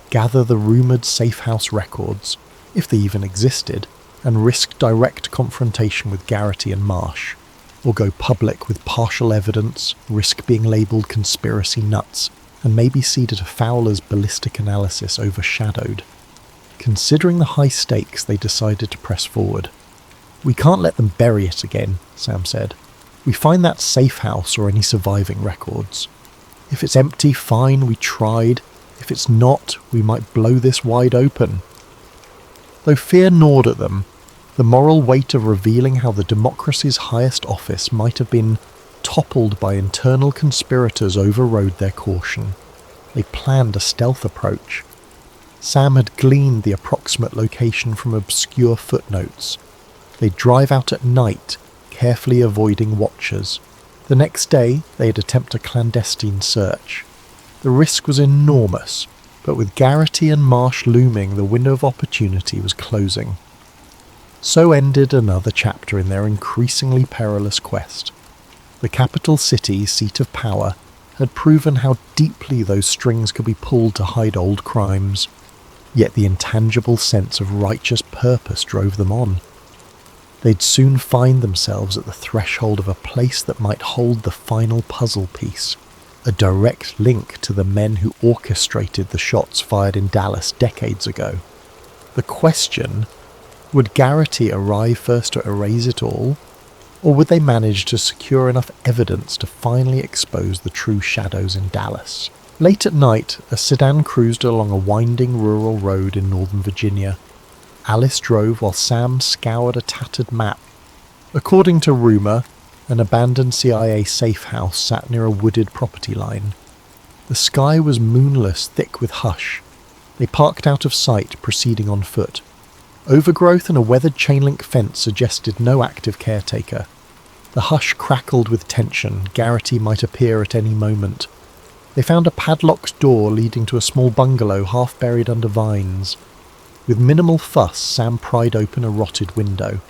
gather the rumoured safe house records, if they even existed, and risk direct confrontation with Garrity and Marsh, or go public with partial evidence, risk being labelled conspiracy nuts, and maybe see that Fowler's ballistic analysis overshadowed. Considering the high stakes, they decided to press forward. "We can't let them bury it again," Sam said. "We find that safe house or any surviving records. If it's empty, fine, we tried. If it's not, we might blow this wide open." Though fear gnawed at them, the moral weight of revealing how the democracy's highest office might have been toppled by internal conspirators overrode their caution. They planned a stealth approach. Sam had gleaned the approximate location from obscure footnotes. They'd drive out at night, carefully avoiding watchers. The next day, they'd attempt a clandestine search. The risk was enormous, but with Garrity and Marsh looming, the window of opportunity was closing. So ended another chapter in their increasingly perilous quest. The capital city, seat of power, had proven how deeply those strings could be pulled to hide old crimes, yet the intangible sense of righteous purpose drove them on. They'd soon find themselves at the threshold of a place that might hold the final puzzle piece, a direct link to the men who orchestrated the shots fired in Dallas decades ago. The question: would Garrity arrive first to erase it all, or would they manage to secure enough evidence to finally expose the true shadows in Dallas? Late at night, a sedan cruised along a winding rural road in Northern Virginia. Alice drove while Sam scoured a tattered map. According to rumour, an abandoned CIA safe house sat near a wooded property line. The sky was moonless, thick with hush. They parked out of sight, proceeding on foot. Overgrowth and a weathered chain-link fence suggested no active caretaker. The hush crackled with tension. Garrity might appear at any moment. They found a padlocked door leading to a small bungalow half buried under vines. With minimal fuss, Sam pried open a rotted window.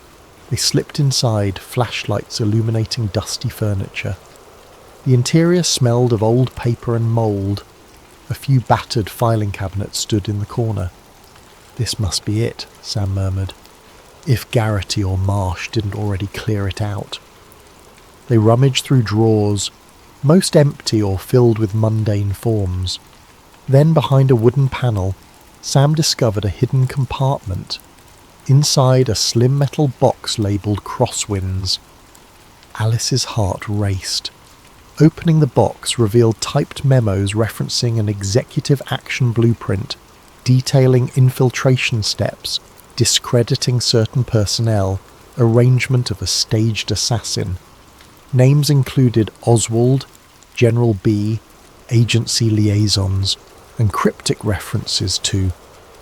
They slipped inside, flashlights illuminating dusty furniture. The interior smelled of old paper and mould. A few battered filing cabinets stood in the corner. "This must be it," Sam murmured, "if Garrity or Marsh didn't already clear it out." They rummaged through drawers, most empty or filled with mundane forms. Then, behind a wooden panel, Sam discovered a hidden compartment. Inside, a slim metal box labelled Crosswinds. Alice's heart raced. Opening the box revealed typed memos referencing an executive action blueprint, detailing infiltration steps, discrediting certain personnel, arrangement of a staged assassin. Names included Oswald, General B, agency liaisons, and cryptic references to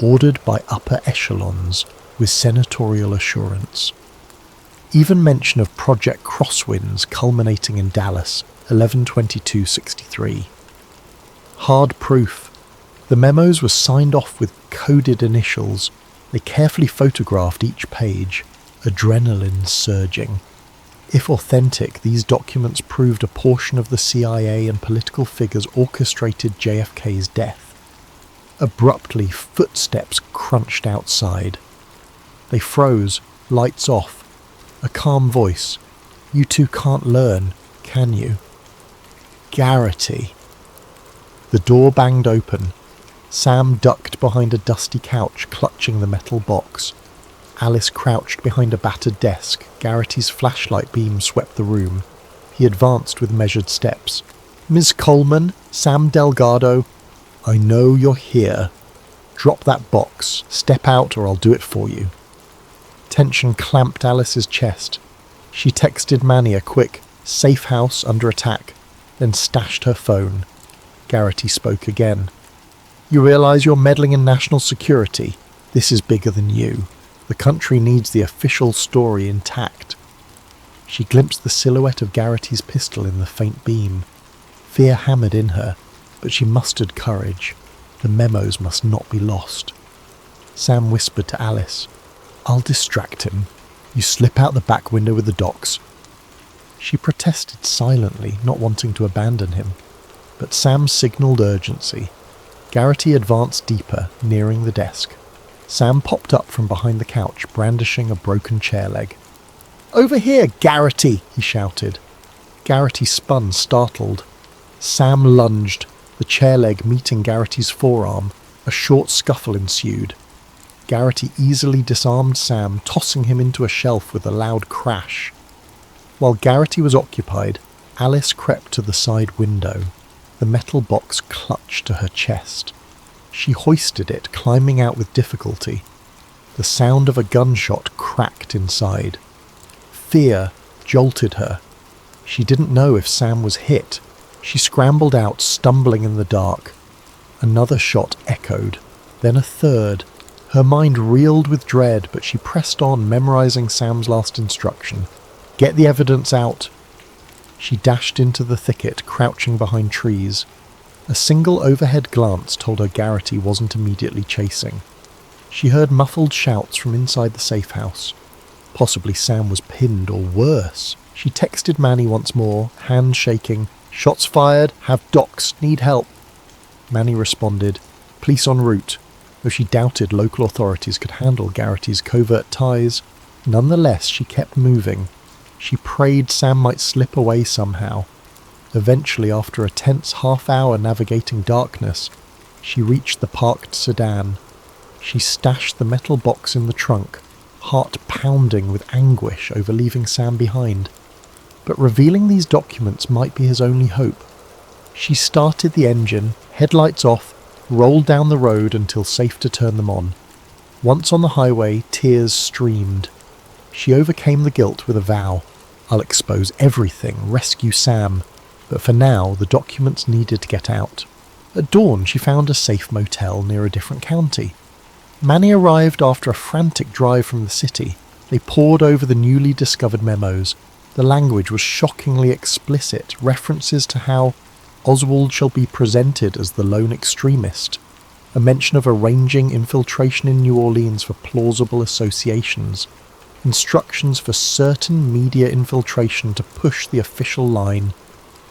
ordered by upper echelons with senatorial assurance. Even mention of Project Crosswinds culminating in Dallas, 11/22/63. Hard proof. The memos were signed off with coded initials. They carefully photographed each page, adrenaline surging. If authentic, these documents proved a portion of the CIA and political figures orchestrated JFK's death. Abruptly, footsteps crunched outside. They froze, lights off. A calm voice. "You two can't learn, can you?" Garrity. The door banged open. Sam ducked behind a dusty couch, clutching the metal box. Alice crouched behind a battered desk. Garrity's flashlight beam swept the room. He advanced with measured steps. "Ms. Coleman, Sam Delgado, I know you're here. Drop that box. Step out or I'll do it for you." Tension clamped Alice's chest. She texted Manny a quick, "Safe house under attack," then stashed her phone. Garrity spoke again. "You realise you're meddling in national security? This is bigger than you. The country needs the official story intact." She glimpsed the silhouette of Garrity's pistol in the faint beam. Fear hammered in her, but she mustered courage. The memos must not be lost. Sam whispered to Alice, "I'll distract him. You slip out the back window with the docs." She protested silently, not wanting to abandon him, but Sam signalled urgency. Garrity advanced deeper, nearing the desk. Sam popped up from behind the couch, brandishing a broken chair leg. "Over here, Garrity!" he shouted. Garrity spun, startled. Sam lunged, the chair leg meeting Garrity's forearm. A short scuffle ensued. Garrity easily disarmed Sam, tossing him into a shelf with a loud crash. While Garrity was occupied, Alice crept to the side window. The metal box clutched to her chest. She hoisted it, climbing out with difficulty. The sound of a gunshot cracked inside. Fear jolted her. She didn't know if Sam was hit. She scrambled out, stumbling in the dark. Another shot echoed, then a third. Her mind reeled with dread, but she pressed on, memorizing Sam's last instruction. "Get the evidence out." She dashed into the thicket, crouching behind trees. A single overhead glance told her Garrity wasn't immediately chasing. She heard muffled shouts from inside the safe house. Possibly Sam was pinned, or worse. She texted Manny once more, hands shaking. "Shots fired, have docs, need help." Manny responded, "Police en route," though she doubted local authorities could handle Garrity's covert ties. Nonetheless, she kept moving. She prayed Sam might slip away somehow. Eventually, after a tense half-hour navigating darkness, she reached the parked sedan. She stashed the metal box in the trunk, heart pounding with anguish over leaving Sam behind. But revealing these documents might be his only hope. She started the engine, headlights off, rolled down the road until safe to turn them on. Once on the highway, tears streamed. She overcame the guilt with a vow. I'll expose everything, rescue Sam, but for now the documents needed to get out. At dawn she found a safe motel near a different county. Manny arrived after a frantic drive from the city. They pored over the newly discovered memos. The language was shockingly explicit, references to how Oswald shall be presented as the lone extremist, a mention of arranging infiltration in New Orleans for plausible associations, instructions for certain media infiltration to push the official line,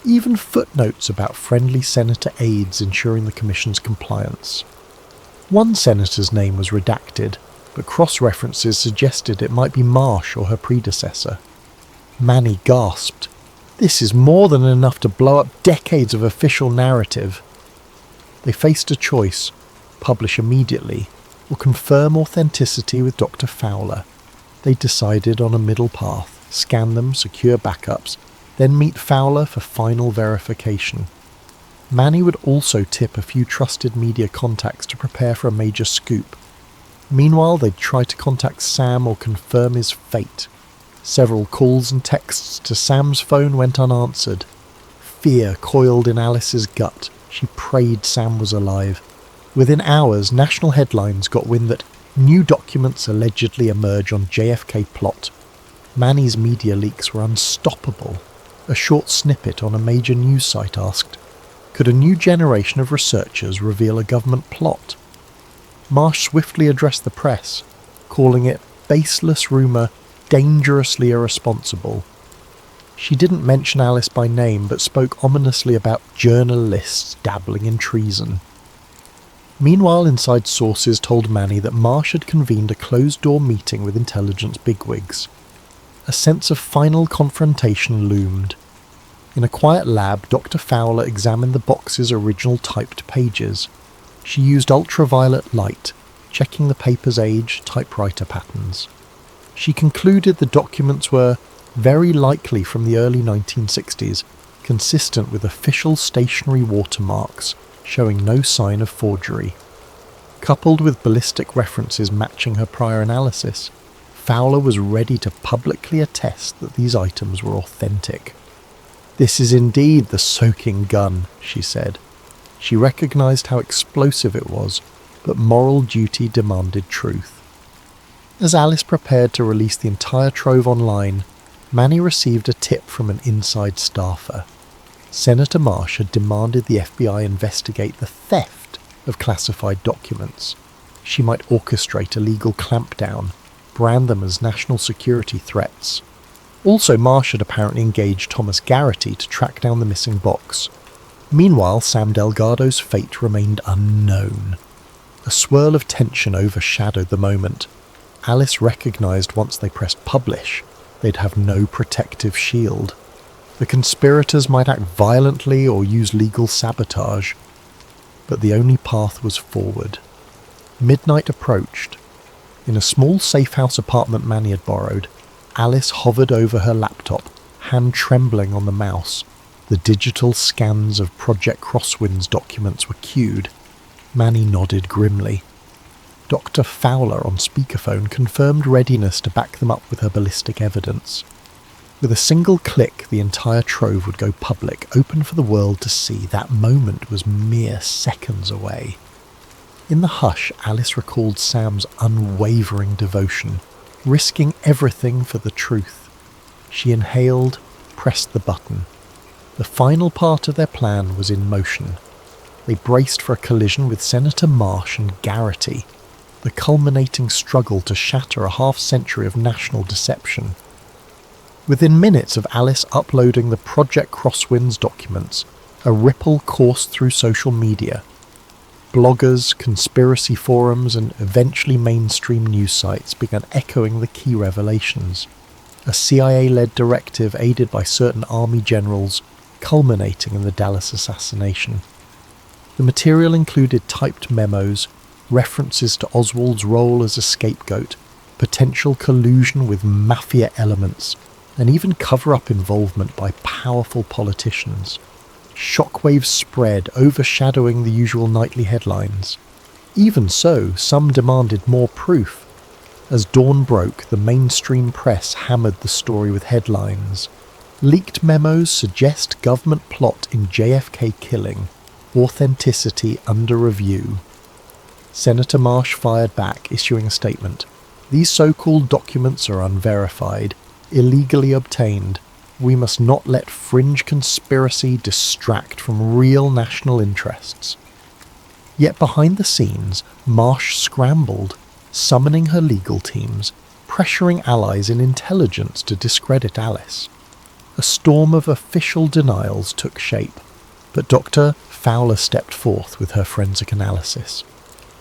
even footnotes about friendly senator aides ensuring the commission's compliance. One senator's name was redacted, but cross-references suggested it might be Marsh or her predecessor. Manny gasped. This is more than enough to blow up decades of official narrative. They faced a choice: publish immediately, or confirm authenticity with Dr. Fowler. They decided on a middle path, scan them, secure backups, then meet Fowler for final verification. Manny would also tip a few trusted media contacts to prepare for a major scoop. Meanwhile, they'd try to contact Sam or confirm his fate. Several calls and texts to Sam's phone went unanswered. Fear coiled in Alice's gut. She prayed Sam was alive. Within hours, national headlines got wind that new documents allegedly emerge on JFK plot. Manny's media leaks were unstoppable. A short snippet on a major news site asked, could a new generation of researchers reveal a government plot? Marsh swiftly addressed the press, calling it baseless rumour, dangerously irresponsible. She didn't mention Alice by name, but spoke ominously about journalists dabbling in treason. Meanwhile, inside sources told Manny that Marsh had convened a closed-door meeting with intelligence bigwigs. A sense of final confrontation loomed. In a quiet lab, Dr. Fowler examined the box's original typed pages. She used ultraviolet light, checking the paper's age, typewriter patterns. She concluded the documents were very likely from the early 1960s, consistent with official stationary watermarks, showing no sign of forgery. Coupled with ballistic references matching her prior analysis, Fowler was ready to publicly attest that these items were authentic. "This is indeed the soaking gun," she said. She recognised how explosive it was, but moral duty demanded truth. As Alice prepared to release the entire trove online, Manny received a tip from an inside staffer. Senator Marsh had demanded the FBI investigate the theft of classified documents. She might orchestrate a legal clampdown, brand them as national security threats. Also, Marsh had apparently engaged Thomas Garrity to track down the missing box. Meanwhile, Sam Delgado's fate remained unknown. A swirl of tension overshadowed the moment. Alice recognised once they pressed publish, they'd have no protective shield. The conspirators might act violently or use legal sabotage, but the only path was forward. Midnight approached. In a small safe-house apartment Manny had borrowed, Alice hovered over her laptop, hand trembling on the mouse. The digital scans of Project Crosswind's documents were queued. Manny nodded grimly. Dr. Fowler on speakerphone confirmed readiness to back them up with her ballistic evidence. With a single click, the entire trove would go public, open for the world to see. That moment was mere seconds away. In the hush, Alice recalled Sam's unwavering devotion, risking everything for the truth. She inhaled, pressed the button. The final part of their plan was in motion. They braced for a collision with Senator Marsh and Garrity, the culminating struggle to shatter a half-century of national deception. Within minutes of Alice uploading the Project Crosswinds documents, a ripple coursed through social media. Bloggers, conspiracy forums, and eventually mainstream news sites began echoing the key revelations. A CIA-led directive aided by certain army generals, culminating in the Dallas assassination. The material included typed memos, references to Oswald's role as a scapegoat, potential collusion with mafia elements, and even cover-up involvement by powerful politicians. Shockwaves spread, overshadowing the usual nightly headlines. Even so, some demanded more proof. As dawn broke, the mainstream press hammered the story with headlines. Leaked memos suggest government plot in JFK killing. Authenticity under review. Senator Marsh fired back, issuing a statement. These so-called documents are unverified, illegally obtained. We must not let fringe conspiracy distract from real national interests. Yet behind the scenes, Marsh scrambled, summoning her legal teams, pressuring allies in intelligence to discredit Alice. A storm of official denials took shape, but Dr. Fowler stepped forth with her forensic analysis.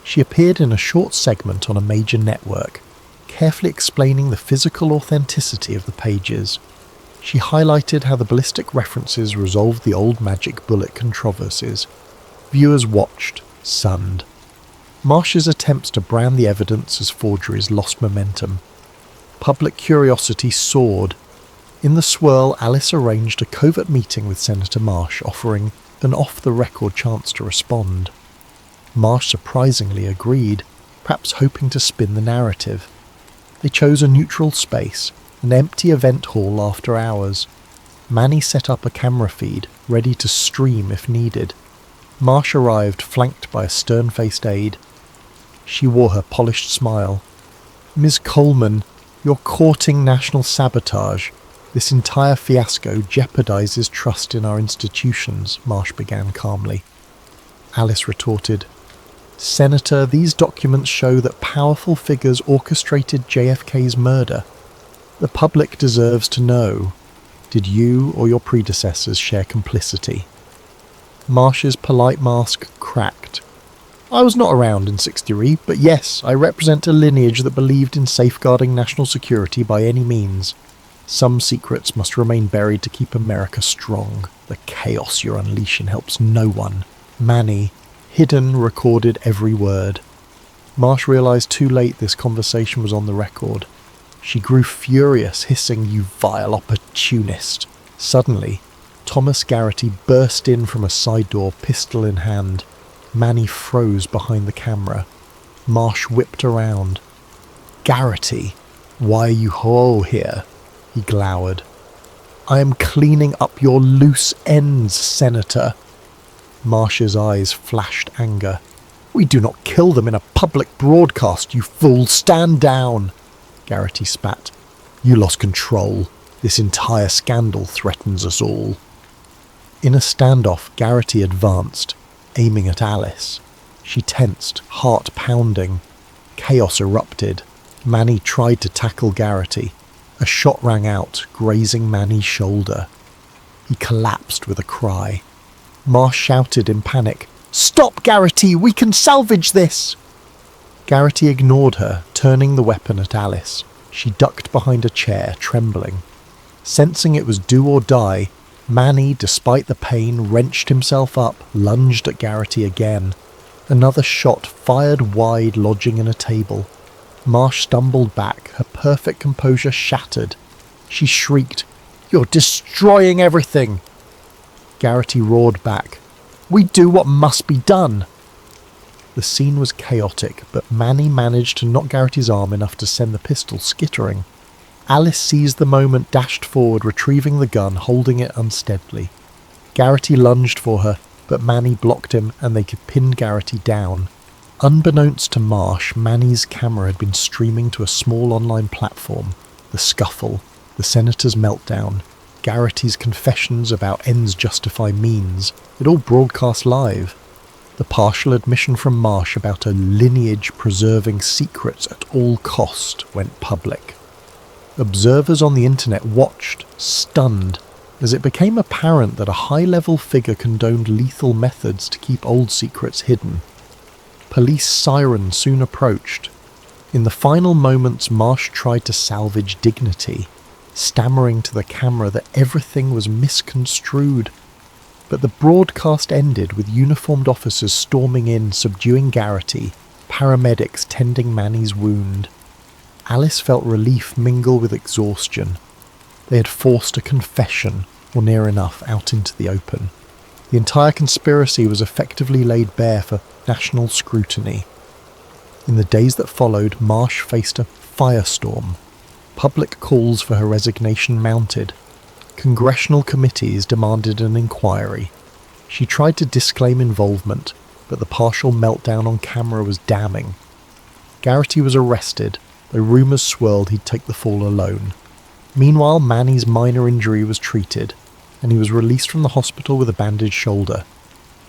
She appeared in a short segment on a major network, carefully explaining the physical authenticity of the pages. She highlighted how the ballistic references resolved the old magic bullet controversies. Viewers watched, stunned. Marsh's attempts to brand the evidence as forgeries lost momentum. Public curiosity soared. In the swirl, Alice arranged a covert meeting with Senator Marsh, offering an off-the-record chance to respond. Marsh surprisingly agreed, perhaps hoping to spin the narrative. They chose a neutral space, an empty event hall after hours. Manny set up a camera feed, ready to stream if needed. Marsh arrived, flanked by a stern-faced aide. She wore her polished smile. "Ms. Coleman, you're courting national sabotage. This entire fiasco jeopardizes trust in our institutions," Marsh began calmly. Alice retorted, "Senator, these documents show that powerful figures orchestrated JFK's murder. The public deserves to know. Did you or your predecessors share complicity?" Marsh's polite mask cracked. "I was not around in '63, but yes, I represent a lineage that believed in safeguarding national security by any means. Some secrets must remain buried to keep America strong. The chaos you're unleashing helps no one." Manny, hidden, recorded every word. Marsh realized too late this conversation was on the record. She grew furious, hissing, "You vile opportunist." Suddenly, Thomas Garrity burst in from a side door, pistol in hand. Manny froze behind the camera. Marsh whipped around. "Garrity, why are you here?" He glowered. "I am cleaning up your loose ends, Senator." Marsh's eyes flashed anger. "We do not kill them in a public broadcast, you fool! Stand down!" Garrity spat. "You lost control. This entire scandal threatens us all." In a standoff, Garrity advanced, aiming at Alice. She tensed, heart pounding. Chaos erupted. Manny tried to tackle Garrity. A shot rang out, grazing Manny's shoulder. He collapsed with a cry. Marsh shouted in panic, "Stop, Garrity! We can salvage this!" Garrity ignored her, turning the weapon at Alice. She ducked behind a chair, trembling. Sensing it was do or die, Manny, despite the pain, wrenched himself up, lunged at Garrity again. Another shot fired wide, lodging in a table. Marsh stumbled back, her perfect composure shattered. She shrieked, "You're destroying everything!" Garrity roared back, "We do what must be done!" The scene was chaotic, but Manny managed to knock Garrity's arm enough to send the pistol skittering. Alice seized the moment, dashed forward, retrieving the gun, holding it unsteadily. Garrity lunged for her, but Manny blocked him and they could pin Garrity down. Unbeknownst to Marsh, Manny's camera had been streaming to a small online platform. The scuffle, the senator's meltdown, Garrity's confessions about ends justify means, it all broadcast live. The partial admission from Marsh about a lineage preserving secrets at all cost went public. Observers on the internet watched, stunned, as it became apparent that a high-level figure condoned lethal methods to keep old secrets hidden. Police sirens soon approached. In the final moments, Marsh tried to salvage dignity, stammering to the camera that everything was misconstrued. But the broadcast ended with uniformed officers storming in, subduing Garrity, paramedics tending Manny's wound. Alice felt relief mingle with exhaustion. They had forced a confession, or near enough, out into the open. The entire conspiracy was effectively laid bare for national scrutiny. In the days that followed, Marsh faced a firestorm. Public calls for her resignation mounted. Congressional committees demanded an inquiry. She tried to disclaim involvement, but the partial meltdown on camera was damning. Garrity was arrested, though rumours swirled he'd take the fall alone. Meanwhile, Manny's minor injury was treated, and he was released from the hospital with a bandaged shoulder.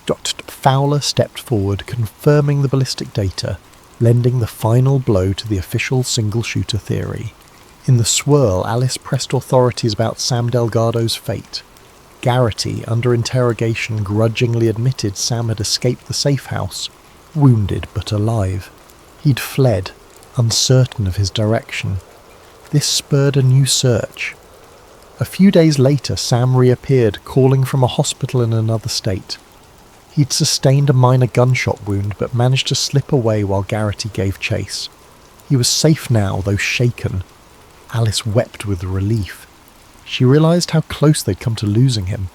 Dr. Fowler stepped forward, confirming the ballistic data, lending the final blow to the official single-shooter theory. In the swirl, Alice pressed authorities about Sam Delgado's fate. Garrity, under interrogation, grudgingly admitted Sam had escaped the safe house, wounded but alive. He'd fled, uncertain of his direction. This spurred a new search. A few days later, Sam reappeared, calling from a hospital in another state. He'd sustained a minor gunshot wound, but managed to slip away while Garrity gave chase. He was safe now, though shaken. Alice wept with relief. She realised how close they'd come to losing him.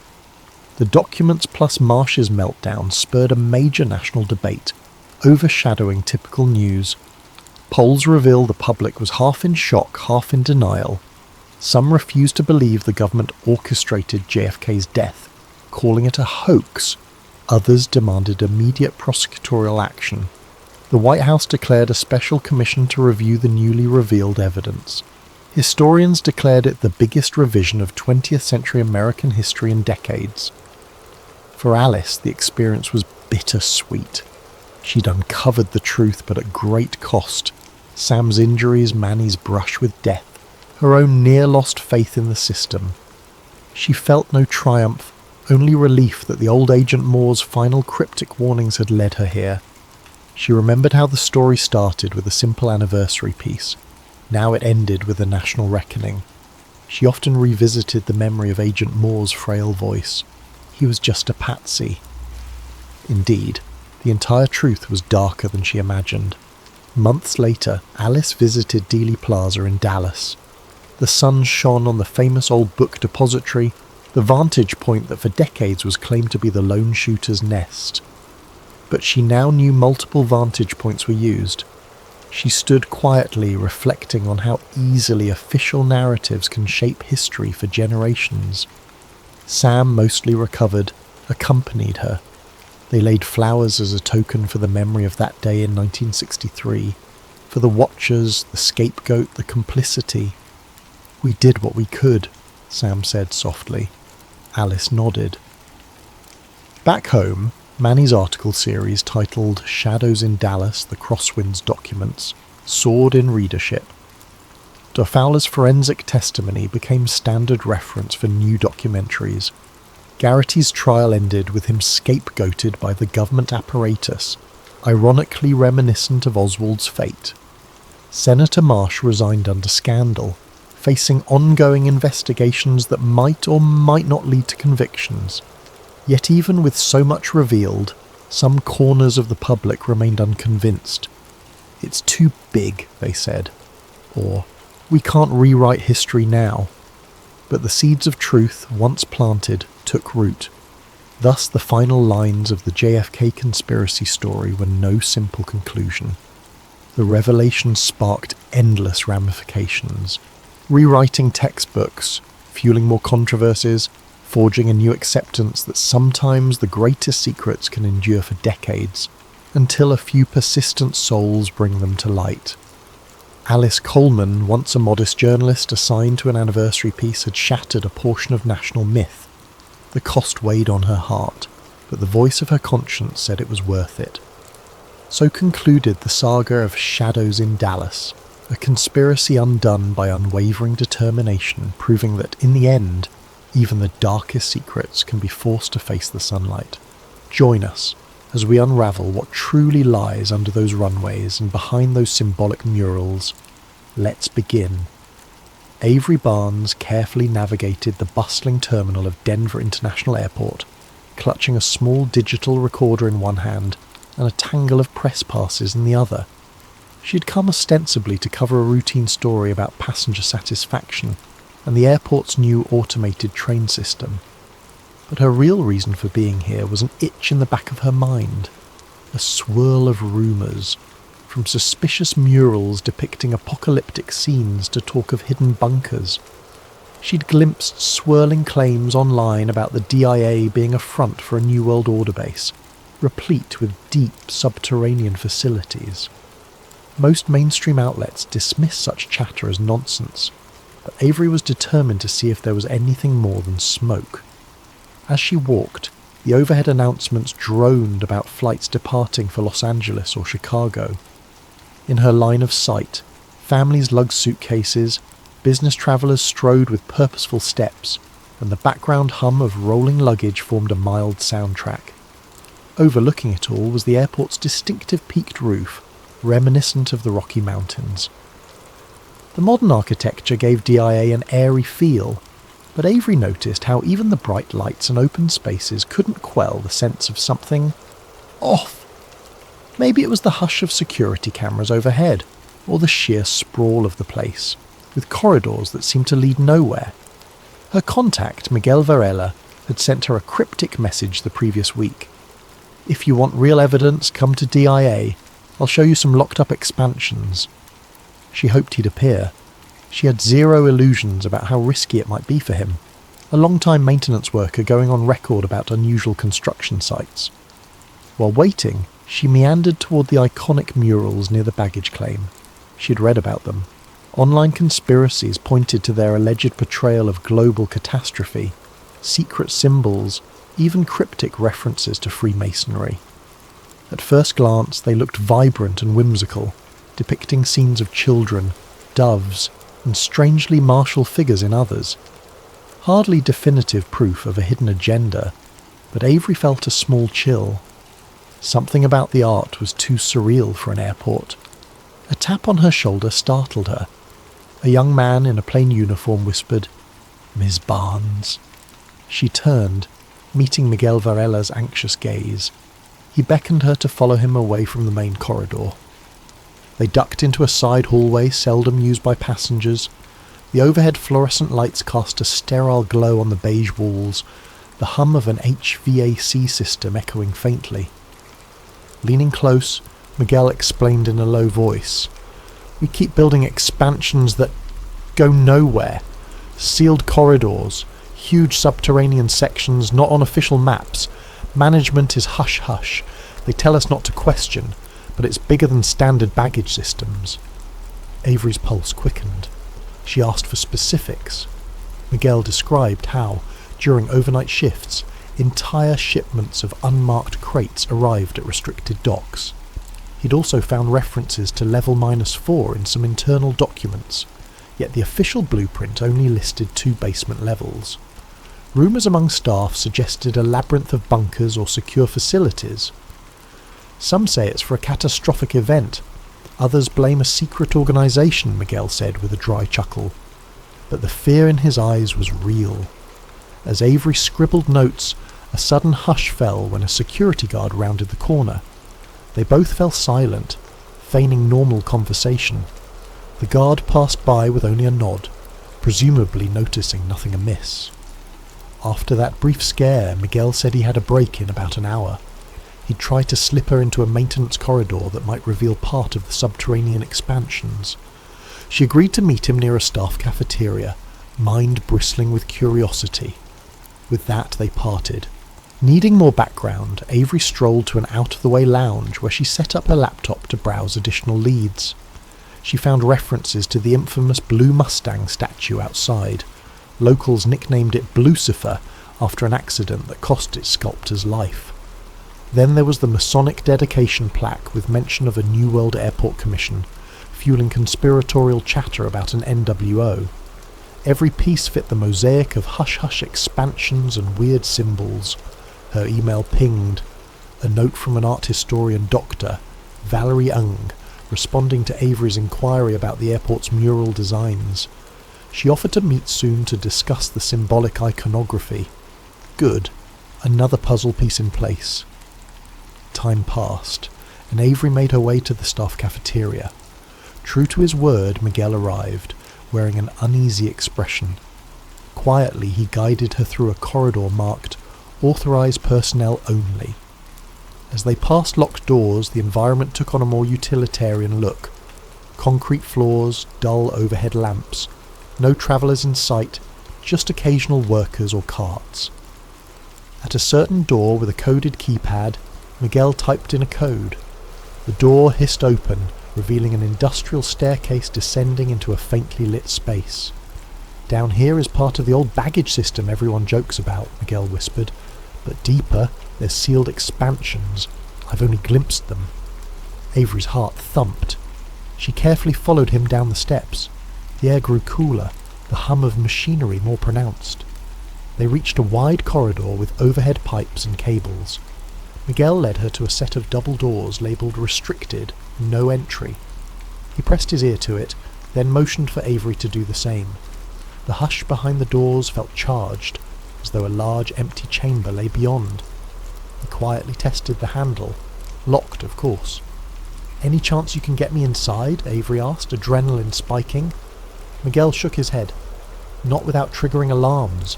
The documents plus Marsh's meltdown spurred a major national debate, overshadowing typical news. Polls reveal the public was half in shock, half in denial. Some refused to believe the government orchestrated JFK's death, calling it a hoax. Others demanded immediate prosecutorial action. The White House declared a special commission to review the newly revealed evidence. Historians declared it the biggest revision of 20th century American history in decades. For Alice, the experience was bittersweet. She'd uncovered the truth, but at great cost. Sam's injuries, Manny's brush with death, her own near-lost faith in the system. She felt no triumph, only relief that the old Agent Moore's final cryptic warnings had led her here. She remembered how the story started with a simple anniversary piece. Now it ended with a national reckoning. She often revisited the memory of Agent Moore's frail voice. He was just a patsy. Indeed, the entire truth was darker than she imagined. Months later, Alice visited Dealey Plaza in Dallas. The sun shone on the famous old book depository, the vantage point that for decades was claimed to be the lone shooter's nest. But she now knew multiple vantage points were used. She stood quietly, reflecting on how easily official narratives can shape history for generations. Sam, mostly recovered, accompanied her. They laid flowers as a token for the memory of that day in 1963, for the watchers, the scapegoat, the complicity. "We did what we could," Sam said softly. Alice nodded. Back home, Manny's article series titled Shadows in Dallas, The Crosswinds Documents, soared in readership. Dr. Fowler's forensic testimony became standard reference for new documentaries. Garrity's trial ended with him scapegoated by the government apparatus, ironically reminiscent of Oswald's fate. Senator Marsh resigned under scandal, facing ongoing investigations that might or might not lead to convictions. Yet even with so much revealed, some corners of the public remained unconvinced. "It's too big," they said, or "we can't rewrite history now." But the seeds of truth, once planted, took root. Thus the final lines of the JFK conspiracy story were no simple conclusion. The revelation sparked endless ramifications, rewriting textbooks, fueling more controversies, forging a new acceptance that sometimes the greatest secrets can endure for decades, until a few persistent souls bring them to light. Alice Coleman, once a modest journalist assigned to an anniversary piece, had shattered a portion of national myth. The cost weighed on her heart, but the voice of her conscience said it was worth it. So concluded the saga of Shadows in Dallas, a conspiracy undone by unwavering determination, proving that in the end, even the darkest secrets can be forced to face the sunlight. Join us as we unravel what truly lies under those runways and behind those symbolic murals. Let's begin. Avery Barnes carefully navigated the bustling terminal of Denver International Airport, clutching a small digital recorder in one hand and a tangle of press passes in the other. She'd come ostensibly to cover a routine story about passenger satisfaction and the airport's new automated train system. But her real reason for being here was an itch in the back of her mind, a swirl of rumours, from suspicious murals depicting apocalyptic scenes to talk of hidden bunkers. She'd glimpsed swirling claims online about the DIA being a front for a New World Order base, replete with deep subterranean facilities. Most mainstream outlets dismiss such chatter as nonsense, but Avery was determined to see if there was anything more than smoke. As she walked, the overhead announcements droned about flights departing for Los Angeles or Chicago. In her line of sight, families lugged suitcases, business travellers strode with purposeful steps, and the background hum of rolling luggage formed a mild soundtrack. Overlooking it all was the airport's distinctive peaked roof, reminiscent of the Rocky Mountains. The modern architecture gave DIA an airy feel, but Avery noticed how even the bright lights and open spaces couldn't quell the sense of something off. Maybe it was the hush of security cameras overhead, or the sheer sprawl of the place, with corridors that seemed to lead nowhere. Her contact, Miguel Varela, had sent her a cryptic message the previous week. "If you want real evidence, come to DIA. I'll show you some locked-up expansions." She hoped he'd appear. She had zero illusions about how risky it might be for him, a long-time maintenance worker going on record about unusual construction sites. While waiting, she meandered toward the iconic murals near the baggage claim. She had read about them. Online conspiracies pointed to their alleged portrayal of global catastrophe, secret symbols, even cryptic references to Freemasonry. At first glance, they looked vibrant and whimsical, depicting scenes of children, doves, and strangely martial figures in others. Hardly definitive proof of a hidden agenda, but Avery felt a small chill. Something about the art was too surreal for an airport. A tap on her shoulder startled her. A young man in a plain uniform whispered, "Ms. Barnes." She turned, meeting Miguel Varela's anxious gaze. He beckoned her to follow him away from the main corridor. They ducked into a side hallway seldom used by passengers. The overhead fluorescent lights cast a sterile glow on the beige walls, the hum of an HVAC system echoing faintly. Leaning close, Miguel explained in a low voice, "We keep building expansions that go nowhere. Sealed corridors, huge subterranean sections not on official maps. Management is hush-hush. They tell us not to question, but it's bigger than standard baggage systems." Avery's pulse quickened. She asked for specifics. Miguel described how, during overnight shifts, entire shipments of unmarked crates arrived at restricted docks. He'd also found references to level -4 in some internal documents, yet the official blueprint only listed 2 basement levels. Rumours among staff suggested a labyrinth of bunkers or secure facilities. "Some say it's for a catastrophic event. Others blame a secret organisation," Miguel said with a dry chuckle. But the fear in his eyes was real. As Avery scribbled notes, a sudden hush fell when a security guard rounded the corner. They both fell silent, feigning normal conversation. The guard passed by with only a nod, presumably noticing nothing amiss. After that brief scare, Miguel said he had a break in about an hour. He'd try to slip her into a maintenance corridor that might reveal part of the subterranean expansions. She agreed to meet him near a staff cafeteria, mind bristling with curiosity. With that, they parted. Needing more background, Avery strolled to an out-of-the-way lounge where she set up her laptop to browse additional leads. She found references to the infamous Blue Mustang statue outside. Locals nicknamed it Blucifer after an accident that cost its sculptor's life. Then there was the Masonic dedication plaque with mention of a New World Airport Commission, fueling conspiratorial chatter about an NWO. Every piece fit the mosaic of hush-hush expansions and weird symbols. Her email pinged. A note from an art historian doctor, Valerie Ung, responding to Avery's inquiry about the airport's mural designs. She offered to meet soon to discuss the symbolic iconography. Good. Another puzzle piece in place. Time passed, and Avery made her way to the staff cafeteria. True to his word, Miguel arrived, wearing an uneasy expression. Quietly, he guided her through a corridor marked "Authorized personnel only." As they passed locked doors, the environment took on a more utilitarian look. Concrete floors, dull overhead lamps, no travellers in sight, just occasional workers or carts. At a certain door with a coded keypad, Miguel typed in a code. The door hissed open, revealing an industrial staircase descending into a faintly lit space. "Down here is part of the old baggage system everyone jokes about," Miguel whispered. "But deeper, there's sealed expansions. I've only glimpsed them." Avery's heart thumped. She carefully followed him down the steps. The air grew cooler, the hum of machinery more pronounced. They reached a wide corridor with overhead pipes and cables. Miguel led her to a set of double doors labelled "Restricted, No Entry." He pressed his ear to it, then motioned for Avery to do the same. The hush behind the doors felt charged, as though a large empty chamber lay beyond. He quietly tested the handle. Locked, of course. "Any chance you can get me inside?" Avery asked, adrenaline spiking. Miguel shook his head. "Not without triggering alarms.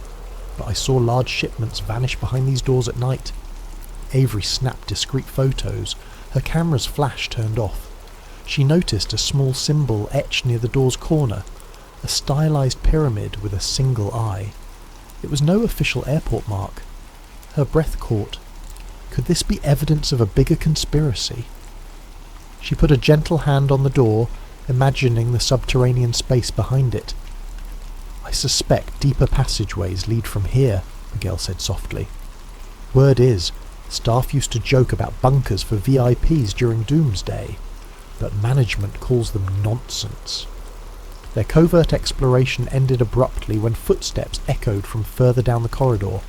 But I saw large shipments vanish behind these doors at night." Avery snapped discreet photos, her camera's flash turned off. She noticed a small symbol etched near the door's corner, a stylized pyramid with a single eye. It was no official airport mark. Her breath caught. Could this be evidence of a bigger conspiracy? She put a gentle hand on the door, imagining the subterranean space behind it. "I suspect deeper passageways lead from here," Miguel said softly. "Word is, staff used to joke about bunkers for VIPs during Doomsday, but management calls them nonsense." Their covert exploration ended abruptly when footsteps echoed from further down the corridor.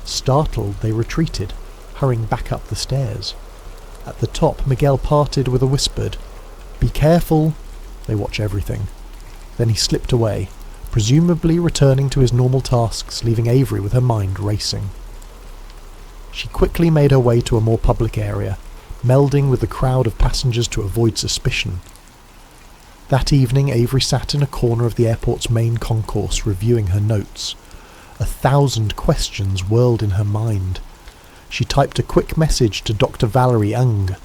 Startled, they retreated, hurrying back up the stairs. At the top, Miguel parted with a whispered, "Be careful!" They watch everything. Then he slipped away, presumably returning to his normal tasks, leaving Avery with her mind racing. She quickly made her way to a more public area, melding with the crowd of passengers to avoid suspicion. That evening, Avery sat in a corner of the airport's main concourse, reviewing her notes. 1,000 questions whirled in her mind. She typed a quick message to Dr. Valerie Ung,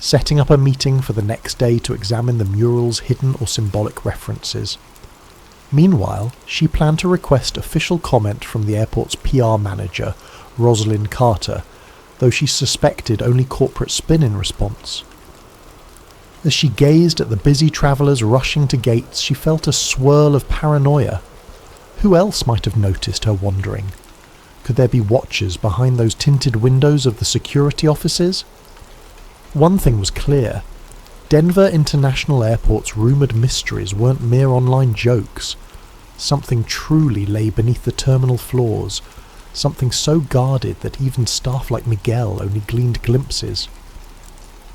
setting up a meeting for the next day to examine the mural's hidden or symbolic references. Meanwhile, she planned to request official comment from the airport's PR manager, Rosalind Carter, though she suspected only corporate spin in response. As she gazed at the busy travellers rushing to gates, she felt a swirl of paranoia. Who else might have noticed her wandering? Could there be watchers behind those tinted windows of the security offices? One thing was clear. Denver International Airport's rumoured mysteries weren't mere online jokes. Something truly lay beneath the terminal floors, something so guarded that even staff like Miguel only gleaned glimpses.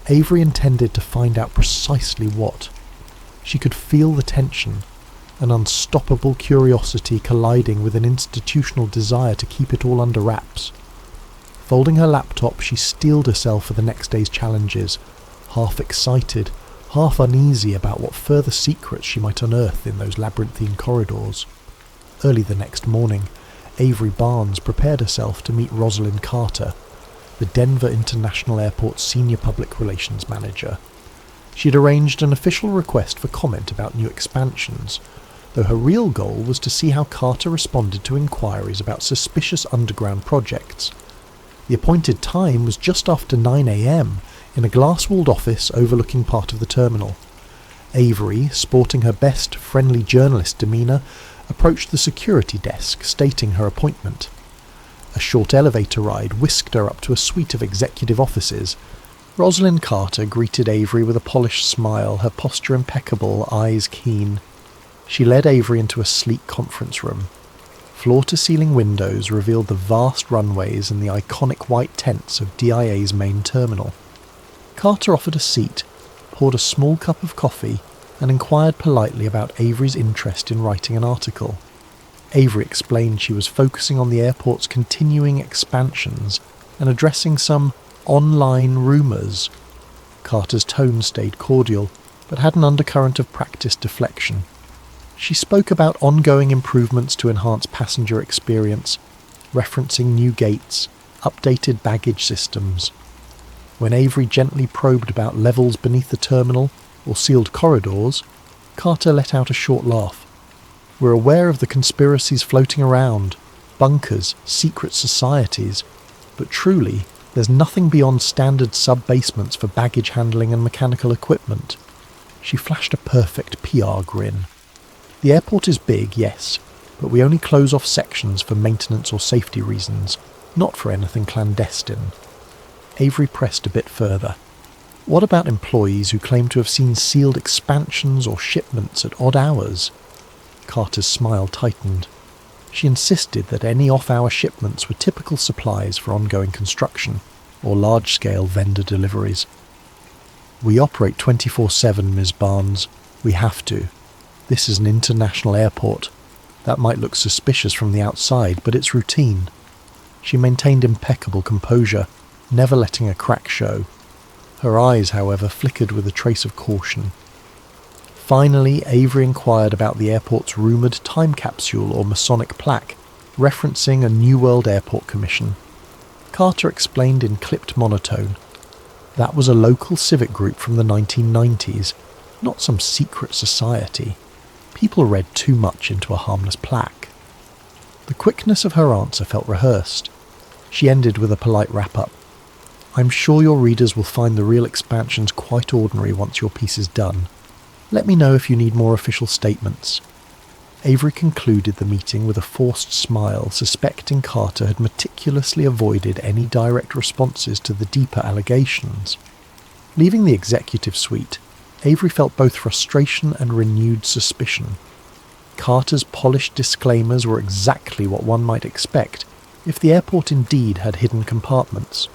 Avery intended to find out precisely what. She could feel the tension, an unstoppable curiosity colliding with an institutional desire to keep it all under wraps. Folding her laptop, she steeled herself for the next day's challenges, half excited, half uneasy about what further secrets she might unearth in those labyrinthine corridors. Early the next morning, Avery Barnes prepared herself to meet Rosalind Carter, the Denver International Airport's senior public relations manager. She had arranged an official request for comment about new expansions, though her real goal was to see how Carter responded to inquiries about suspicious underground projects. The appointed time was just after 9 a.m. in a glass-walled office overlooking part of the terminal. Avery, sporting her best friendly journalist demeanour, approached the security desk, stating her appointment. A short elevator ride whisked her up to a suite of executive offices. Rosalind Carter greeted Avery with a polished smile, her posture impeccable, eyes keen. She led Avery into a sleek conference room. Floor-to-ceiling windows revealed the vast runways and the iconic white tents of DIA's main terminal. Carter offered a seat, poured a small cup of coffee, and inquired politely about Avery's interest in writing an article. Avery explained she was focusing on the airport's continuing expansions and addressing some online rumours. Carter's tone stayed cordial, but had an undercurrent of practiced deflection. She spoke about ongoing improvements to enhance passenger experience, referencing new gates, updated baggage systems. When Avery gently probed about levels beneath the terminal or sealed corridors, Carter let out a short laugh. We're aware of the conspiracies floating around, bunkers, secret societies, but truly, there's nothing beyond standard sub-basements for baggage handling and mechanical equipment. She flashed a perfect PR grin. The airport is big, yes, but we only close off sections for maintenance or safety reasons, not for anything clandestine. Avery pressed a bit further. What about employees who claim to have seen sealed expansions or shipments at odd hours? Carter's smile tightened. She insisted that any off-hour shipments were typical supplies for ongoing construction or large-scale vendor deliveries. We operate 24/7, Ms. Barnes. We have to. This is an international airport. That might look suspicious from the outside, but it's routine. She maintained impeccable composure, never letting a crack show. Her eyes, however, flickered with a trace of caution. Finally, Avery inquired about the airport's rumoured time capsule or Masonic plaque, referencing a New World Airport Commission. Carter explained in clipped monotone. That was a local civic group from the 1990s, not some secret society. People read too much into a harmless plaque. The quickness of her answer felt rehearsed. She ended with a polite wrap-up. I'm sure your readers will find the real expansions quite ordinary once your piece is done. Let me know if you need more official statements. Avery concluded the meeting with a forced smile, suspecting Carter had meticulously avoided any direct responses to the deeper allegations. Leaving the executive suite, Avery felt both frustration and renewed suspicion. Carter's polished disclaimers were exactly what one might expect if the airport indeed had hidden compartments.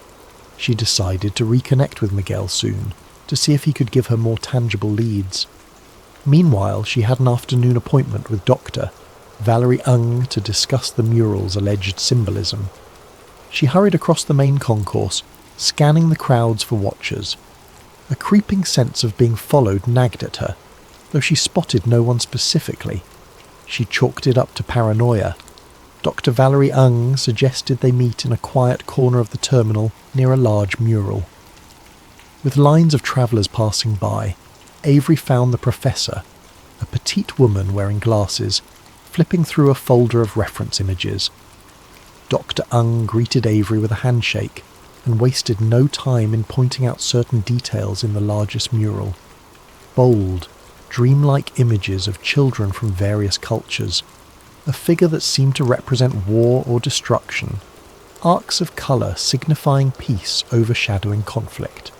She decided to reconnect with Miguel soon, to see if he could give her more tangible leads. Meanwhile, she had an afternoon appointment with Dr. Valerie Ung to discuss the mural's alleged symbolism. She hurried across the main concourse, scanning the crowds for watchers. A creeping sense of being followed nagged at her, though she spotted no one specifically. She chalked it up to paranoia. Dr. Valerie Ung suggested they meet in a quiet corner of the terminal near a large mural. With lines of travellers passing by, Avery found the professor, a petite woman wearing glasses, flipping through a folder of reference images. Dr. Ung greeted Avery with a handshake and wasted no time in pointing out certain details in the largest mural. Bold, dreamlike images of children from various cultures, a figure that seemed to represent war or destruction, arcs of colour signifying peace overshadowing conflict.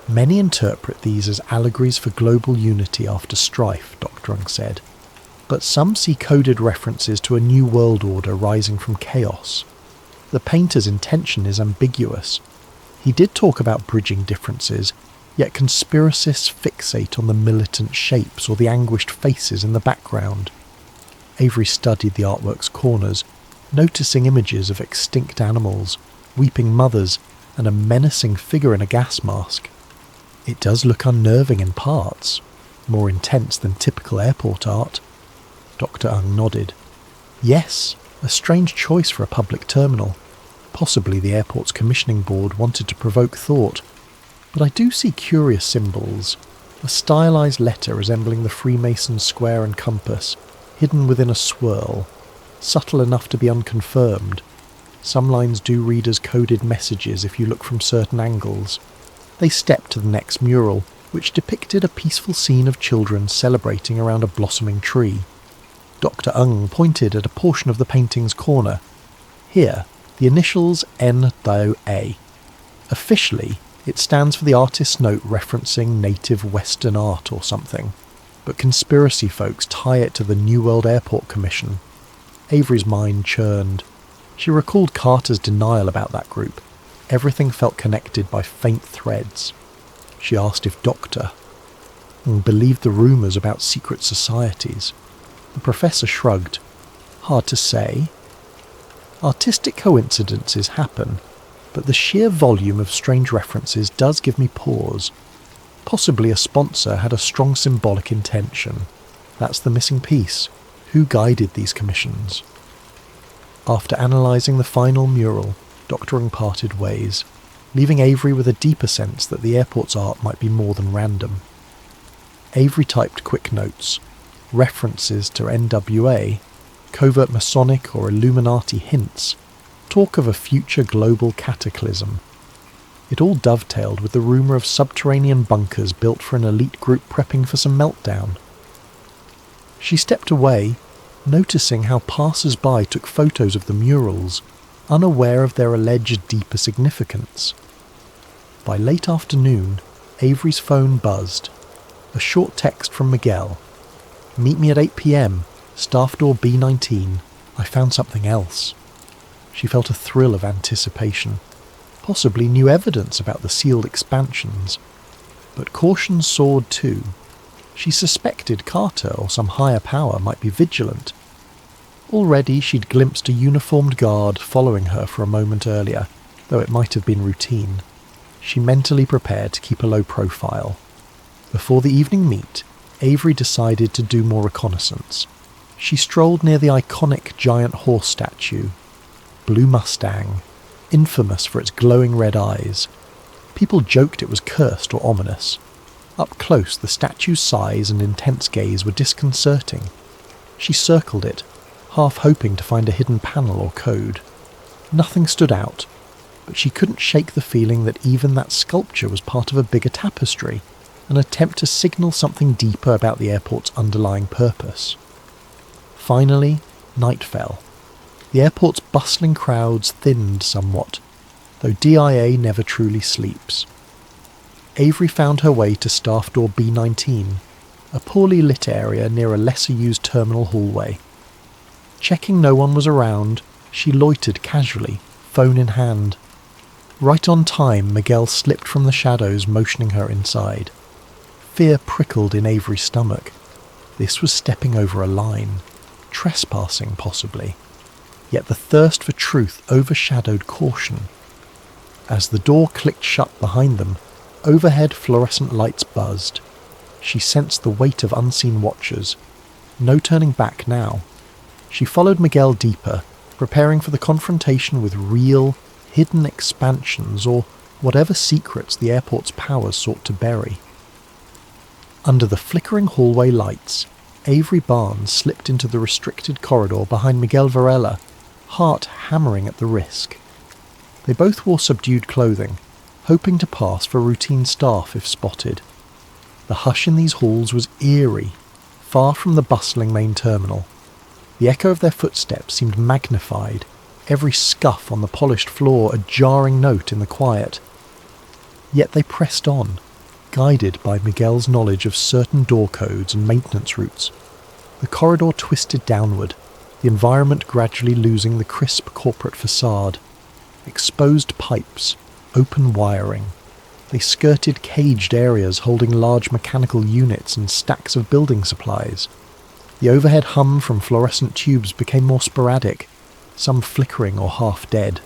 Many interpret these as allegories for global unity after strife, Dr. Ung said, but some see coded references to a new world order rising from chaos. The painter's intention is ambiguous. He did talk about bridging differences, yet conspiracists fixate on the militant shapes or the anguished faces in the background. Avery studied the artwork's corners, noticing images of extinct animals, weeping mothers, and a menacing figure in a gas mask. It does look unnerving in parts, more intense than typical airport art. Dr. Ung nodded. Yes, a strange choice for a public terminal. Possibly the airport's commissioning board wanted to provoke thought. But I do see curious symbols. A stylized letter resembling the Freemason square and compass, hidden within a swirl, subtle enough to be unconfirmed. Some lines do read as coded messages if you look from certain angles. They stepped to the next mural, which depicted a peaceful scene of children celebrating around a blossoming tree. Dr. Ung pointed at a portion of the painting's corner. Here, the initials N-A. Officially, it stands for the artist's note referencing native Western art or something, but conspiracy folks tie it to the New World Airport Commission. Avery's mind churned. She recalled Carter's denial about that group. Everything felt connected by faint threads. She asked if Dr. Ung believed the rumours about secret societies. The professor shrugged. Hard to say. Artistic coincidences happen, but the sheer volume of strange references does give me pause. Possibly a sponsor had a strong symbolic intention. That's the missing piece. Who guided these commissions? After analysing the final mural, Dr. Ung parted ways. leaving Avery with a deeper sense that the airport's art might be more than random. Avery typed quick notes, references to NWA, covert Masonic or Illuminati hints, talk of a future global cataclysm. It all dovetailed with the rumour of subterranean bunkers built for an elite group prepping for some meltdown. She stepped away, noticing how passers-by took photos of the murals, unaware of their alleged deeper significance. By late afternoon, Avery's phone buzzed. A short text from Miguel. "Meet me at 8 p.m, staff door B19. I found something else." She felt a thrill of anticipation. Possibly new evidence about the sealed expansions. But caution soared too. She suspected Carter or some higher power might be vigilant. Already she'd glimpsed a uniformed guard following her for a moment earlier, though it might have been routine. She mentally prepared to keep a low profile. Before the evening meet, Avery decided to do more reconnaissance. She strolled near the iconic giant horse statue. Blue Mustang, infamous for its glowing red eyes. People joked it was cursed or ominous. Up close, the statue's size and intense gaze were disconcerting. She circled it, half hoping to find a hidden panel or code. Nothing stood out, but she couldn't shake the feeling that even that sculpture was part of a bigger tapestry, an attempt to signal something deeper about the airport's underlying purpose. Finally, night fell. The airport's bustling crowds thinned somewhat, though DIA never truly sleeps. Avery found her way to staff door B19, a poorly lit area near a lesser-used terminal hallway. Checking no one was around, she loitered casually, phone in hand. Right on time, Miguel slipped from the shadows, motioning her inside. Fear prickled in Avery's stomach. This was stepping over a line. Trespassing, possibly. Yet the thirst for truth overshadowed caution. As the door clicked shut behind them, overhead fluorescent lights buzzed. She sensed the weight of unseen watchers. No turning back now. She followed Miguel deeper, preparing for the confrontation with real, hidden expansions or whatever secrets the airport's powers sought to bury. Under the flickering hallway lights, Avery Barnes slipped into the restricted corridor behind Miguel Varela, heart hammering at the risk. They both wore subdued clothing, hoping to pass for routine staff if spotted. The hush in these halls was eerie, far from the bustling main terminal. The echo of their footsteps seemed magnified, every scuff on the polished floor a jarring note in the quiet. Yet they pressed on, guided by Miguel's knowledge of certain door codes and maintenance routes. The corridor twisted downward, the environment gradually losing the crisp corporate facade. Exposed pipes, open wiring. They skirted caged areas holding large mechanical units and stacks of building supplies. The overhead hum from fluorescent tubes became more sporadic, some flickering or half dead.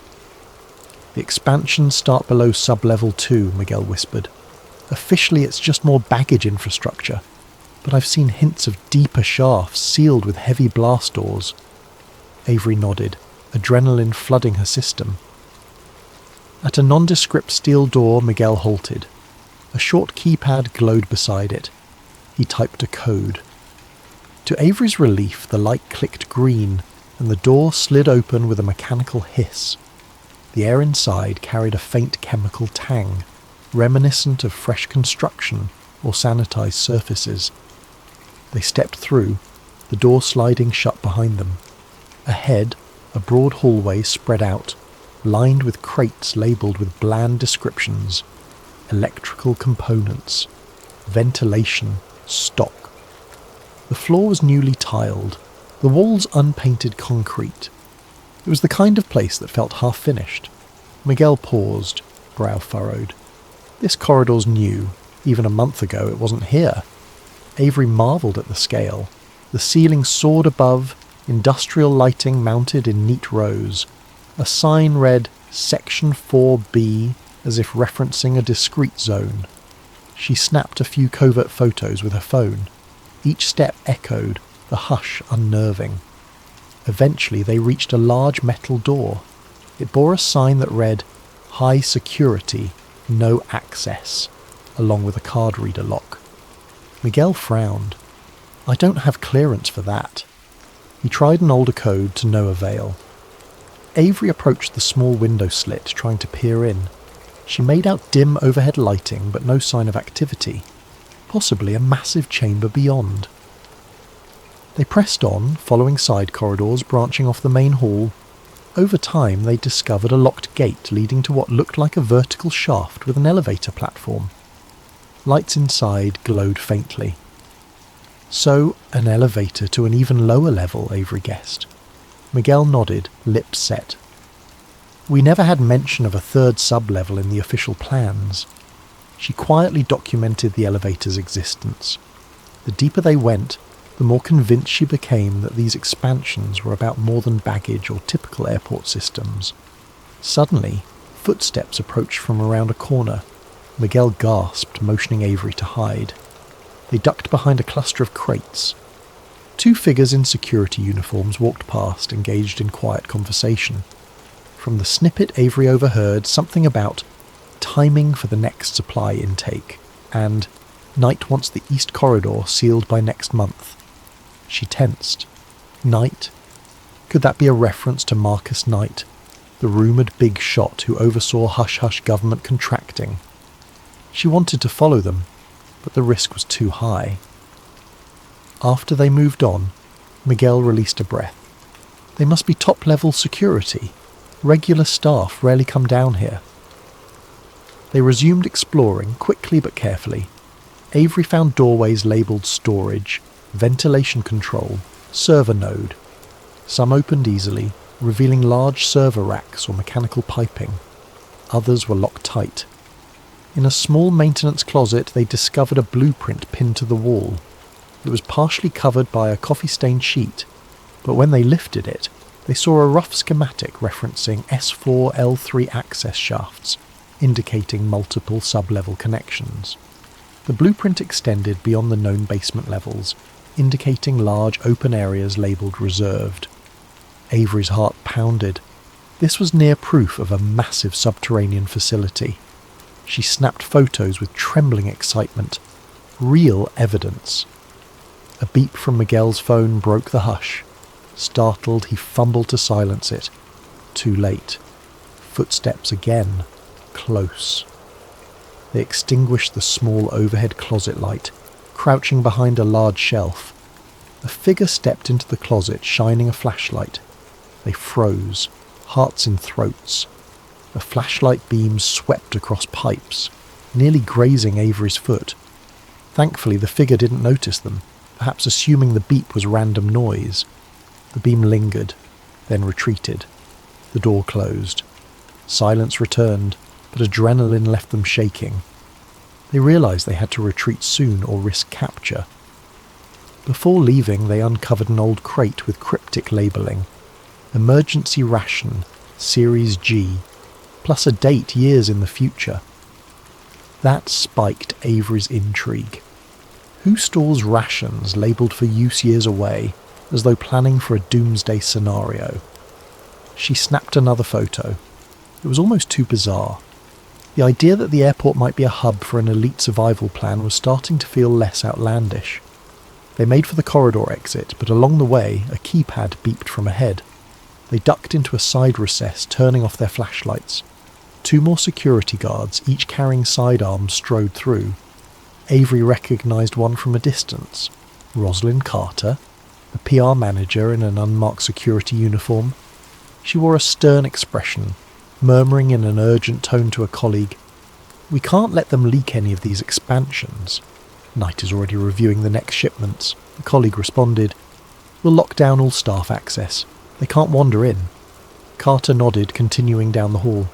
"The expansions start below sub-level 2, Miguel whispered. "Officially it's just more baggage infrastructure, but I've seen hints of deeper shafts sealed with heavy blast doors." Avery nodded, adrenaline flooding her system. At a nondescript steel door, Miguel halted. A short keypad glowed beside it. He typed a code. To Avery's relief, the light clicked green, and the door slid open with a mechanical hiss. The air inside carried a faint chemical tang, reminiscent of fresh construction or sanitized surfaces. They stepped through, the door sliding shut behind them. Ahead, a broad hallway spread out, lined with crates labelled with bland descriptions. Electrical components, ventilation, stock. The floor was newly tiled, the walls unpainted concrete. It was the kind of place that felt half-finished. Miguel paused, brow furrowed. This corridor's new. Even a month ago it wasn't here. Avery marvelled at the scale. The ceiling soared above, industrial lighting mounted in neat rows. A sign read Section 4B, as if referencing a discrete zone. She snapped a few covert photos with her phone. Each step echoed, the hush unnerving. Eventually they reached a large metal door. It bore a sign that read, high security, no access, along with a card reader lock. Miguel frowned. I don't have clearance for that. He tried an older code to no avail. Avery approached the small window slit, trying to peer in. She made out dim overhead lighting, but no sign of activity. Possibly a massive chamber beyond. They pressed on, following side corridors branching off the main hall. Over time, they discovered a locked gate leading to what looked like a vertical shaft with an elevator platform. Lights inside glowed faintly. So, an elevator to an even lower level, Avery guessed. Miguel nodded, lips set. We never had mention of a third sub-level in the official plans. She quietly documented the elevator's existence. The deeper they went, the more convinced she became that these expansions were about more than baggage or typical airport systems. Suddenly, footsteps approached from around a corner. Miguel gasped, motioning Avery to hide. They ducked behind a cluster of crates. Two figures in security uniforms walked past, engaged in quiet conversation. From the snippet Avery overheard something about timing for the next supply intake and Knight wants the East Corridor sealed by next month. She tensed. Knight? Could that be a reference to Marcus Knight, the rumoured big shot who oversaw hush-hush government contracting? She wanted to follow them, but the risk was too high. After they moved on, Miguel released a breath. They must be top-level security. Regular staff rarely come down here. They resumed exploring, quickly but carefully. Avery found doorways labelled storage, ventilation control, server node. Some opened easily, revealing large server racks or mechanical piping. Others were locked tight. In a small maintenance closet, they discovered a blueprint pinned to the wall. It was partially covered by a coffee-stained sheet, but when they lifted it, they saw a rough schematic referencing S4 L3 access shafts, indicating multiple sub-level connections. The blueprint extended beyond the known basement levels, indicating large open areas labelled reserved. Avery's heart pounded. This was near proof of a massive subterranean facility. She snapped photos with trembling excitement. Real evidence. A beep from Miguel's phone broke the hush. Startled, he fumbled to silence it. Too late. Footsteps again. Close. They extinguished the small overhead closet light, crouching behind a large shelf. A figure stepped into the closet, shining a flashlight. They froze, hearts in throats. The flashlight beams swept across pipes, nearly grazing Avery's foot. Thankfully, the figure didn't notice them, perhaps assuming the beep was random noise. The beam lingered, then retreated. The door closed. Silence returned, but adrenaline left them shaking. They realised they had to retreat soon or risk capture. Before leaving, they uncovered an old crate with cryptic labelling. Emergency ration, Series G, plus a date years in the future. That spiked Avery's intrigue. Who stores rations labelled for use years away, as though planning for a doomsday scenario? She snapped another photo. It was almost too bizarre. The idea that the airport might be a hub for an elite survival plan was starting to feel less outlandish. They made for the corridor exit, but along the way, a keypad beeped from ahead. They ducked into a side recess, turning off their flashlights. Two more security guards, each carrying sidearms, strode through. Avery recognised one from a distance. Rosalind Carter, the PR manager in an unmarked security uniform. She wore a stern expression, murmuring in an urgent tone to a colleague, "We can't let them leak any of these expansions. Knight is already reviewing the next shipments." The colleague responded, "We'll lock down all staff access. They can't wander in." Carter nodded, continuing down the hall.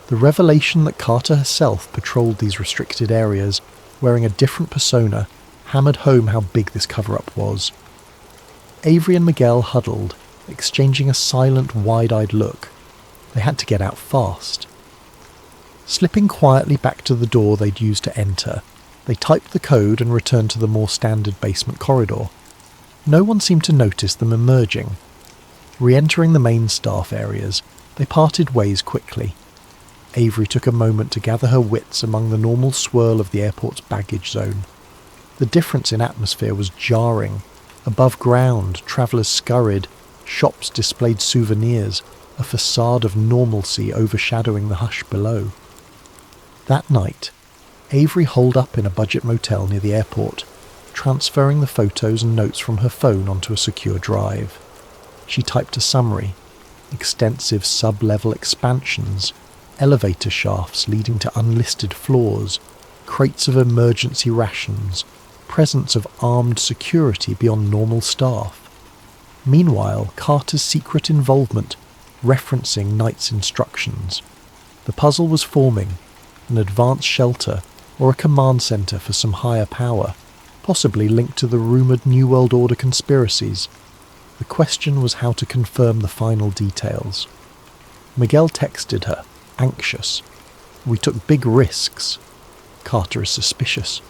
The revelation that Carter herself patrolled these restricted areas, wearing a different persona, hammered home how big this cover-up was. Avery and Miguel huddled, exchanging a silent, wide-eyed look. They had to get out fast. Slipping quietly back to the door they'd used to enter, they typed the code and returned to the more standard basement corridor. No one seemed to notice them emerging. Re-entering the main staff areas, they parted ways quickly. Avery took a moment to gather her wits among the normal swirl of the airport's baggage zone. The difference in atmosphere was jarring. Above ground, travellers scurried, shops displayed souvenirs, a facade of normalcy overshadowing the hush below. That night, Avery holed up in a budget motel near the airport, transferring the photos and notes from her phone onto a secure drive. She typed a summary: extensive sub-level expansions, elevator shafts leading to unlisted floors, crates of emergency rations, presence of armed security beyond normal staff. Meanwhile, Carter's secret involvement, referencing Knight's instructions. The puzzle was forming: an advanced shelter or a command centre for some higher power, possibly linked to the rumoured New World Order conspiracies. The question was how to confirm the final details. Miguel texted her, anxious. "We took big risks. Carter is suspicious.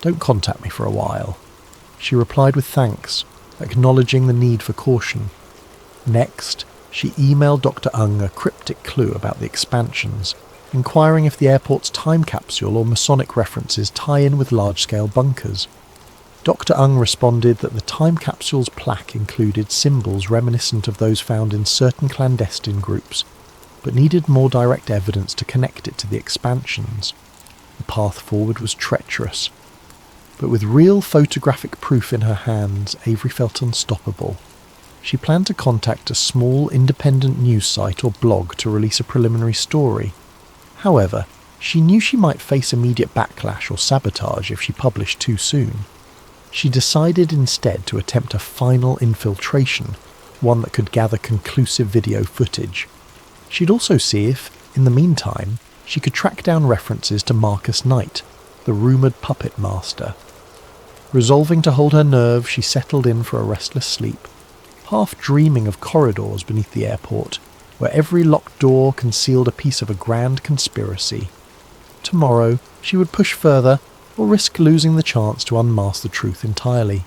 Don't contact me for a while." She replied with thanks, acknowledging the need for caution. Next, she emailed Dr. Ung a cryptic clue about the expansions, inquiring if the airport's time capsule or Masonic references tie in with large-scale bunkers. Dr. Ung responded that the time capsule's plaque included symbols reminiscent of those found in certain clandestine groups, but needed more direct evidence to connect it to the expansions. The path forward was treacherous, but with real photographic proof in her hands, Avery felt unstoppable. She planned to contact a small independent news site or blog to release a preliminary story. However, she knew she might face immediate backlash or sabotage if she published too soon. She decided instead to attempt a final infiltration, one that could gather conclusive video footage. She'd also see if, in the meantime, she could track down references to Marcus Knight, the rumoured puppet master. Resolving to hold her nerve, she settled in for a restless sleep, half dreaming of corridors beneath the airport, where every locked door concealed a piece of a grand conspiracy. Tomorrow, she would push further, or risk losing the chance to unmask the truth entirely.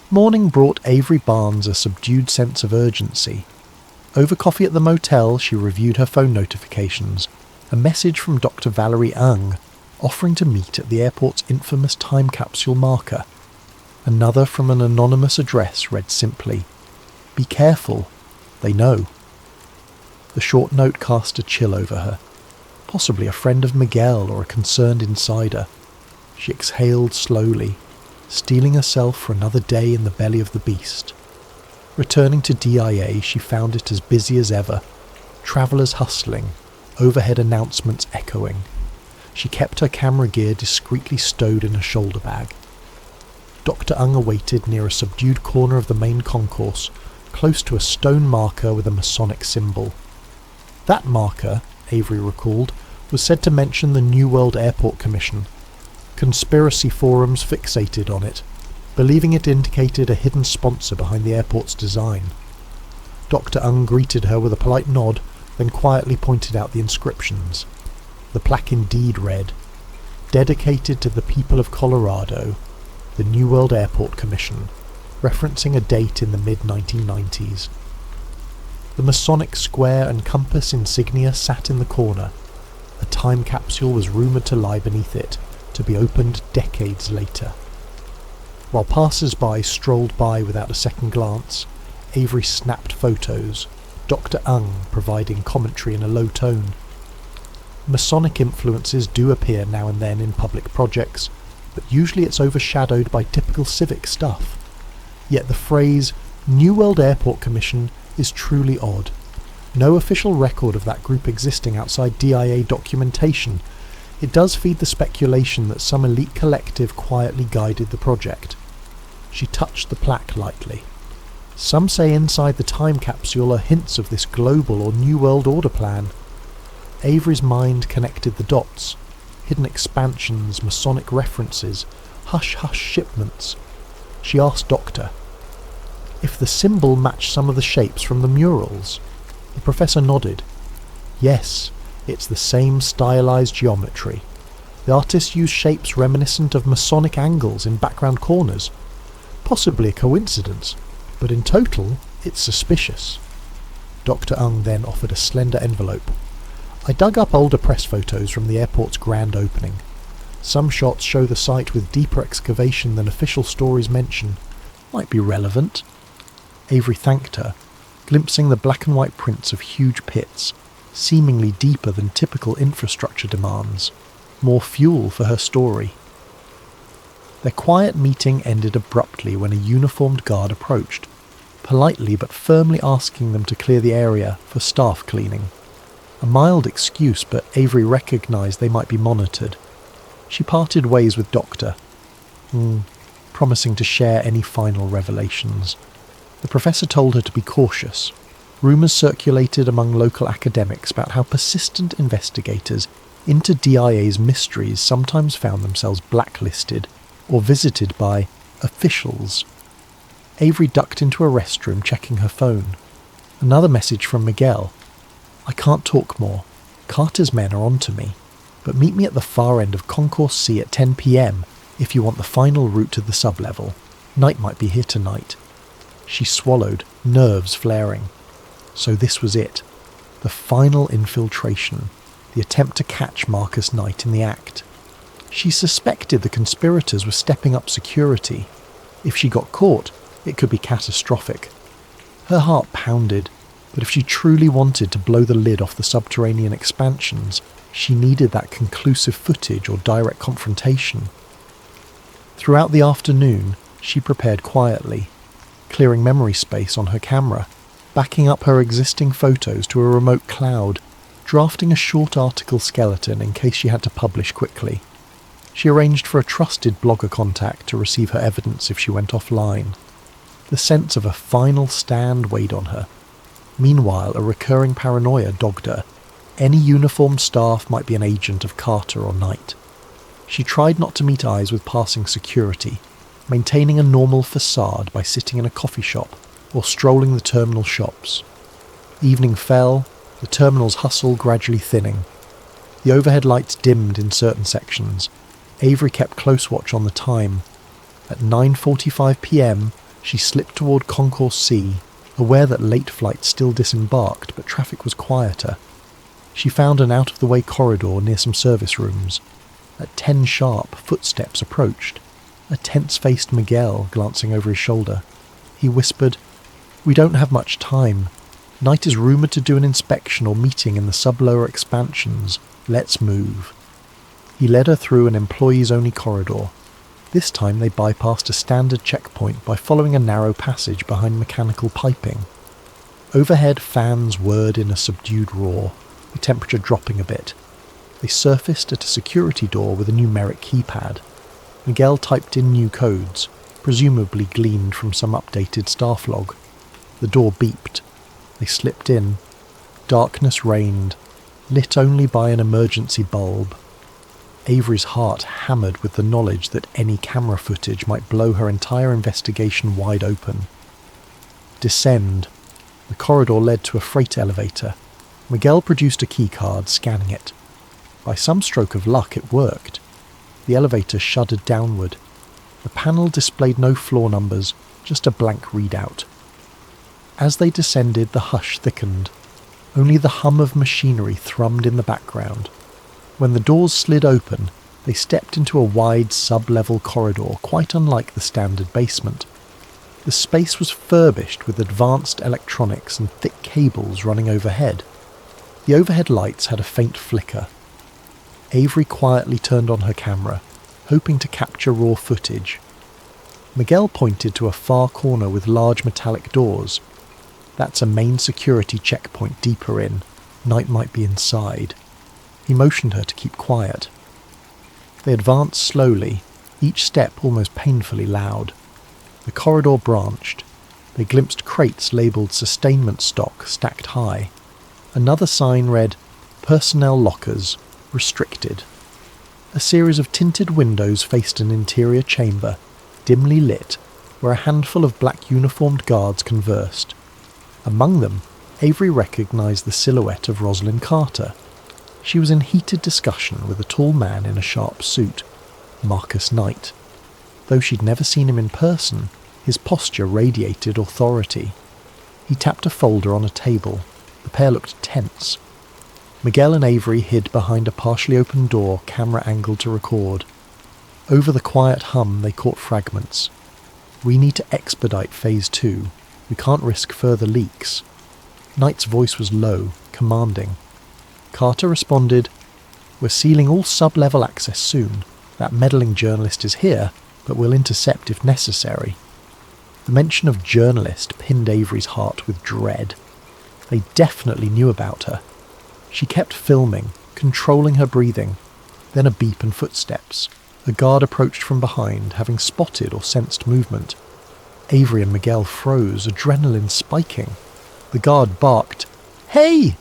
Morning brought Avery Barnes a subdued sense of urgency. Over coffee at the motel, she reviewed her phone notifications. A message from Dr. Valerie Ung, offering to meet at the airport's infamous time capsule marker. Another from an anonymous address read simply, "Be careful, they know." The short note cast a chill over her. Possibly a friend of Miguel or a concerned insider. She exhaled slowly, steeling herself for another day in the belly of the beast. Returning to DIA, she found it as busy as ever. Travellers hustling, overhead announcements echoing. She kept her camera gear discreetly stowed in a shoulder bag. Dr. Ung awaited near a subdued corner of the main concourse, close to a stone marker with a Masonic symbol. That marker, Avery recalled, was said to mention the New World Airport Commission. Conspiracy forums fixated on it, believing it indicated a hidden sponsor behind the airport's design. Dr. Ung greeted her with a polite nod, then quietly pointed out the inscriptions. The plaque indeed read, "Dedicated to the people of Colorado, the New World Airport Commission," referencing a date in the mid-1990s. The Masonic square and compass insignia sat in the corner. A time capsule was rumoured to lie beneath it, to be opened decades later. While passers-by strolled by without a second glance, Avery snapped photos, Dr. Ung providing commentary in a low tone. Masonic influences do appear now and then in public projects, but usually it's overshadowed by typical civic stuff. Yet the phrase New World Airport Commission is truly odd. No official record of that group existing outside DIA documentation. It does feed the speculation that some elite collective quietly guided the project. She touched the plaque lightly. Some say inside the time capsule are hints of this global or New World Order plan. Avery's mind connected the dots. Hidden expansions, Masonic references, hush-hush shipments. She asked Doctor if the symbol matched some of the shapes from the murals. The professor nodded. Yes, it's the same stylized geometry. The artist used shapes reminiscent of Masonic angles in background corners. Possibly a coincidence, but in total, it's suspicious. Dr. Ung then offered a slender envelope. I dug up older press photos from the airport's grand opening. Some shots show the site with deeper excavation than official stories mention. Might be relevant. Avery thanked her, glimpsing the black and white prints of huge pits, seemingly deeper than typical infrastructure demands. More fuel for her story. Their quiet meeting ended abruptly when a uniformed guard approached, politely but firmly asking them to clear the area for staff cleaning. A mild excuse, but Avery recognised they might be monitored. She parted ways with Doctor, promising to share any final revelations. The professor told her to be cautious. Rumours circulated among local academics about how persistent investigators into DIA's mysteries sometimes found themselves blacklisted or visited by officials. Avery ducked into a restroom, checking her phone. Another message from Miguel. I can't talk more. Carter's men are onto me. But meet me at the far end of Concourse C at 10 p.m. if you want the final route to the sublevel. Knight might be here tonight. She swallowed, nerves flaring. So this was it. The final infiltration. The attempt to catch Marcus Knight in the act. She suspected the conspirators were stepping up security. If she got caught, it could be catastrophic. Her heart pounded, but if she truly wanted to blow the lid off the subterranean expansions, she needed that conclusive footage or direct confrontation. Throughout the afternoon, she prepared quietly, clearing memory space on her camera, backing up her existing photos to a remote cloud, drafting a short article skeleton in case she had to publish quickly. She arranged for a trusted blogger contact to receive her evidence if she went offline. The sense of a final stand weighed on her. Meanwhile, a recurring paranoia dogged her. Any uniformed staff might be an agent of Carter or Knight. She tried not to meet eyes with passing security, maintaining a normal facade by sitting in a coffee shop or strolling the terminal shops. Evening fell, the terminal's hustle gradually thinning. The overhead lights dimmed in certain sections. Avery kept close watch on the time. At 9:45 p.m, she slipped toward Concourse C, aware that late flights still disembarked, but traffic was quieter. She found an out-of-the-way corridor near some service rooms. At 10 sharp, footsteps approached. A tense-faced Miguel glancing over his shoulder. He whispered, "We don't have much time. Knight is rumoured to do an inspection or meeting in the sub-lower expansions. Let's move." He led her through an employees-only corridor. This time they bypassed a standard checkpoint by following a narrow passage behind mechanical piping. Overhead fans whirred in a subdued roar, the temperature dropping a bit. They surfaced at a security door with a numeric keypad. Miguel typed in new codes, presumably gleaned from some updated staff log. The door beeped. They slipped in. Darkness reigned, lit only by an emergency bulb. Avery's heart hammered with the knowledge that any camera footage might blow her entire investigation wide open. Descend. The corridor led to a freight elevator. Miguel produced a keycard, scanning it. By some stroke of luck, it worked. The elevator shuddered downward. The panel displayed no floor numbers, just a blank readout. As they descended, the hush thickened. Only the hum of machinery thrummed in the background. When the doors slid open, they stepped into a wide sub-level corridor, quite unlike the standard basement. The space was furbished with advanced electronics and thick cables running overhead. The overhead lights had a faint flicker. Avery quietly turned on her camera, hoping to capture raw footage. Miguel pointed to a far corner with large metallic doors. That's a main security checkpoint deeper in. Knight might be inside. He motioned her to keep quiet. They advanced slowly, each step almost painfully loud. The corridor branched. They glimpsed crates labelled sustainment stock stacked high. Another sign read, "Personnel lockers, restricted." A series of tinted windows faced an interior chamber, dimly lit, where a handful of black uniformed guards conversed. Among them, Avery recognised the silhouette of Rosalind Carter. She was in heated discussion with a tall man in a sharp suit, Marcus Knight. Though she'd never seen him in person, his posture radiated authority. He tapped a folder on a table. The pair looked tense. Miguel and Avery hid behind a partially open door, camera angled to record. Over the quiet hum they caught fragments. "We need to expedite Phase 2. We can't risk further leaks." Knight's voice was low, commanding. Carter responded, "We're sealing all sub-level access soon. That meddling journalist is here, but we'll intercept if necessary." The mention of journalist pinned Avery's heart with dread. They definitely knew about her. She kept filming, controlling her breathing. Then a beep and footsteps. A guard approached from behind, having spotted or sensed movement. Avery and Miguel froze, adrenaline spiking. The guard barked, "Hey!"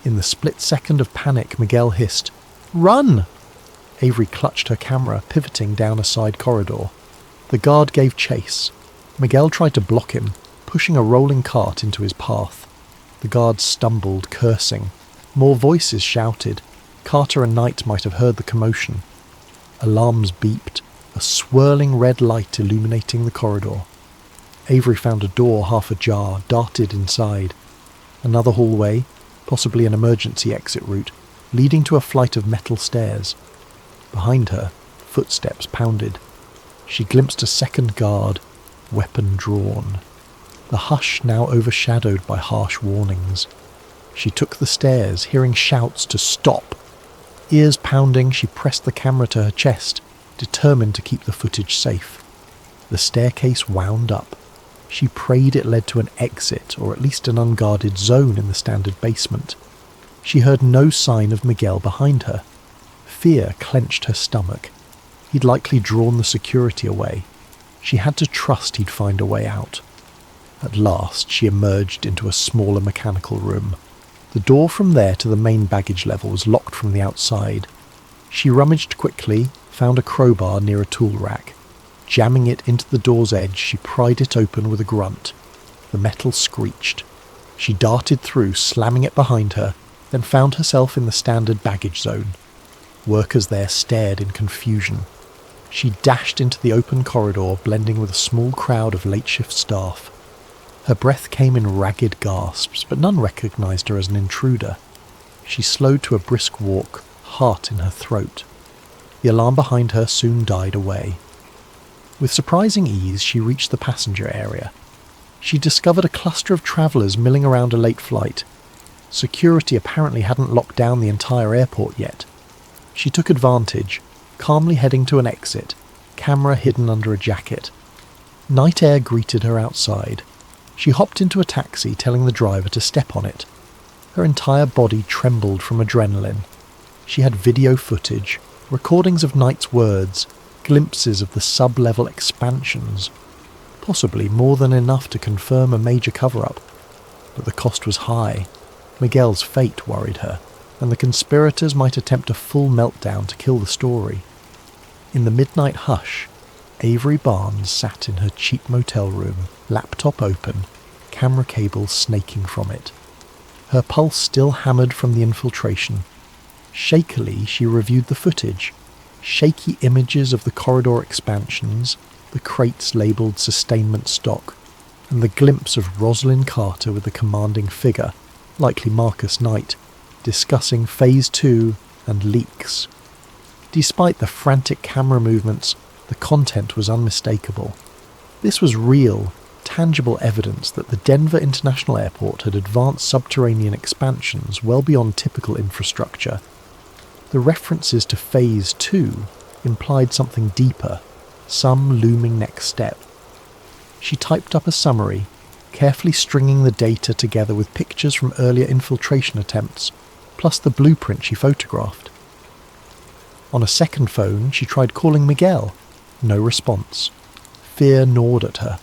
In the split second of panic, Miguel hissed, "Run!" Avery clutched her camera, pivoting down a side corridor. The guard gave chase. Miguel tried to block him, pushing a rolling cart into his path. The guard stumbled, cursing. More voices shouted. Carter and Knight might have heard the commotion. Alarms beeped, a swirling red light illuminating the corridor. Avery found a door half ajar, darted inside. Another hallway, possibly an emergency exit route, leading to a flight of metal stairs. Behind her, footsteps pounded. She glimpsed a second guard, weapon drawn. The hush now overshadowed by harsh warnings. She took the stairs, hearing shouts to stop. Ears pounding, she pressed the camera to her chest, determined to keep the footage safe. The staircase wound up. She prayed it led to an exit, or at least an unguarded zone in the standard basement. She heard no sign of Miguel behind her. Fear clenched her stomach. He'd likely drawn the security away. She had to trust he'd find a way out. At last, she emerged into a smaller mechanical room. The door from there to the main baggage level was locked from the outside. She rummaged quickly, found a crowbar near a tool rack. Jamming it into the door's edge, she pried it open with a grunt. The metal screeched. She darted through, slamming it behind her, then found herself in the standard baggage zone. Workers there stared in confusion. She dashed into the open corridor, blending with a small crowd of late-shift staff. Her breath came in ragged gasps, but none recognized her as an intruder. She slowed to a brisk walk, heart in her throat. The alarm behind her soon died away. With surprising ease, she reached the passenger area. She discovered a cluster of travellers milling around a late flight. Security apparently hadn't locked down the entire airport yet. She took advantage, calmly heading to an exit, camera hidden under a jacket. Night air greeted her outside. She hopped into a taxi, telling the driver to step on it. Her entire body trembled from adrenaline. She had video footage, recordings of Knight's words, glimpses of the sub-level expansions. Possibly more than enough to confirm a major cover-up. But the cost was high. Miguel's fate worried her, and the conspirators might attempt a full meltdown to kill the story. In the midnight hush, Avery Barnes sat in her cheap motel room, laptop open, camera cable snaking from it. Her pulse still hammered from the infiltration. Shakily, she reviewed the footage. Shaky images of the corridor expansions, the crates labelled sustainment stock, and the glimpse of Rosalind Carter with a commanding figure, likely Marcus Knight, discussing Phase 2 and leaks. Despite the frantic camera movements, the content was unmistakable. This was real, tangible evidence that the Denver International Airport had advanced subterranean expansions well beyond typical infrastructure. The references to Phase 2 implied something deeper, some looming next step. She typed up a summary, carefully stringing the data together with pictures from earlier infiltration attempts, plus the blueprint she photographed. On a second phone, she tried calling Miguel. No response. Fear gnawed at her.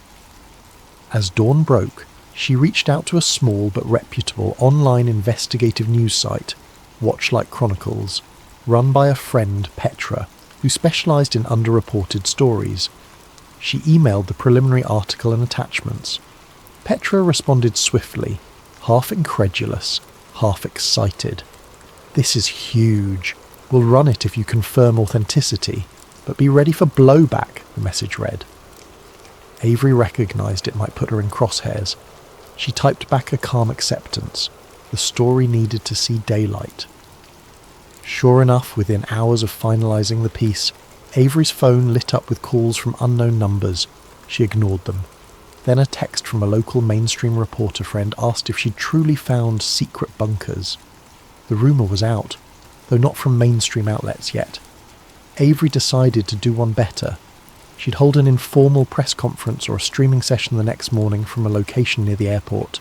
As dawn broke, she reached out to a small but reputable online investigative news site, Watchlight Chronicles, run by a friend, Petra, who specialised in underreported stories. She emailed the preliminary article and attachments. Petra responded swiftly, half incredulous, half excited. "This is huge. We'll run it if you confirm authenticity, but be ready for blowback," the message read. Avery recognised it might put her in crosshairs. She typed back a calm acceptance. The story needed to see daylight. Sure enough, within hours of finalising the piece, Avery's phone lit up with calls from unknown numbers. She ignored them. Then a text from a local mainstream reporter friend asked if she'd truly found secret bunkers. The rumour was out, though not from mainstream outlets yet. Avery decided to do one better. She'd hold an informal press conference or a streaming session the next morning from a location near the airport.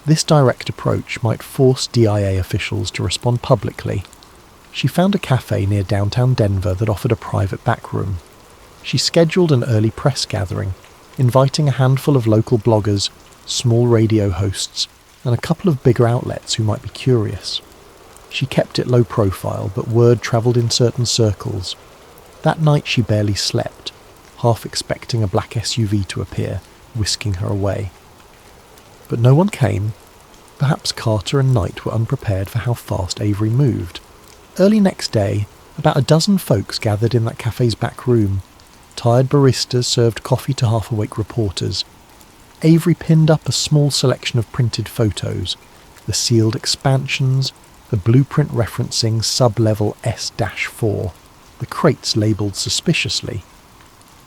This direct approach might force DIA officials to respond publicly. She found a cafe near downtown Denver that offered a private back room. She scheduled an early press gathering, inviting a handful of local bloggers, small radio hosts, and a couple of bigger outlets who might be curious. She kept it low profile, but word travelled in certain circles. That night she barely slept, half expecting a black SUV to appear, whisking her away. But no one came. Perhaps Carter and Knight were unprepared for how fast Avery moved. Early next day, about a dozen folks gathered in that cafe's back room. Tired baristas served coffee to half-awake reporters. Avery pinned up a small selection of printed photos, the sealed expansions, the blueprint referencing sub-level S-4, the crates labelled suspiciously.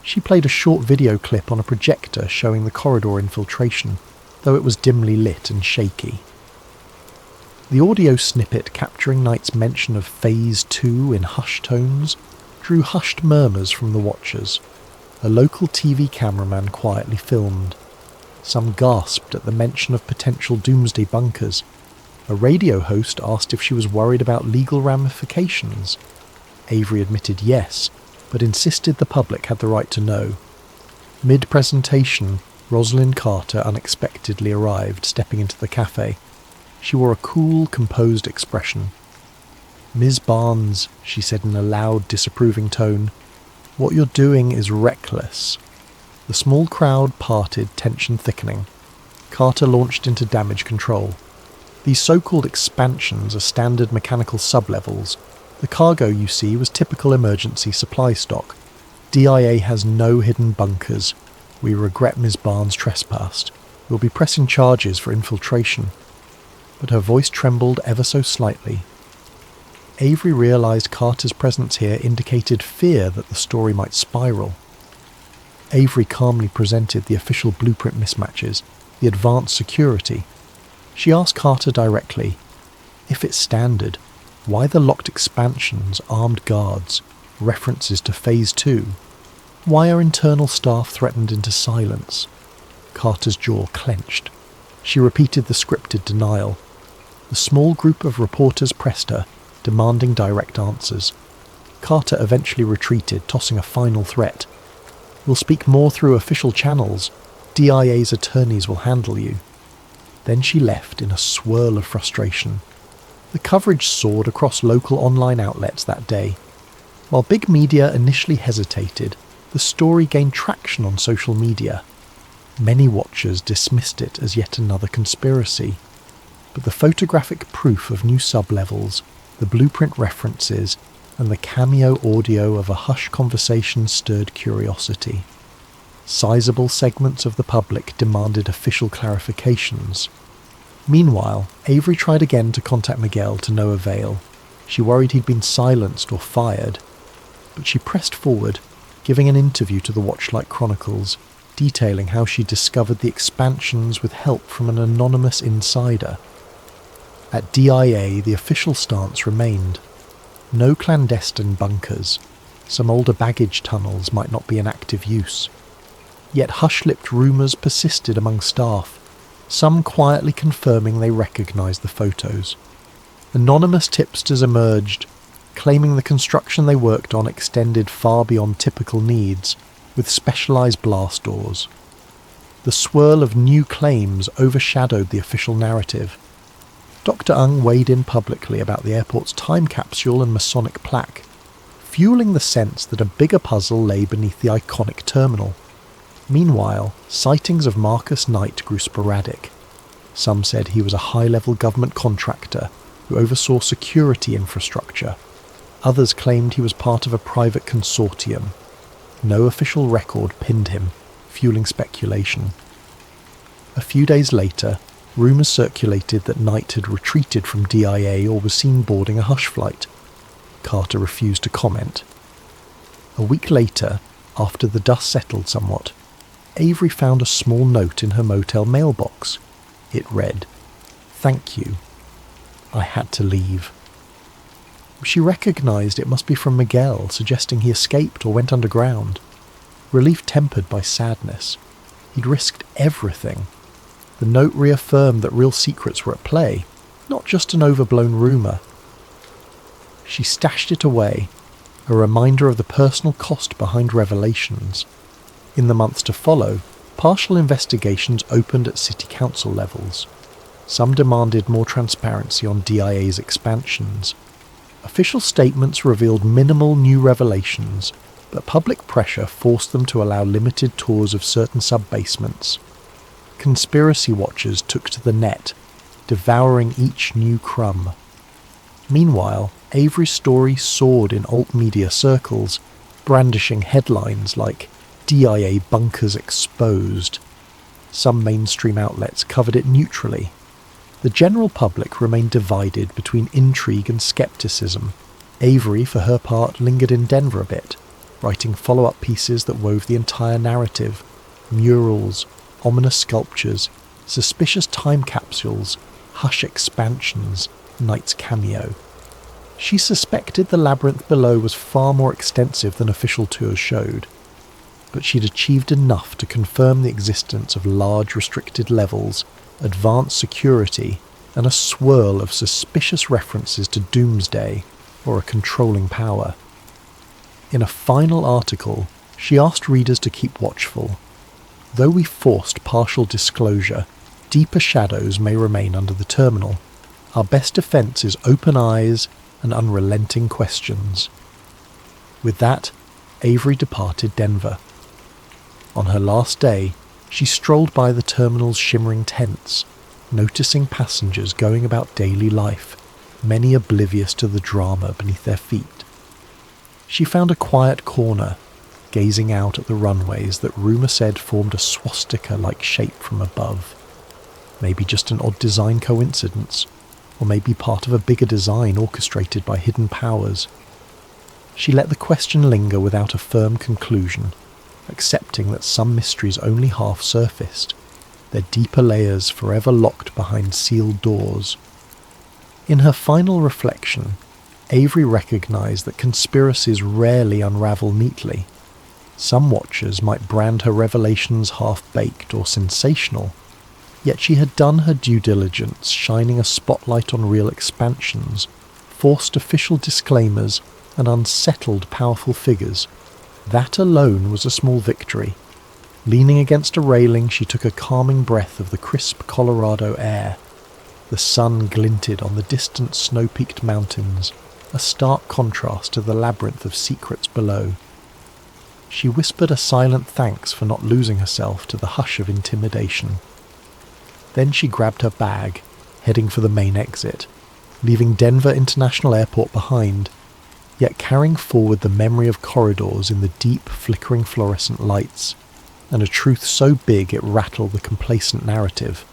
She played a short video clip on a projector showing the corridor infiltration, though it was dimly lit and shaky. The audio snippet capturing Knight's mention of Phase 2 in hushed tones drew hushed murmurs from the watchers. A local TV cameraman quietly filmed. Some gasped at the mention of potential doomsday bunkers. A radio host asked if she was worried about legal ramifications. Avery admitted yes, but insisted the public had the right to know. Mid-presentation, Rosalind Carter unexpectedly arrived, stepping into the cafe. She wore a cool, composed expression. "Ms. Barnes," she said in a loud, disapproving tone, "what you're doing is reckless." The small crowd parted, tension thickening. Carter launched into damage control. These so-called expansions are standard mechanical sublevels. The cargo you see was typical emergency supply stock. DIA has no hidden bunkers. We regret Ms. Barnes trespassed. We'll be pressing charges for infiltration. But her voice trembled ever so slightly. Avery realised Carter's presence here indicated fear that the story might spiral. Avery calmly presented the official blueprint mismatches, the advanced security. She asked Carter directly, if it's standard, why the locked expansions, armed guards, references to Phase 2? Why are internal staff threatened into silence? Carter's jaw clenched. She repeated the scripted denial. The small group of reporters pressed her, demanding direct answers. Carter eventually retreated, tossing a final threat. "We'll speak more through official channels. DIA's attorneys will handle you." Then she left in a swirl of frustration. The coverage soared across local online outlets that day. While big media initially hesitated, the story gained traction on social media. Many watchers dismissed it as yet another conspiracy. But the photographic proof of new sublevels, the blueprint references, and the cameo audio of a hushed conversation stirred curiosity. Sizable segments of the public demanded official clarifications. Meanwhile, Avery tried again to contact Miguel to no avail. She worried he'd been silenced or fired. But she pressed forward, giving an interview to the Watchlight Chronicles, detailing how she discovered the expansions with help from an anonymous insider. At DIA, the official stance remained. No clandestine bunkers. Some older baggage tunnels might not be in active use. Yet hush-lipped rumours persisted among staff, some quietly confirming they recognised the photos. Anonymous tipsters emerged, claiming the construction they worked on extended far beyond typical needs, with specialised blast doors. The swirl of new claims overshadowed the official narrative. Dr. Ung weighed in publicly about the airport's time capsule and Masonic plaque, fueling the sense that a bigger puzzle lay beneath the iconic terminal. Meanwhile, sightings of Marcus Knight grew sporadic. Some said he was a high-level government contractor who oversaw security infrastructure. Others claimed he was part of a private consortium. No official record pinned him, fueling speculation. A few days later, Rumours circulated that Knight had retreated from DIA or was seen boarding a hush flight. Carter refused to comment. A week later, after the dust settled somewhat, Avery found a small note in her motel mailbox. It read, "Thank you. I had to leave." She recognised it must be from Miguel, suggesting he escaped or went underground. Relief tempered by sadness. He'd risked everything. The note reaffirmed that real secrets were at play, not just an overblown rumour. She stashed it away, a reminder of the personal cost behind revelations. In the months to follow, partial investigations opened at city council levels. Some demanded more transparency on DIA's expansions. Official statements revealed minimal new revelations, but public pressure forced them to allow limited tours of certain sub-basements. Conspiracy watchers took to the net, devouring each new crumb. Meanwhile, Avery's story soared in alt-media circles, brandishing headlines like DIA bunkers exposed. Some mainstream outlets covered it neutrally. The general public remained divided between intrigue and skepticism. Avery, for her part, lingered in Denver a bit, writing follow-up pieces that wove the entire narrative. Murals, ominous sculptures, suspicious time capsules, hush expansions, Knight's cameo. She suspected the labyrinth below was far more extensive than official tours showed, but she'd achieved enough to confirm the existence of large restricted levels, advanced security, and a swirl of suspicious references to doomsday or a controlling power. In a final article, she asked readers to keep watchful. Though we forced partial disclosure, deeper shadows may remain under the terminal. Our best defence is open eyes and unrelenting questions. With that, Avery departed Denver. On her last day, she strolled by the terminal's shimmering tents, noticing passengers going about daily life, many oblivious to the drama beneath their feet. She found a quiet corner, gazing out at the runways that rumour said formed a swastika-like shape from above. Maybe just an odd design coincidence, or maybe part of a bigger design orchestrated by hidden powers. She let the question linger without a firm conclusion, accepting that some mysteries only half surfaced, their deeper layers forever locked behind sealed doors. In her final reflection, Avery recognised that conspiracies rarely unravel neatly. Some watchers might brand her revelations half-baked or sensational, yet she had done her due diligence, shining a spotlight on real expansions, forced official disclaimers, and unsettled powerful figures. That alone was a small victory. Leaning against a railing, she took a calming breath of the crisp Colorado air. The sun glinted on the distant snow-peaked mountains, a stark contrast to the labyrinth of secrets below. She whispered a silent thanks for not losing herself to the hush of intimidation. Then she grabbed her bag, heading for the main exit, leaving Denver International Airport behind, yet carrying forward the memory of corridors in the deep, flickering fluorescent lights, and a truth so big it rattled the complacent narrative.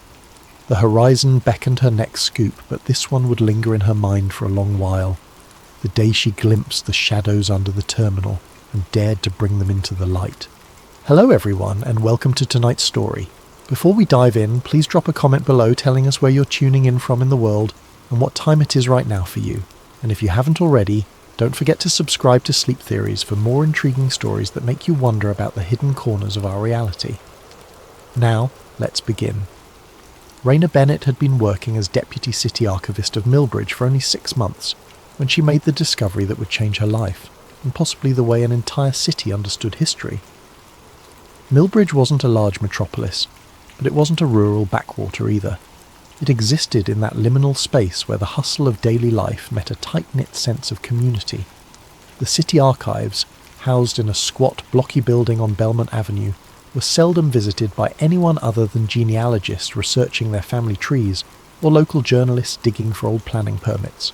The horizon beckoned her next scoop, but this one would linger in her mind for a long while. The day she glimpsed the shadows under the terminal and dared to bring them into the light. Hello everyone, and welcome to tonight's story. Before we dive in, please drop a comment below telling us where you're tuning in from in the world and what time it is right now for you. And if you haven't already, don't forget to subscribe to Sleep Theories for more intriguing stories that make you wonder about the hidden corners of our reality. Now, let's begin. Raina Bennett had been working as Deputy City Archivist of Milbridge for only 6 months when she made the discovery that would change her life, and possibly the way an entire city understood history. Milbridge wasn't a large metropolis, but it wasn't a rural backwater either. It existed in that liminal space where the hustle of daily life met a tight-knit sense of community. The city archives, housed in a squat, blocky building on Belmont Avenue, were seldom visited by anyone other than genealogists researching their family trees or local journalists digging for old planning permits.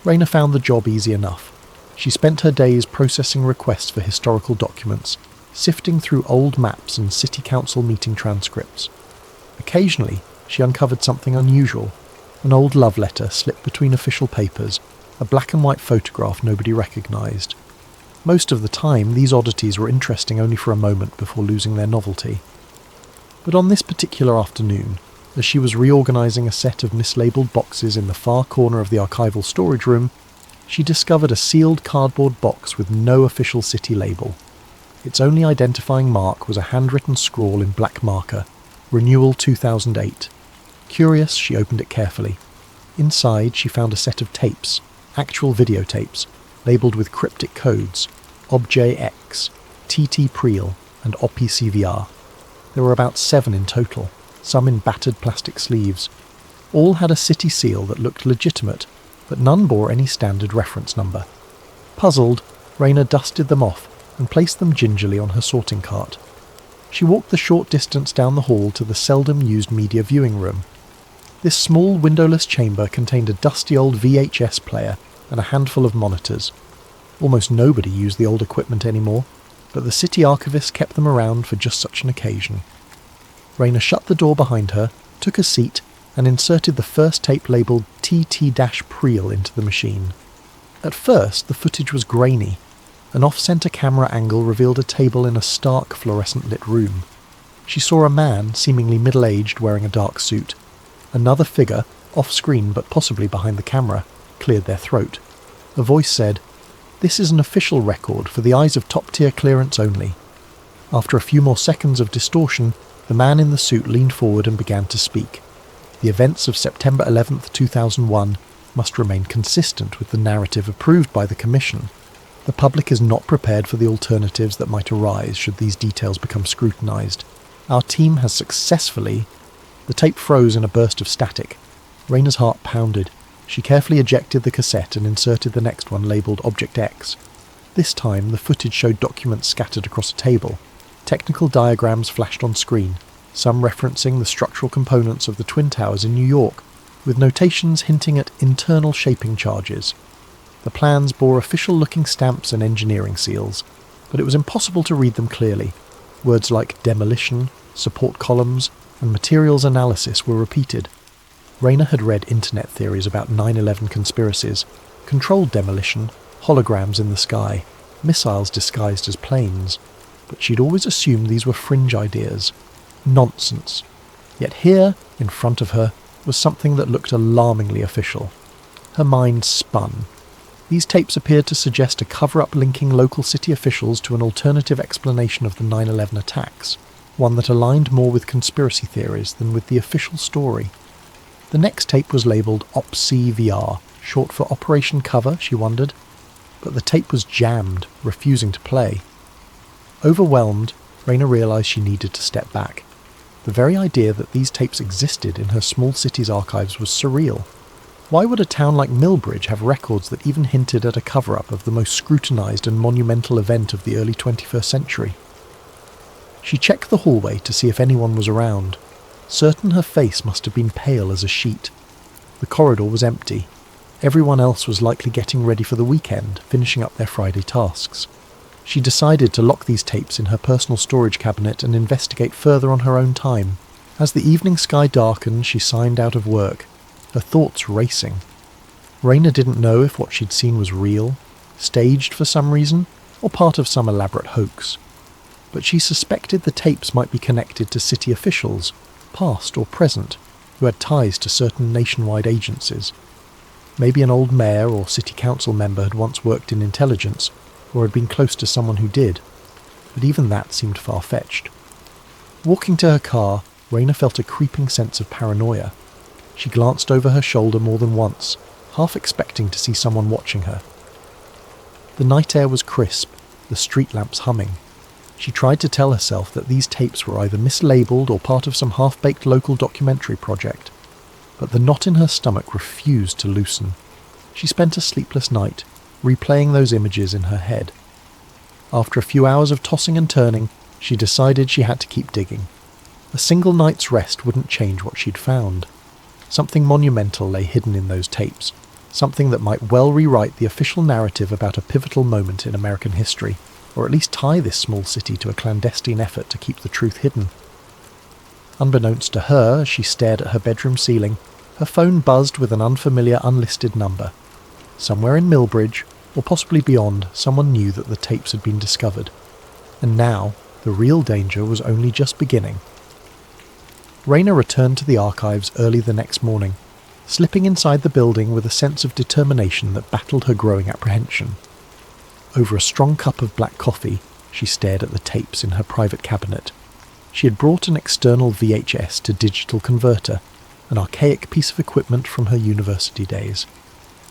Raina found the job easy enough. She spent her days processing requests for historical documents, sifting through old maps and city council meeting transcripts. Occasionally, she uncovered something unusual. An old love letter slipped between official papers, a black and white photograph nobody recognised. Most of the time, these oddities were interesting only for a moment before losing their novelty. But on this particular afternoon, as she was reorganising a set of mislabelled boxes in the far corner of the archival storage room, she discovered a sealed cardboard box with no official city label. Its only identifying mark was a handwritten scrawl in black marker, Renewal 2008. Curious, she opened it carefully. Inside, she found a set of tapes, actual videotapes, labelled with cryptic codes, OBJX, TT Preel, and OPCVR. There were about 7 in total, some in battered plastic sleeves. All had a city seal that looked legitimate, but none bore any standard reference number. Puzzled, Raina dusted them off and placed them gingerly on her sorting cart. She walked the short distance down the hall to the seldom-used media viewing room. This small windowless chamber contained a dusty old VHS player and a handful of monitors. Almost nobody used the old equipment anymore, but the city archivist kept them around for just such an occasion. Raina shut the door behind her, took a seat, and inserted the first tape labelled TT-Preel into the machine. At first, the footage was grainy. An off-centre camera angle revealed a table in a stark fluorescent-lit room. She saw a man, seemingly middle-aged, wearing a dark suit. Another figure, off-screen but possibly behind the camera, cleared their throat. A voice said, "This is an official record for the eyes of top-tier clearance only." After a few more seconds of distortion, the man in the suit leaned forward and began to speak. The events of September 11th, 2001 must remain consistent with the narrative approved by the Commission. The public is not prepared for the alternatives that might arise should these details become scrutinised. Our team has successfully... The tape froze in a burst of static. Raina's heart pounded. She carefully ejected the cassette and inserted the next one labelled Object X. This time, the footage showed documents scattered across a table. Technical diagrams flashed on screen, some referencing the structural components of the Twin Towers in New York, with notations hinting at internal shaping charges. The plans bore official-looking stamps and engineering seals, but it was impossible to read them clearly. Words like demolition, support columns, and materials analysis were repeated. Raina had read internet theories about 9/11 conspiracies, controlled demolition, holograms in the sky, missiles disguised as planes, but she'd always assumed these were fringe ideas. Nonsense. Yet here, in front of her, was something that looked alarmingly official. Her mind spun. These tapes appeared to suggest a cover-up linking local city officials to an alternative explanation of the 9/11 attacks, one that aligned more with conspiracy theories than with the official story. The next tape was labelled OPCVR, short for Operation Cover, she wondered, but the tape was jammed, refusing to play. Overwhelmed, Raina realised she needed to step back. The very idea that these tapes existed in her small city's archives was surreal. Why would a town like Milbridge have records that even hinted at a cover-up of the most scrutinised and monumental event of the early 21st century? She checked the hallway to see if anyone was around. Certain her face must have been pale as a sheet. The corridor was empty. Everyone else was likely getting ready for the weekend, finishing up their Friday tasks. She decided to lock these tapes in her personal storage cabinet and investigate further on her own time. As the evening sky darkened, she signed out of work, her thoughts racing. Raina didn't know if what she'd seen was real, staged for some reason, or part of some elaborate hoax. But she suspected the tapes might be connected to city officials, past or present, who had ties to certain nationwide agencies. Maybe an old mayor or city council member had once worked in intelligence, or had been close to someone who did, but even that seemed far-fetched. Walking to her car, Raina felt a creeping sense of paranoia. She glanced over her shoulder more than once, half expecting to see someone watching her. The night air was crisp, the street lamps humming. She tried to tell herself that these tapes were either mislabelled or part of some half-baked local documentary project, but the knot in her stomach refused to loosen. She spent a sleepless night, replaying those images in her head. After a few hours of tossing and turning, she decided she had to keep digging. A single night's rest wouldn't change what she'd found. Something monumental lay hidden in those tapes, something that might well rewrite the official narrative about a pivotal moment in American history, or at least tie this small city to a clandestine effort to keep the truth hidden. Unbeknownst to her, as she stared at her bedroom ceiling, her phone buzzed with an unfamiliar unlisted number. Somewhere in Milbridge, or possibly beyond, someone knew that the tapes had been discovered. And now, the real danger was only just beginning. Rayna returned to the archives early the next morning, slipping inside the building with a sense of determination that battled her growing apprehension. Over a strong cup of black coffee, she stared at the tapes in her private cabinet. She had brought an external VHS to digital converter, an archaic piece of equipment from her university days.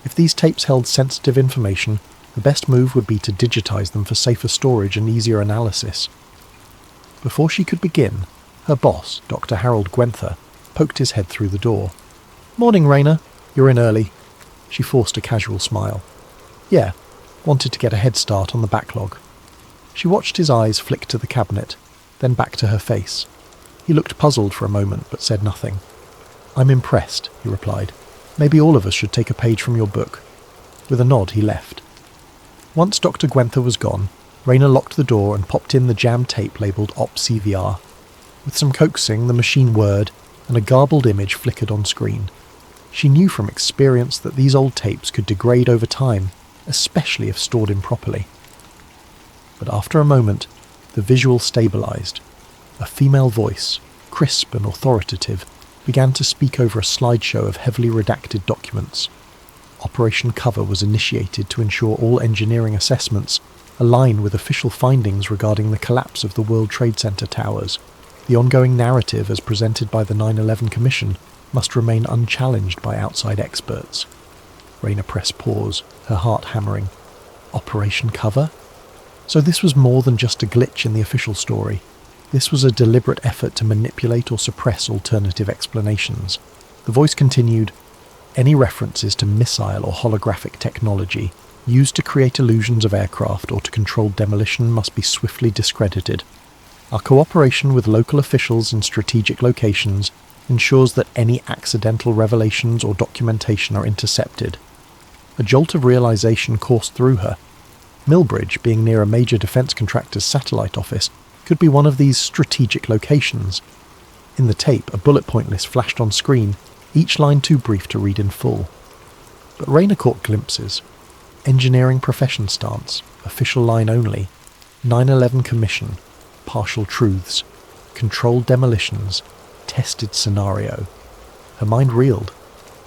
If these tapes held sensitive information, the best move would be to digitize them for safer storage and easier analysis. Before she could begin, her boss, Dr. Harold Gwenther, poked his head through the door. "Morning, Rayna. You're in early." She forced a casual smile. "Yeah, wanted to get a head start on the backlog." She watched his eyes flick to the cabinet, then back to her face. He looked puzzled for a moment, but said nothing. "I'm impressed," he replied. "Maybe all of us should take a page from your book." With a nod, he left. Once Dr. Gwenther was gone, Rayna locked the door and popped in the jammed tape labelled OP-CVR. With some coaxing, the machine whirred, and a garbled image flickered on screen. She knew from experience that these old tapes could degrade over time, especially if stored improperly. But after a moment, the visual stabilised. A female voice, crisp and authoritative, began to speak over a slideshow of heavily redacted documents. Operation Cover was initiated to ensure all engineering assessments align with official findings regarding the collapse of the World Trade Center towers. The ongoing narrative as presented by the 9/11 Commission must remain unchallenged by outside experts. Rayna pressed pause, her heart hammering. Operation Cover? So this was more than just a glitch in the official story. This was a deliberate effort to manipulate or suppress alternative explanations. The voice continued, "Any references to missile or holographic technology used to create illusions of aircraft or to control demolition must be swiftly discredited. Our cooperation with local officials in strategic locations ensures that any accidental revelations or documentation are intercepted." A jolt of realization coursed through her. Milbridge, being near a major defense contractor's satellite office, could be one of these strategic locations. In the tape, a bullet point list flashed on screen, each line too brief to read in full. But Rayna caught glimpses. Engineering profession stance, official line only, 9/11 Commission, partial truths, controlled demolitions, tested scenario. Her mind reeled.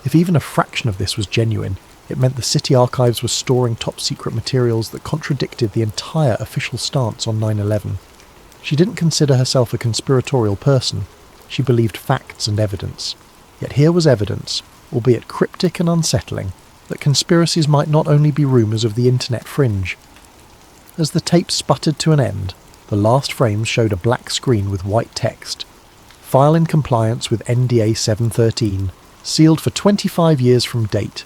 If even a fraction of this was genuine, it meant the city archives were storing top-secret materials that contradicted the entire official stance on 9/11. She didn't consider herself a conspiratorial person. She believed facts and evidence. Yet here was evidence, albeit cryptic and unsettling, that conspiracies might not only be rumours of the internet fringe. As the tape sputtered to an end, the last frames showed a black screen with white text. "File in compliance with NDA 713, sealed for 25 years from date.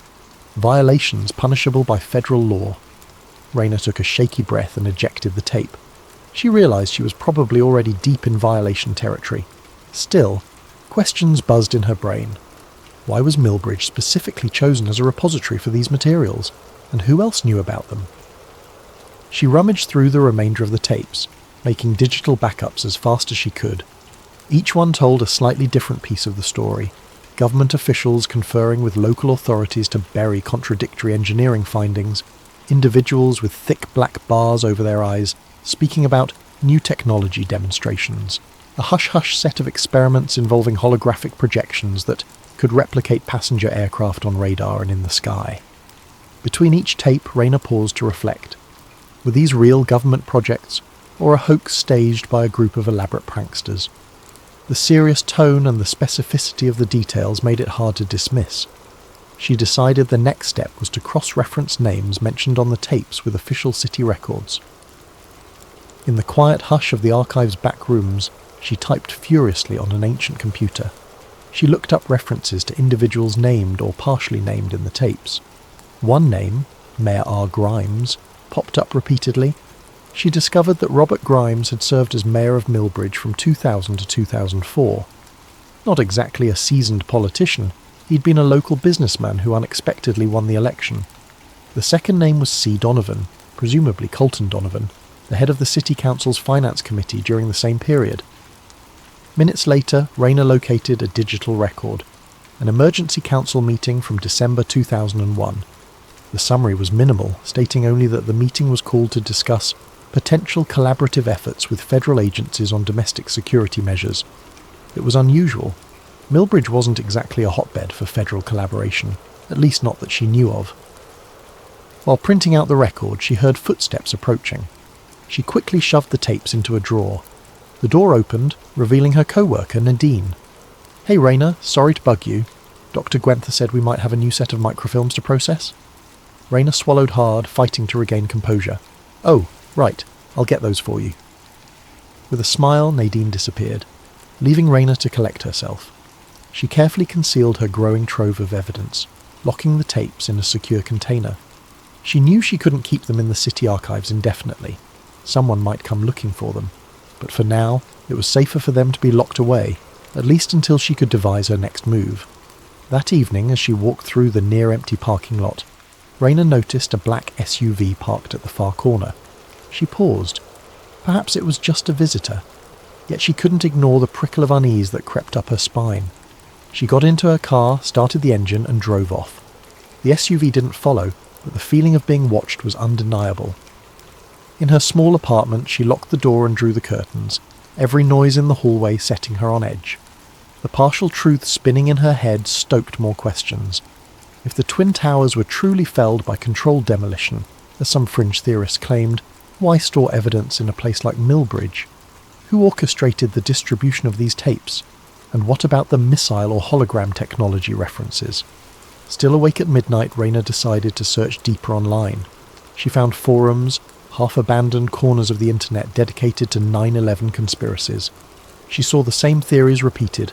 Violations punishable by federal law." Rayna took a shaky breath and ejected the tape. She realised she was probably already deep in violation territory. Still, questions buzzed in her brain. Why was Milbridge specifically chosen as a repository for these materials? And who else knew about them? She rummaged through the remainder of the tapes, making digital backups as fast as she could. Each one told a slightly different piece of the story. Government officials conferring with local authorities to bury contradictory engineering findings, individuals with thick black bars over their eyes speaking about new technology demonstrations, a hush-hush set of experiments involving holographic projections that could replicate passenger aircraft on radar and in the sky. Between each tape, Rayna paused to reflect. Were these real government projects, or a hoax staged by a group of elaborate pranksters? The serious tone and the specificity of the details made it hard to dismiss. She decided the next step was to cross-reference names mentioned on the tapes with official city records. In the quiet hush of the archive's back rooms, she typed furiously on an ancient computer. She looked up references to individuals named or partially named in the tapes. One name, Mayor R. Grimes, popped up repeatedly. She discovered that Robert Grimes had served as mayor of Milbridge from 2000 to 2004. Not exactly a seasoned politician, he'd been a local businessman who unexpectedly won the election. The second name was C. Donovan, presumably Colton Donovan, the head of the City Council's Finance Committee during the same period. Minutes later, Rayner located a digital record, an emergency council meeting from December 2001. The summary was minimal, stating only that the meeting was called to discuss potential collaborative efforts with federal agencies on domestic security measures. It was unusual. Milbridge wasn't exactly a hotbed for federal collaboration, at least not that she knew of. While printing out the record, she heard footsteps approaching. She quickly shoved the tapes into a drawer. The door opened, revealing her co-worker, Nadine. "Hey Rayner, sorry to bug you. Dr. Gwenther said we might have a new set of microfilms to process." Rayner swallowed hard, fighting to regain composure. "Oh, right, I'll get those for you." With a smile, Nadine disappeared, leaving Rayner to collect herself. She carefully concealed her growing trove of evidence, locking the tapes in a secure container. She knew she couldn't keep them in the city archives indefinitely. Someone might come looking for them. But for now, it was safer for them to be locked away, at least until she could devise her next move. That evening, as she walked through the near-empty parking lot, Rayner noticed a black SUV parked at the far corner. She paused. Perhaps it was just a visitor. Yet she couldn't ignore the prickle of unease that crept up her spine. She got into her car, started the engine, and drove off. The SUV didn't follow, but the feeling of being watched was undeniable. In her small apartment, she locked the door and drew the curtains, every noise in the hallway setting her on edge. The partial truth spinning in her head stoked more questions. If the Twin Towers were truly felled by controlled demolition, as some fringe theorists claimed, why store evidence in a place like Milbridge? Who orchestrated the distribution of these tapes? And what about the missile or hologram technology references? Still awake at midnight, Rayner decided to search deeper online. She found forums, half-abandoned corners of the internet dedicated to 9/11 conspiracies. She saw the same theories repeated.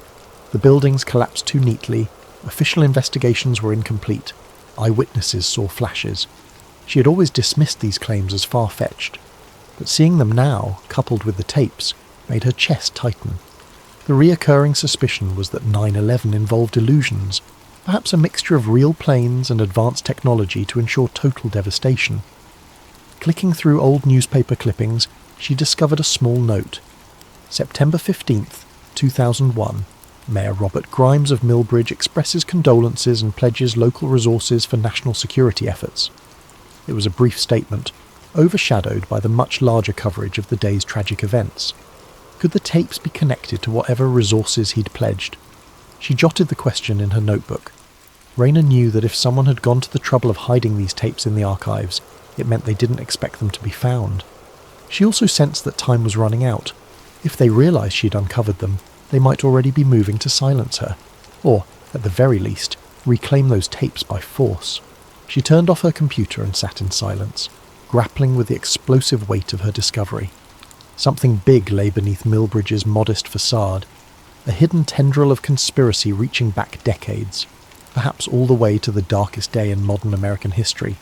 The buildings collapsed too neatly, official investigations were incomplete, eyewitnesses saw flashes. She had always dismissed these claims as far-fetched, but seeing them now, coupled with the tapes, made her chest tighten. The reoccurring suspicion was that 9/11 involved illusions, perhaps a mixture of real planes and advanced technology to ensure total devastation. Clicking through old newspaper clippings, she discovered a small note. September 15th, 2001. Mayor Robert Grimes of Milbridge expresses condolences and pledges local resources for national security efforts. It was a brief statement, overshadowed by the much larger coverage of the day's tragic events. Could the tapes be connected to whatever resources he'd pledged? She jotted the question in her notebook. Rayner knew that if someone had gone to the trouble of hiding these tapes in the archives, it meant they didn't expect them to be found. She also sensed that time was running out. If they realised she'd uncovered them, they might already be moving to silence her, or, at the very least, reclaim those tapes by force. She turned off her computer and sat in silence, grappling with the explosive weight of her discovery. Something big lay beneath Milbridge's modest facade, a hidden tendril of conspiracy reaching back decades, perhaps all the way to the darkest day in modern American history.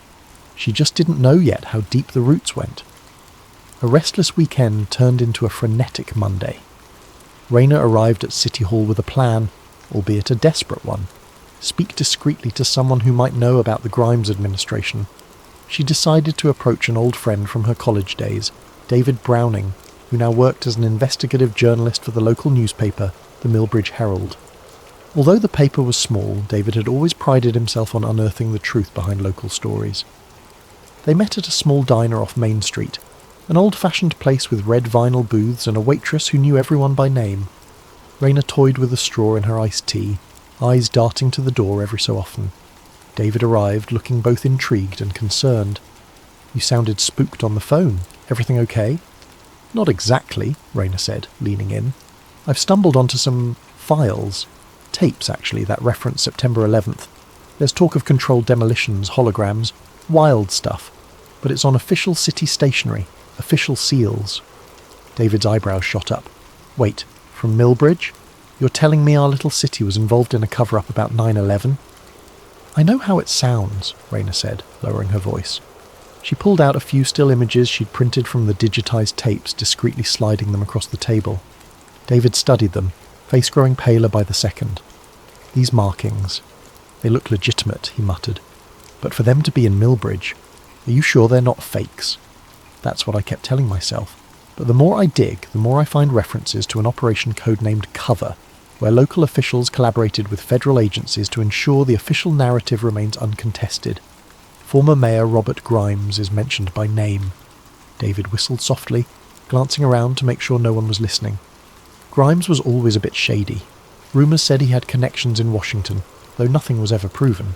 She just didn't know yet how deep the roots went. A restless weekend turned into a frenetic Monday. Rayner arrived at City Hall with a plan, albeit a desperate one. Speak discreetly to someone who might know about the Grimes administration. She decided to approach an old friend from her college days, David Browning, who now worked as an investigative journalist for the local newspaper, the Milbridge Herald. Although the paper was small, David had always prided himself on unearthing the truth behind local stories. They met at a small diner off Main Street, an old-fashioned place with red vinyl booths and a waitress who knew everyone by name. Rayner toyed with a straw in her iced tea, eyes darting to the door every so often. David arrived, looking both intrigued and concerned. "You sounded spooked on the phone. Everything okay?" "Not exactly," Rayner said, leaning in. "I've stumbled onto some files. Tapes, actually, that reference September 11th. There's talk of controlled demolitions, holograms, wild stuff. But it's on official city stationery, official seals." David's eyebrows shot up. "Wait, from Milbridge? You're telling me our little city was involved in a cover-up about 9/11? "I know how it sounds," Rayner said, lowering her voice. She pulled out a few still images she'd printed from the digitized tapes, discreetly sliding them across the table. David studied them, face growing paler by the second. "These markings. They look legitimate," he muttered. "But for them to be in Milbridge, are you sure they're not fakes?" "That's what I kept telling myself. But the more I dig, the more I find references to an operation codenamed Cover, where local officials collaborated with federal agencies to ensure the official narrative remains uncontested. Former Mayor Robert Grimes is mentioned by name. David whistled softly, glancing around to make sure no one was listening. Grimes was always a bit shady. Rumours said he had connections in Washington, though nothing was ever proven.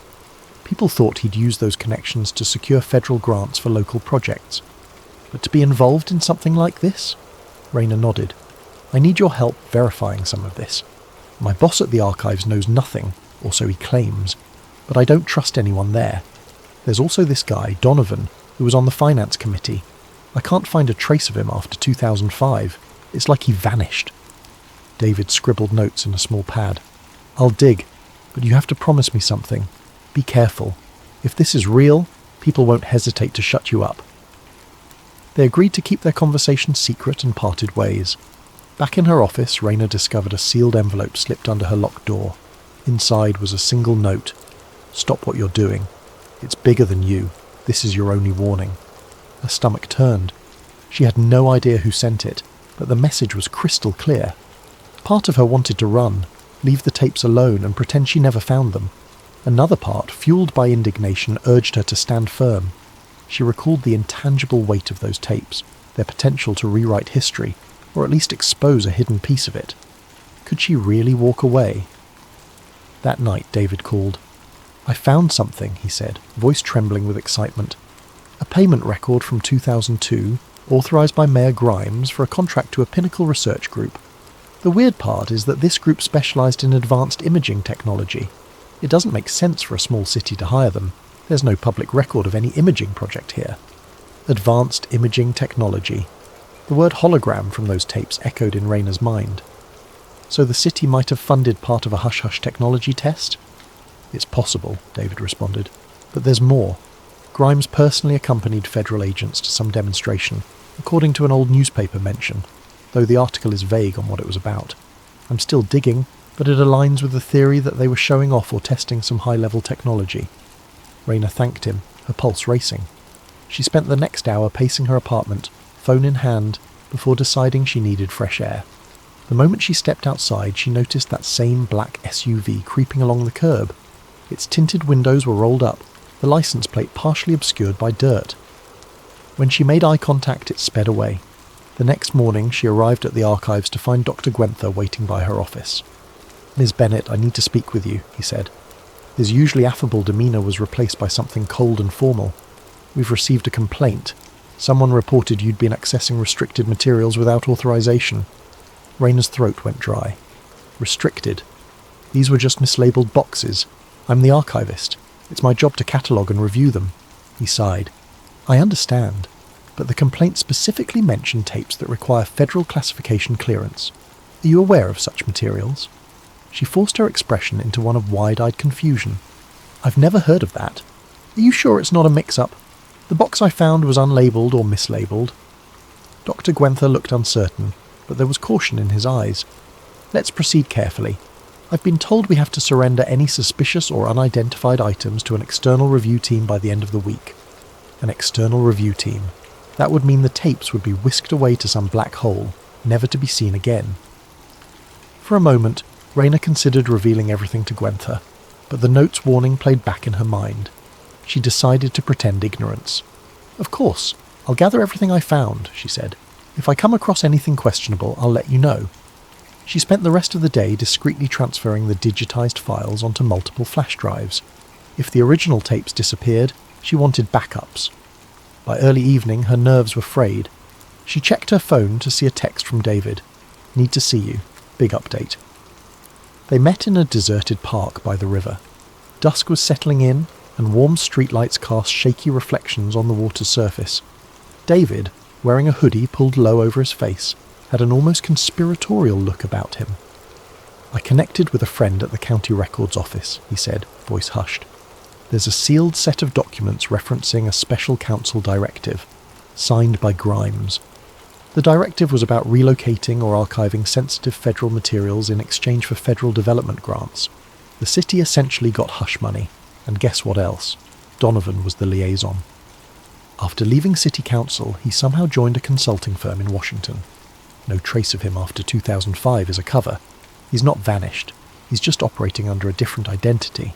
People thought he'd use those connections to secure federal grants for local projects. But to be involved in something like this? Rayner nodded. I need your help verifying some of this. My boss at the archives knows nothing, or so he claims, but I don't trust anyone there. There's also this guy, Donovan, who was on the finance committee. I can't find a trace of him after 2005. It's like he vanished. David scribbled notes in a small pad. I'll dig, but you have to promise me something. Be careful. If this is real, people won't hesitate to shut you up. They agreed to keep their conversation secret and parted ways. Back in her office, Rayner discovered a sealed envelope slipped under her locked door. Inside was a single note. Stop what you're doing. It's bigger than you. This is your only warning. Her stomach turned. She had no idea who sent it, but the message was crystal clear. Part of her wanted to run, leave the tapes alone and pretend she never found them. Another part, fueled by indignation, urged her to stand firm. She recalled the intangible weight of those tapes, their potential to rewrite history, or at least expose a hidden piece of it. Could she really walk away? That night, David called. I found something, he said, voice trembling with excitement. A payment record from 2002, authorised by Mayor Grimes for a contract to a Pinnacle research group. The weird part is that this group specialised in advanced imaging technology. It doesn't make sense for a small city to hire them. There's no public record of any imaging project here. Advanced imaging technology. The word hologram from those tapes echoed in Rayner's mind. So the city might have funded part of a hush-hush technology test? It's possible, David responded. But there's more. Grimes personally accompanied federal agents to some demonstration, according to an old newspaper mention, though the article is vague on what it was about. I'm still digging, but it aligns with the theory that they were showing off or testing some high-level technology. Rayner thanked him, her pulse racing. She spent the next hour pacing her apartment, phone in hand, before deciding she needed fresh air. The moment she stepped outside, she noticed that same black SUV creeping along the curb. Its tinted windows were rolled up, the license plate partially obscured by dirt. When she made eye contact, it sped away. The next morning, she arrived at the archives to find Dr. Gwenther waiting by her office. Ms. Bennett, I need to speak with you, he said. His usually affable demeanour was replaced by something cold and formal. We've received a complaint. Someone reported you'd been accessing restricted materials without authorization. Rayner's throat went dry. Restricted? These were just mislabeled boxes. I'm the archivist. It's my job to catalogue and review them. He sighed. I understand, but the complaint specifically mentioned tapes that require federal classification clearance. Are you aware of such materials? She forced her expression into one of wide-eyed confusion. I've never heard of that. Are you sure it's not a mix-up? The box I found was unlabelled or mislabelled. Dr. Gwenther looked uncertain, but there was caution in his eyes. Let's proceed carefully. I've been told we have to surrender any suspicious or unidentified items to an external review team by the end of the week. An external review team. That would mean the tapes would be whisked away to some black hole, never to be seen again. For a moment, Rayner considered revealing everything to Gwenther, but the note's warning played back in her mind. She decided to pretend ignorance. Of course, I'll gather everything I found, she said. If I come across anything questionable, I'll let you know. She spent the rest of the day discreetly transferring the digitized files onto multiple flash drives. If the original tapes disappeared, she wanted backups. By early evening, her nerves were frayed. She checked her phone to see a text from David. Need to see you. Big update. They met in a deserted park by the river. Dusk was settling in, and warm streetlights cast shaky reflections on the water's surface. David, wearing a hoodie pulled low over his face, had an almost conspiratorial look about him. I connected with a friend at the county records office, he said, voice hushed. There's a sealed set of documents referencing a special council directive, signed by Grimes. The directive was about relocating or archiving sensitive federal materials in exchange for federal development grants. The city essentially got hush money, and guess what else? Donovan was the liaison. After leaving City Council, he somehow joined a consulting firm in Washington. No trace of him after 2005 is a cover. He's not vanished. He's just operating under a different identity.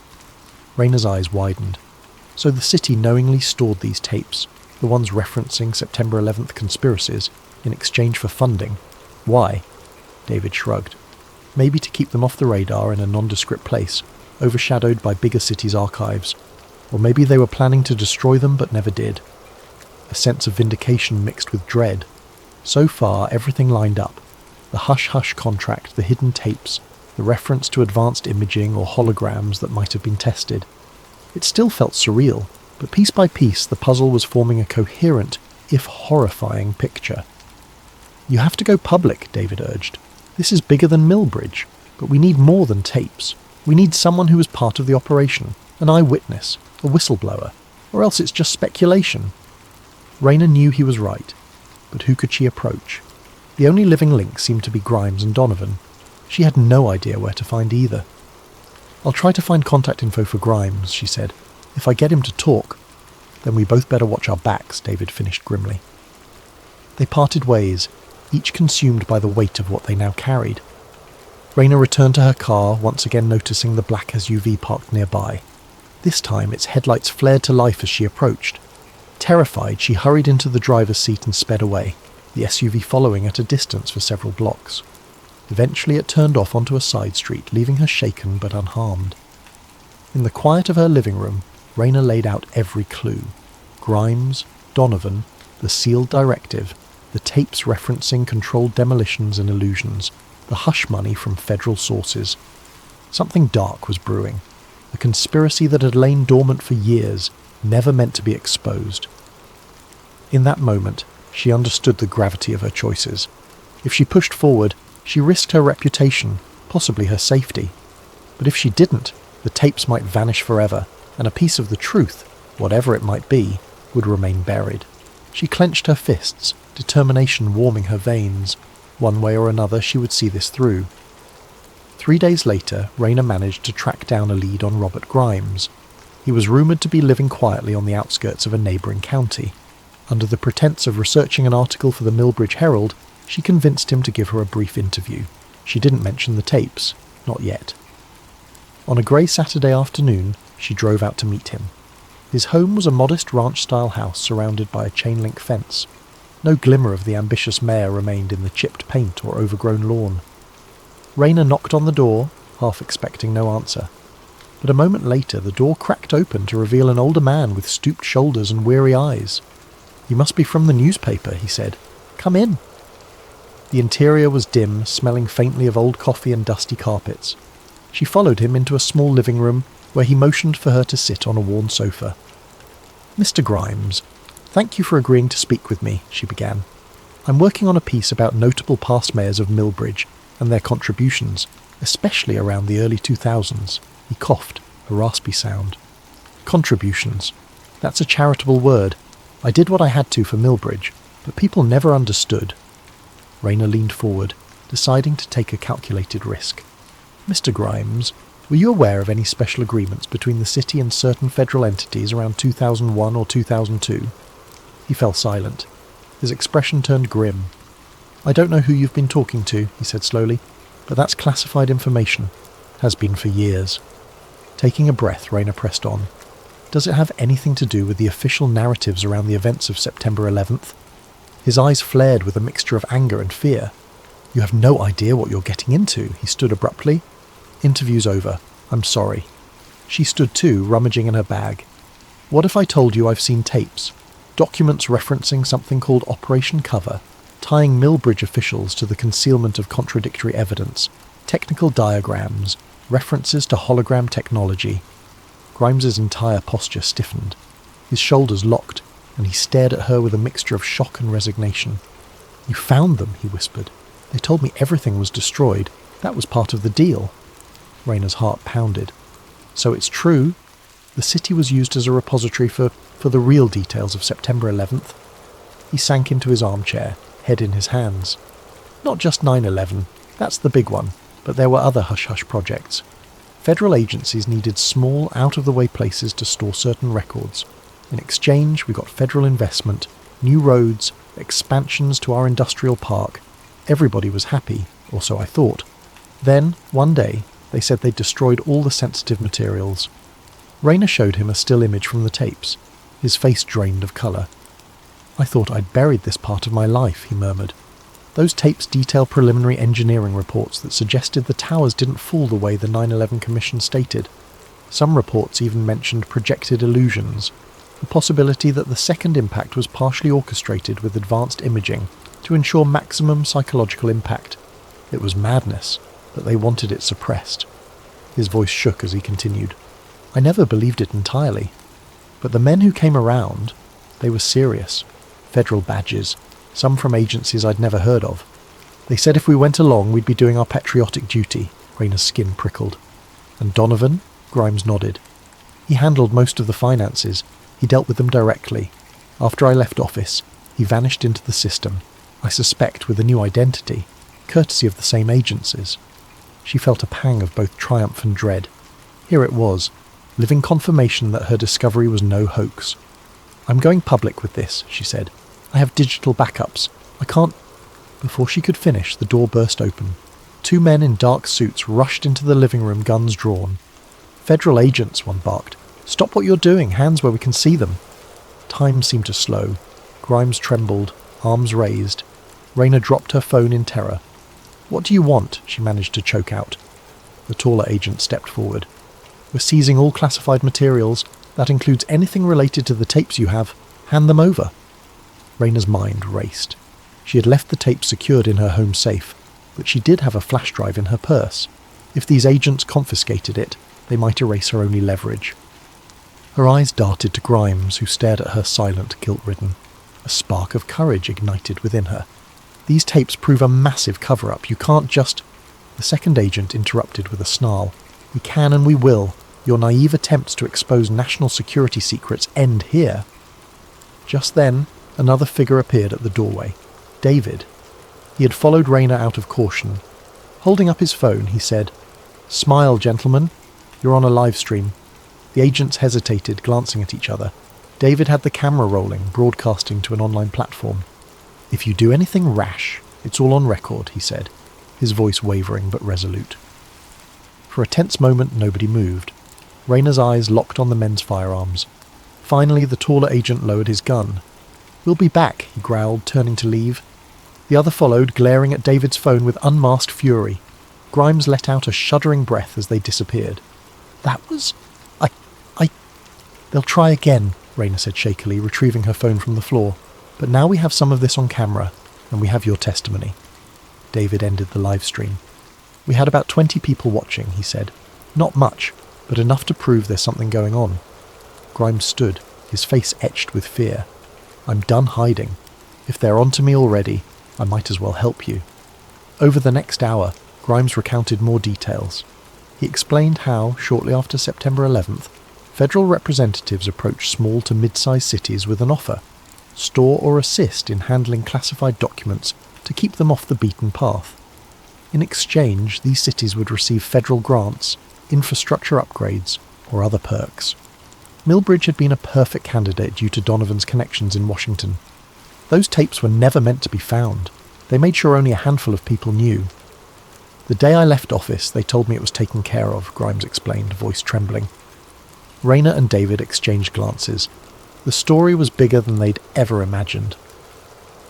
Rayna's eyes widened. So the city knowingly stored these tapes, the ones referencing September 11th conspiracies, in exchange for funding. Why? David shrugged. Maybe to keep them off the radar in a nondescript place, overshadowed by bigger cities' archives. Or maybe they were planning to destroy them but never did. A sense of vindication mixed with dread. So far, everything lined up. The hush-hush contract, the hidden tapes, the reference to advanced imaging or holograms that might have been tested. It still felt surreal, but piece by piece the puzzle was forming a coherent, if horrifying, picture. "You have to go public," David urged. "This is bigger than Milbridge, but we need more than tapes. We need someone who was part of the operation, an eyewitness, a whistleblower, or else it's just speculation." Rayna knew he was right, but who could she approach? The only living link seemed to be Grimes and Donovan. She had no idea where to find either. "I'll try to find contact info for Grimes," she said. "If I get him to talk." "Then we both better watch our backs," David finished grimly. They parted ways, each consumed by the weight of what they now carried. Rayna returned to her car, once again noticing the black SUV parked nearby. This time its headlights flared to life as she approached. Terrified, she hurried into the driver's seat and sped away, the SUV following at a distance for several blocks. Eventually it turned off onto a side street, leaving her shaken but unharmed. In the quiet of her living room, Rayna laid out every clue. Grimes, Donovan, the sealed directive, the tapes referencing controlled demolitions and illusions, the hush money from federal sources. Something dark was brewing, a conspiracy that had lain dormant for years, never meant to be exposed. In that moment, she understood the gravity of her choices. If she pushed forward, she risked her reputation, possibly her safety. But if she didn't, the tapes might vanish forever, and a piece of the truth, whatever it might be, would remain buried. She clenched her fists, determination warming her veins. One way or another she would see this through. 3 days later, Rayna managed to track down a lead on Robert Grimes. He was rumoured to be living quietly on the outskirts of a neighbouring county. Under the pretense of researching an article for the Milbridge Herald, she convinced him to give her a brief interview. She didn't mention the tapes, not yet. On a grey Saturday afternoon, she drove out to meet him. His home was a modest ranch-style house surrounded by a chain-link fence. No glimmer of the ambitious mayor remained in the chipped paint or overgrown lawn. Rayna knocked on the door, half expecting no answer. But a moment later the door cracked open to reveal an older man with stooped shoulders and weary eyes. "You must be from the newspaper," he said. "Come in." The interior was dim, smelling faintly of old coffee and dusty carpets. She followed him into a small living room, where he motioned for her to sit on a worn sofa. "Mr. Grimes, thank you for agreeing to speak with me," she began. "I'm working on a piece about notable past mayors of Milbridge and their contributions, especially around the early 2000s. He coughed, a raspy sound. "Contributions. That's a charitable word. I did what I had to for Milbridge, but people never understood." Rayna leaned forward, deciding to take a calculated risk. "Mr. Grimes, were you aware of any special agreements between the city and certain federal entities around 2001 or 2002? He fell silent. His expression turned grim. "I don't know who you've been talking to," he said slowly, "but that's classified information. Has been for years." Taking a breath, Rayna pressed on. "Does it have anything to do with the official narratives around the events of September 11th? His eyes flared with a mixture of anger and fear. "You have no idea what you're getting into," he stood abruptly. "Interview's over. I'm sorry." She stood too, rummaging in her bag. "What if I told you I've seen tapes? Documents referencing something called Operation Cover, tying Milbridge officials to the concealment of contradictory evidence, technical diagrams, references to hologram technology." Grimes's entire posture stiffened. His shoulders locked, and he stared at her with a mixture of shock and resignation. "You found them," he whispered. "They told me everything was destroyed. That was part of the deal." Rayna's heart pounded. "So it's true? The city was used as a repository for the real details of September 11th? He sank into his armchair, head in his hands. "Not just 9/11. That's the big one. But there were other hush-hush projects. Federal agencies needed small, out-of-the-way places to store certain records. In exchange, we got federal investment, new roads, expansions to our industrial park. Everybody was happy, or so I thought. Then, one day, they said they'd destroyed all the sensitive materials. Rayner showed him a still image from the tapes. His face drained of colour. "I thought I'd buried this part of my life," he murmured. "Those tapes detail preliminary engineering reports that suggested the towers didn't fall the way the 9/11 Commission stated. Some reports even mentioned projected illusions, the possibility that the second impact was partially orchestrated with advanced imaging to ensure maximum psychological impact. It was madness, but they wanted it suppressed." His voice shook as he continued. "I never believed it entirely. But the men who came around, they were serious. Federal badges, some from agencies I'd never heard of. They said if we went along, we'd be doing our patriotic duty." Rayner's skin prickled. "And Donovan?" Grimes nodded. "He handled most of the finances. He dealt with them directly. After I left office, he vanished into the system, I suspect with a new identity, courtesy of the same agencies." She felt a pang of both triumph and dread. Here it was, living confirmation that her discovery was no hoax. "I'm going public with this," she said. "I have digital backups. I can't—" Before she could finish, the door burst open. 2 men in dark suits rushed into the living room, guns drawn. "Federal agents," one barked. "Stop what you're doing, hands where we can see them." Time seemed to slow. Grimes trembled, arms raised. Rayner dropped her phone in terror. "What do you want?" she managed to choke out. The taller agent stepped forward. "We're seizing all classified materials. That includes anything related to the tapes you have. Hand them over." Rayner's mind raced. She had left the tape secured in her home safe, but she did have a flash drive in her purse. If these agents confiscated it, they might erase her only leverage. Her eyes darted to Grimes, who stared at her silent, guilt-ridden. A spark of courage ignited within her. "These tapes prove a massive cover-up. You can't just—" The second agent interrupted with a snarl. "We can and we will. Your naive attempts to expose national security secrets end here." Just then, another figure appeared at the doorway. David. He had followed Rayner out of caution. Holding up his phone, he said, "Smile, gentlemen. You're on a live stream." The agents hesitated, glancing at each other. David had the camera rolling, broadcasting to an online platform. "If you do anything rash, it's all on record," he said, his voice wavering but resolute. For a tense moment, nobody moved. Rayner's eyes locked on the men's firearms. Finally, the taller agent lowered his gun. "We'll be back," he growled, turning to leave. The other followed, glaring at David's phone with unmasked fury. Grimes let out a shuddering breath as they disappeared. "That was... I... They'll try again," Rayner said shakily, retrieving her phone from the floor. "But now we have some of this on camera, and we have your testimony." David ended the live stream. "We had about 20 people watching," he said. "Not much, but enough to prove there's something going on." Grimes stood, his face etched with fear. "I'm done hiding. If they're onto me already, I might as well help you." Over the next hour, Grimes recounted more details. He explained how, shortly after September 11th, federal representatives approached small to mid-sized cities with an offer: store or assist in handling classified documents to keep them off the beaten path. In exchange, these cities would receive federal grants, infrastructure upgrades, or other perks. Milbridge had been a perfect candidate due to Donovan's connections in Washington. Those tapes were never meant to be found. They made sure only a handful of people knew. "The day I left office, they told me it was taken care of," Grimes explained, voice trembling. Rayner and David exchanged glances. The story was bigger than they'd ever imagined.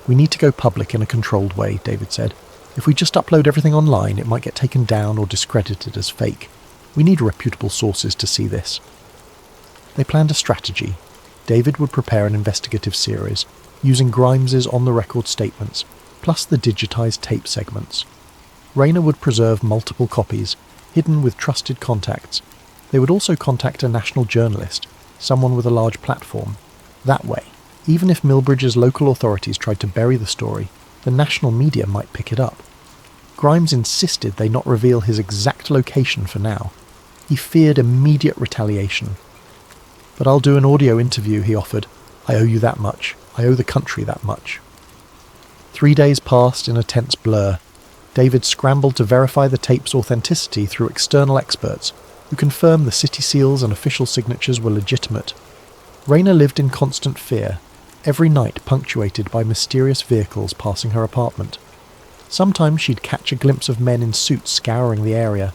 "We need to go public in a controlled way," David said. "If we just upload everything online, it might get taken down or discredited as fake. We need reputable sources to see this." They planned a strategy. David would prepare an investigative series, using Grimes's on-the-record statements, plus the digitized tape segments. Rayner would preserve multiple copies, hidden with trusted contacts. They would also contact a national journalist, someone with a large platform. That way, even if Milbridge's local authorities tried to bury the story, the national media might pick it up. Grimes insisted they not reveal his exact location for now. He feared immediate retaliation. "But I'll do an audio interview," he offered. "I owe you that much. I owe the country that much." 3 days passed in a tense blur. David scrambled to verify the tape's authenticity through external experts who confirmed the city seals and official signatures were legitimate. Raina lived in constant fear, every night punctuated by mysterious vehicles passing her apartment. Sometimes she'd catch a glimpse of men in suits scouring the area.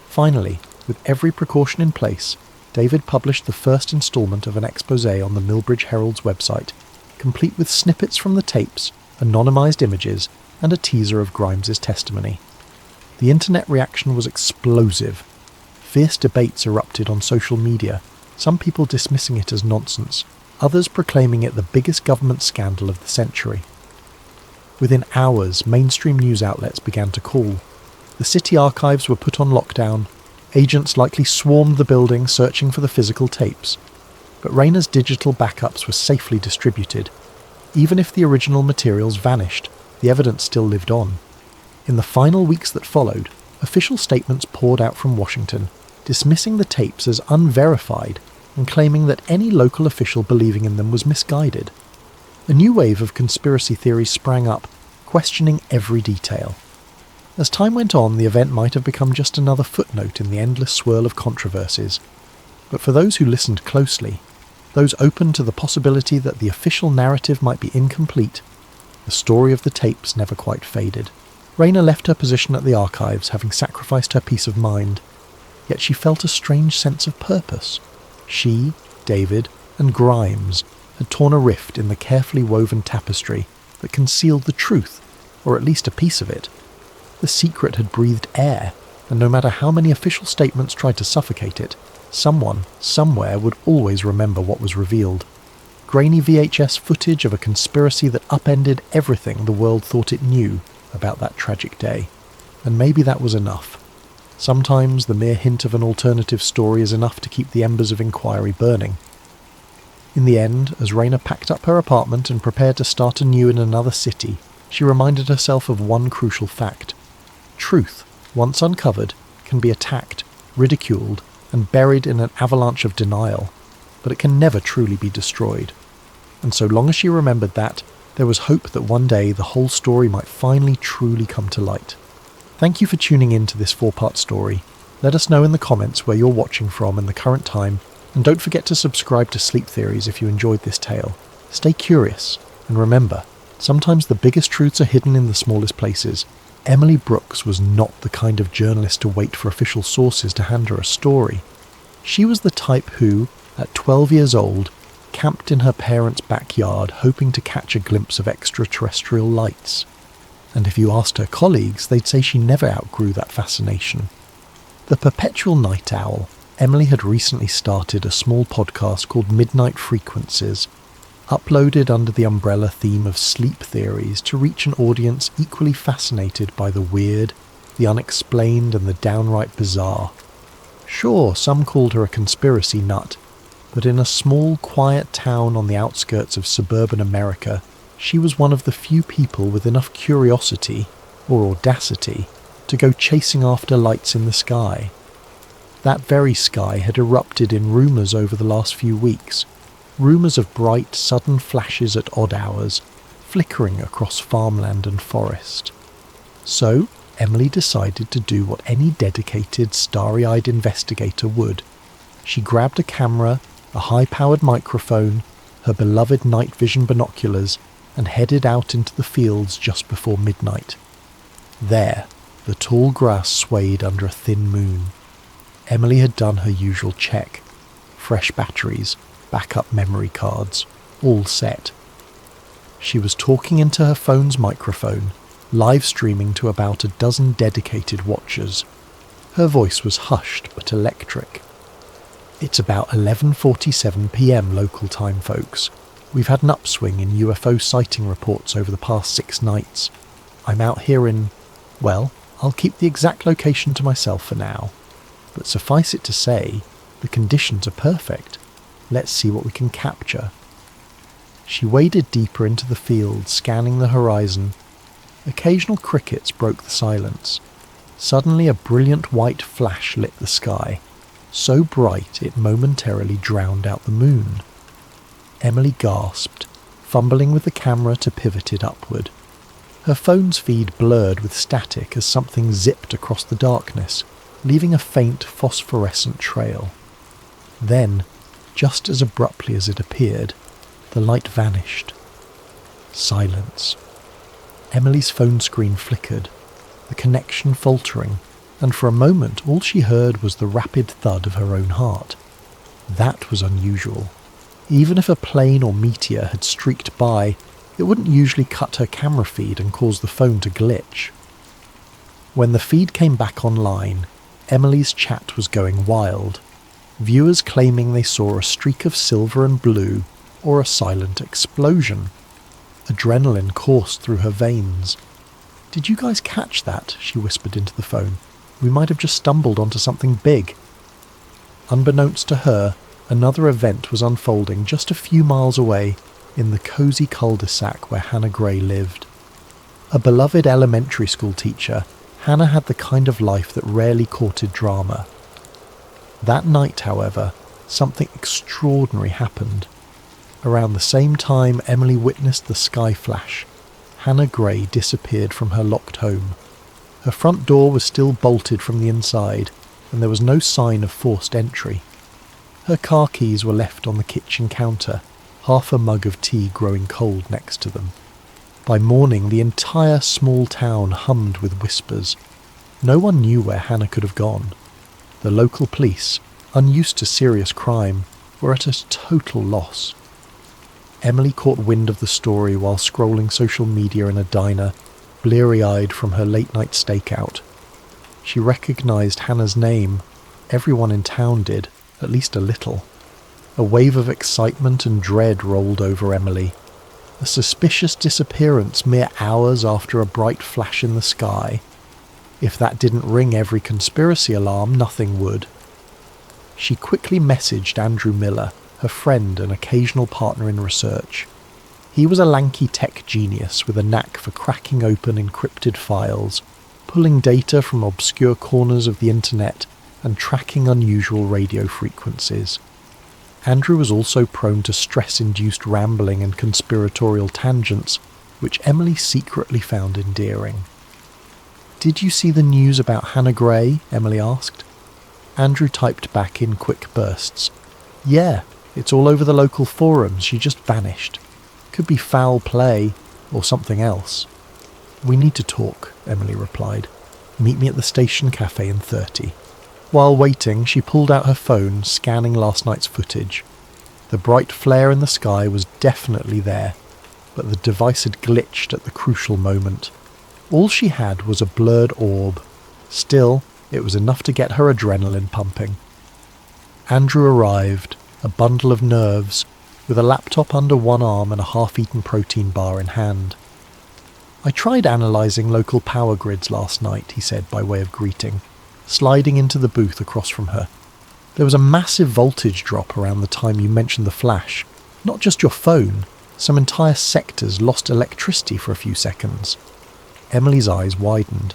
Finally, with every precaution in place, David published the first installment of an exposé on the Milbridge Herald's website, complete with snippets from the tapes, anonymised images, and a teaser of Grimes's testimony. The internet reaction was explosive. Fierce debates erupted on social media, some people dismissing it as nonsense, others proclaiming it the biggest government scandal of the century. Within hours, mainstream news outlets began to call. The city archives were put on lockdown. Agents likely swarmed the building searching for the physical tapes. But Raina's digital backups were safely distributed. Even if the original materials vanished, the evidence still lived on. In the final weeks that followed, official statements poured out from Washington, dismissing the tapes as unverified and claiming that any local official believing in them was misguided. A new wave of conspiracy theories sprang up, questioning every detail. As time went on, the event might have become just another footnote in the endless swirl of controversies. But for those who listened closely, those open to the possibility that the official narrative might be incomplete, the story of the tapes never quite faded. Raina left her position at the archives, having sacrificed her peace of mind. Yet she felt a strange sense of purpose. She, David, and Grimes had torn a rift in the carefully woven tapestry that concealed the truth, or at least a piece of it. The secret had breathed air, and no matter how many official statements tried to suffocate it, someone, somewhere would always remember what was revealed. Grainy VHS footage of a conspiracy that upended everything the world thought it knew about that tragic day. And maybe that was enough. Sometimes the mere hint of an alternative story is enough to keep the embers of inquiry burning. In the end, as Raina packed up her apartment and prepared to start anew in another city, she reminded herself of one crucial fact. Truth, once uncovered, can be attacked, ridiculed, and buried in an avalanche of denial, but it can never truly be destroyed. And so long as she remembered that, there was hope that one day the whole story might finally truly come to light. Thank you for tuning in to this 4-part story. Let us know in the comments where you're watching from in the current time, and don't forget to subscribe to Sleep Theories if you enjoyed this tale. Stay curious, and remember, sometimes the biggest truths are hidden in the smallest places. Emily Brooks was not the kind of journalist to wait for official sources to hand her a story. She was the type who, at 12 years old, camped in her parents' backyard hoping to catch a glimpse of extraterrestrial lights. And if you asked her colleagues, they'd say she never outgrew that fascination. The perpetual night owl, Emily had recently started a small podcast called Midnight Frequencies, uploaded under the umbrella theme of sleep theories to reach an audience equally fascinated by the weird, the unexplained, and the downright bizarre. Sure, some called her a conspiracy nut, but in a small, quiet town on the outskirts of suburban America, she was one of the few people with enough curiosity, or audacity, to go chasing after lights in the sky. That very sky had erupted in rumours over the last few weeks, rumours of bright, sudden flashes at odd hours, flickering across farmland and forest. So, Emily decided to do what any dedicated, starry-eyed investigator would. She grabbed a camera, a high-powered microphone, her beloved night vision binoculars, and headed out into the fields just before midnight. There, the tall grass swayed under a thin moon. Emily had done her usual check. Fresh batteries, backup memory cards, all set. She was talking into her phone's microphone, live streaming to about a dozen dedicated watchers. Her voice was hushed but electric. It's about 11:47 p.m. local time, folks. We've had an upswing in UFO sighting reports over the past 6 nights. I'm out here in, well, I'll keep the exact location to myself for now. But suffice it to say, the conditions are perfect. Let's see what we can capture. She waded deeper into the field, scanning the horizon. Occasional crickets broke the silence. Suddenly a brilliant white flash lit the sky, so bright it momentarily drowned out the moon. Emily gasped, fumbling with the camera to pivot it upward. Her phone's feed blurred with static as something zipped across the darkness, leaving a faint phosphorescent trail. Then, Just as abruptly as it appeared, the light vanished. Silence. Emily's phone screen flickered, the connection faltering, and for a moment all she heard was the rapid thud of her own heart. That was unusual. Even if a plane or meteor had streaked by, it wouldn't usually cut her camera feed and cause the phone to glitch. When the feed came back online, Emily's chat was going wild. Viewers claiming they saw a streak of silver and blue or a silent explosion. Adrenaline coursed through her veins. "Did you guys catch that?" she whispered into the phone. "We might have just stumbled onto something big." Unbeknownst to her, another event was unfolding just a few miles away in the cosy cul-de-sac where Hannah Gray lived. A beloved elementary school teacher, Hannah had the kind of life that rarely courted drama. That night, however, something extraordinary happened. Around the same time Emily witnessed the sky flash, Hannah Gray disappeared from her locked home. Her front door was still bolted from the inside, and there was no sign of forced entry. Her car keys were left on the kitchen counter, half a mug of tea growing cold next to them. By morning, the entire small town hummed with whispers. No one knew where Hannah could have gone. The local police, unused to serious crime, were at a total loss. Emily caught wind of the story while scrolling social media in a diner, bleary-eyed from her late-night stakeout. She recognised Hannah's name. Everyone in town did, at least a little. A wave of excitement and dread rolled over Emily. A suspicious disappearance mere hours after a bright flash in the sky. If that didn't ring every conspiracy alarm, nothing would. She quickly messaged Andrew Miller, her friend and occasional partner in research. He was a lanky tech genius with a knack for cracking open encrypted files, pulling data from obscure corners of the internet, and tracking unusual radio frequencies. Andrew was also prone to stress-induced rambling and conspiratorial tangents, which Emily secretly found endearing. "Did you see the news about Hannah Gray?" Emily asked. Andrew typed back in quick bursts. "Yeah, it's all over the local forums. She just vanished. Could be foul play or something else." "We need to talk," Emily replied. "Meet me at the station cafe in 30. While waiting, she pulled out her phone, scanning last night's footage. The bright flare in the sky was definitely there, but the device had glitched at the crucial moment. All she had was a blurred orb. Still, it was enough to get her adrenaline pumping. Andrew arrived, a bundle of nerves, with a laptop under one arm and a half-eaten protein bar in hand. "I tried analysing local power grids last night," he said by way of greeting, sliding into the booth across from her. "There was a massive voltage drop around the time you mentioned the flash. Not just your phone, some entire sectors lost electricity for a few seconds." Emily's eyes widened.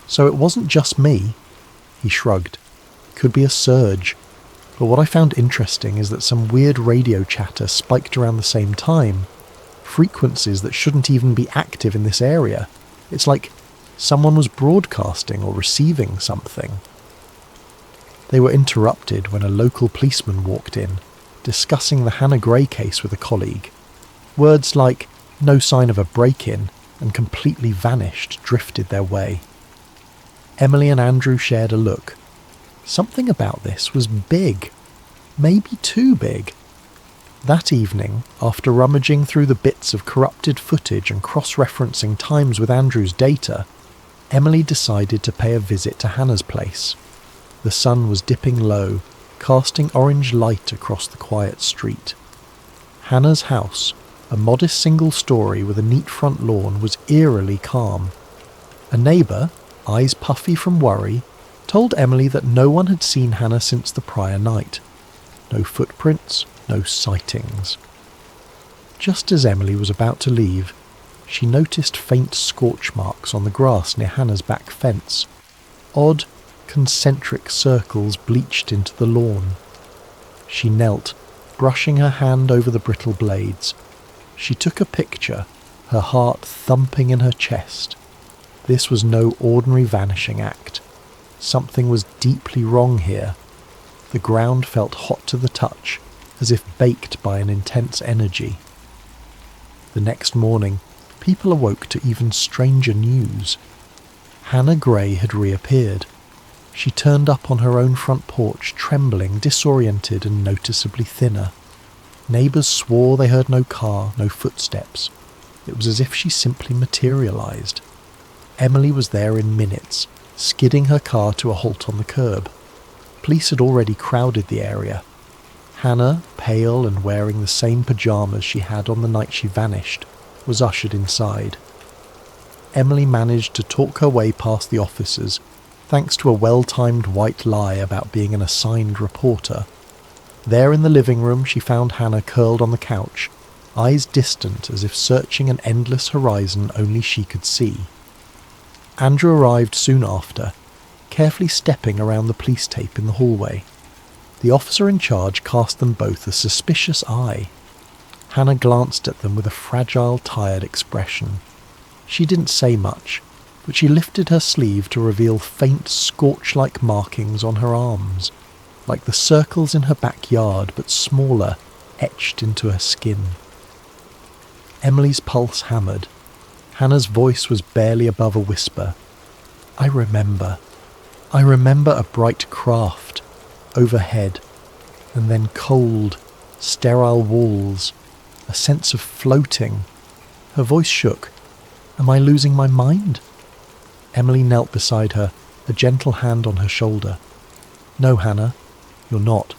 "So it wasn't just me?" He shrugged. "Could be a surge. But what I found interesting is that some weird radio chatter spiked around the same time. Frequencies that shouldn't even be active in this area. It's like someone was broadcasting or receiving something." They were interrupted when a local policeman walked in, discussing the Hannah Gray case with a colleague. Words like "no sign of a break-in" and "completely vanished" drifted their way. Emily and Andrew shared a look. Something about this was big. Maybe too big. That evening, after rummaging through the bits of corrupted footage and cross-referencing times with Andrew's data, Emily decided to pay a visit to Hannah's place. The sun was dipping low, casting orange light across the quiet street. Hannah's house, a modest single story with a neat front lawn, was eerily calm. A neighbour, eyes puffy from worry, told Emily that no one had seen Hannah since the prior night. No footprints, no sightings. Just as Emily was about to leave, she noticed faint scorch marks on the grass near Hannah's back fence. Odd, concentric circles bleached into the lawn. She knelt, brushing her hand over the brittle blades. She took a picture, her heart thumping in her chest. This was no ordinary vanishing act. Something was deeply wrong here. The ground felt hot to the touch, as if baked by an intense energy. The next morning, people awoke to even stranger news. Hannah Gray had reappeared. She turned up on her own front porch, trembling, disoriented and noticeably thinner. Neighbours swore they heard no car, no footsteps. It was as if she simply materialised. Emily was there in minutes, skidding her car to a halt on the curb. Police had already crowded the area. Hannah, pale and wearing the same pyjamas she had on the night she vanished, was ushered inside. Emily managed to talk her way past the officers, thanks to a well-timed white lie about being an assigned reporter. There in the living room she found Hannah curled on the couch, eyes distant as if searching an endless horizon only she could see. Andrew arrived soon after, carefully stepping around the police tape in the hallway. The officer in charge cast them both a suspicious eye. Hannah glanced at them with a fragile, tired expression. She didn't say much, but she lifted her sleeve to reveal faint, scorch-like markings on her arms, like the circles in her backyard, but smaller, etched into her skin. Emily's pulse hammered. Hannah's voice was barely above a whisper. I remember a bright craft, overhead, and then cold, sterile walls, a sense of floating. Her voice shook. Am I losing my mind? Emily knelt beside her, a gentle hand on her shoulder. No, Hannah, you're not.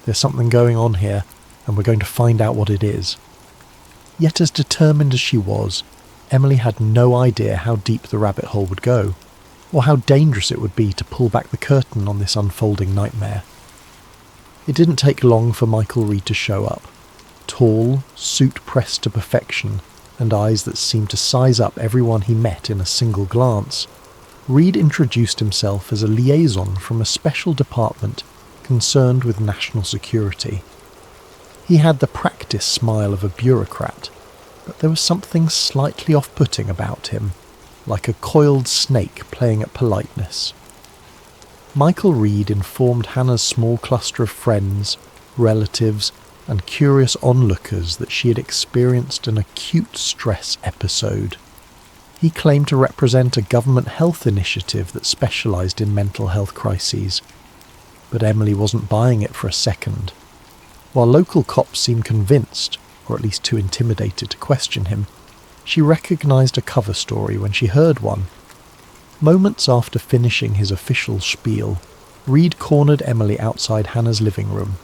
There's something going on here, and we're going to find out what it is. Yet as determined as she was, Emily had no idea how deep the rabbit hole would go, or how dangerous it would be to pull back the curtain on this unfolding nightmare. It didn't take long for Michael Reed to show up. Tall, suit pressed to perfection, and eyes that seemed to size up everyone he met in a single glance. Reed introduced himself as a liaison from a special department concerned with national security. He had the practiced smile of a bureaucrat, but there was something slightly off-putting about him, like a coiled snake playing at politeness. Michael Reed informed Hannah's small cluster of friends, relatives, and curious onlookers that she had experienced an acute stress episode. He claimed to represent a government health initiative that specialised in mental health crises. But Emily wasn't buying it for a second. While local cops seemed convinced, or at least too intimidated to question him, she recognised a cover story when she heard one. Moments after finishing his official spiel, Reed cornered Emily outside Hannah's living room.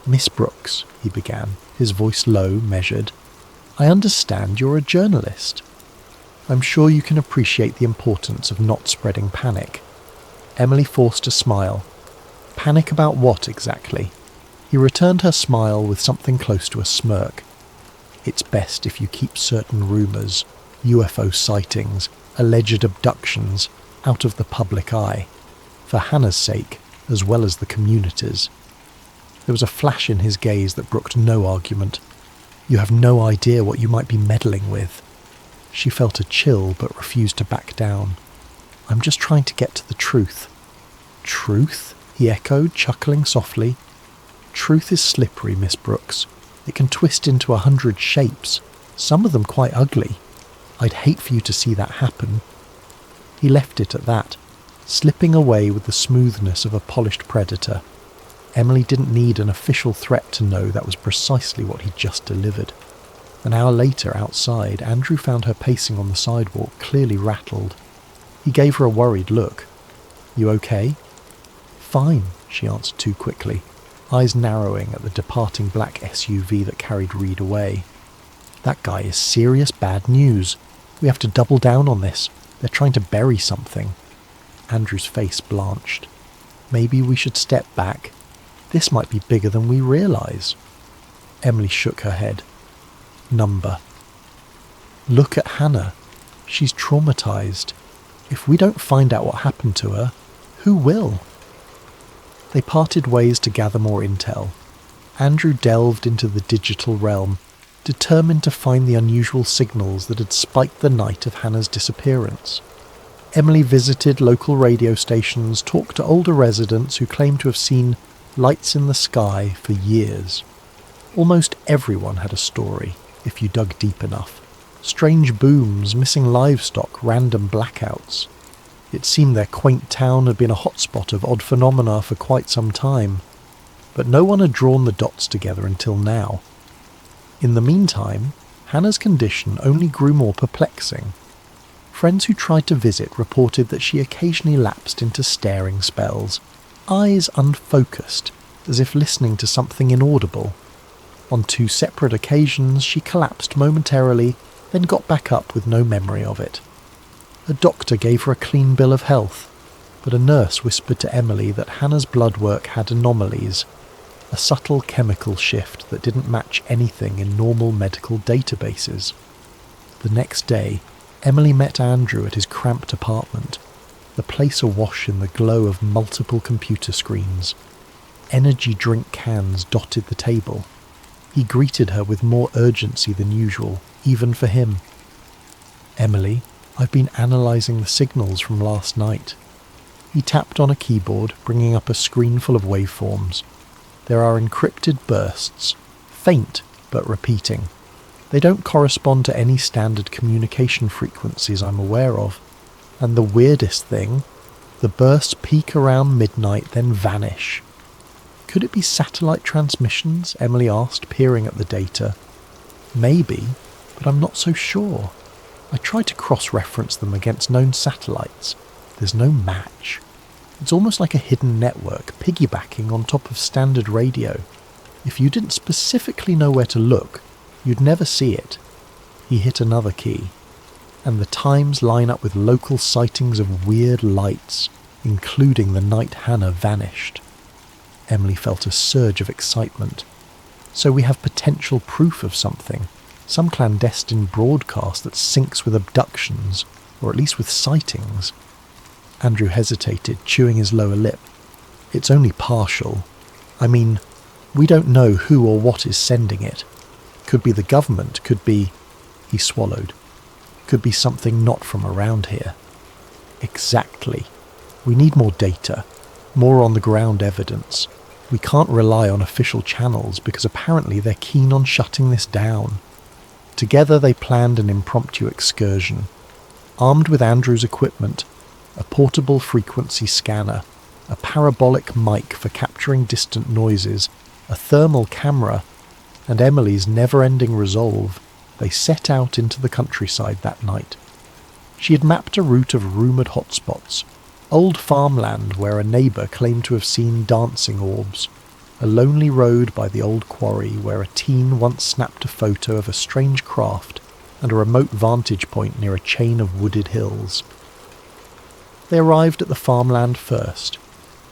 Miss Brooks, he began, his voice low, measured. I understand you're a journalist. I'm sure you can appreciate the importance of not spreading panic. Emily forced a smile. Panic about what exactly? He returned her smile with something close to a smirk. It's best if you keep certain rumours, UFO sightings, alleged abductions, out of the public eye, for Hannah's sake as well as the community's. There was a flash in his gaze that brooked no argument. You have no idea what you might be meddling with. She felt a chill but refused to back down. I'm just trying to get to the truth. Truth? He echoed, chuckling softly. Truth is slippery, Miss Brooks. It can twist into 100 shapes, some of them quite ugly. I'd hate for you to see that happen. He left it at that, slipping away with the smoothness of a polished predator. Emily didn't need an official threat to know that was precisely what he'd just delivered. An hour later, outside, Andrew found her pacing on the sidewalk, clearly rattled. He gave her a worried look. You okay? Fine, she answered too quickly, eyes narrowing at the departing black SUV that carried Reed away. That guy is serious bad news. We have to double down on this. They're trying to bury something. Andrew's face blanched. Maybe we should step back. This might be bigger than we realise. Emily shook her head. Number. Look at Hannah. She's traumatised. If we don't find out what happened to her, who will? They parted ways to gather more intel. Andrew delved into the digital realm, determined to find the unusual signals that had spiked the night of Hannah's disappearance. Emily visited local radio stations, talked to older residents who claimed to have seen lights in the sky for years. Almost everyone had a story, if you dug deep enough. Strange booms, missing livestock, random blackouts. It seemed their quaint town had been a hotspot of odd phenomena for quite some time, but no one had drawn the dots together until now. In the meantime, Hannah's condition only grew more perplexing. Friends who tried to visit reported that she occasionally lapsed into staring spells, eyes unfocused, as if listening to something inaudible. On 2 separate occasions, she collapsed momentarily, then got back up with no memory of it. A doctor gave her a clean bill of health, but a nurse whispered to Emily that Hannah's blood work had anomalies, a subtle chemical shift that didn't match anything in normal medical databases. The next day, Emily met Andrew at his cramped apartment, the place awash in the glow of multiple computer screens. Energy drink cans dotted the table. He greeted her with more urgency than usual, even for him. "Emily, I've been analysing the signals from last night." He tapped on a keyboard, bringing up a screen full of waveforms. There are encrypted bursts, faint but repeating. They don't correspond to any standard communication frequencies I'm aware of. And the weirdest thing, the bursts peak around midnight, then vanish. Could it be satellite transmissions? Emily asked, peering at the data. Maybe, but I'm not so sure. I tried to cross-reference them against known satellites. There's no match. It's almost like a hidden network, piggybacking on top of standard radio. If you didn't specifically know where to look, you'd never see it. He hit another key, and the times line up with local sightings of weird lights, including the night Hannah vanished. Emily felt a surge of excitement. So we have potential proof of something, some clandestine broadcast that syncs with abductions, or at least with sightings. Andrew hesitated, chewing his lower lip. It's only partial. I mean, we don't know who or what is sending it. Could be the government, could be... He swallowed. Could be something not from around here. Exactly. We need more data, more on-the-ground evidence. We can't rely on official channels because apparently they're keen on shutting this down. Together they planned an impromptu excursion. Armed with Andrew's equipment, a portable frequency scanner, a parabolic mic for capturing distant noises, a thermal camera, and Emily's never-ending resolve, they set out into the countryside that night. She had mapped a route of rumoured hotspots, old farmland where a neighbour claimed to have seen dancing orbs, a lonely road by the old quarry where a teen once snapped a photo of a strange craft, and a remote vantage point near a chain of wooded hills. They arrived at the farmland first.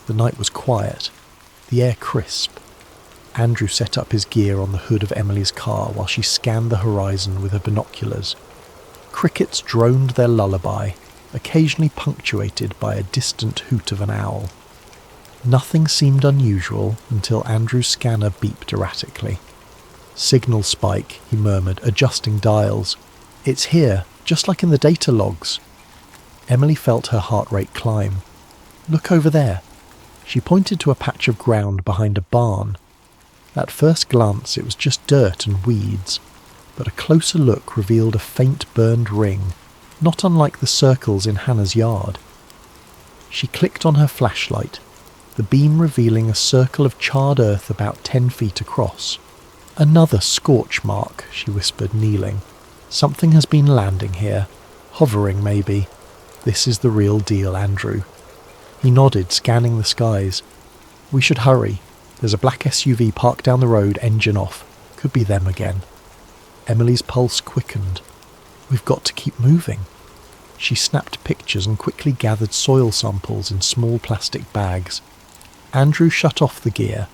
The night was quiet, the air crisp. Andrew set up his gear on the hood of Emily's car while she scanned the horizon with her binoculars. Crickets droned their lullaby, occasionally punctuated by a distant hoot of an owl. Nothing seemed unusual until Andrew's scanner beeped erratically. "Signal spike," he murmured, adjusting dials. "It's here, just like in the data logs." Emily felt her heart rate climb. "Look over there." She pointed to a patch of ground behind a barn. At first glance it was just dirt and weeds, but a closer look revealed a faint burned ring, not unlike the circles in Hannah's yard. She clicked on her flashlight, the beam revealing a circle of charred earth about 10 feet across. "Another scorch mark," she whispered, kneeling. "Something has been landing here, hovering maybe. This is the real deal, Andrew." He nodded, scanning the skies. "We should hurry. There's a black SUV parked down the road, engine off. Could be them again." Emily's pulse quickened. "We've got to keep moving." She snapped pictures and quickly gathered soil samples in small plastic bags. Andrew shut off the gear.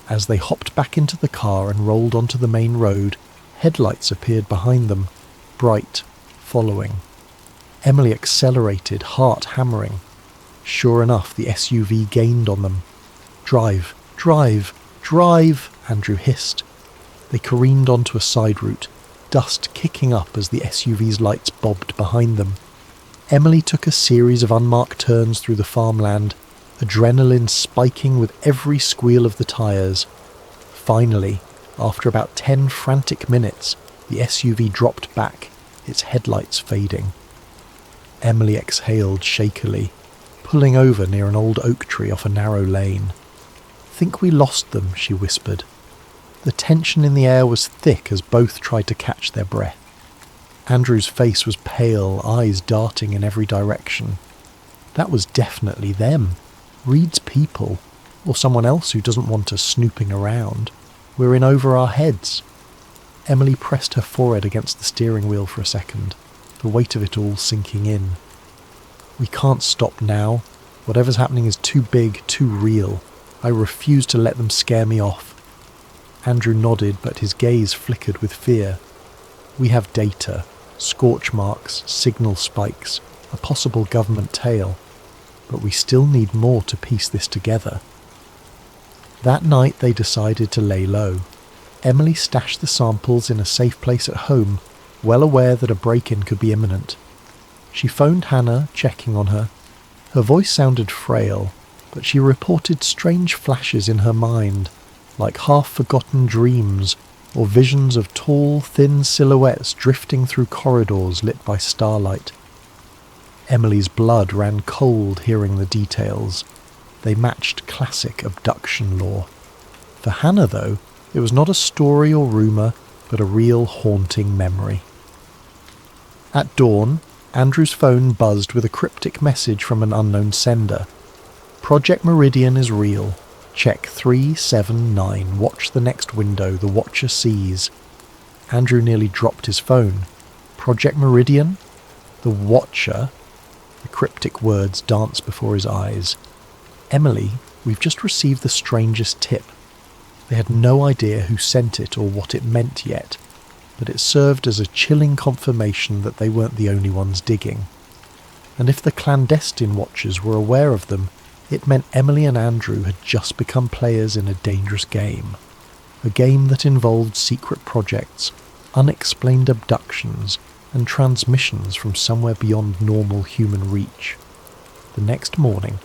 As they hopped back into the car and rolled onto the main road, headlights appeared behind them, bright, following. Emily accelerated, heart hammering. Sure enough, the SUV gained on them. "Drive, drive, drive," Andrew hissed. They careened onto a side route, dust kicking up as the SUV's lights bobbed behind them. Emily took a series of unmarked turns through the farmland, adrenaline spiking with every squeal of the tyres. Finally, After about 10 frantic minutes, the SUV dropped back, its headlights fading. Emily exhaled shakily, pulling over near an old oak tree off a narrow lane. "Think we lost them," she whispered. The tension in the air was thick as both tried to catch their breath. Andrew's face was pale, eyes darting in every direction. That was definitely them. Reed's people. Or someone else who doesn't want us snooping around. We're in over our heads. Emily pressed her forehead against the steering wheel for a second, the weight of it all sinking in. "We can't stop now. Whatever's happening is too big, too real. I refuse to let them scare me off." Andrew nodded, but his gaze flickered with fear. "We have data, scorch marks, signal spikes, a possible government tail. But we still need more to piece this together." That night they decided to lay low. Emily stashed the samples in a safe place at home, well aware that a break-in could be imminent. She phoned Hannah, checking on her. Her voice sounded frail, but she reported strange flashes in her mind, like half-forgotten dreams or visions of tall, thin silhouettes drifting through corridors lit by starlight. Emily's blood ran cold hearing the details. They matched classic abduction lore. For Hannah, though, it was not a story or rumour, but a real haunting memory. At dawn, Andrew's phone buzzed with a cryptic message from an unknown sender. "Project Meridian is real. Check 379. Watch the next window. The Watcher sees." Andrew nearly dropped his phone. "Project Meridian? The Watcher?" The cryptic words danced before his eyes. "Emily, we've just received the strangest tip." They had no idea who sent it or what it meant yet, but it served as a chilling confirmation that they weren't the only ones digging. And if the clandestine watchers were aware of them, it meant Emily and Andrew had just become players in a dangerous game. A game that involved secret projects, unexplained abductions, and transmissions from somewhere beyond normal human reach. The next morning,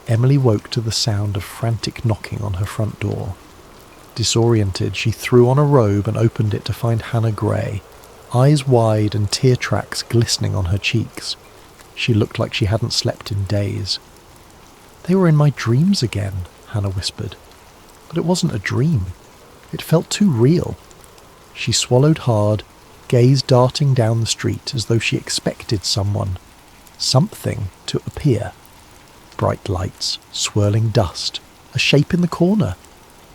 Emily woke to the sound of frantic knocking on her front door. Disoriented, she threw on a robe and opened it to find Hannah Gray, eyes wide and tear tracks glistening on her cheeks. She looked like she hadn't slept in days. "They were in my dreams again," Hannah whispered. But it wasn't a dream. It felt too real. She swallowed hard, gaze darting down the street as though she expected something to appear. Bright lights, swirling dust, a shape in the corner.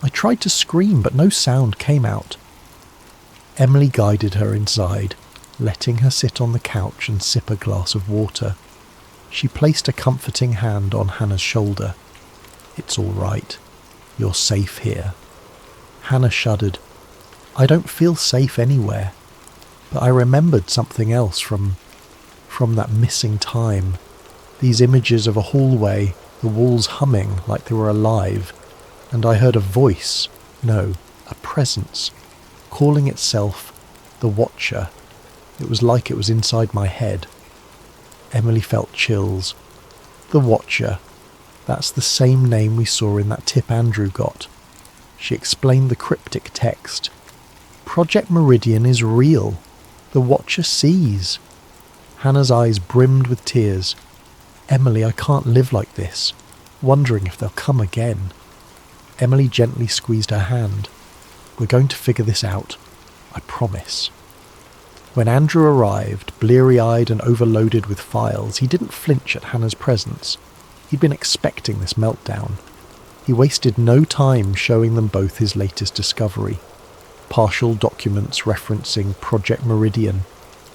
I tried to scream, but no sound came out. Emily guided her inside, letting her sit on the couch and sip a glass of water. She placed a comforting hand on Hannah's shoulder. "It's all right. You're safe here." Hannah shuddered. "I don't feel safe anywhere." But I remembered something else from that missing time. These images of a hallway, the walls humming like they were alive, and I heard a voice, no, a presence, calling itself the Watcher. It was like it was inside my head. Emily felt chills. The Watcher. That's the same name we saw in that tip Andrew got. She explained the cryptic text. "Project Meridian is real. The Watcher sees." Hannah's eyes brimmed with tears. "Emily, I can't live like this, wondering if they'll come again." Emily gently squeezed her hand. "We're going to figure this out. I promise." When Andrew arrived, bleary-eyed and overloaded with files, he didn't flinch at Hannah's presence. He'd been expecting this meltdown. He wasted no time showing them both his latest discovery. Partial documents referencing Project Meridian,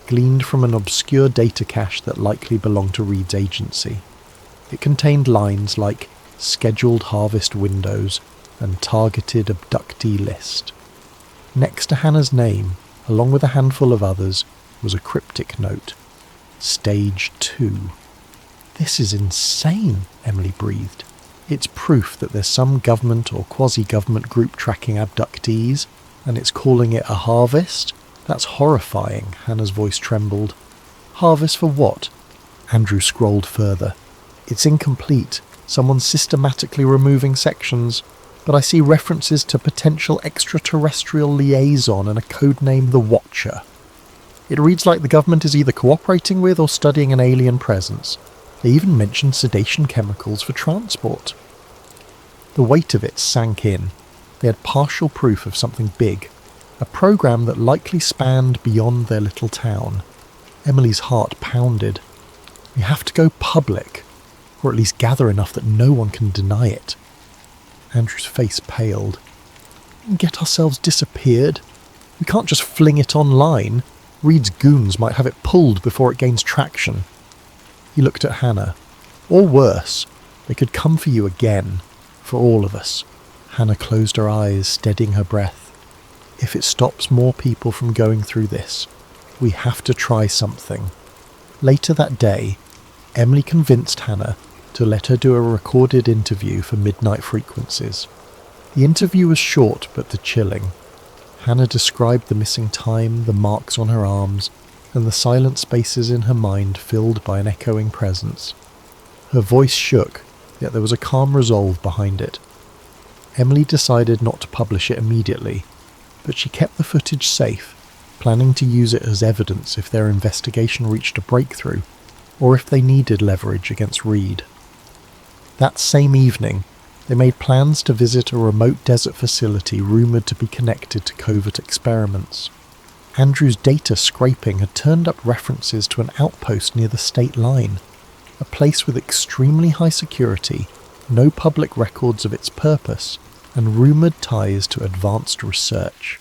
gleaned from an obscure data cache that likely belonged to Reed's agency. It contained lines like scheduled harvest windows and targeted abductee list. Next to Hannah's name, along with a handful of others, was a cryptic note. Stage 2. "This is insane," Emily breathed. "It's proof that there's some government or quasi-government group tracking abductees, and it's calling it a harvest? That's horrifying," Hannah's voice trembled. "Harvest for what?" Andrew scrolled further. "It's incomplete. Someone's systematically removing sections. but I see references to potential extraterrestrial liaison and a codename The Watcher. It reads like the government is either cooperating with or studying an alien presence. They even mentioned sedation chemicals for transport. The weight of it sank in. They had partial proof of something big, a program that likely spanned beyond their little town. Emily's heart pounded. We have to go public, or at least gather enough that no one can deny it. Andrew's face paled. Get ourselves disappeared? We can't just fling it online. Reed's goons might have it pulled before it gains traction. He looked at Hannah. Or worse, they could come for you again, for all of us. Hannah closed her eyes, steadying her breath. If it stops more people from going through this, we have to try something. Later that day, Emily convinced Hannah to let her do a recorded interview for Midnight Frequencies. The interview was short but chilling. Hannah described the missing time, the marks on her arms, and the silent spaces in her mind filled by an echoing presence. Her voice shook, yet there was a calm resolve behind it. Emily decided not to publish it immediately, but she kept the footage safe, planning to use it as evidence if their investigation reached a breakthrough, or if they needed leverage against Reed. That same evening, they made plans to visit a remote desert facility rumoured to be connected to covert experiments. Andrew's data scraping had turned up references to an outpost near the state line, a place with extremely high security, no public records of its purpose, and rumoured ties to advanced research.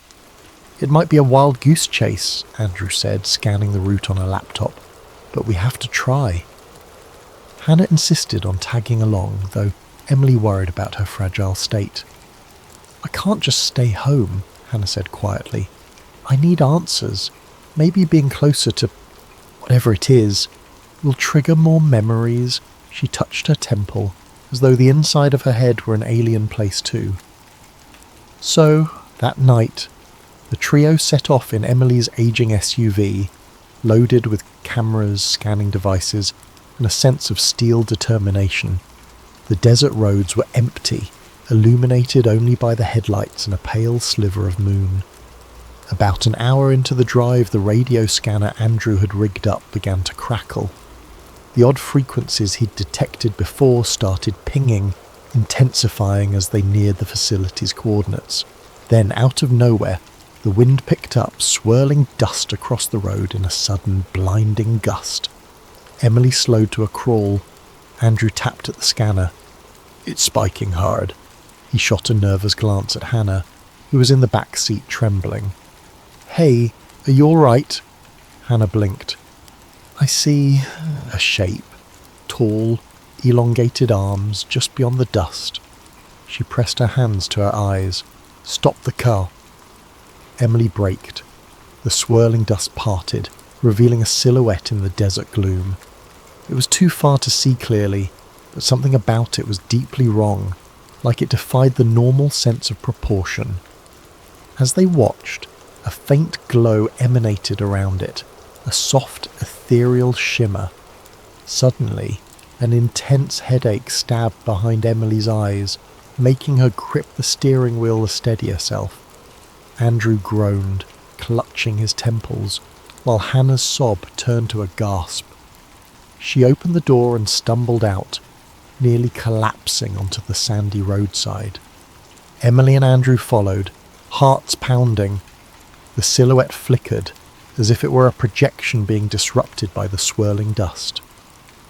It might be a wild goose chase, Andrew said, scanning the route on a laptop, but we have to try. Hannah insisted on tagging along, though Emily worried about her fragile state. I can't just stay home, Hannah said quietly. I need answers. Maybe being closer to whatever it is will trigger more memories. She touched her temple, as though the inside of her head were an alien place too. So, that night, the trio set off in Emily's aging SUV, loaded with cameras, scanning devices, and a sense of steel determination. The desert roads were empty, illuminated only by the headlights and a pale sliver of moon. About an hour into the drive, the radio scanner Andrew had rigged up began to crackle. The odd frequencies he'd detected before started pinging, intensifying as they neared the facility's coordinates. Then, out of nowhere, the wind picked up, swirling dust across the road in a sudden, blinding gust. Emily slowed to a crawl. Andrew tapped at the scanner. It's spiking hard. He shot a nervous glance at Hannah, who was in the back seat trembling. Hey, are you all right? Hannah blinked. I see a shape. Tall, elongated arms just beyond the dust. She pressed her hands to her eyes. Stop the car. Emily braked. The swirling dust parted, revealing a silhouette in the desert gloom. It was too far to see clearly, but something about it was deeply wrong, like it defied the normal sense of proportion. As they watched, a faint glow emanated around it, a soft, ethereal shimmer. Suddenly, an intense headache stabbed behind Emily's eyes, making her grip the steering wheel to steady herself. Andrew groaned, clutching his temples, while Hannah's sob turned to a gasp. She opened the door and stumbled out, nearly collapsing onto the sandy roadside. Emily and Andrew followed, hearts pounding. The silhouette flickered, as if it were a projection being disrupted by the swirling dust.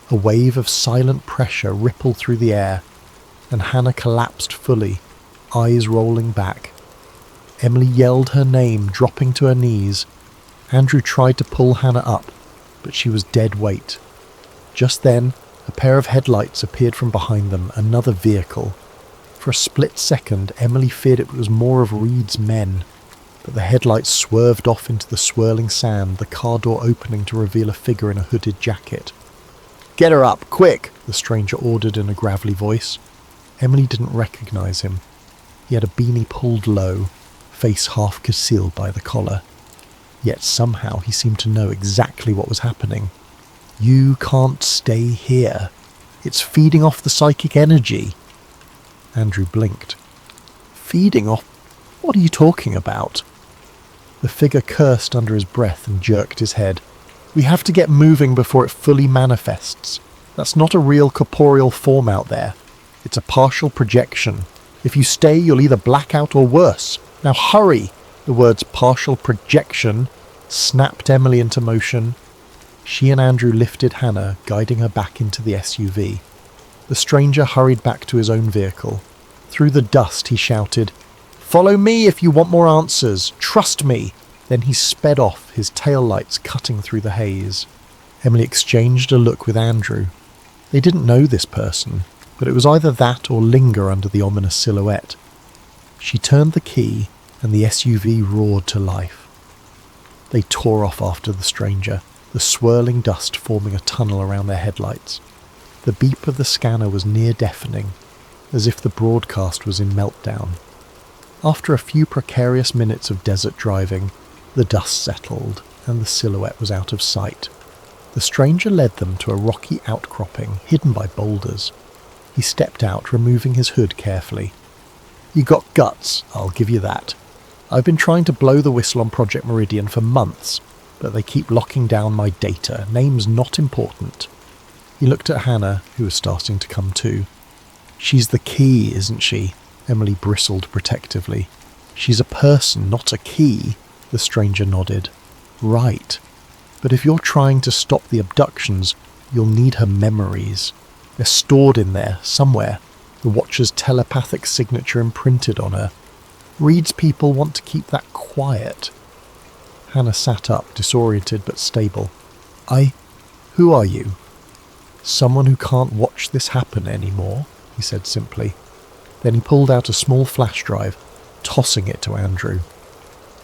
A wave of silent pressure rippled through the air, and Hannah collapsed fully, eyes rolling back. Emily yelled her name, dropping to her knees. Andrew tried to pull Hannah up, but she was dead weight. Just then, a pair of headlights appeared from behind them, another vehicle. For a split second, Emily feared it was more of Reed's men, but the headlights swerved off into the swirling sand, the car door opening to reveal a figure in a hooded jacket. Get her up, quick, the stranger ordered in a gravelly voice. Emily didn't recognize him. He had a beanie pulled low, face half concealed by the collar. Yet somehow he seemed to know exactly what was happening. You can't stay here. It's feeding off the psychic energy. Andrew blinked. Feeding off? What are you talking about? The figure cursed under his breath and jerked his head. We have to get moving before it fully manifests. That's not a real corporeal form out there. It's a partial projection. If you stay, you'll either black out or worse. Now hurry! The words partial projection snapped Emily into motion. She and Andrew lifted Hannah, guiding her back into the SUV. The stranger hurried back to his own vehicle. Through the dust he shouted, "Follow me if you want more answers. Trust me." Then he sped off, his tail lights cutting through the haze. Emily exchanged a look with Andrew. They didn't know this person, but it was either that or linger under the ominous silhouette. She turned the key, and the SUV roared to life. They tore off after the stranger, the swirling dust forming a tunnel around their headlights. The beep of the scanner was near deafening, as if the broadcast was in meltdown. After a few precarious minutes of desert driving, the dust settled and the silhouette was out of sight. The stranger led them to a rocky outcropping hidden by boulders. He stepped out, removing his hood carefully. "You got guts, I'll give you that. I've been trying to blow the whistle on Project Meridian for months, but they keep locking down my data. Name's not important." He looked at Hannah, who was starting to come to. "She's the key, isn't she?" Emily bristled protectively. "She's a person, not a key," the stranger nodded. "Right. But if you're trying to stop the abductions, you'll need her memories. They're stored in there, somewhere. The Watcher's telepathic signature imprinted on her. Reed's people want to keep that quiet." Hannah sat up, disoriented but stable. Who are you?" "Someone who can't watch this happen anymore," he said simply. Then he pulled out a small flash drive, tossing it to Andrew.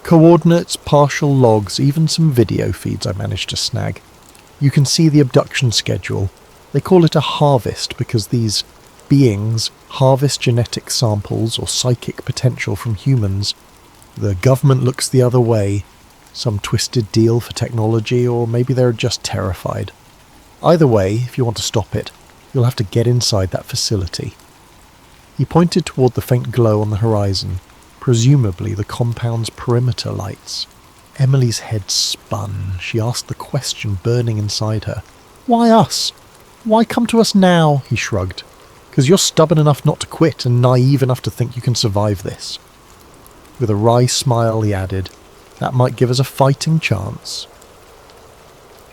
"Coordinates, partial logs, even some video feeds I managed to snag. You can see the abduction schedule. They call it a harvest because these beings harvest genetic samples or psychic potential from humans. The government looks the other way. Some twisted deal for technology, or maybe they're just terrified. Either way, if you want to stop it, you'll have to get inside that facility." He pointed toward the faint glow on the horizon, presumably the compound's perimeter lights. Emily's head spun. She asked the question burning inside her. "Why us? Why come to us now?" He shrugged. "'Cause you're stubborn enough not to quit and naive enough to think you can survive this." With a wry smile he added, "That might give us a fighting chance."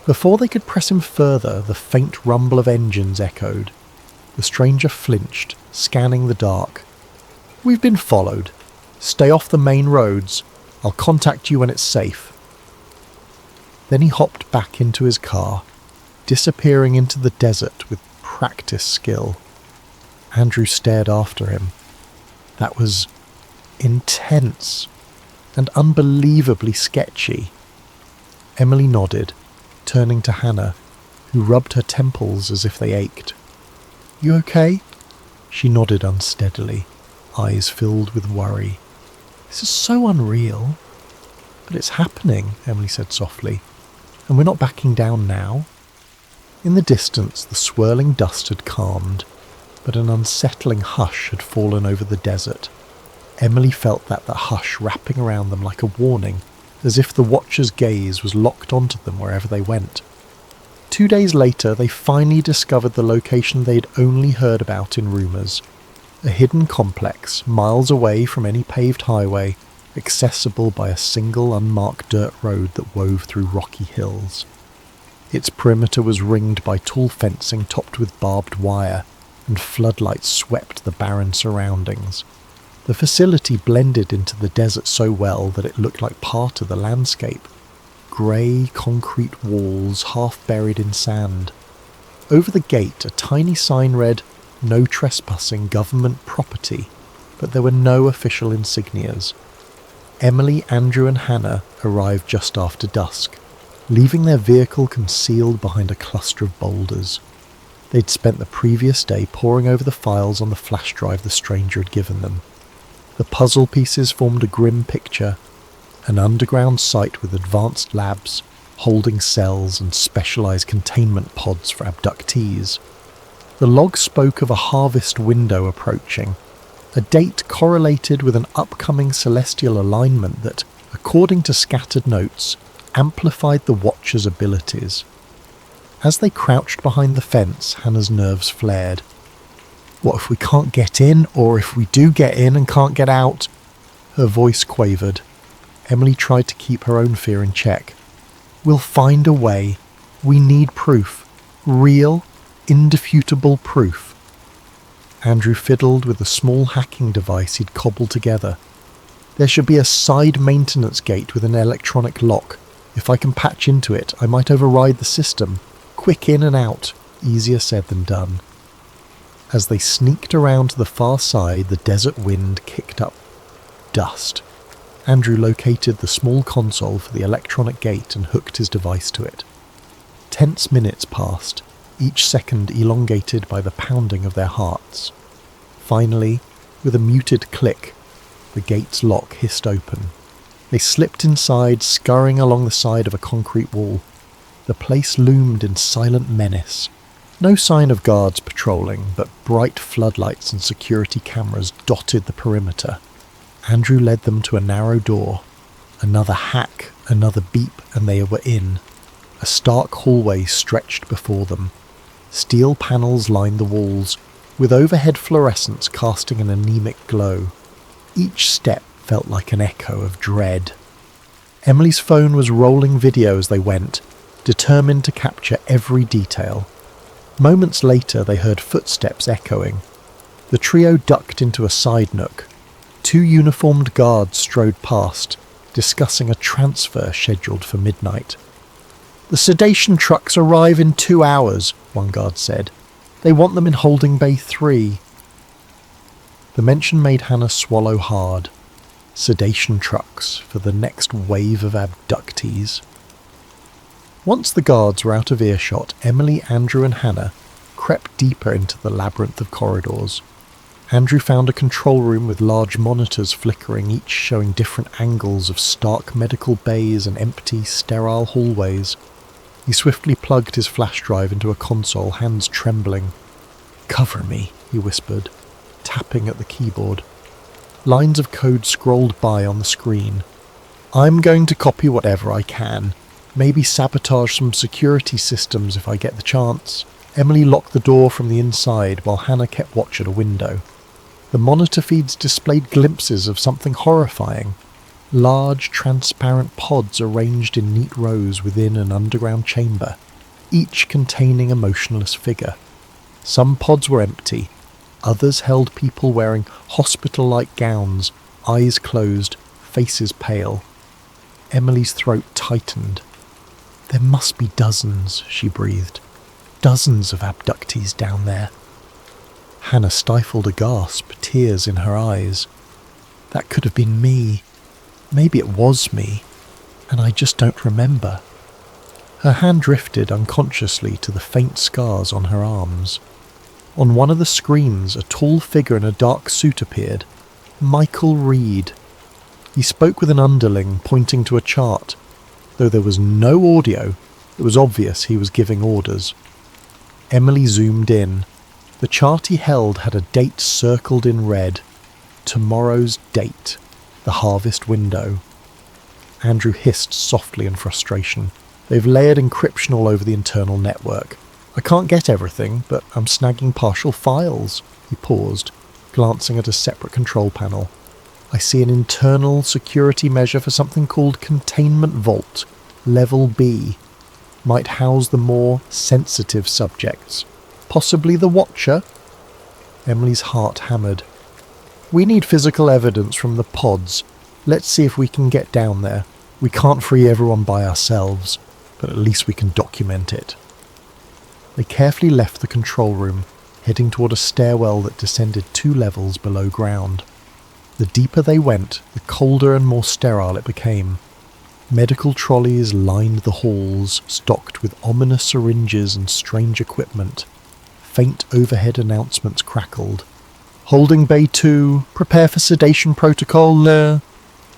Before they could press him further, the faint rumble of engines echoed. The stranger flinched, scanning the dark. "We've been followed. Stay off the main roads. I'll contact you when it's safe." Then he hopped back into his car, disappearing into the desert with practiced skill. Andrew stared after him. That was intense and unbelievably sketchy. Emily nodded, turning to Hannah, who rubbed her temples as if they ached. "You okay?" She nodded unsteadily, eyes filled with worry. "This is so unreal." "But it's happening," Emily said softly. "And we're not backing down now." In the distance, the swirling dust had calmed, but an unsettling hush had fallen over the desert. Emily felt that hush wrapping around them like a warning, as if the Watcher's gaze was locked onto them wherever they went. 2 days later, they finally discovered the location they'd only heard about in rumours. A hidden complex, miles away from any paved highway, accessible by a single unmarked dirt road that wove through rocky hills. Its perimeter was ringed by tall fencing topped with barbed wire, and floodlights swept the barren surroundings. The facility blended into the desert so well that it looked like part of the landscape. Grey concrete walls half buried in sand. Over the gate, a tiny sign read, "No trespassing, government property," but there were no official insignias. Emily, Andrew and Hannah arrived just after dusk, leaving their vehicle concealed behind a cluster of boulders. They'd spent the previous day poring over the files on the flash drive the stranger had given them. The puzzle pieces formed a grim picture, an underground site with advanced labs, holding cells and specialized containment pods for abductees. The log spoke of a harvest window approaching, A date correlated with an upcoming celestial alignment that, according to scattered notes, amplified the Watcher's abilities. As they crouched behind the fence, Hannah's nerves flared. What if we can't get in, or if we do get in and can't get out? Her voice quavered. Emily tried to keep her own fear in check. We'll find a way. We need proof. Real, indefutable proof. Andrew fiddled with the small hacking device he'd cobbled together. There should be a side maintenance gate with an electronic lock. If I can patch into it, I might override the system. Quick in and out. Easier said than done. As they sneaked around to the far side, the desert wind kicked up dust. Andrew located the small console for the electronic gate and hooked his device to it. Tense minutes passed, each second elongated by the pounding of their hearts. Finally, with a muted click, the gate's lock hissed open. They slipped inside, scurrying along the side of a concrete wall. The place loomed in silent menace. No sign of guards patrolling, but bright floodlights and security cameras dotted the perimeter. Andrew led them to a narrow door. Another hack, another beep, and they were in. A stark hallway stretched before them. Steel panels lined the walls, with overhead fluorescents casting an anemic glow. Each step felt like an echo of dread. Emily's phone was rolling video as they went, determined to capture every detail. Moments later they heard footsteps echoing. The trio ducked into a side nook. 2 uniformed guards strode past, discussing a transfer scheduled for midnight. The sedation trucks arrive in 2 hours, one guard said. They want them in holding bay 3. The mention made Hannah swallow hard. Sedation trucks for the next wave of abductees. Once the guards were out of earshot, Emily, Andrew and Hannah crept deeper into the labyrinth of corridors. Andrew found a control room with large monitors flickering, each showing different angles of stark medical bays and empty, sterile hallways. He swiftly plugged his flash drive into a console, hands trembling. "Cover me," he whispered, tapping at the keyboard. Lines of code scrolled by on the screen. "I'm going to copy whatever I can. Maybe sabotage some security systems if I get the chance." Emily locked the door from the inside while Hannah kept watch at a window. The monitor feeds displayed glimpses of something horrifying. Large, transparent pods arranged in neat rows within an underground chamber, each containing a motionless figure. Some pods were empty, others held people wearing hospital-like gowns, eyes closed, faces pale. Emily's throat tightened. "There must be dozens," she breathed. "Dozens of abductees down there." Hannah stifled a gasp, tears in her eyes. "That could have been me. Maybe it was me, and I just don't remember." Her hand drifted unconsciously to the faint scars on her arms. On one of the screens, a tall figure in a dark suit appeared. Michael Reed. He spoke with an underling, pointing to a chart. Though there was no audio, it was obvious he was giving orders. Emily zoomed in. The chart he held had a date circled in red. Tomorrow's date. The harvest window. Andrew hissed softly in frustration. "They've layered encryption all over the internal network. I can't get everything, but I'm snagging partial files." He paused, glancing at a separate control panel. "I see an internal security measure for something called Containment Vault, Level B. Might house the more sensitive subjects. Possibly the Watcher?" Emily's heart hammered. "We need physical evidence from the pods. Let's see if we can get down there. We can't free everyone by ourselves, but at least we can document it." They carefully left the control room, heading toward a stairwell that descended 2 levels below ground. The deeper they went, the colder and more sterile it became. Medical trolleys lined the halls, stocked with ominous syringes and strange equipment. Faint overhead announcements crackled. "Holding Bay 2, prepare for sedation protocol."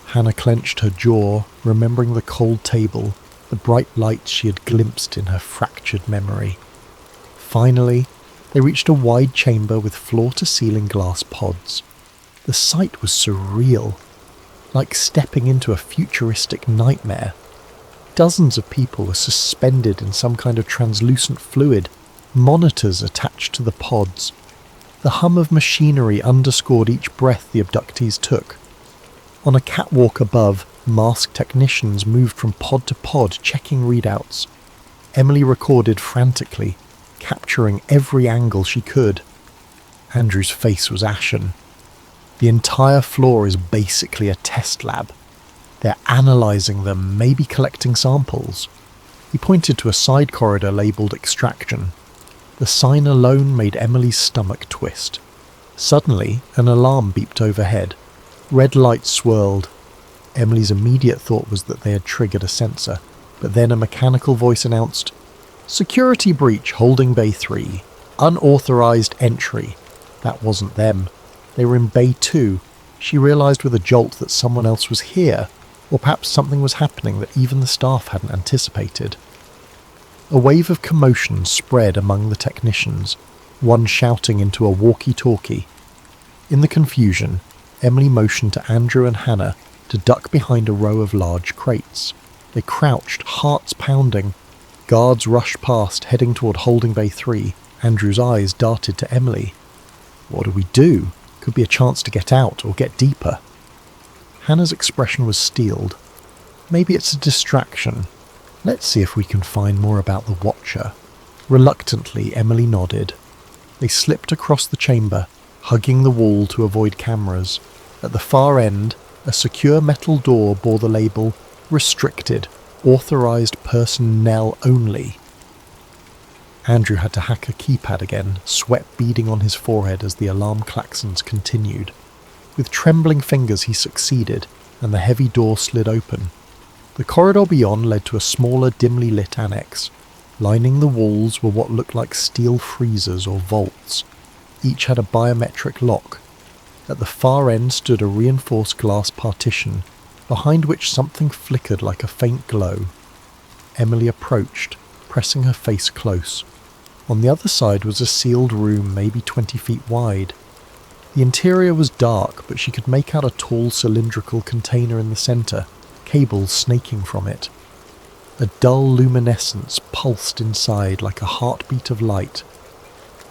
Hannah clenched her jaw, remembering the cold table, the bright lights she had glimpsed in her fractured memory. Finally, they reached a wide chamber with floor-to-ceiling glass pods. The sight was surreal, like stepping into a futuristic nightmare. Dozens of people were suspended in some kind of translucent fluid, monitors attached to the pods. The hum of machinery underscored each breath the abductees took. On a catwalk above, masked technicians moved from pod to pod, checking readouts. Emily recorded frantically, capturing every angle she could. Andrew's face was ashen. The entire floor is basically a test lab. They're analysing them, maybe collecting samples. He pointed to a side corridor labelled extraction. The sign alone made Emily's stomach twist. Suddenly, an alarm beeped overhead. Red lights swirled. Emily's immediate thought was that they had triggered a sensor, but then a mechanical voice announced, "Security breach, holding bay 3. Unauthorised entry." That wasn't them. They were in bay 2. She realised with a jolt that someone else was here, or perhaps something was happening that even the staff hadn't anticipated. A wave of commotion spread among the technicians, one shouting into a walkie-talkie. In the confusion, Emily motioned to Andrew and Hannah to duck behind a row of large crates. They crouched, hearts pounding. Guards rushed past, heading toward holding bay 3. Andrew's eyes darted to Emily. What do we do? Could be a chance to get out or get deeper. Hannah's expression was steeled. Maybe it's a distraction. Let's see if we can find more about the Watcher. Reluctantly, Emily nodded. They slipped across the chamber, hugging the wall to avoid cameras. At the far end, a secure metal door bore the label, "Restricted, authorised personnel only." Andrew had to hack a keypad again, sweat beading on his forehead as the alarm klaxons continued. With trembling fingers he succeeded, and the heavy door slid open. The corridor beyond led to a smaller, dimly lit annex. Lining the walls were what looked like steel freezers or vaults. Each had a biometric lock. At the far end stood a reinforced glass partition, behind which something flickered like a faint glow. Emily approached, pressing her face close. On the other side was a sealed room maybe 20 feet wide. The interior was dark, but she could make out a tall cylindrical container in the centre, cables snaking from it. A dull luminescence pulsed inside like a heartbeat of light.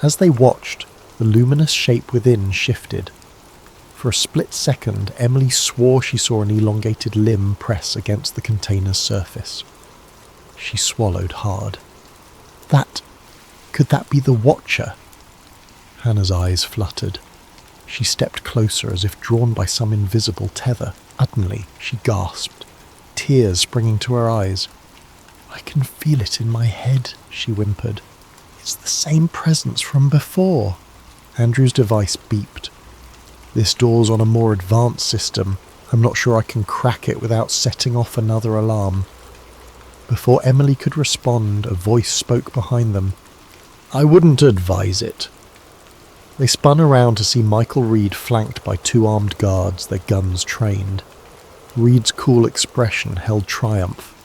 As they watched, the luminous shape within shifted. For a split second, Emily swore she saw an elongated limb press against the container's surface. She swallowed hard. Could that be the Watcher? Hannah's eyes fluttered. She stepped closer as if drawn by some invisible tether. Suddenly, she gasped, tears springing to her eyes. "I can feel it in my head," she whimpered. "It's the same presence from before." Andrew's device beeped. "This door's on a more advanced system. I'm not sure I can crack it without setting off another alarm." Before Emily could respond, a voice spoke behind them. "I wouldn't advise it." They spun around to see Michael Reed flanked by 2 armed guards, their guns trained. Reed's cool expression held triumph.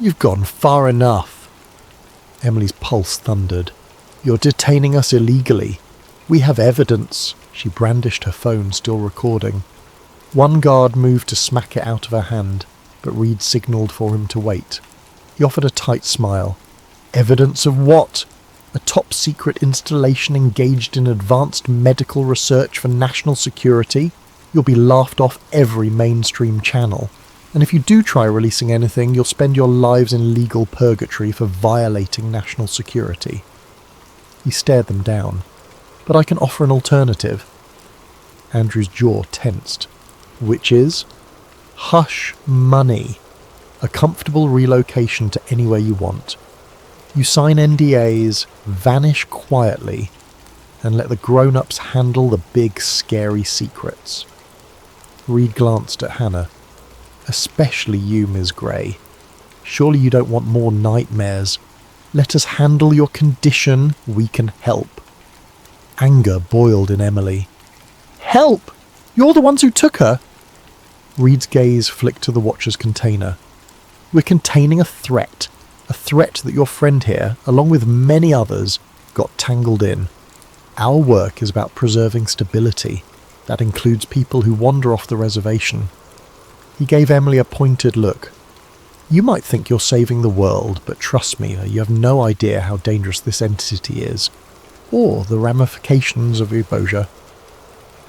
"You've gone far enough." Emily's pulse thundered. "You're detaining us illegally. We have evidence." She brandished her phone, still recording. One guard moved to smack it out of her hand, but Reed signalled for him to wait. He offered a tight smile. "Evidence of what? A top-secret installation engaged in advanced medical research for national security? You'll be laughed off every mainstream channel. And if you do try releasing anything, you'll spend your lives in legal purgatory for violating national security." He stared them down. "But I can offer an alternative." Andrew's jaw tensed. "Which is?" "Hush money. A comfortable relocation to anywhere you want. You sign NDAs, vanish quietly, and let the grown-ups handle the big, scary secrets." Reed glanced at Hannah. "Especially you, Ms. Gray. Surely you don't want more nightmares. Let us handle your condition. We can help." Anger boiled in Emily. "Help! You're the ones who took her!" Reed's gaze flicked to the Watcher's container. "We're containing a threat that your friend here, along with many others, got tangled in. Our work is about preserving stability. That includes people who wander off the reservation. He gave Emily a pointed look. You might think you're saving the world, but trust me, you have no idea how dangerous this entity is, or the ramifications of Eboja.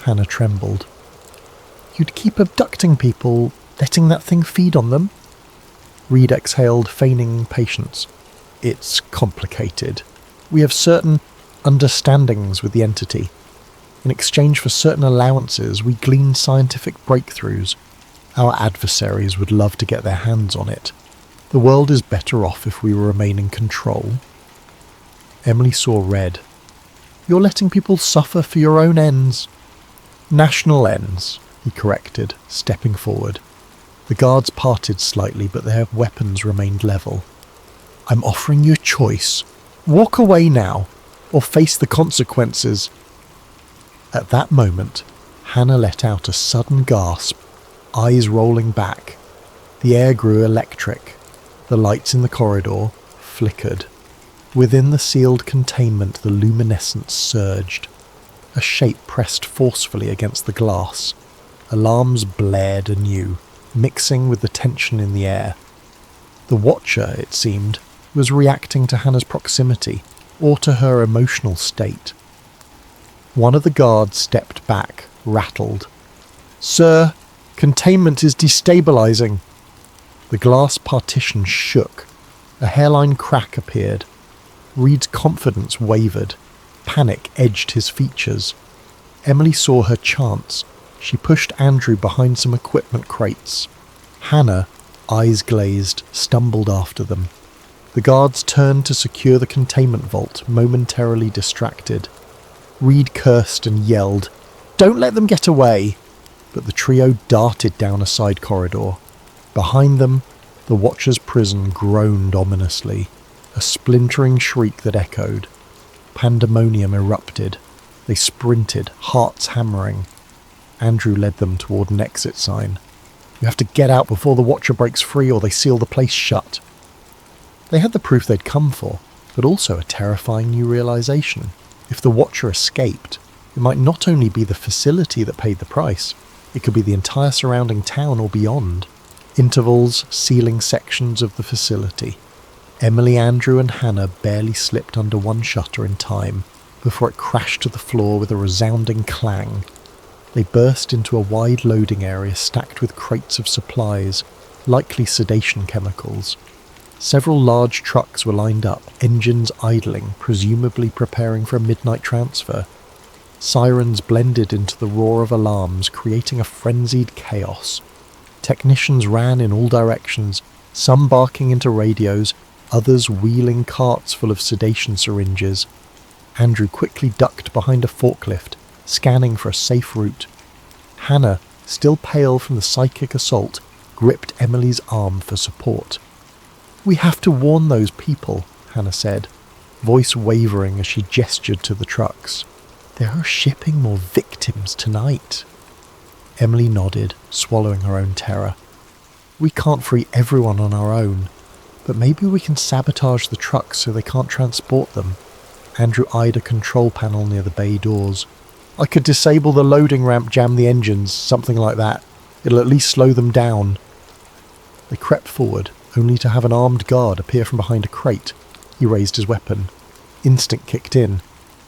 Hannah trembled. You'd keep abducting people, letting that thing feed on them? Reed exhaled, feigning patience. It's complicated. We have certain understandings with the entity. In exchange for certain allowances, we glean scientific breakthroughs. Our adversaries would love to get their hands on it. The world is better off if we remain in control. Emily saw red. You're letting people suffer for your own ends. National ends, he corrected, stepping forward. The guards parted slightly, but their weapons remained level. I'm offering you a choice. Walk away now, or face the consequences. At that moment, Hannah let out a sudden gasp, eyes rolling back. The air grew electric. The lights in the corridor flickered. Within the sealed containment, the luminescence surged. A shape pressed forcefully against the glass. Alarms blared anew, mixing with the tension in the air. The watcher, it seemed, was reacting to Hannah's proximity, or to her emotional state. One of the guards stepped back, rattled. Sir, containment is destabilizing. The glass partition shook. A hairline crack appeared. Reed's confidence wavered. Panic edged his features. Emily saw her chance. She pushed Andrew behind some equipment crates. Hannah, eyes glazed, stumbled after them. The guards turned to secure the containment vault, momentarily distracted. Reed cursed and yelled, Don't let them get away! But the trio darted down a side corridor. Behind them, the Watcher's prison groaned ominously, a splintering shriek that echoed. Pandemonium erupted. They sprinted, hearts hammering. Andrew led them toward an exit sign. You have to get out before the Watcher breaks free or they seal the place shut. They had the proof they'd come for, but also a terrifying new realization. If the Watcher escaped, it might not only be the facility that paid the price, it could be the entire surrounding town or beyond. Intervals sealing sections of the facility. Emily, Andrew and Hannah barely slipped under one shutter in time before it crashed to the floor with a resounding clang. They burst into a wide loading area stacked with crates of supplies, likely sedation chemicals. Several large trucks were lined up, engines idling, presumably preparing for a midnight transfer. Sirens blended into the roar of alarms, creating a frenzied chaos. Technicians ran in all directions, some barking into radios, others wheeling carts full of sedation syringes. Andrew quickly ducked behind a forklift, scanning for a safe route. Hannah, still pale from the psychic assault, gripped Emily's arm for support. We have to warn those people, Hannah said, voice wavering as she gestured to the trucks. They are shipping more victims tonight. Emily nodded, swallowing her own terror. We can't free everyone on our own, but maybe we can sabotage the trucks so they can't transport them. Andrew eyed a control panel near the bay doors. I could disable the loading ramp, jam the engines, something like that. It'll at least slow them down. They crept forward, only to have an armed guard appear from behind a crate. He raised his weapon. Instinct kicked in.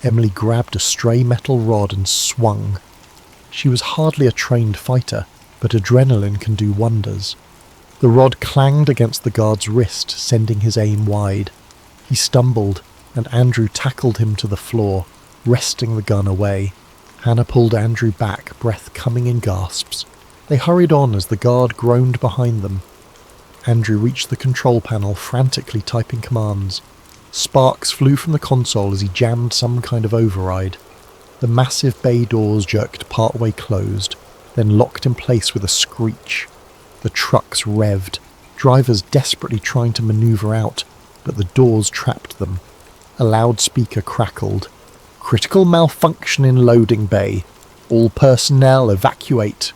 Emily grabbed a stray metal rod and swung. She was hardly a trained fighter, but adrenaline can do wonders. The rod clanged against the guard's wrist, sending his aim wide. He stumbled, and Andrew tackled him to the floor, wresting the gun away. Hannah pulled Andrew back, breath coming in gasps. They hurried on as the guard groaned behind them. Andrew reached the control panel, frantically typing commands. Sparks flew from the console as he jammed some kind of override. The massive bay doors jerked partway closed, then locked in place with a screech. The trucks revved, drivers desperately trying to maneuver out, but the doors trapped them. A loudspeaker crackled. Critical malfunction in loading bay. All personnel evacuate.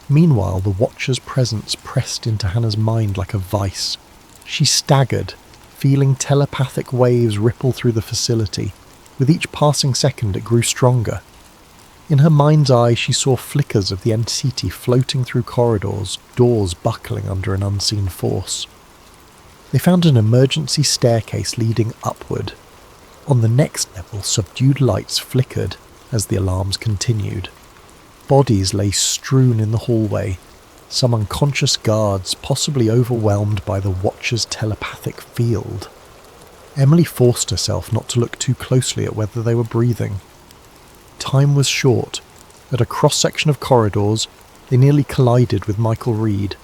Meanwhile, the Watcher's presence pressed into Hannah's mind like a vice. She staggered, feeling telepathic waves ripple through the facility. With each passing second, it grew stronger. In her mind's eye, she saw flickers of the entity floating through corridors, doors buckling under an unseen force. They found an emergency staircase leading upward. On the next level, subdued lights flickered as the alarms continued. Bodies lay strewn in the hallway, some unconscious guards possibly overwhelmed by the Watcher's telepathic field. Emily forced herself not to look too closely at whether they were breathing. Time was short. At a cross-section of corridors, they nearly collided with Michael Reed.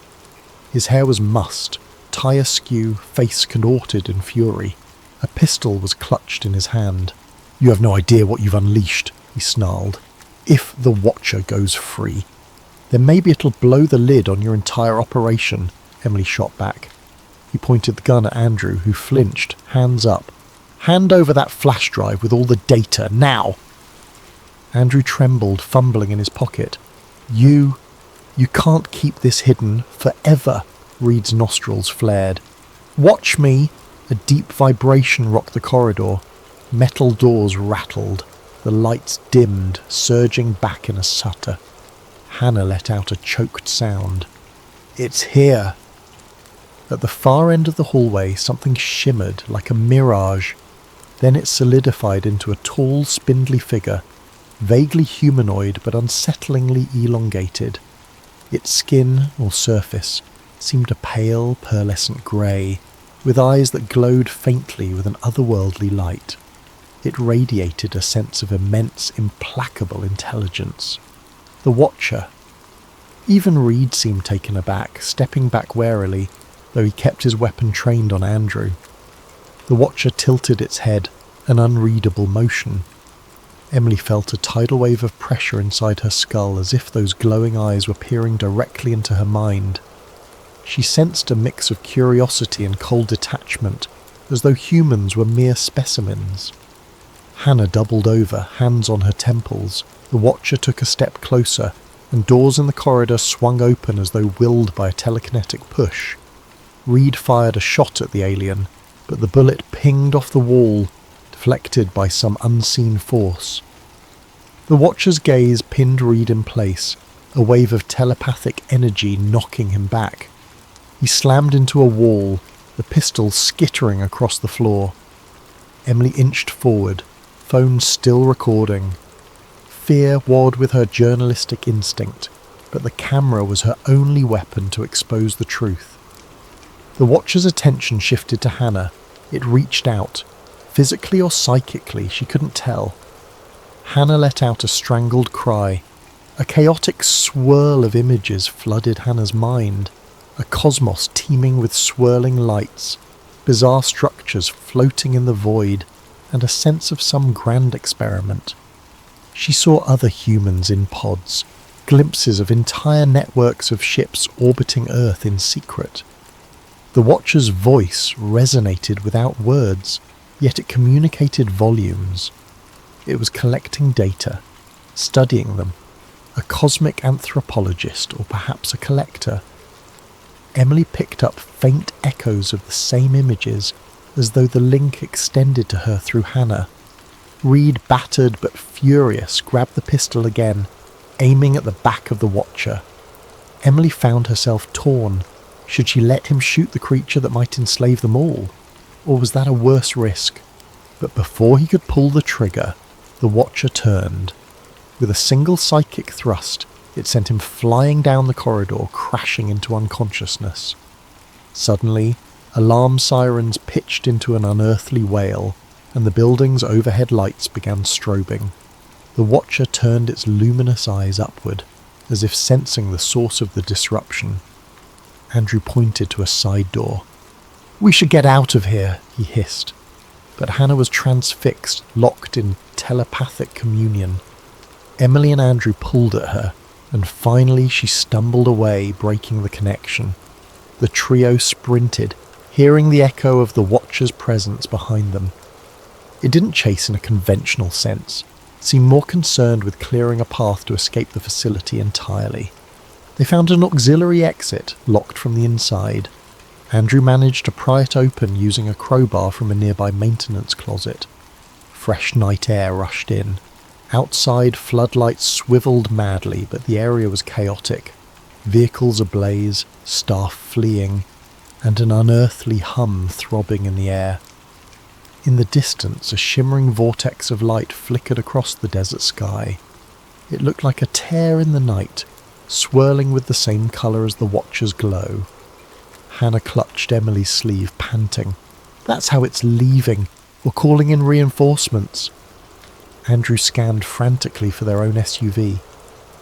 His hair was mussed, tie askew, face contorted in fury. A pistol was clutched in his hand. "You have no idea what you've unleashed," he snarled. "If the Watcher goes free, then maybe it'll blow the lid on your entire operation," Emily shot back. He pointed the gun at Andrew, who flinched, hands up. "Hand over that flash drive with all the data, now!" Andrew trembled, fumbling in his pocket. You can't keep this hidden forever," Reed's nostrils flared. "Watch me!" A deep vibration rocked the corridor. Metal doors rattled. The lights dimmed, surging back in a stutter. Hannah let out a choked sound. "It's here!" At the far end of the hallway, something shimmered like a mirage. Then it solidified into a tall, spindly figure, vaguely humanoid but unsettlingly elongated. Its skin, or surface, seemed a pale, pearlescent grey, with eyes that glowed faintly with an otherworldly light. It radiated a sense of immense, implacable intelligence. The Watcher. Even Reed seemed taken aback, stepping back warily, though he kept his weapon trained on Andrew. The Watcher tilted its head, an unreadable motion. Emily felt a tidal wave of pressure inside her skull, as if those glowing eyes were peering directly into her mind. She sensed a mix of curiosity and cold detachment, as though humans were mere specimens. Hannah doubled over, hands on her temples. The Watcher took a step closer, and doors in the corridor swung open as though willed by a telekinetic push. Reed fired a shot at the alien, but the bullet pinged off the wall, deflected by some unseen force. The Watcher's gaze pinned Reed in place, a wave of telepathic energy knocking him back. He slammed into a wall, the pistol skittering across the floor. Emily inched forward, phone still recording. Fear warred with her journalistic instinct, but the camera was her only weapon to expose the truth. The Watcher's attention shifted to Hannah. It reached out. Physically or psychically, she couldn't tell. Hannah let out a strangled cry. A chaotic swirl of images flooded Hannah's mind. A cosmos teeming with swirling lights, bizarre structures floating in the void, and a sense of some grand experiment. She saw other humans in pods, glimpses of entire networks of ships orbiting Earth in secret. The Watcher's voice resonated without words, yet it communicated volumes. It was collecting data, studying them, a cosmic anthropologist or perhaps a collector. Emily picked up faint echoes of the same images, as though the link extended to her through Hannah. Reed, battered but furious, grabbed the pistol again, aiming at the back of the Watcher. Emily found herself torn. Should she let him shoot the creature that might enslave them all? Or was that a worse risk? But before he could pull the trigger, the Watcher turned. With a single psychic thrust, it sent him flying down the corridor, crashing into unconsciousness. Suddenly, alarm sirens pitched into an unearthly wail, and the building's overhead lights began strobing. The Watcher turned its luminous eyes upward, as if sensing the source of the disruption. Andrew pointed to a side door. "We should get out of here," he hissed. But Hannah was transfixed, locked in telepathic communion. Emily and Andrew pulled at her, and finally she stumbled away, breaking the connection. The trio sprinted, hearing the echo of the Watcher's presence behind them. It didn't chase in a conventional sense. It seemed more concerned with clearing a path to escape the facility entirely. They found an auxiliary exit, locked from the inside. Andrew managed to pry it open using a crowbar from a nearby maintenance closet. Fresh night air rushed in. Outside, floodlights swiveled madly, but the area was chaotic. Vehicles ablaze, staff fleeing, and an unearthly hum throbbing in the air. In the distance, a shimmering vortex of light flickered across the desert sky. It looked like a tear in the night, swirling with the same colour as the Watcher's glow. Hannah clutched Emily's sleeve, panting. "That's how it's leaving. We're calling in reinforcements." Andrew scanned frantically for their own SUV.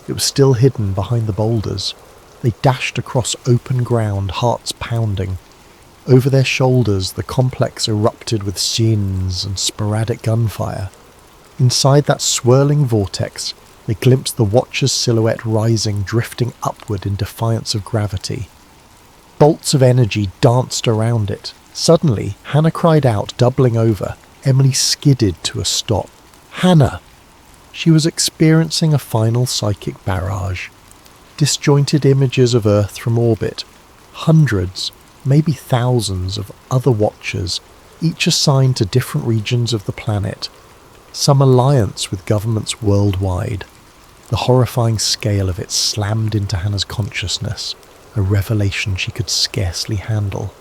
It was still hidden behind the boulders. They dashed across open ground, hearts pounding. Over their shoulders, the complex erupted with sirens and sporadic gunfire. Inside that swirling vortex, they glimpsed the Watcher's silhouette rising, drifting upward in defiance of gravity. Bolts of energy danced around it. Suddenly, Hannah cried out, doubling over. Emily skidded to a stop. "Hannah!" She was experiencing a final psychic barrage. Disjointed images of Earth from orbit. Hundreds, maybe thousands of other Watchers, each assigned to different regions of the planet. Some alliance with governments worldwide. The horrifying scale of it slammed into Hannah's consciousness, a revelation she could scarcely handle.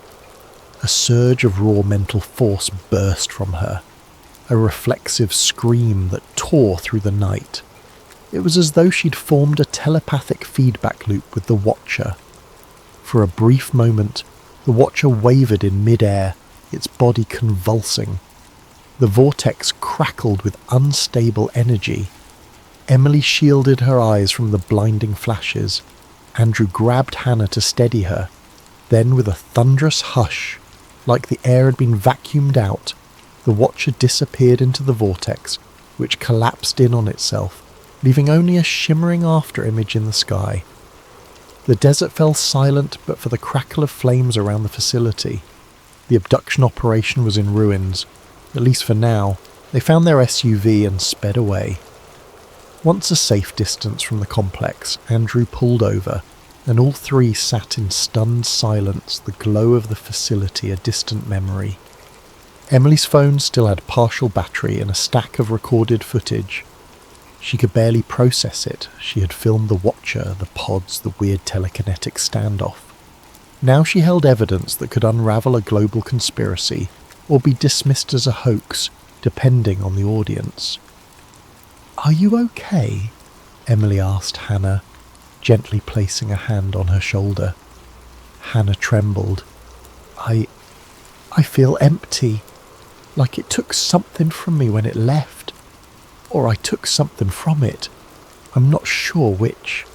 A surge of raw mental force burst from her, a reflexive scream that tore through the night. It was as though she'd formed a telepathic feedback loop with the Watcher. For a brief moment, the Watcher wavered in mid-air, its body convulsing. The vortex crackled with unstable energy. Emily shielded her eyes from the blinding flashes. Andrew grabbed Hannah to steady her. Then, with a thunderous hush, like the air had been vacuumed out, the Watcher disappeared into the vortex, which collapsed in on itself, leaving only a shimmering after-image in the sky. The desert fell silent but for the crackle of flames around the facility. The abduction operation was in ruins. At least for now. They found their SUV and sped away. Once a safe distance from the complex, Andrew pulled over, and all three sat in stunned silence, the glow of the facility a distant memory. Emily's phone still had partial battery and a stack of recorded footage. She could barely process it. She had filmed the Watcher, the pods, the weird telekinetic standoff. Now she held evidence that could unravel a global conspiracy, or be dismissed as a hoax, depending on the audience. "Are you okay?" Emily asked Hannah, gently placing a hand on her shoulder. Hannah trembled. I feel empty, like it took something from me when it left. Or I took something from it. I'm not sure which."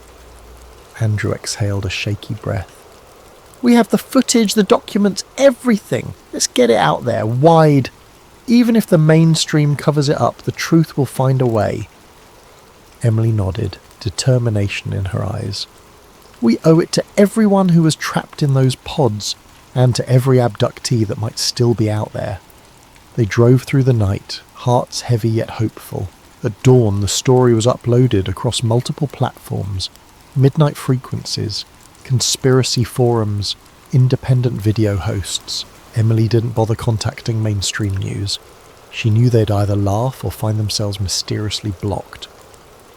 Andrew exhaled a shaky breath. "We have the footage, the documents, everything. Let's get it out there, wide. Even if the mainstream covers it up, the truth will find a way." Emily nodded, determination in her eyes. "We owe it to everyone who was trapped in those pods, and to every abductee that might still be out there." They drove through the night, hearts heavy yet hopeful. At dawn, the story was uploaded across multiple platforms, midnight frequencies, conspiracy forums, independent video hosts. Emily didn't bother contacting mainstream news. She knew they'd either laugh or find themselves mysteriously blocked.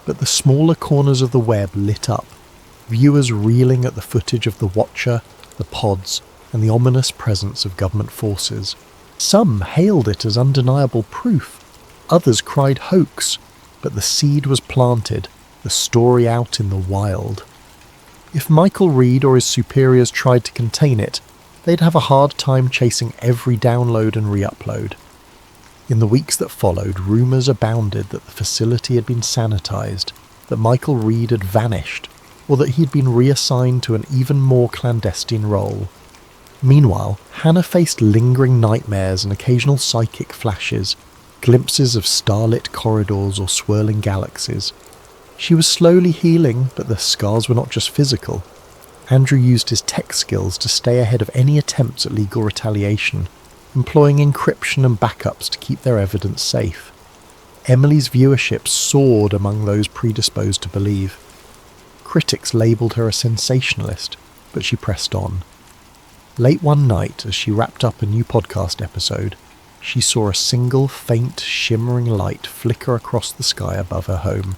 But the smaller corners of the web lit up, viewers reeling at the footage of the Watcher, the pods, and the ominous presence of government forces. Some hailed it as undeniable proof. Others cried hoax, but the seed was planted, the story out in the wild. If Michael Reed or his superiors tried to contain it, they'd have a hard time chasing every download and re-upload. In the weeks that followed, rumours abounded that the facility had been sanitized, that Michael Reed had vanished, or that he'd been reassigned to an even more clandestine role. Meanwhile, Hannah faced lingering nightmares and occasional psychic flashes, glimpses of starlit corridors or swirling galaxies. She was slowly healing, but the scars were not just physical. Andrew used his tech skills to stay ahead of any attempts at legal retaliation, employing encryption and backups to keep their evidence safe. Emily's viewership soared among those predisposed to believe. Critics labelled her a sensationalist, but she pressed on. Late one night, as she wrapped up a new podcast episode, she saw a single faint, shimmering light flicker across the sky above her home.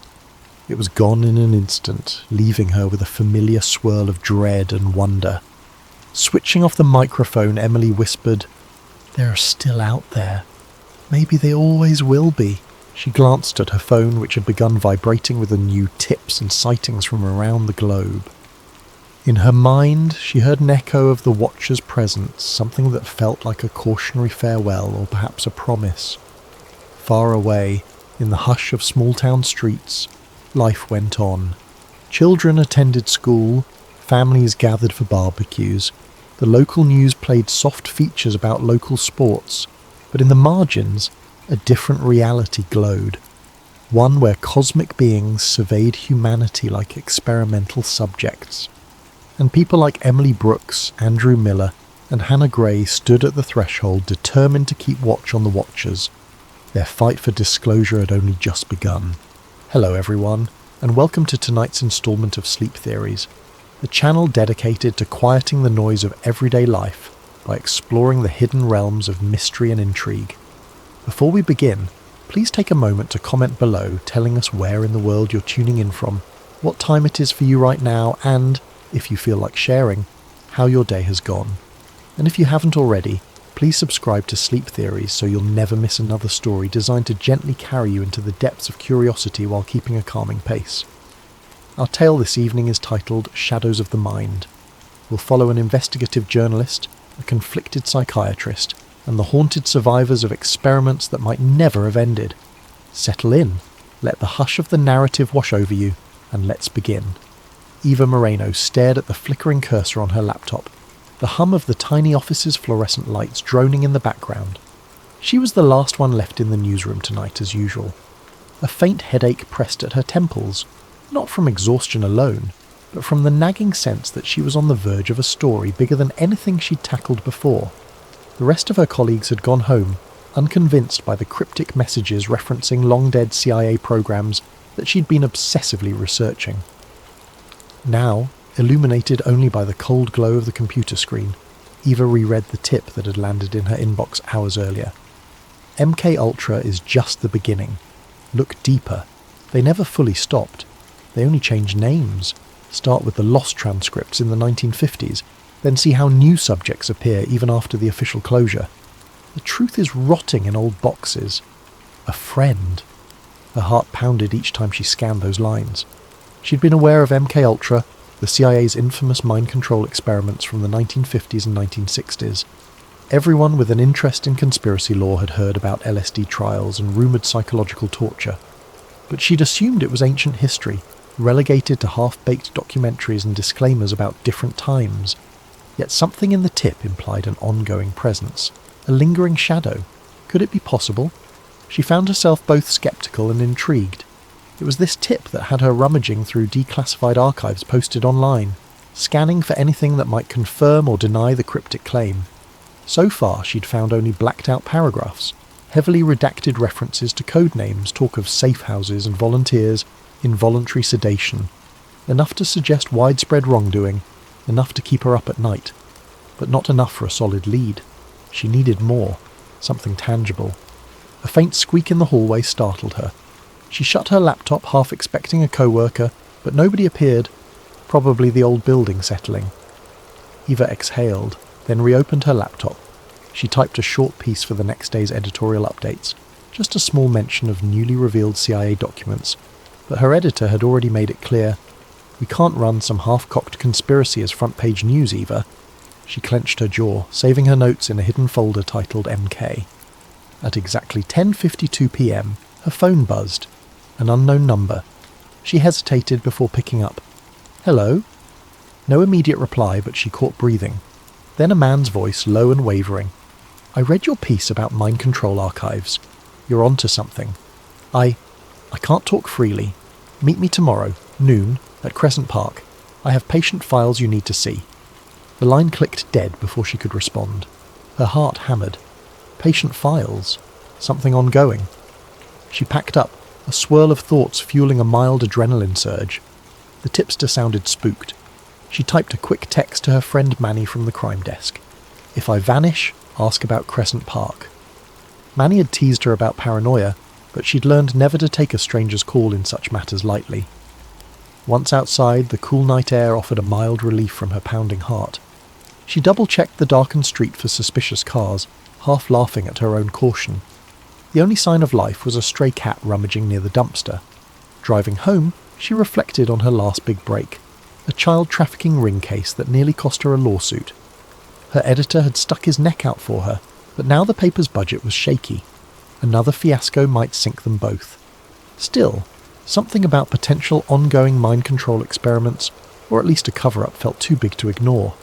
It was gone in an instant, leaving her with a familiar swirl of dread and wonder. Switching off the microphone, Emily whispered, "They're still out there. Maybe they always will be." She glanced at her phone, which had begun vibrating with the new tips and sightings from around the globe. In her mind, she heard an echo of the Watcher's presence, something that felt like a cautionary farewell or perhaps a promise. Far away, in the hush of small-town streets, life went on. Children attended school, families gathered for barbecues. The local news played soft features about local sports, but in the margins, a different reality glowed. One where cosmic beings surveyed humanity like experimental subjects. And people like Emily Brooks, Andrew Miller, and Hannah Gray stood at the threshold, determined to keep watch on the Watchers. Their fight for disclosure had only just begun. Hello everyone, and welcome to tonight's instalment of Sleep Theories, the channel dedicated to quieting the noise of everyday life by exploring the hidden realms of mystery and intrigue. Before we begin, please take a moment to comment below telling us where in the world you're tuning in from, what time it is for you right now, and, if you feel like sharing, how your day has gone. And if you haven't already, please subscribe to Sleep Theories so you'll never miss another story designed to gently carry you into the depths of curiosity while keeping a calming pace. Our tale this evening is titled Shadows of the Mind. We'll follow an investigative journalist, a conflicted psychiatrist, and the haunted survivors of experiments that might never have ended. Settle in, let the hush of the narrative wash over you, and let's begin. Eva Moreno stared at the flickering cursor on her laptop, the hum of the tiny office's fluorescent lights droning in the background. She was the last one left in the newsroom tonight as usual. A faint headache pressed at her temples, not from exhaustion alone, but from the nagging sense that she was on the verge of a story bigger than anything she'd tackled before. The rest of her colleagues had gone home, unconvinced by the cryptic messages referencing long-dead CIA programs that she'd been obsessively researching. Now, illuminated only by the cold glow of the computer screen, Eva reread the tip that had landed in her inbox hours earlier. MK Ultra is just the beginning. Look deeper. They never fully stopped. They only changed names. Start with the lost transcripts in the 1950s, then see how new subjects appear even after the official closure. The truth is rotting in old boxes. A friend. Her heart pounded each time she scanned those lines. She'd been aware of MK Ultra, the CIA's infamous mind control experiments from the 1950s and 1960s. Everyone with an interest in conspiracy lore had heard about LSD trials and rumoured psychological torture. But she'd assumed it was ancient history, relegated to half-baked documentaries and disclaimers about different times. Yet something in the tip implied an ongoing presence, a lingering shadow. Could it be possible? She found herself both sceptical and intrigued. It was this tip that had her rummaging through declassified archives posted online, scanning for anything that might confirm or deny the cryptic claim. So far, she'd found only blacked-out paragraphs, heavily redacted references to code names, talk of safe houses and volunteers, involuntary sedation. Enough to suggest widespread wrongdoing, enough to keep her up at night, but not enough for a solid lead. She needed more, something tangible. A faint squeak in the hallway startled her. She shut her laptop, half expecting a co-worker, but nobody appeared, probably the old building settling. Eva exhaled, then reopened her laptop. She typed a short piece for the next day's editorial updates, just a small mention of newly revealed CIA documents, but her editor had already made it clear, "We can't run some half-cocked conspiracy as front-page news, Eva." She clenched her jaw, saving her notes in a hidden folder titled MK. At exactly 10:52 p.m, her phone buzzed. An unknown number. She hesitated before picking up. "Hello?" No immediate reply, but she caught breathing. Then a man's voice, low and wavering. "I read your piece about mind control archives. You're onto something. I can't talk freely. Meet me tomorrow, noon, at Crescent Park. I have patient files you need to see." The line clicked dead before she could respond. Her heart hammered. Patient files? Something ongoing. She packed up, a swirl of thoughts fueling a mild adrenaline surge. The tipster sounded spooked. She typed a quick text to her friend Manny from the crime desk. "If I vanish, ask about Crescent Park." Manny had teased her about paranoia, but she'd learned never to take a stranger's call in such matters lightly. Once outside, the cool night air offered a mild relief from her pounding heart. She double-checked the darkened street for suspicious cars, half laughing at her own caution. The only sign of life was a stray cat rummaging near the dumpster. Driving home, she reflected on her last big break, a child trafficking ring case that nearly cost her a lawsuit. Her editor had stuck his neck out for her, but now the paper's budget was shaky. Another fiasco might sink them both. Still, something about potential ongoing mind control experiments, or at least a cover-up, felt too big to ignore.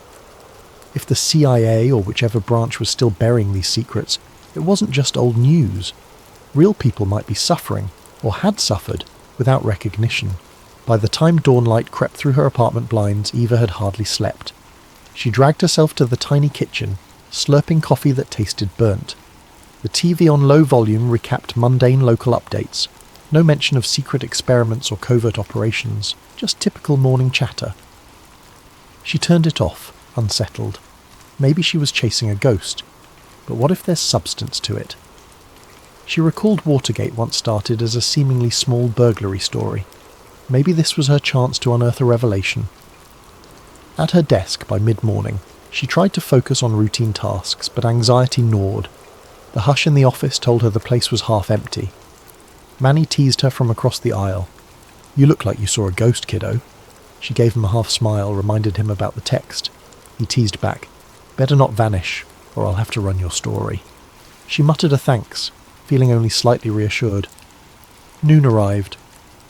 If the CIA or whichever branch was still burying these secrets, it wasn't just old news. Real people might be suffering, or had suffered, without recognition. By the time dawnlight crept through her apartment blinds, Eva had hardly slept. She dragged herself to the tiny kitchen, slurping coffee that tasted burnt. The TV on low volume recapped mundane local updates. No mention of secret experiments or covert operations, just typical morning chatter. She turned it off, unsettled. Maybe she was chasing a ghost, but what if there's substance to it? She recalled Watergate once started as a seemingly small burglary story. Maybe this was her chance to unearth a revelation. At her desk by mid-morning, she tried to focus on routine tasks, but anxiety gnawed. The hush in the office told her the place was half empty. Manny teased her from across the aisle. "You look like you saw a ghost, kiddo." She gave him a half smile, reminded him about the text. He teased back, "Better not vanish, or I'll have to run your story." She muttered a thanks, feeling only slightly reassured. Noon arrived.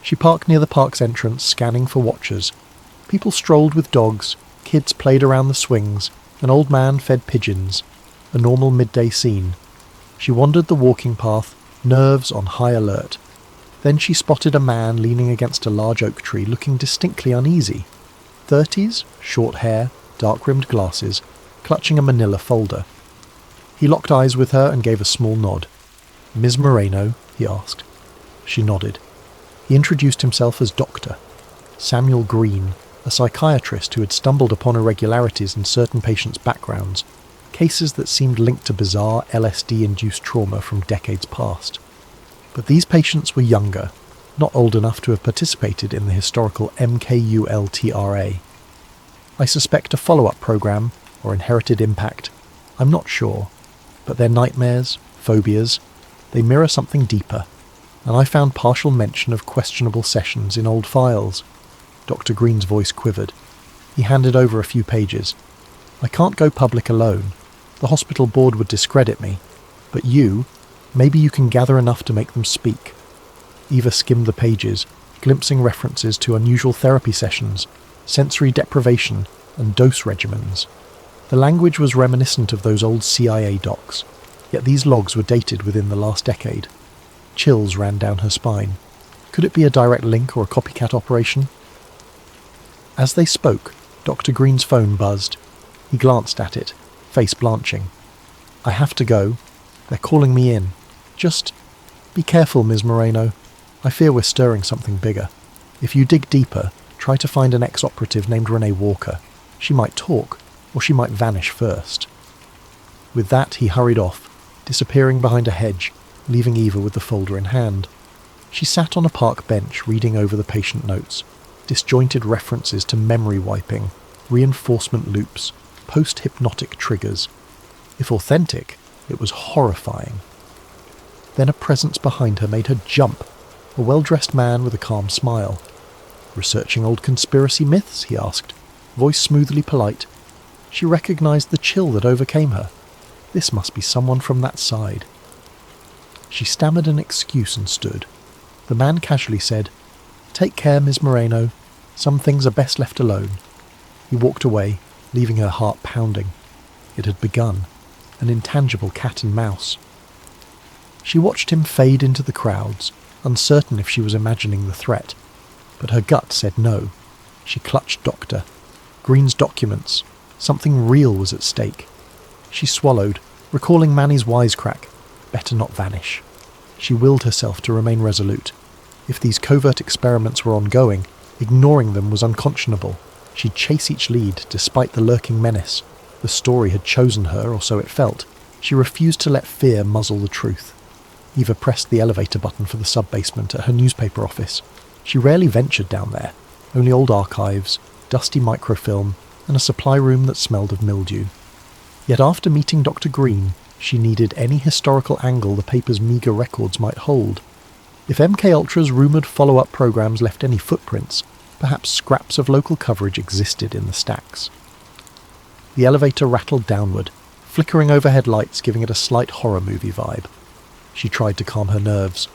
She parked near the park's entrance, scanning for watchers. People strolled with dogs, kids played around the swings, an old man fed pigeons. A normal midday scene. She wandered the walking path, nerves on high alert. Then she spotted a man leaning against a large oak tree, looking distinctly uneasy. 30s, short hair, dark-rimmed glasses, clutching a manila folder. He locked eyes with her and gave a small nod. "Ms. Moreno?" he asked. She nodded. He introduced himself as Doctor Samuel Green, a psychiatrist who had stumbled upon irregularities in certain patients' backgrounds, cases that seemed linked to bizarre LSD-induced trauma from decades past. But these patients were younger, not old enough to have participated in the historical MKULTRA. "I suspect a follow-up program, or inherited impact. I'm not sure. But their nightmares, phobias, they mirror something deeper. And I found partial mention of questionable sessions in old files." Dr. Green's voice quivered. He handed over a few pages. "I can't go public alone. The hospital board would discredit me. But maybe you can gather enough to make them speak." Eva skimmed the pages, glimpsing references to unusual therapy sessions, sensory deprivation, and dose regimens. The language was reminiscent of those old CIA docs, yet these logs were dated within the last decade. Chills ran down her spine. Could it be a direct link or a copycat operation? As they spoke, Dr. Green's phone buzzed. He glanced at it, face blanching. "I have to go. They're calling me in. Just be careful, Ms. Moreno. I fear we're stirring something bigger. If you dig deeper, try to find an ex-operative named Renee Walker. She might talk, or she might vanish first." With that, he hurried off, disappearing behind a hedge, leaving Eva with the folder in hand. She sat on a park bench reading over the patient notes, disjointed references to memory wiping, reinforcement loops, post-hypnotic triggers. If authentic, it was horrifying. Then a presence behind her made her jump, a well-dressed man with a calm smile. "Researching old conspiracy myths?" he asked, voice smoothly polite. She recognized the chill that overcame her. This must be someone from that side. She stammered an excuse and stood. The man casually said, "Take care, Ms. Moreno. Some things are best left alone." He walked away, leaving her heart pounding. It had begun. An intangible cat and mouse. She watched him fade into the crowds, uncertain if she was imagining the threat. But her gut said no. She clutched Doctor. Green's documents. Something real was at stake. She swallowed, recalling Manny's wisecrack. Better not vanish. She willed herself to remain resolute. If these covert experiments were ongoing, ignoring them was unconscionable. She'd chase each lead, despite the lurking menace. The story had chosen her, or so it felt. She refused to let fear muzzle the truth. Eva pressed the elevator button for the sub-basement at her newspaper office. She rarely ventured down there, only old archives, dusty microfilm, and a supply room that smelled of mildew. Yet after meeting Dr. Green, she needed any historical angle the paper's meagre records might hold. If MKUltra's rumoured follow-up programmes left any footprints, perhaps scraps of local coverage existed in the stacks. The elevator rattled downward, flickering overhead lights giving it a slight horror movie vibe. She tried to calm her nerves.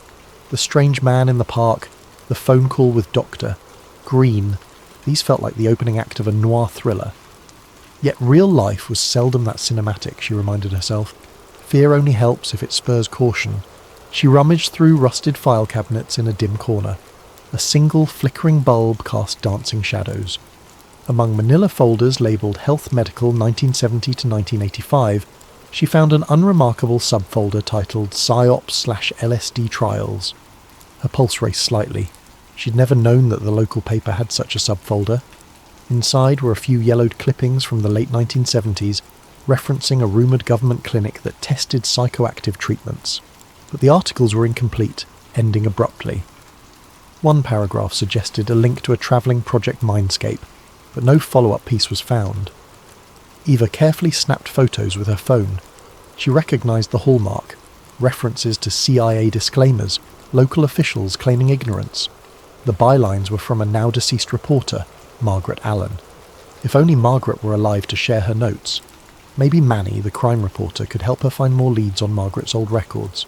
The strange man in the park, the phone call with Dr. Green, these felt like the opening act of a noir thriller. Yet real life was seldom that cinematic, she reminded herself. Fear only helps if it spurs caution. She rummaged through rusted file cabinets in a dim corner. A single flickering bulb cast dancing shadows. Among manila folders labelled Health Medical 1970 to 1985, she found an unremarkable subfolder titled PsyOps/LSD Trials. Her pulse raced slightly. She'd never known that the local paper had such a subfolder. Inside were a few yellowed clippings from the late 1970s, referencing a rumoured government clinic that tested psychoactive treatments. But the articles were incomplete, ending abruptly. One paragraph suggested a link to a travelling Project Mindscape, but no follow-up piece was found. Eva carefully snapped photos with her phone. She recognised the hallmark, references to CIA disclaimers, local officials claiming ignorance. The bylines were from a now-deceased reporter, Margaret Allen. If only Margaret were alive to share her notes. Maybe Manny, the crime reporter, could help her find more leads on Margaret's old records.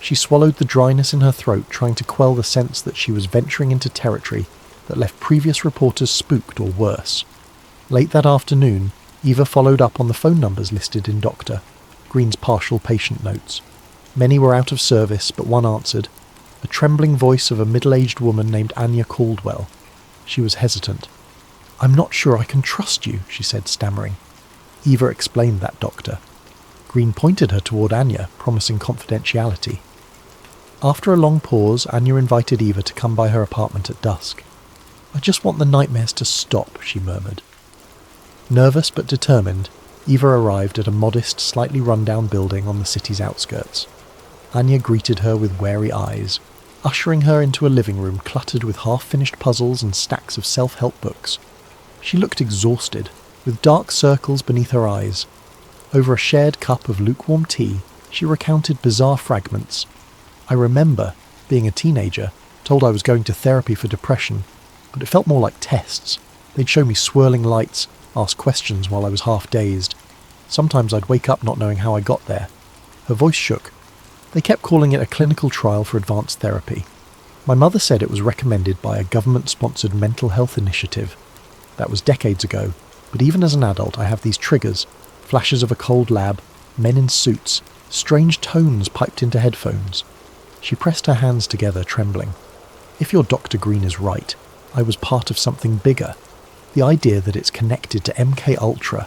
She swallowed the dryness in her throat, trying to quell the sense that she was venturing into territory that left previous reporters spooked or worse. Late that afternoon, Eva followed up on the phone numbers listed in Dr. Green's partial patient notes. Many were out of service, but one answered, a trembling voice of a middle-aged woman named Anya Caldwell. She was hesitant. "I'm not sure I can trust you," she said, stammering. Eva explained that doctor. Green pointed her toward Anya, promising confidentiality. After a long pause, Anya invited Eva to come by her apartment at dusk. "I just want the nightmares to stop," she murmured. Nervous but determined, Eva arrived at a modest, slightly run-down building on the city's outskirts. Anya greeted her with wary eyes, ushering her into a living room cluttered with half-finished puzzles and stacks of self-help books. She looked exhausted, with dark circles beneath her eyes. Over a shared cup of lukewarm tea, she recounted bizarre fragments. "I remember, being a teenager, told I was going to therapy for depression, but it felt more like tests. They'd show me swirling lights, ask questions while I was half-dazed. Sometimes I'd wake up not knowing how I got there." Her voice shook. "They kept calling it a clinical trial for advanced therapy. My mother said it was recommended by a government-sponsored mental health initiative. That was decades ago, but even as an adult I have these triggers, flashes of a cold lab, men in suits, strange tones piped into headphones." She pressed her hands together, trembling. "If your Dr. Green is right, I was part of something bigger. The idea that it's connected to MKUltra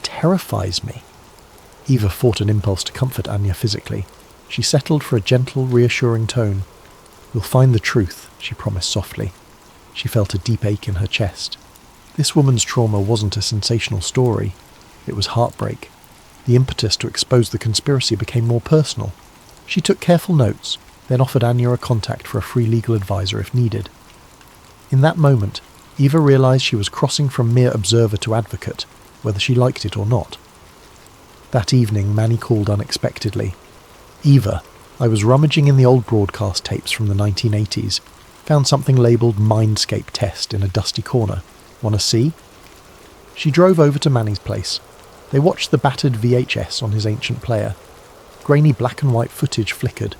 terrifies me." Eva fought an impulse to comfort Anya physically. She settled for a gentle, reassuring tone. "We'll find the truth," she promised softly. She felt a deep ache in her chest. This woman's trauma wasn't a sensational story. It was heartbreak. The impetus to expose the conspiracy became more personal. She took careful notes, then offered Anya a contact for a free legal advisor if needed. In that moment, Eva realised she was crossing from mere observer to advocate, whether she liked it or not. That evening, Manny called unexpectedly. "Eva, I was rummaging in the old broadcast tapes from the 1980s. Found something labelled Mindscape Test in a dusty corner. Want to see?" She drove over to Manny's place. They watched the battered VHS on his ancient player. Grainy black and white footage flickered.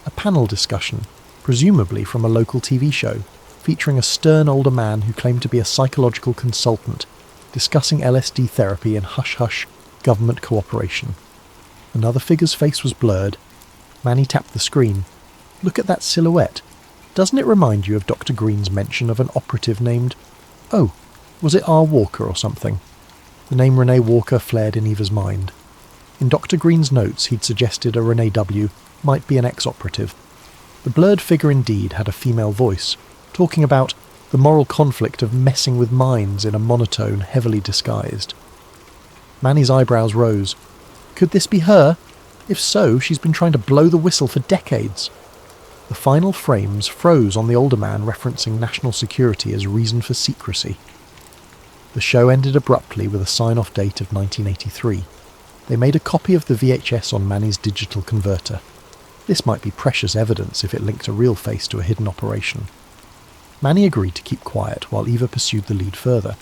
A panel discussion, presumably from a local TV show, featuring a stern older man who claimed to be a psychological consultant, discussing LSD therapy in hush-hush government cooperation. Another figure's face was blurred. Manny tapped the screen. "Look at that silhouette. Doesn't it remind you of Dr. Green's mention of an operative named... Oh, was it R. Walker or something?" The name Renee Walker flared in Eva's mind. In Dr. Green's notes he'd suggested a Renee W. might be an ex-operative. The blurred figure indeed had a female voice, talking about the moral conflict of messing with minds in a monotone heavily disguised. Manny's eyebrows rose. Could this be her? If so, she's been trying to blow the whistle for decades. The final frames froze on the older man referencing national security as reason for secrecy. The show ended abruptly with a sign-off date of 1983. They made a copy of the VHS on Manny's digital converter. This might be precious evidence if it linked a real face to a hidden operation. Manny agreed to keep quiet while Eva pursued the lead further.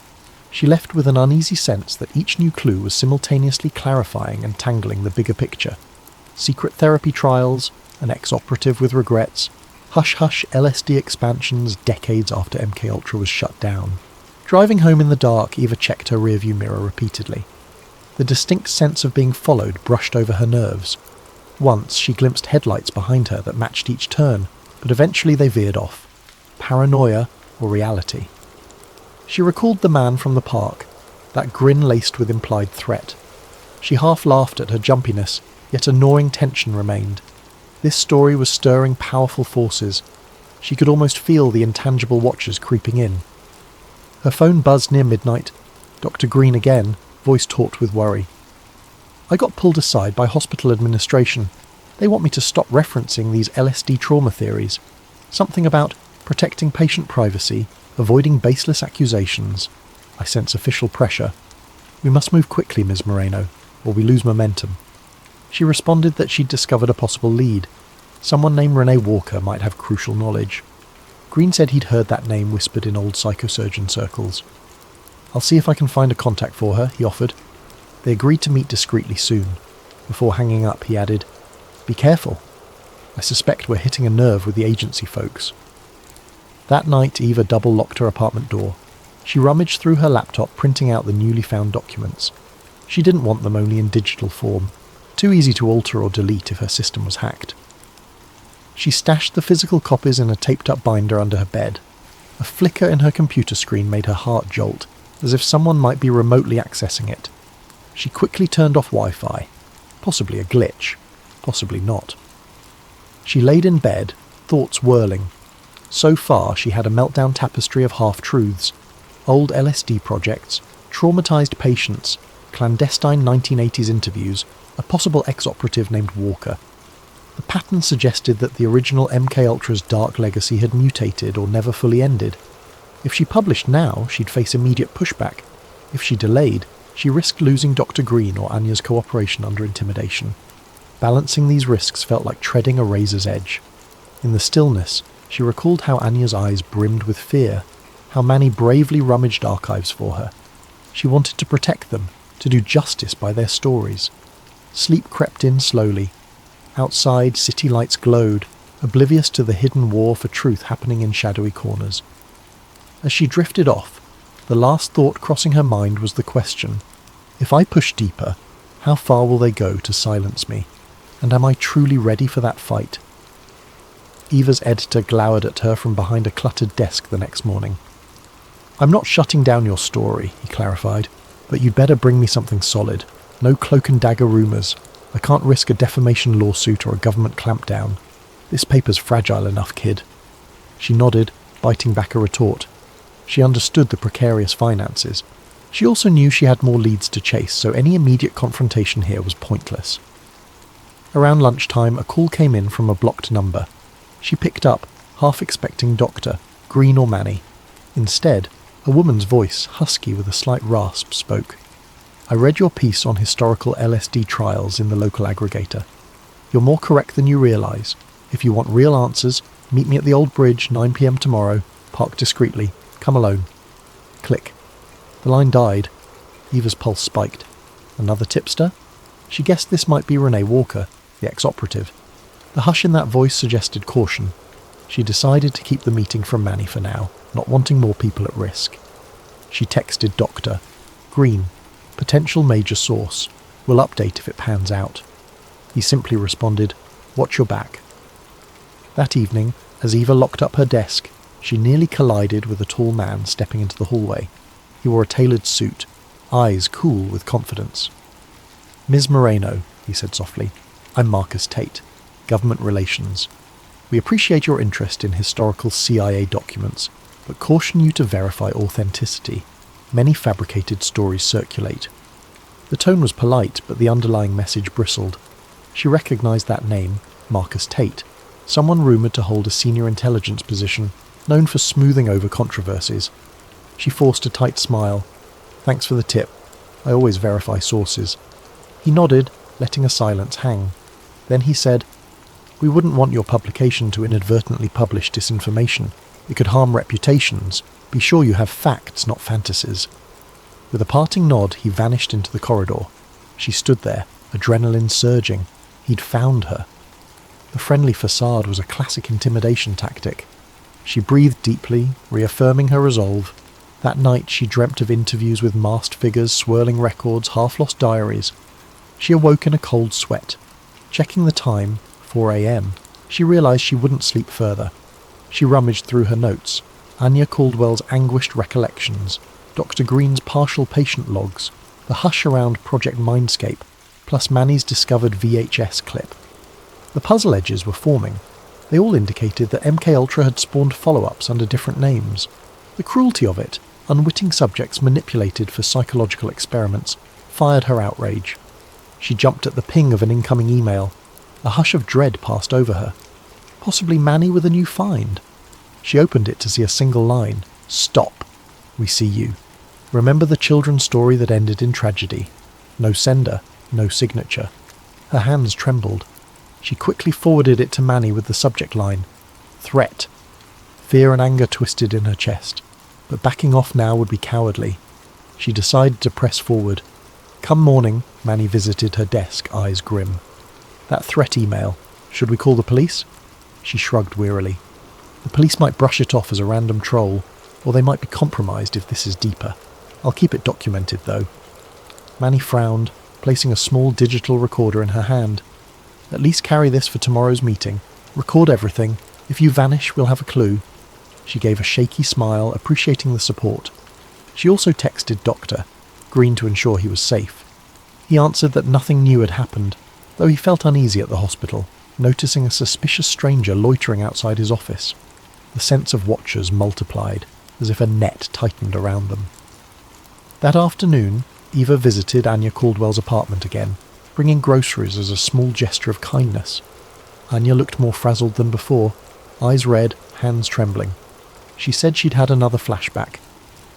She left with an uneasy sense that each new clue was simultaneously clarifying and tangling the bigger picture. Secret therapy trials, an ex-operative with regrets, hush-hush LSD expansions decades after MKUltra was shut down. Driving home in the dark, Eva checked her rearview mirror repeatedly. The distinct sense of being followed brushed over her nerves. Once she glimpsed headlights behind her that matched each turn, but eventually they veered off. Paranoia or reality? She recalled the man from the park, that grin laced with implied threat. She half laughed at her jumpiness, yet a gnawing tension remained. This story was stirring powerful forces. She could almost feel the intangible watchers creeping in. Her phone buzzed near midnight. Dr. Green again, voice taut with worry. I got pulled aside by hospital administration. They want me to stop referencing these LSD trauma theories. Something about protecting patient privacy, avoiding baseless accusations. I sense official pressure. We must move quickly, Ms. Moreno, or we lose momentum. She responded that she'd discovered a possible lead. Someone named Renee Walker might have crucial knowledge. Green said he'd heard that name whispered in old psychosurgeon circles. I'll see if I can find a contact for her, he offered. They agreed to meet discreetly soon. Before hanging up, he added, Be careful. I suspect we're hitting a nerve with the agency folks. That night, Eva double-locked her apartment door. She rummaged through her laptop, printing out the newly found documents. She didn't want them only in digital form. Too easy to alter or delete if her system was hacked. She stashed the physical copies in a taped-up binder under her bed. A flicker in her computer screen made her heart jolt, as if someone might be remotely accessing it. She quickly turned off Wi-Fi. Possibly a glitch. Possibly not. She laid in bed, thoughts whirling. So far, she had a meltdown tapestry of half-truths. Old LSD projects, traumatized patients, clandestine 1980s interviews, a possible ex-operative named Walker. The pattern suggested that the original MKUltra's dark legacy had mutated or never fully ended. If she published now, she'd face immediate pushback. If she delayed, she risked losing Dr. Green or Anya's cooperation under intimidation. Balancing these risks felt like treading a razor's edge. In the stillness, she recalled how Anya's eyes brimmed with fear, how Manny bravely rummaged archives for her. She wanted to protect them, to do justice by their stories. Sleep crept in slowly. Outside, city lights glowed, oblivious to the hidden war for truth happening in shadowy corners. As she drifted off, the last thought crossing her mind was the question, if I push deeper, how far will they go to silence me? And am I truly ready for that fight? Eva's editor glowered at her from behind a cluttered desk the next morning. I'm not shutting down your story, he clarified, but you'd better bring me something solid. No cloak and dagger rumours. I can't risk a defamation lawsuit or a government clampdown. This paper's fragile enough, kid. She nodded, biting back a retort. She understood the precarious finances. She also knew she had more leads to chase, so any immediate confrontation here was pointless. Around lunchtime, a call came in from a blocked number. She picked up, half expecting Doctor, Green or Manny. Instead, a woman's voice, husky with a slight rasp, spoke. I read your piece on historical LSD trials in the local aggregator. You're more correct than you realise. If you want real answers, meet me at the old bridge, 9 p.m. tomorrow. Park discreetly. Come alone. Click. The line died. Eva's pulse spiked. Another tipster? She guessed this might be Renee Walker, the ex-operative. The hush in that voice suggested caution. She decided to keep the meeting from Manny for now, not wanting more people at risk. She texted Doctor. Green. Potential major source. Will update if it pans out. He simply responded, Watch your back. That evening, as Eva locked up her desk, she nearly collided with a tall man stepping into the hallway. He wore a tailored suit, eyes cool with confidence. Ms. Moreno, he said softly, I'm Marcus Tate, Government Relations. We appreciate your interest in historical CIA documents, but caution you to verify authenticity. Many fabricated stories circulate. The tone was polite, but the underlying message bristled. She recognised that name, Marcus Tate, someone rumoured to hold a senior intelligence position, known for smoothing over controversies. She forced a tight smile. "Thanks for the tip. I always verify sources." He nodded, letting a silence hang. Then he said, "We wouldn't want your publication to inadvertently publish disinformation. It could harm reputations. Be sure you have facts, not fantasies." With a parting nod, he vanished into the corridor. She stood there, adrenaline surging. He'd found her. The friendly facade was a classic intimidation tactic. She breathed deeply, reaffirming her resolve. That night she dreamt of interviews with masked figures, swirling records, half-lost diaries. She awoke in a cold sweat. Checking the time, 4 a.m., she realised she wouldn't sleep further. She rummaged through her notes. Anya Caldwell's anguished recollections, Dr. Green's partial patient logs, the hush around Project Mindscape, plus Manny's discovered VHS clip. The puzzle edges were forming. They all indicated that MKUltra had spawned follow-ups under different names. The cruelty of it, unwitting subjects manipulated for psychological experiments, fired her outrage. She jumped at the ping of an incoming email. A hush of dread passed over her. Possibly Manny with a new find. She opened it to see a single line. "Stop. We see you. Remember the children's story that ended in tragedy. No sender, no signature." Her hands trembled. She quickly forwarded it to Manny with the subject line, "Threat." Fear and anger twisted in her chest, but backing off now would be cowardly. She decided to press forward. Come morning, Manny visited her desk, eyes grim. "That threat email. Should we call the police?" She shrugged wearily. "The police might brush it off as a random troll, or they might be compromised if this is deeper. I'll keep it documented, though." Manny frowned, placing a small digital recorder in her hand. "At least carry this for tomorrow's meeting. Record everything. If you vanish, we'll have a clue." She gave a shaky smile, appreciating the support. She also texted Dr. Green to ensure he was safe. He answered that nothing new had happened, though he felt uneasy at the hospital, noticing a suspicious stranger loitering outside his office. The sense of watchers multiplied, as if a net tightened around them. That afternoon, Eva visited Anya Caldwell's apartment again, bringing groceries as a small gesture of kindness. Anya looked more frazzled than before, eyes red, hands trembling. She said she'd had another flashback.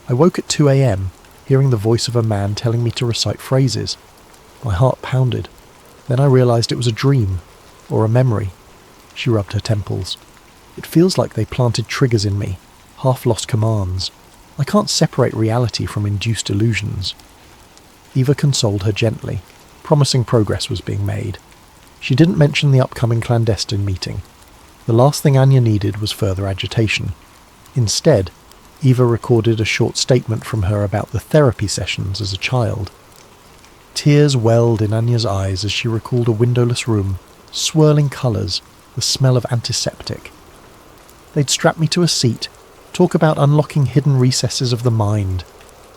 "I woke at 2 a.m., hearing the voice of a man telling me to recite phrases. My heart pounded. Then I realised it was a dream, or a memory." She rubbed her temples. "It feels like they planted triggers in me, half-lost commands. I can't separate reality from induced illusions." Eva consoled her gently, promising progress was being made. She didn't mention the upcoming clandestine meeting. The last thing Anya needed was further agitation. Instead, Eva recorded a short statement from her about the therapy sessions as a child. Tears welled in Anya's eyes as she recalled a windowless room, swirling colours, the smell of antiseptic. "They'd strap me to a seat, talk about unlocking hidden recesses of the mind.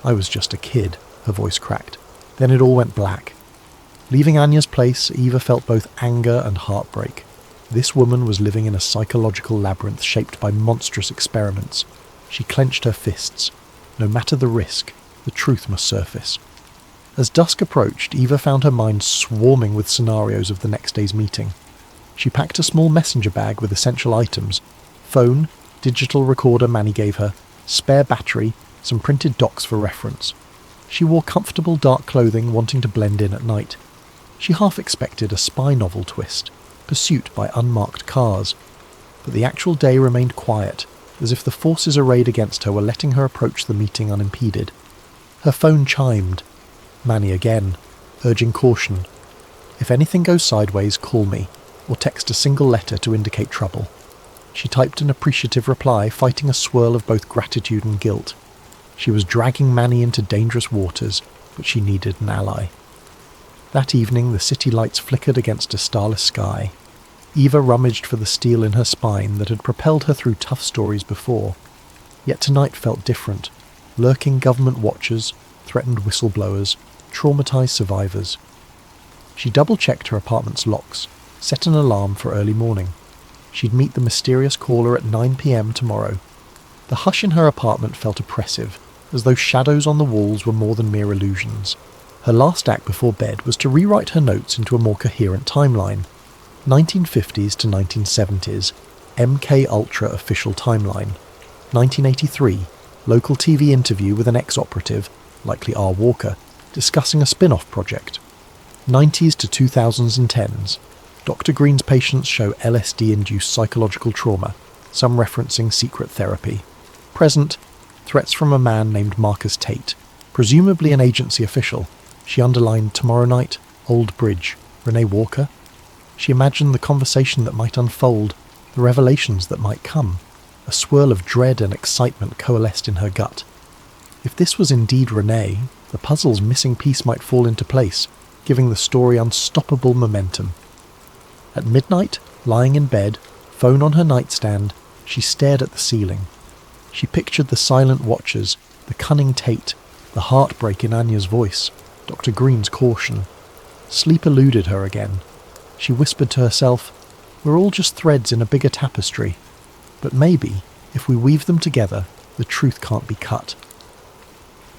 I was just a kid," her voice cracked. Then it all went black. Leaving Anya's place, Eva felt both anger and heartbreak. This woman was living in a psychological labyrinth shaped by monstrous experiments. She clenched her fists. No matter the risk, the truth must surface. As dusk approached, Eva found her mind swarming with scenarios of the next day's meeting. She packed a small messenger bag with essential items: phone, digital recorder Manny gave her, spare battery, some printed docs for reference. She wore comfortable dark clothing, wanting to blend in at night. She half expected a spy novel twist, pursuit by unmarked cars. But the actual day remained quiet, as if the forces arrayed against her were letting her approach the meeting unimpeded. Her phone chimed. Manny again, urging caution. "If anything goes sideways, call me, or text a single letter to indicate trouble." She typed an appreciative reply, fighting a swirl of both gratitude and guilt. She was dragging Manny into dangerous waters, but she needed an ally. That evening, the city lights flickered against a starless sky. Eva rummaged for the steel in her spine that had propelled her through tough stories before. Yet tonight felt different. Lurking government watchers, threatened whistleblowers, traumatized survivors. She double-checked her apartment's locks, set an alarm for early morning. She'd meet the mysterious caller at 9 p.m. tomorrow. The hush in her apartment felt oppressive, as though shadows on the walls were more than mere illusions. Her last act before bed was to rewrite her notes into a more coherent timeline. 1950s to 1970s, MK Ultra official timeline. 1983, local TV interview with an ex-operative, likely R. Walker, discussing a spin-off project. 90s to 2010s, Dr. Green's patients show LSD-induced psychological trauma, some referencing secret therapy. Present, threats from a man named Marcus Tate, presumably an agency official. She underlined tomorrow night, Old Bridge, Renee Walker. She imagined the conversation that might unfold, the revelations that might come. A swirl of dread and excitement coalesced in her gut. If this was indeed Renee, the puzzle's missing piece might fall into place, giving the story unstoppable momentum. At midnight, lying in bed, phone on her nightstand, she stared at the ceiling. She pictured the silent watchers, the cunning Tate, the heartbreak in Anya's voice, Dr. Green's caution. Sleep eluded her again. She whispered to herself, "We're all just threads in a bigger tapestry. But maybe, if we weave them together, the truth can't be cut."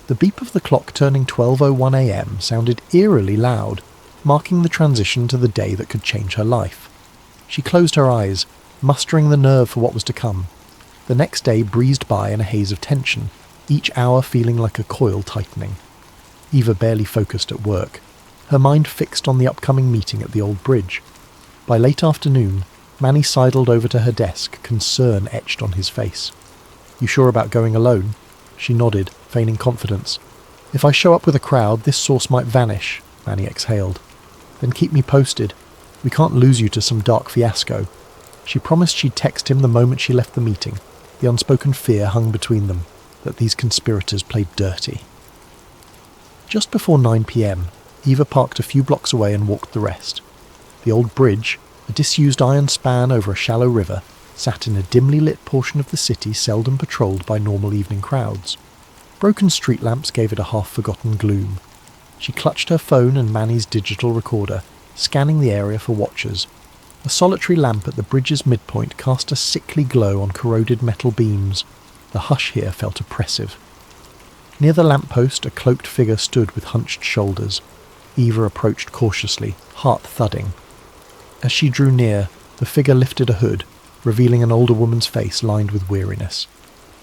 The beep of the clock turning 12:01 a.m. sounded eerily loud, marking the transition to the day that could change her life. She closed her eyes, mustering the nerve for what was to come. The next day breezed by in a haze of tension, each hour feeling like a coil tightening. Eva barely focused at work, her mind fixed on the upcoming meeting at the Old Bridge. By late afternoon, Manny sidled over to her desk, concern etched on his face. "You sure about going alone?" She nodded, feigning confidence. "If I show up with a crowd, this source might vanish," Manny exhaled. "Then keep me posted. We can't lose you to some dark fiasco." She promised she'd text him the moment she left the meeting. The unspoken fear hung between them, that these conspirators played dirty. Just before 9 p.m, Eva parked a few blocks away and walked the rest. The Old Bridge, a disused iron span over a shallow river, sat in a dimly lit portion of the city seldom patrolled by normal evening crowds. Broken street lamps gave it a half-forgotten gloom. She clutched her phone and Manny's digital recorder, scanning the area for watchers. A solitary lamp at the bridge's midpoint cast a sickly glow on corroded metal beams. The hush here felt oppressive. Near the lamppost, a cloaked figure stood with hunched shoulders. Eva approached cautiously, heart thudding. As she drew near, the figure lifted a hood, revealing an older woman's face lined with weariness.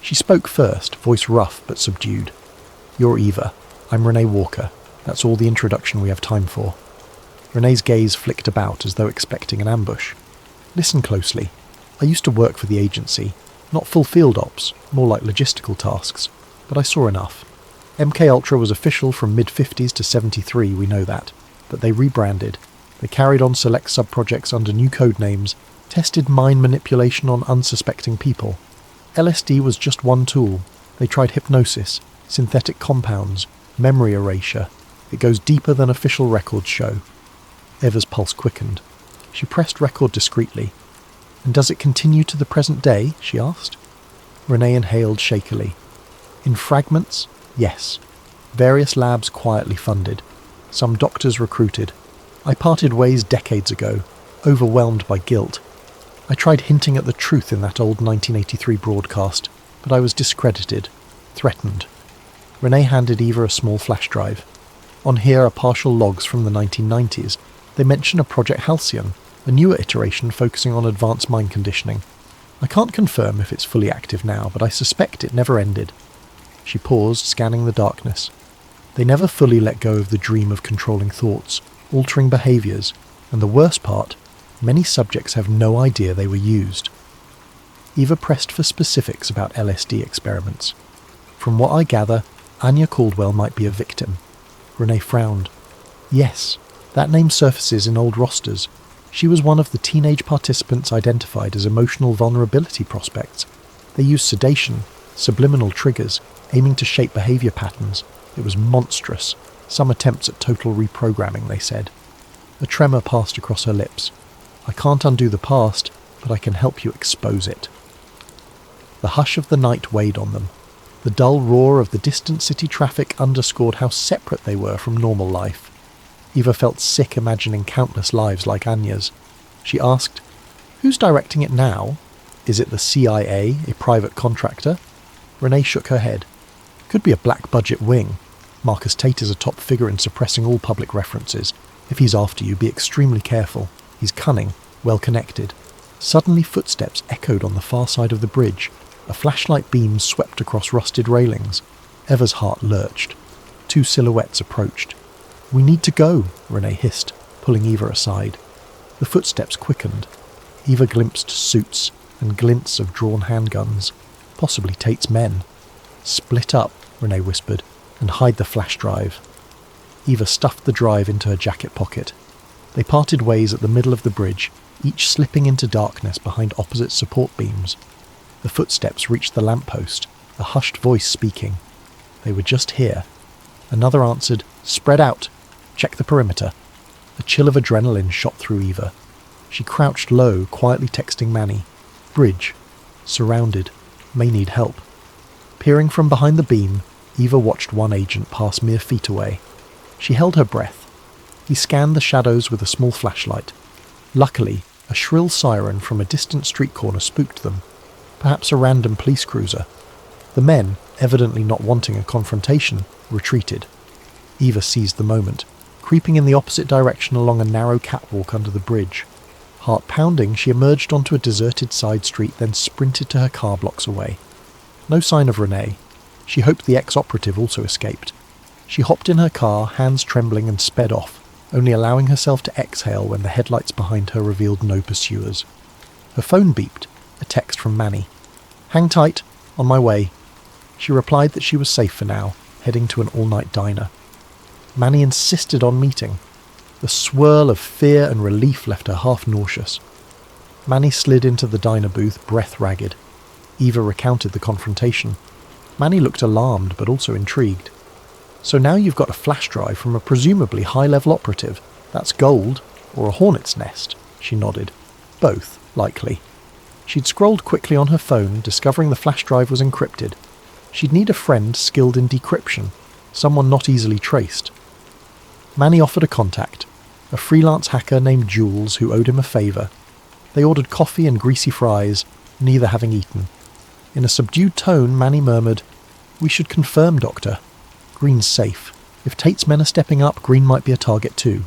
She spoke first, voice rough but subdued. "You're Eva. I'm Renee Walker. That's all the introduction we have time for." Renee's gaze flicked about as though expecting an ambush. "Listen closely. I used to work for the agency. Not full field ops, more like logistical tasks. But I saw enough. MK Ultra was official from mid-50s to 73, we know that. But they rebranded. They carried on select sub-projects under new code names, tested mind manipulation on unsuspecting people. LSD was just one tool. They tried hypnosis, synthetic compounds, memory erasure. It goes deeper than official records show." Eva's pulse quickened. She pressed record discreetly. "And does it continue to the present day?" she asked. Renee inhaled shakily. "In fragments, yes. Various labs quietly funded. Some doctors recruited. I parted ways decades ago, overwhelmed by guilt. I tried hinting at the truth in that old 1983 broadcast, but I was discredited, threatened." Renee handed Eva a small flash drive. On here are partial logs from the 1990s. They mention a Project Halcyon, a newer iteration focusing on advanced mind conditioning. I can't confirm if it's fully active now, but I suspect it never ended. She paused, scanning the darkness. They never fully let go of the dream of controlling thoughts, altering behaviours, and the worst part, many subjects have no idea they were used. Eva pressed for specifics about LSD experiments. "From what I gather, Anya Caldwell might be a victim." Renee frowned. "Yes, that name surfaces in old rosters. She was one of the teenage participants identified as emotional vulnerability prospects. They used sedation, subliminal triggers, aiming to shape behaviour patterns. It was monstrous. Some attempts at total reprogramming, they said. A tremor passed across her lips. "I can't undo the past, but I can help you expose it." The hush of the night weighed on them. The dull roar of the distant city traffic underscored how separate they were from normal life. Eva felt sick imagining countless lives like Anya's. She asked, "Who's directing it now? Is it the CIA, a private contractor?" Renee shook her head. "Could be a black-budget wing. Marcus Tate is a top figure in suppressing all public references. If he's after you, be extremely careful. He's cunning, well-connected. Suddenly footsteps echoed on the far side of the bridge. A flashlight beam swept across rusted railings. Eva's heart lurched. Two silhouettes approached. "We need to go," Renee hissed, pulling Eva aside. The footsteps quickened. Eva glimpsed suits and glints of drawn handguns. Possibly Tate's men. "Split up," Renee whispered, "and hide the flash drive." Eva stuffed the drive into her jacket pocket. They parted ways at the middle of the bridge, each slipping into darkness behind opposite support beams. The footsteps reached the lamppost, a hushed voice speaking. They were just here. Another answered, "Spread out. Check the perimeter." A chill of adrenaline shot through Eva. She crouched low, quietly texting Manny. "Bridge. Surrounded. May need help." Peering from behind the beam, Eva watched one agent pass mere feet away. She held her breath. He scanned the shadows with a small flashlight. Luckily, a shrill siren from a distant street corner spooked them. Perhaps a random police cruiser. The men, evidently not wanting a confrontation, retreated. Eva seized the moment, creeping in the opposite direction along a narrow catwalk under the bridge. Heart pounding, she emerged onto a deserted side street, then sprinted to her car blocks away. No sign of Renee. She hoped the ex-operative also escaped. She hopped in her car, hands trembling, and sped off, only allowing herself to exhale when the headlights behind her revealed no pursuers. Her phone beeped, a text from Manny. "Hang tight, on my way." She replied that she was safe for now, heading to an all-night diner. Manny insisted on meeting. The swirl of fear and relief left her half nauseous. Manny slid into the diner booth, breath ragged. Eva recounted the confrontation. Manny looked alarmed, but also intrigued. "So now you've got a flash drive from a presumably high-level operative. That's gold, or a hornet's nest," she nodded. "Both, likely." She'd scrolled quickly on her phone, discovering the flash drive was encrypted. She'd need a friend skilled in decryption, someone not easily traced. Manny offered a contact, a freelance hacker named Jules who owed him a favour. They ordered coffee and greasy fries, neither having eaten. In a subdued tone, Manny murmured, "We should confirm, Doctor. Green's safe. If Tate's men are stepping up, Green might be a target too."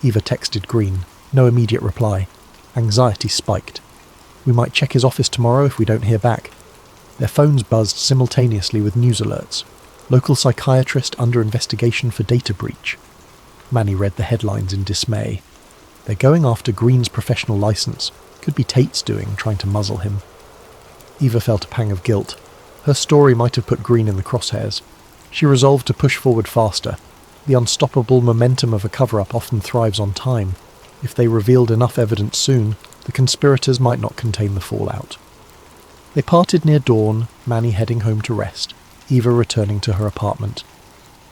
Eva texted Green. No immediate reply. Anxiety spiked. "We might check his office tomorrow if we don't hear back." Their phones buzzed simultaneously with news alerts. Local psychiatrist under investigation for data breach. Manny read the headlines in dismay. They're going after Green's professional license. Could be Tate's doing, trying to muzzle him. Eva felt a pang of guilt. Her story might have put Green in the crosshairs. She resolved to push forward faster. The unstoppable momentum of a cover-up often thrives on time. If they revealed enough evidence soon, the conspirators might not contain the fallout. They parted near dawn, Manny heading home to rest, Eva returning to her apartment.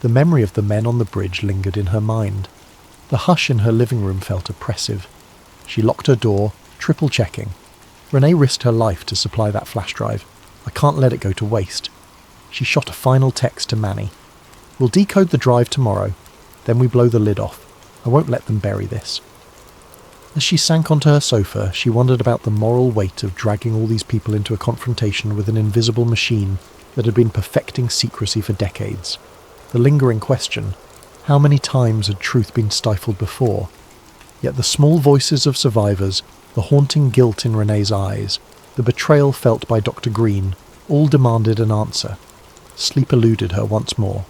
The memory of the men on the bridge lingered in her mind. The hush in her living room felt oppressive. She locked her door, triple-checking. Renee risked her life to supply that flash drive. I can't let it go to waste. She shot a final text to Manny. "We'll decode the drive tomorrow. Then we blow the lid off. I won't let them bury this." As she sank onto her sofa, she wondered about the moral weight of dragging all these people into a confrontation with an invisible machine that had been perfecting secrecy for decades. The lingering question, how many times had truth been stifled before? Yet the small voices of survivors, the haunting guilt in Renee's eyes, the betrayal felt by Dr. Green, all demanded an answer. Sleep eluded her once more.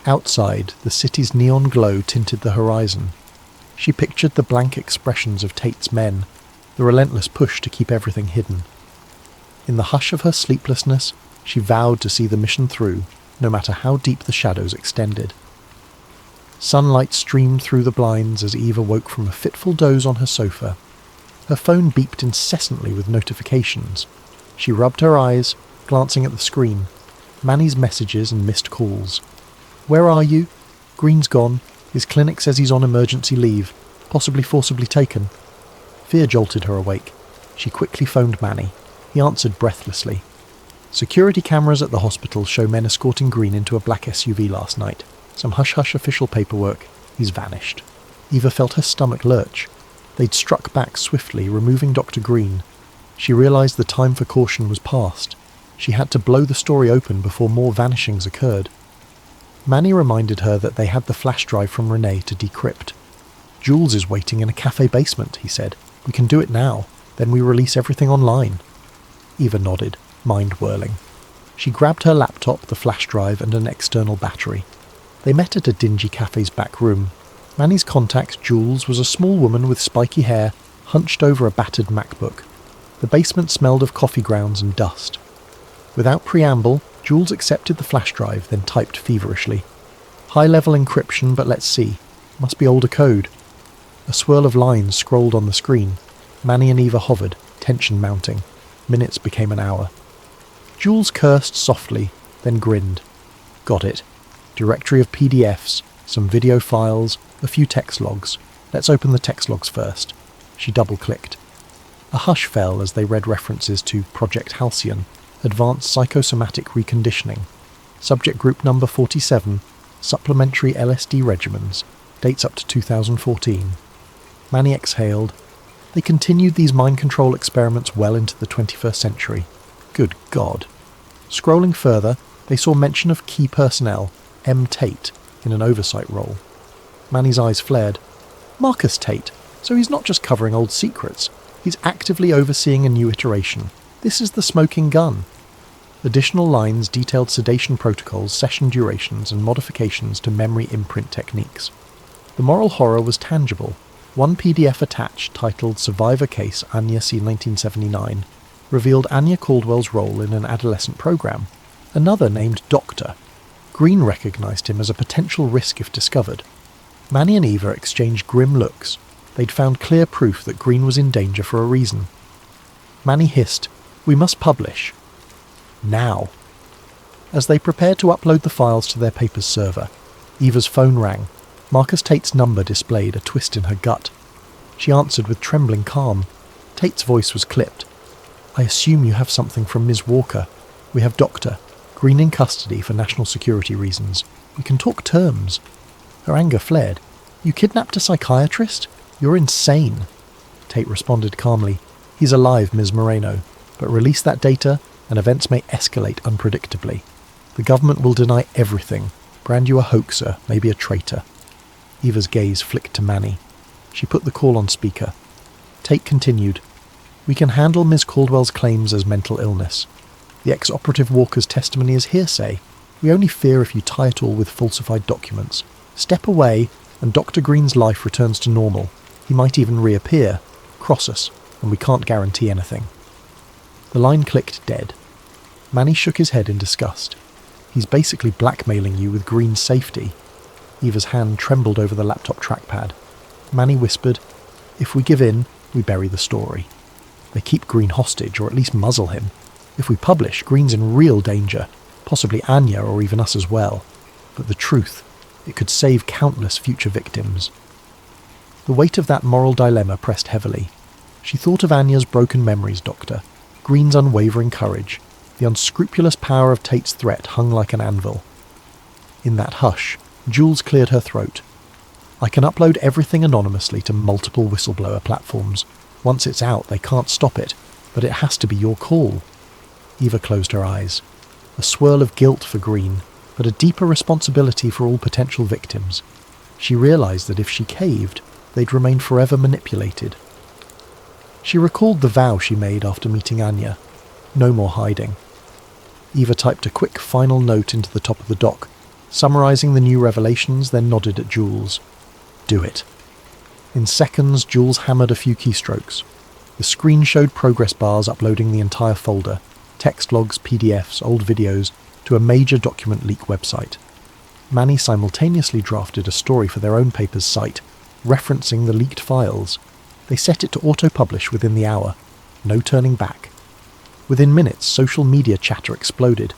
Outside, the city's neon glow tinted the horizon. She pictured the blank expressions of Tate's men, the relentless push to keep everything hidden. In the hush of her sleeplessness, she vowed to see the mission through, no matter how deep the shadows extended. Sunlight streamed through the blinds as Eva woke from a fitful doze on her sofa. Her phone beeped incessantly with notifications. She rubbed her eyes, glancing at the screen. Manny's messages and missed calls. "Where are you? Green's gone. His clinic says he's on emergency leave, possibly forcibly taken." Fear jolted her awake. She quickly phoned Manny. He answered breathlessly. "Security cameras at the hospital show men escorting Green into a black SUV last night. Some hush-hush official paperwork. He's vanished." Eva felt her stomach lurch. They'd struck back swiftly, removing Dr. Green. She realized the time for caution was past. She had to blow the story open before more vanishings occurred. Manny reminded her that they had the flash drive from Renee to decrypt. "Jules is waiting in a cafe basement," he said. "We can do it now, then we release everything online." Eva nodded, mind whirling. She grabbed her laptop, the flash drive, and an external battery. They met at a dingy cafe's back room. Manny's contact, Jules, was a small woman with spiky hair, hunched over a battered MacBook. The basement smelled of coffee grounds and dust. Without preamble, Jules accepted the flash drive, then typed feverishly. "High-level encryption, but let's see. Must be older code." A swirl of lines scrolled on the screen. Manny and Eva hovered, tension mounting. Minutes became an hour. Jules cursed softly, then grinned. "Got it. Directory of PDFs, some video files, a few text logs. Let's open the text logs first." She double-clicked. A hush fell as they read references to Project Halcyon, Advanced Psychosomatic Reconditioning, Subject Group Number 47, Supplementary LSD Regimens, dates up to 2014. Manny exhaled. They continued these mind control experiments well into the 21st century. Good God. Scrolling further, they saw mention of key personnel, M. Tate, in an oversight role. Manny's eyes flared. Marcus Tate, so he's not just covering old secrets, he's actively overseeing a new iteration. This is the smoking gun. Additional lines detailed sedation protocols, session durations, and modifications to memory imprint techniques. The moral horror was tangible. One PDF attached, titled Survivor Case Anya C. 1979, revealed Anya Caldwell's role in an adolescent program. Another named Doctor. Green recognized him as a potential risk if discovered. Manny and Eva exchanged grim looks. They'd found clear proof that Green was in danger for a reason. Manny hissed, "We must publish. Now." As they prepared to upload the files to their paper's server, Eva's phone rang. Marcus Tate's number displayed, a twist in her gut. She answered with trembling calm. Tate's voice was clipped. "I assume you have something from Ms. Walker. We have Doctor. Green in custody for national security reasons. We can talk terms." Her anger flared. "You kidnapped a psychiatrist? You're insane." Tate responded calmly. "He's alive, Ms. Moreno, but release that data and events may escalate unpredictably. The government will deny everything, brand you a hoaxer, maybe a traitor." Eva's gaze flicked to Manny. She put the call on speaker. Tate continued, "We can handle Ms. Caldwell's claims as mental illness. The ex-operative Walker's testimony is hearsay. We only fear if you tie it all with falsified documents. Step away, and Dr. Green's life returns to normal. He might even reappear, cross us, and we can't guarantee anything." The line clicked dead. Manny shook his head in disgust. "He's basically blackmailing you with Green's safety." Eva's hand trembled over the laptop trackpad. Manny whispered, "If we give in, we bury the story. They keep Green hostage, or at least muzzle him. If we publish, Green's in real danger, possibly Anya or even us as well. But the truth, it could save countless future victims." The weight of that moral dilemma pressed heavily. She thought of Anya's broken memories, Doctor, Green's unwavering courage. The unscrupulous power of Tate's threat hung like an anvil. In that hush, Jules cleared her throat. "I can upload everything anonymously to multiple whistleblower platforms. Once it's out, they can't stop it, but it has to be your call." Eva closed her eyes. A swirl of guilt for Green, but a deeper responsibility for all potential victims. She realized that if she caved, they'd remain forever manipulated. She recalled the vow she made after meeting Anya. No more hiding. Eva typed a quick final note into the top of the doc, summarizing the new revelations, then nodded at Jules. "Do it." In seconds, Jules hammered a few keystrokes. The screen showed progress bars uploading the entire folder, text logs, PDFs, old videos, to a major document leak website. Manny simultaneously drafted a story for their own paper's site, referencing the leaked files. They set it to auto-publish within the hour. No turning back. Within minutes, social media chatter exploded.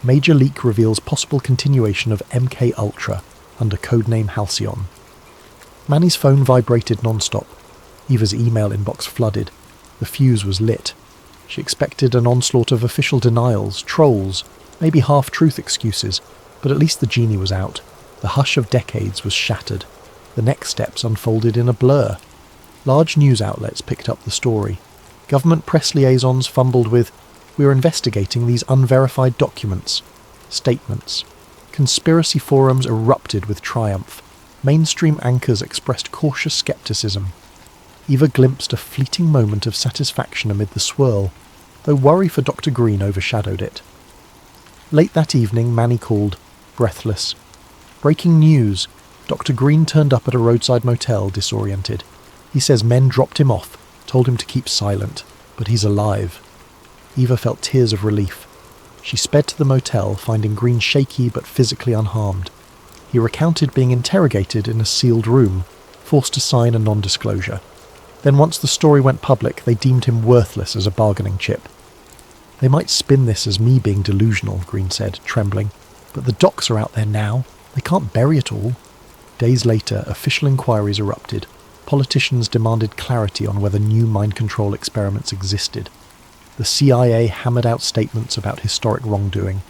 Major leak reveals possible continuation of MK Ultra under codename Halcyon. Manny's phone vibrated non-stop. Eva's email inbox flooded. The fuse was lit. She expected an onslaught of official denials, trolls, maybe half-truth excuses, but at least the genie was out. The hush of decades was shattered. The next steps unfolded in a blur. Large news outlets picked up the story. Government press liaisons fumbled with, "We're investigating these unverified documents." Statements. Conspiracy forums erupted with triumph. Mainstream anchors expressed cautious skepticism. Eva glimpsed a fleeting moment of satisfaction amid the swirl, though worry for Dr. Green overshadowed it. Late that evening, Manny called, breathless. Breaking news. Dr. Green turned up at a roadside motel, disoriented. He says men dropped him off, told him to keep silent, but he's alive. Eva felt tears of relief. She sped to the motel, finding Green shaky but physically unharmed. He recounted being interrogated in a sealed room, forced to sign a non-disclosure. Then once the story went public, they deemed him worthless as a bargaining chip. They might spin this as me being delusional, Green said, trembling. But the docs are out there now. They can't bury it all. Days later, official inquiries erupted. Politicians demanded clarity on whether new mind control experiments existed. The CIA hammered out statements about historic wrongdoing.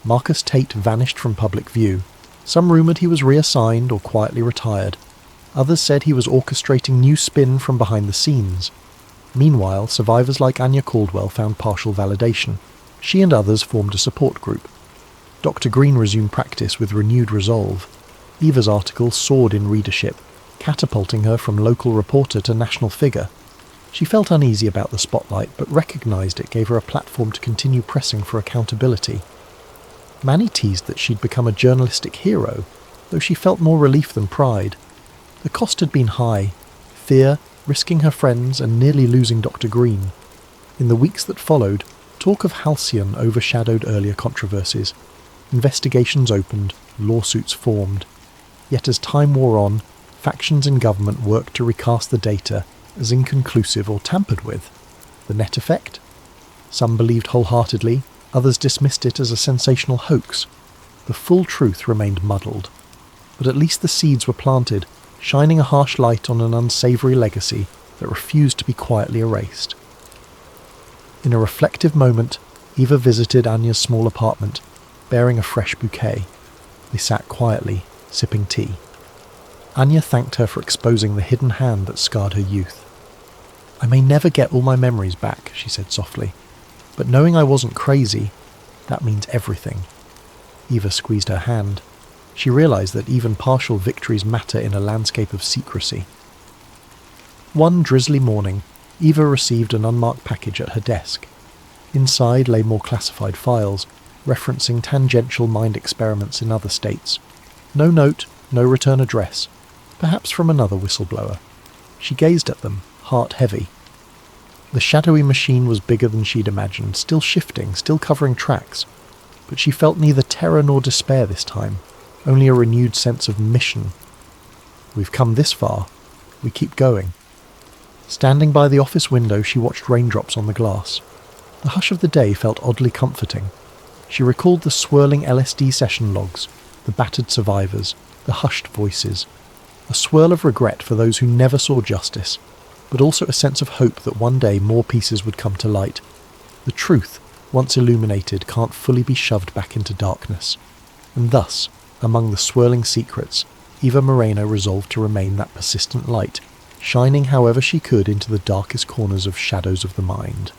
Marcus Tate vanished from public view. Some rumoured he was reassigned or quietly retired. Others said he was orchestrating new spin from behind the scenes. Meanwhile, survivors like Anya Caldwell found partial validation. She and others formed a support group. Dr. Green resumed practice with renewed resolve. Eva's article soared in readership, catapulting her from local reporter to national figure. She felt uneasy about the spotlight, but recognised it gave her a platform to continue pressing for accountability. Manny teased that she'd become a journalistic hero, though she felt more relief than pride. The cost had been high: fear, risking her friends, and nearly losing Dr. Green. In the weeks that followed, talk of Halcyon overshadowed earlier controversies. Investigations opened, lawsuits formed. Yet as time wore on, factions in government worked to recast the data as inconclusive or tampered with. The net effect? Some believed wholeheartedly, others dismissed it as a sensational hoax. The full truth remained muddled. But at least the seeds were planted, shining a harsh light on an unsavoury legacy that refused to be quietly erased. In a reflective moment, Eva visited Anya's small apartment, bearing a fresh bouquet. They sat quietly, sipping tea. Anya thanked her for exposing the hidden hand that scarred her youth. "I may never get all my memories back," she said softly, "but knowing I wasn't crazy, that means everything." Eva squeezed her hand. She realised that even partial victories matter in a landscape of secrecy. One drizzly morning, Eva received an unmarked package at her desk. Inside lay more classified files, referencing tangential mind experiments in other states. No note, no return address, perhaps from another whistleblower. She gazed at them, heart heavy. The shadowy machine was bigger than she'd imagined, still shifting, still covering tracks. But she felt neither terror nor despair this time, only a renewed sense of mission. We've come this far. We keep going. Standing by the office window, she watched raindrops on the glass. The hush of the day felt oddly comforting. She recalled the swirling LSD session logs, the battered survivors, the hushed voices. A swirl of regret for those who never saw justice, but also a sense of hope that one day more pieces would come to light. The truth, once illuminated, can't fully be shoved back into darkness. And thus, among the swirling secrets, Eva Moreno resolved to remain that persistent light, shining however she could into the darkest corners of Shadows of the Mind.